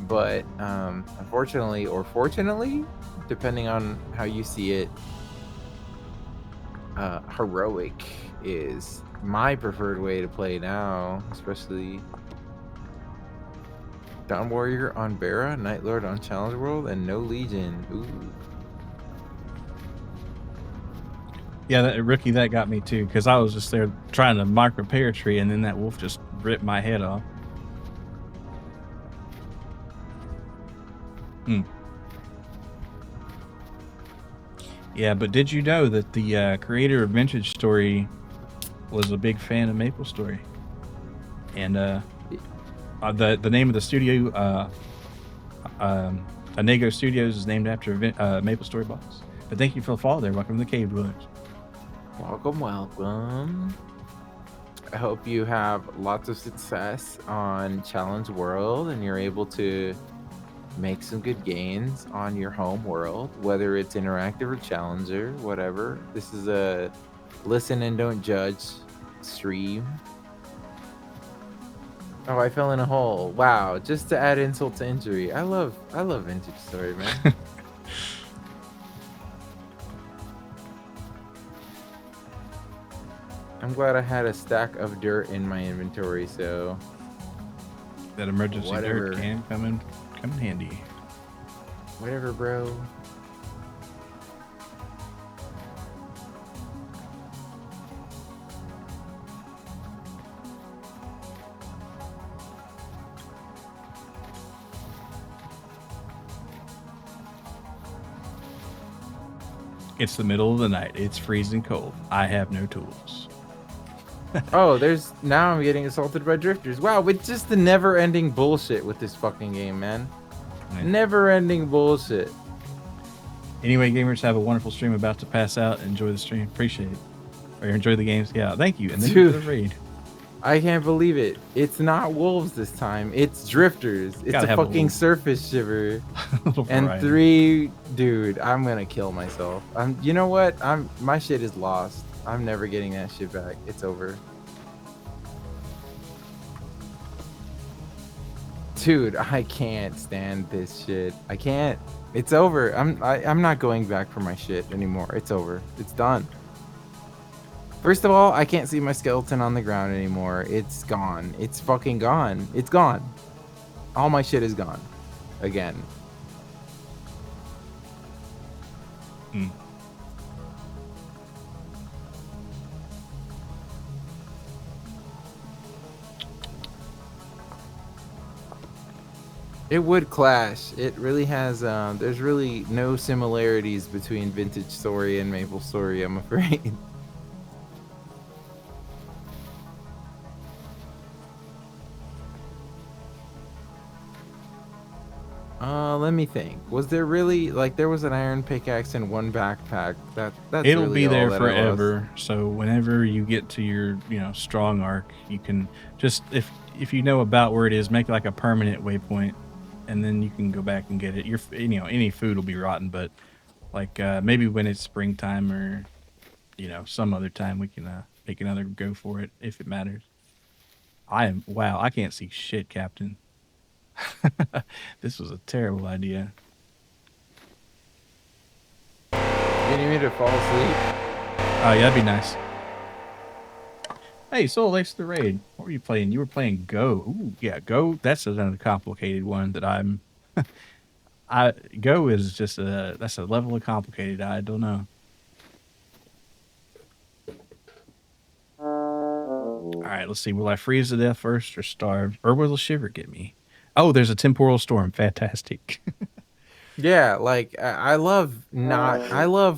but unfortunately or fortunately, depending on how you see it, heroic is my preferred way to play now, especially Dawn Warrior on Bara, Night Lord on Challenge World, and no Legion. Ooh. Yeah, that rookie, that got me too, because I was just there trying to mark repair tree, and then that wolf just ripped my head off. Yeah, but did you know that the creator of Vintage Story was a big fan of MapleStory? And the name of the studio, Anego Studios, is named after MapleStory boss. But thank you for the follow there. Welcome to the Cave Dwellers. Welcome, welcome. I hope you have lots of success on Challenge World and you're able to make some good gains on your home world, whether it's interactive or challenger, whatever. This is a listen and don't judge stream. Oh, I fell in a hole. Wow, just to add insult to injury. I love Vintage Story, man. I'm glad I had a stack of dirt in my inventory, so That emergency whatever. dirt can come in handy. Whatever, bro. It's the middle of the night. It's freezing cold. I have no tools. Oh, now I'm getting assaulted by drifters. Wow, it's just the never-ending bullshit with this fucking game, man. Yeah. Never-ending bullshit. Anyway, gamers, have a wonderful stream. About to pass out. Enjoy the stream. Appreciate it. Or enjoy the games. Yeah, thank you. And thank you for the raid. I can't believe it. It's not wolves this time. It's drifters. It's a fucking surface shiver. And 3, dude, I'm gonna kill myself. You know what? My shit is lost. I'm never getting that shit back. It's over. Dude, I can't stand this shit. I can't. It's over. I'm not going back for my shit anymore. It's over. It's done. First of all, I can't see my skeleton on the ground anymore. It's gone. It's fucking gone. It's gone. All my shit is gone. Again. It would clash. It really has, there's really no similarities between Vintage Story and MapleStory, I'm afraid. Let me think. Was there really, like, there was an iron pickaxe and 1 backpack. It'll really be there forever. So whenever you get to your, strong arc, you can just, if you know about where it is, make like a permanent waypoint, and then you can go back and get it. Any food will be rotten, but like maybe when it's springtime or, some other time, we can make another go for it if it matters. Wow, I can't see shit, Captain. This was a terrible idea. You need me to fall asleep? Oh, yeah, that'd be nice. Hey, Soul, thanks for the raid. What were you playing? You were playing Go. Ooh, yeah, Go. That's another complicated one that I'm. Go is just that's a level of complicated. I don't know. All right, let's see. Will I freeze to death first or starve? Or will the shiver get me? Oh, there's a temporal storm. Fantastic. Yeah, like I love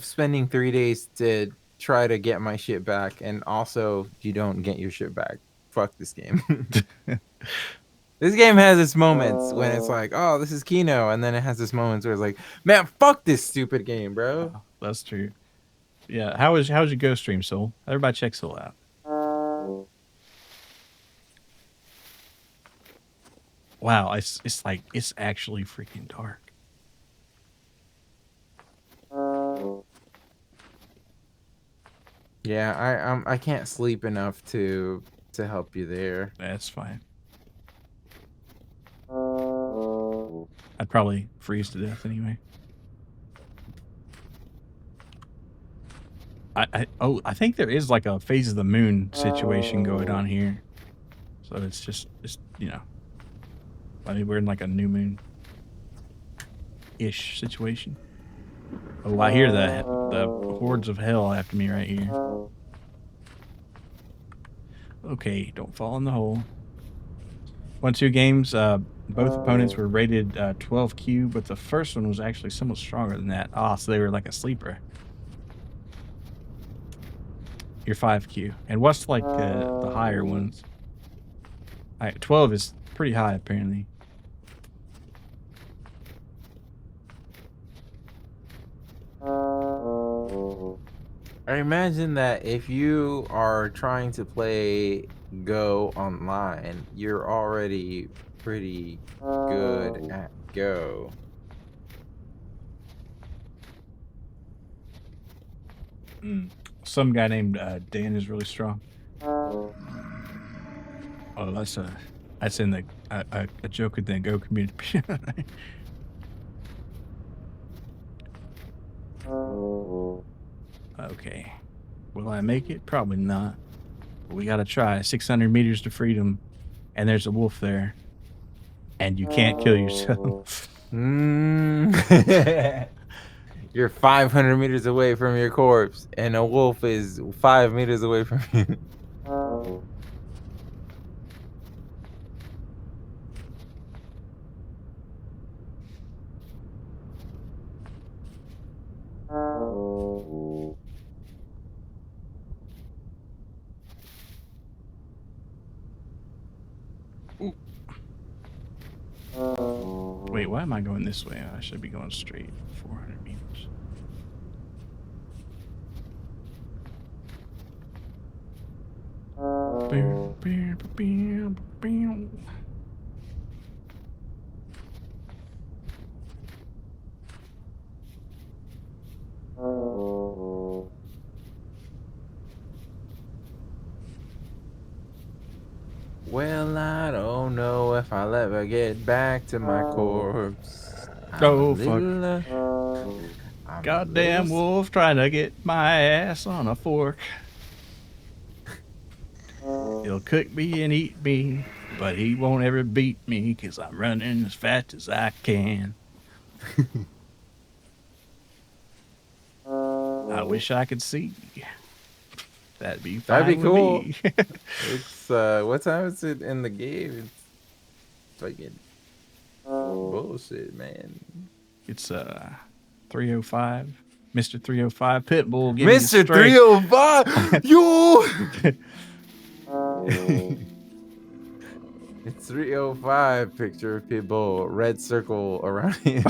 spending 3 days to try to get my shit back, and also you don't get your shit back. Fuck this game. This game has its moments when it's like, oh, this is Kino, and then it has its moments where it's like, man, fuck this stupid game, bro. Oh, that's true. Yeah. How's your Ghost stream, Soul? Everybody check Soul out. Wow, it's like it's actually freaking dark. Yeah, I can't sleep enough to help you there. That's fine. I'd probably freeze to death anyway. I think there is like a phase of the moon situation going on here. So it's just you know, I mean, we're in like a new moon ish situation. Oh, I hear the hordes of hell after me right here. Okay, don't fall in the hole. 1-2 games. Both opponents were rated 12Q, but the first one was actually somewhat stronger than that. Ah, so they were like a sleeper. You're 5Q. And what's like the higher ones? 12 is pretty high apparently. I imagine that if you are trying to play Go online, you're already pretty good at Go. Some guy named Dan is really strong. Oh, that's in the a joke in the Go community. Okay. Will I make it? Probably not. But we gotta try. 600 meters to freedom, and there's a wolf there, and you can't kill yourself. You're 500 meters away from your corpse, and a wolf is 5 meters away from you. Wait, why am I going this way? I should be going straight 400 meters. Well, I don't know if I'll ever get back to my corpse. Oh, fuck. Goddamn wolf trying to get my ass on a fork. He'll cook me and eat me, but he won't ever beat me because I'm running as fast as I can. I wish I could see. That'd be fine. That'd be cool. Me. It's what time is it in the game? It's fucking bullshit, man. It's 305. Mr. 305 Pitbull. Mr. 305, yo. It's 305. Picture of Pitbull, red circle around him.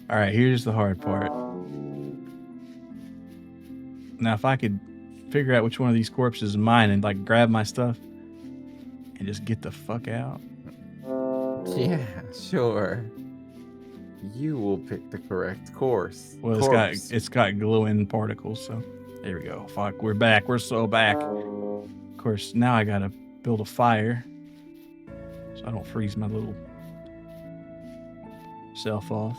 All right, here's the hard part. Now, if I could figure out which one of these corpses is mine and like grab my stuff and just get the fuck out. Yeah, sure. You will pick the correct course. Well, it's got glowing particles, so there we go. Fuck, we're back. We're so back. Of course, now I gotta build a fire so I don't freeze my little self off.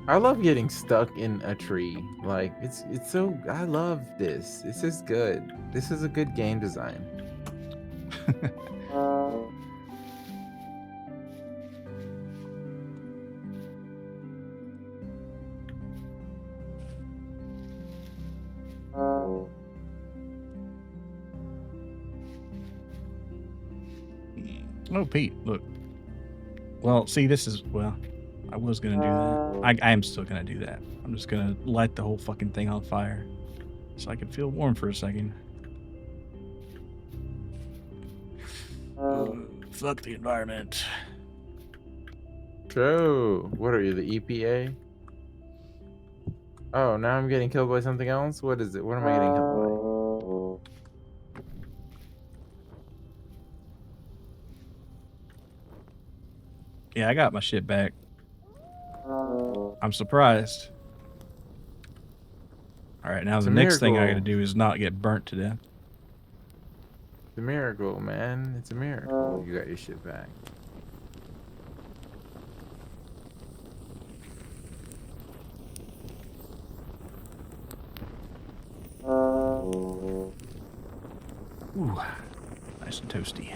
I love getting stuck in a tree. Like it's so I love this. This is good. This is a good game design. Oh, Pete, look. Well, see, this is, well, I was gonna do that. I am still gonna do that. I'm just gonna light the whole fucking thing on fire, so I can feel warm for a second. Fuck the environment. True. What are you, the EPA? Oh, now I'm getting killed by something else? What is it? What am I getting killed Yeah, I got my shit back. I'm surprised. All right, now It's the a next thing I miracle. gotta do is not get burnt to death. It's a miracle, man. It's a miracle. You got your shit back. Ooh, nice and toasty.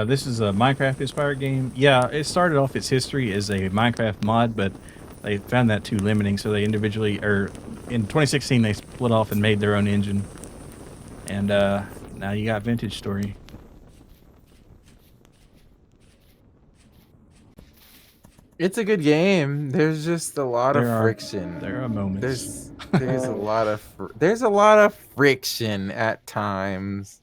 This is a Minecraft-inspired game. Yeah, it started off its history as a Minecraft mod, but they found that too limiting, so they individually, or in 2016, they split off and made their own engine. And now you got Vintage Story. It's a good game. There's just a lot of friction. There are moments. There's a lot of friction at times.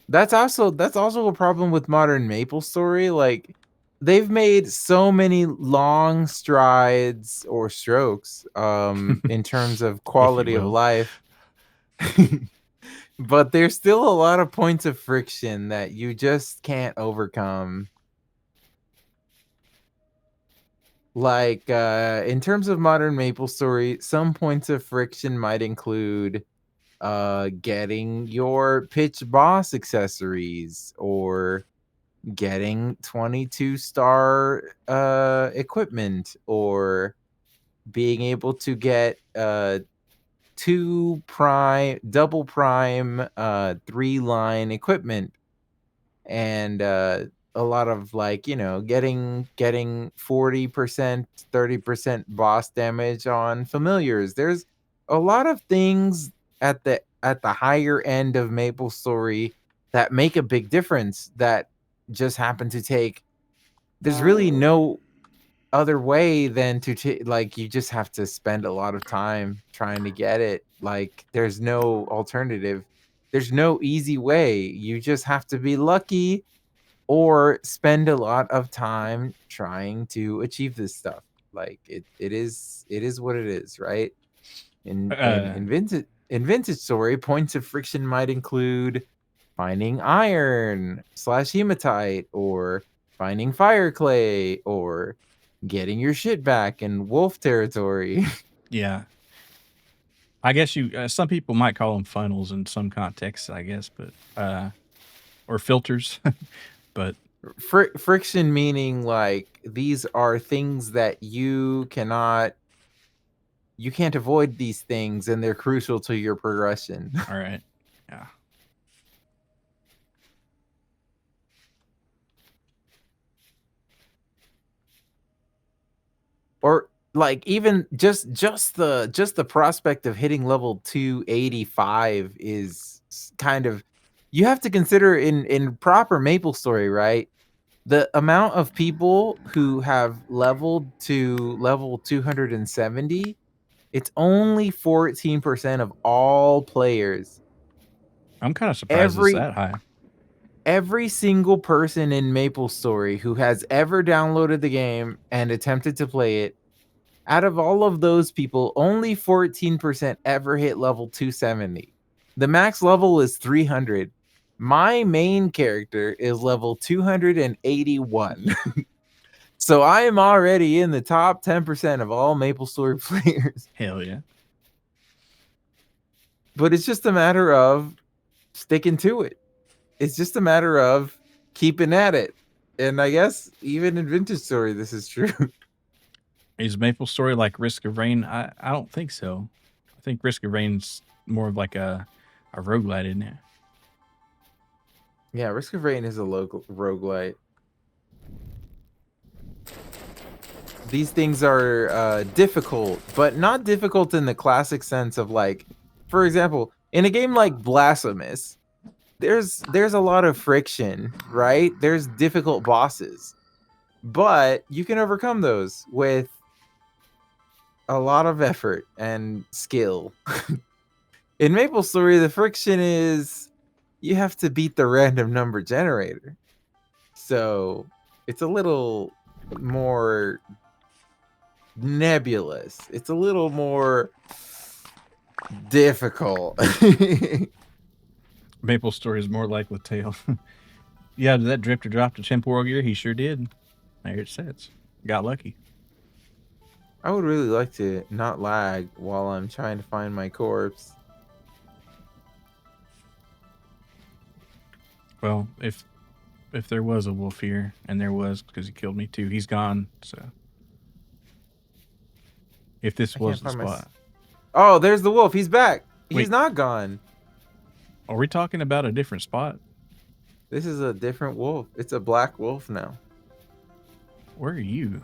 That's also a problem with modern MapleStory. Like, they've made so many long strides or strokes in terms of quality of will. life. But there's still a lot of points of friction that you just can't overcome. Like, in terms of modern MapleStory, some points of friction might include getting your pitch boss accessories or getting 22-star equipment or being able to get double prime 3-line equipment, and a lot of, like, you know, getting 40%, 30% boss damage on familiars. There's a lot of things at the higher end of MapleStory that make a big difference that just happen to take. There's really no other way than to like, you just have to spend a lot of time trying to get it. Like, there's no alternative. There's no easy way. You just have to be lucky or spend a lot of time trying to achieve this stuff. Like, it is what it is, right? In Vintage Story, points of friction might include finding iron / hematite, or finding fire clay, or getting your shit back in wolf territory. Yeah. I guess you some people might call them funnels in some contexts, I guess, but or filters. But Friction meaning, like, these are things that you can't avoid these things, and they're crucial to your progression. all right. Yeah. Or, like, even just the prospect of hitting level 285 is kind of, you have to consider in proper MapleStory, right? The amount of people who have leveled to level 270, it's only 14% of all players. I'm kind of surprised it's that high. Every single person in MapleStory who has ever downloaded the game and attempted to play it, out of all of those people, only 14% ever hit level 270. The max level is 300. My main character is level 281. So I am already in the top 10% of all MapleStory players. Hell yeah. But it's just a matter of sticking to it. It's just a matter of keeping at it. And I guess even in Vintage Story, this is true. Is MapleStory like Risk of Rain? I don't think so. I think Risk of Rain's more of like a roguelite, isn't it? Yeah, Risk of Rain is a roguelite. These things are difficult, but not difficult in the classic sense of, like, for example, in a game like Blasphemous, there's a lot of friction, right? There's difficult bosses, but you can overcome those with a lot of effort and skill. In MapleStory, the friction is you have to beat the random number generator. So it's a little more nebulous. It's a little more difficult. MapleStory is more like Lattale. Yeah, did that drifter drop the temporal gear? He sure did. There it sits. Got lucky. I would really like to not lag while I'm trying to find my corpse. Well, if there was a wolf here, and there was because he killed me too, he's gone. So if this was the spot, oh, there's the wolf. He's back. He's Wait. not gone. Are we talking about a different spot? This is a different wolf. It's a black wolf now. Where are you?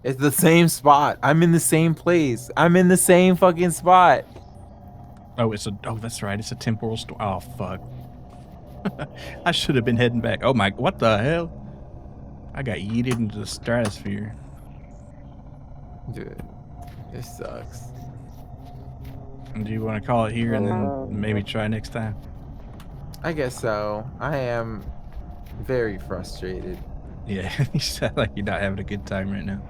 It's the same spot. I'm in the same place. I'm in the same fucking spot. Oh, that's right. It's a temporal storm. Oh, fuck. I should have been heading back. Oh my, what the hell? I got yeeted into the stratosphere. Dude, this sucks. Do you want to call it here and then maybe try next time? I guess so. I am very frustrated. Yeah, you sound like you're not having a good time right now.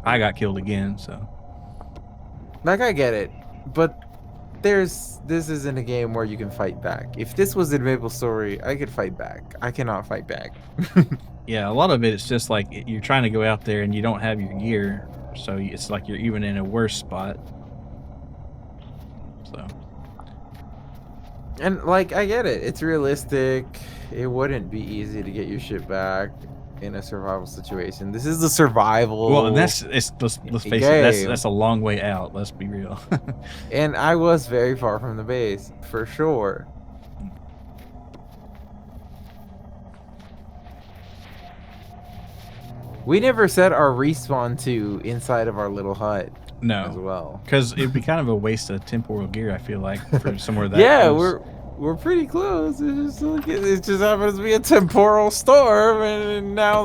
I got killed again, so. Like, I get it, but this isn't a game where you can fight back. If this was in MapleStory, I could fight back. I cannot fight back. Yeah, a lot of it is just like you're trying to go out there and you don't have your gear, so it's like you're even in a worse spot. So. And like, I get it. It's realistic. It wouldn't be easy to get your shit back in a survival situation. This is the survival. Well, and let's face it, that's a long way out. Let's be real. And I was very far from the base, for sure. We never set our respawn to inside of our little hut. No, as well, because it'd be kind of a waste of temporal gear. I feel like for somewhere that. Yeah, we're pretty close. It just happens to be a temporal storm, and now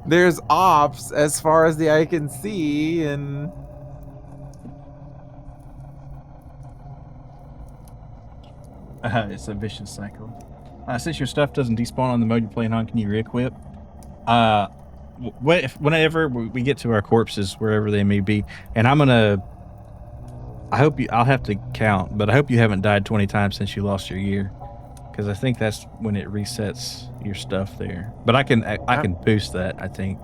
there's ops as far as the eye can see, and it's a vicious cycle. Since your stuff doesn't despawn on the mode you're playing on, can you re-equip? Whenever we get to our corpses, wherever they may be, and I'll have to count, but I hope you haven't died 20 times since you lost your gear, because I think that's when it resets your stuff there. But I can boost that, I think.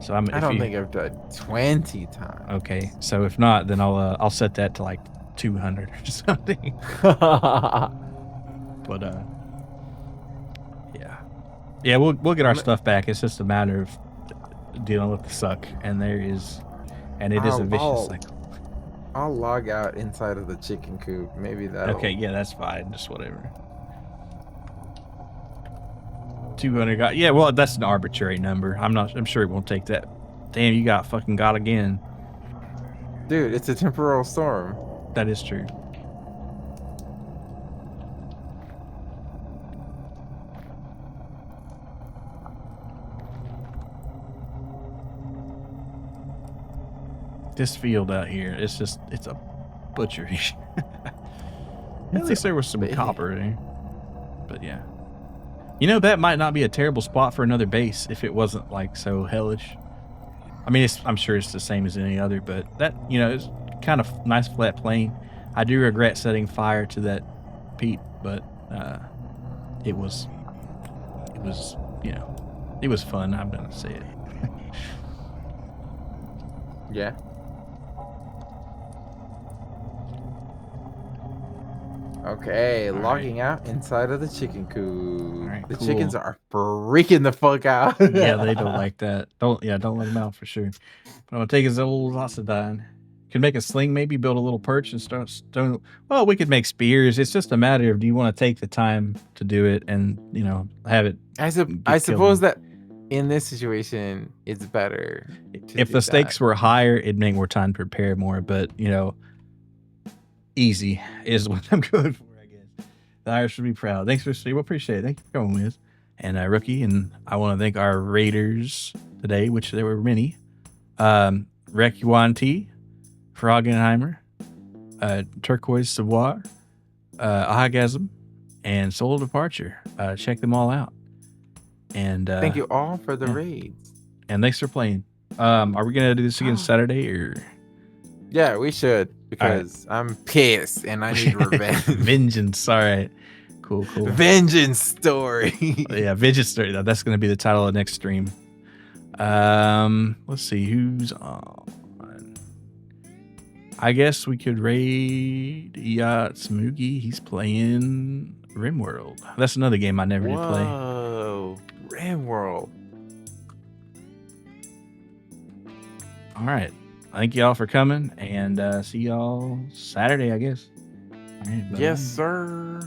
So I don't think I've died 20 times. Okay, so if not, then I'll set that to like 200 or something. But yeah, we'll get our stuff back. It's just a matter of dealing with the suck, and it is a vicious cycle. I'll log out inside of the chicken coop. Maybe that. Okay, yeah, that's fine. Just whatever. 200 got. Yeah, well, that's an arbitrary number. I'm sure it won't take that. Damn, you got again. Dude, it's a temporal storm. That is true. This field out here, it's a butchery. At least there was some copper there. But yeah. You know, that might not be a terrible spot for another base if it wasn't like so hellish. I mean, I'm sure it's the same as any other, but that, it's kind of nice flat plain. I do regret setting fire to that peat, but it was fun. I'm gonna say it. Yeah. Okay, logging out inside of the chicken coop. Right, the cool. Chickens are freaking the fuck out. Yeah, they don't like that. Don't let them out for sure. But I'm gonna take his old Locidine. Can make a sling, maybe build a little perch and start stone. Well, we could make spears. It's just a matter of, do you want to take the time to do it and have it. I suppose that in this situation, it's better to If do the that. stakes were higher, it'd make more time to prepare more. But easy is what I'm going for, I guess. The Irish should be proud. Thanks for stream. Appreciate it. Thank you for coming, Wiz. And Rookie. And I want to thank our raiders today, which there were many. Rek Yuan T, Froggenheimer, Turquoise Savoir, Ahgasm, and Soul Departure. Check them all out. And Thank you all for the yeah. raids. And thanks for playing. Are we gonna do this again Saturday or? Yeah, we should, because I'm pissed and I need revenge. Vengeance. All right. Cool. Vengeance story. Yeah, Vengeance story. That's gonna be the title of the next stream. Let's see who's on. I guess we could raid Smoogie. He's playing RimWorld. That's another game I never did play. Whoa, RimWorld. All right. Thank y'all for coming, and see y'all Saturday, I guess. All right, bye. Yes, sir.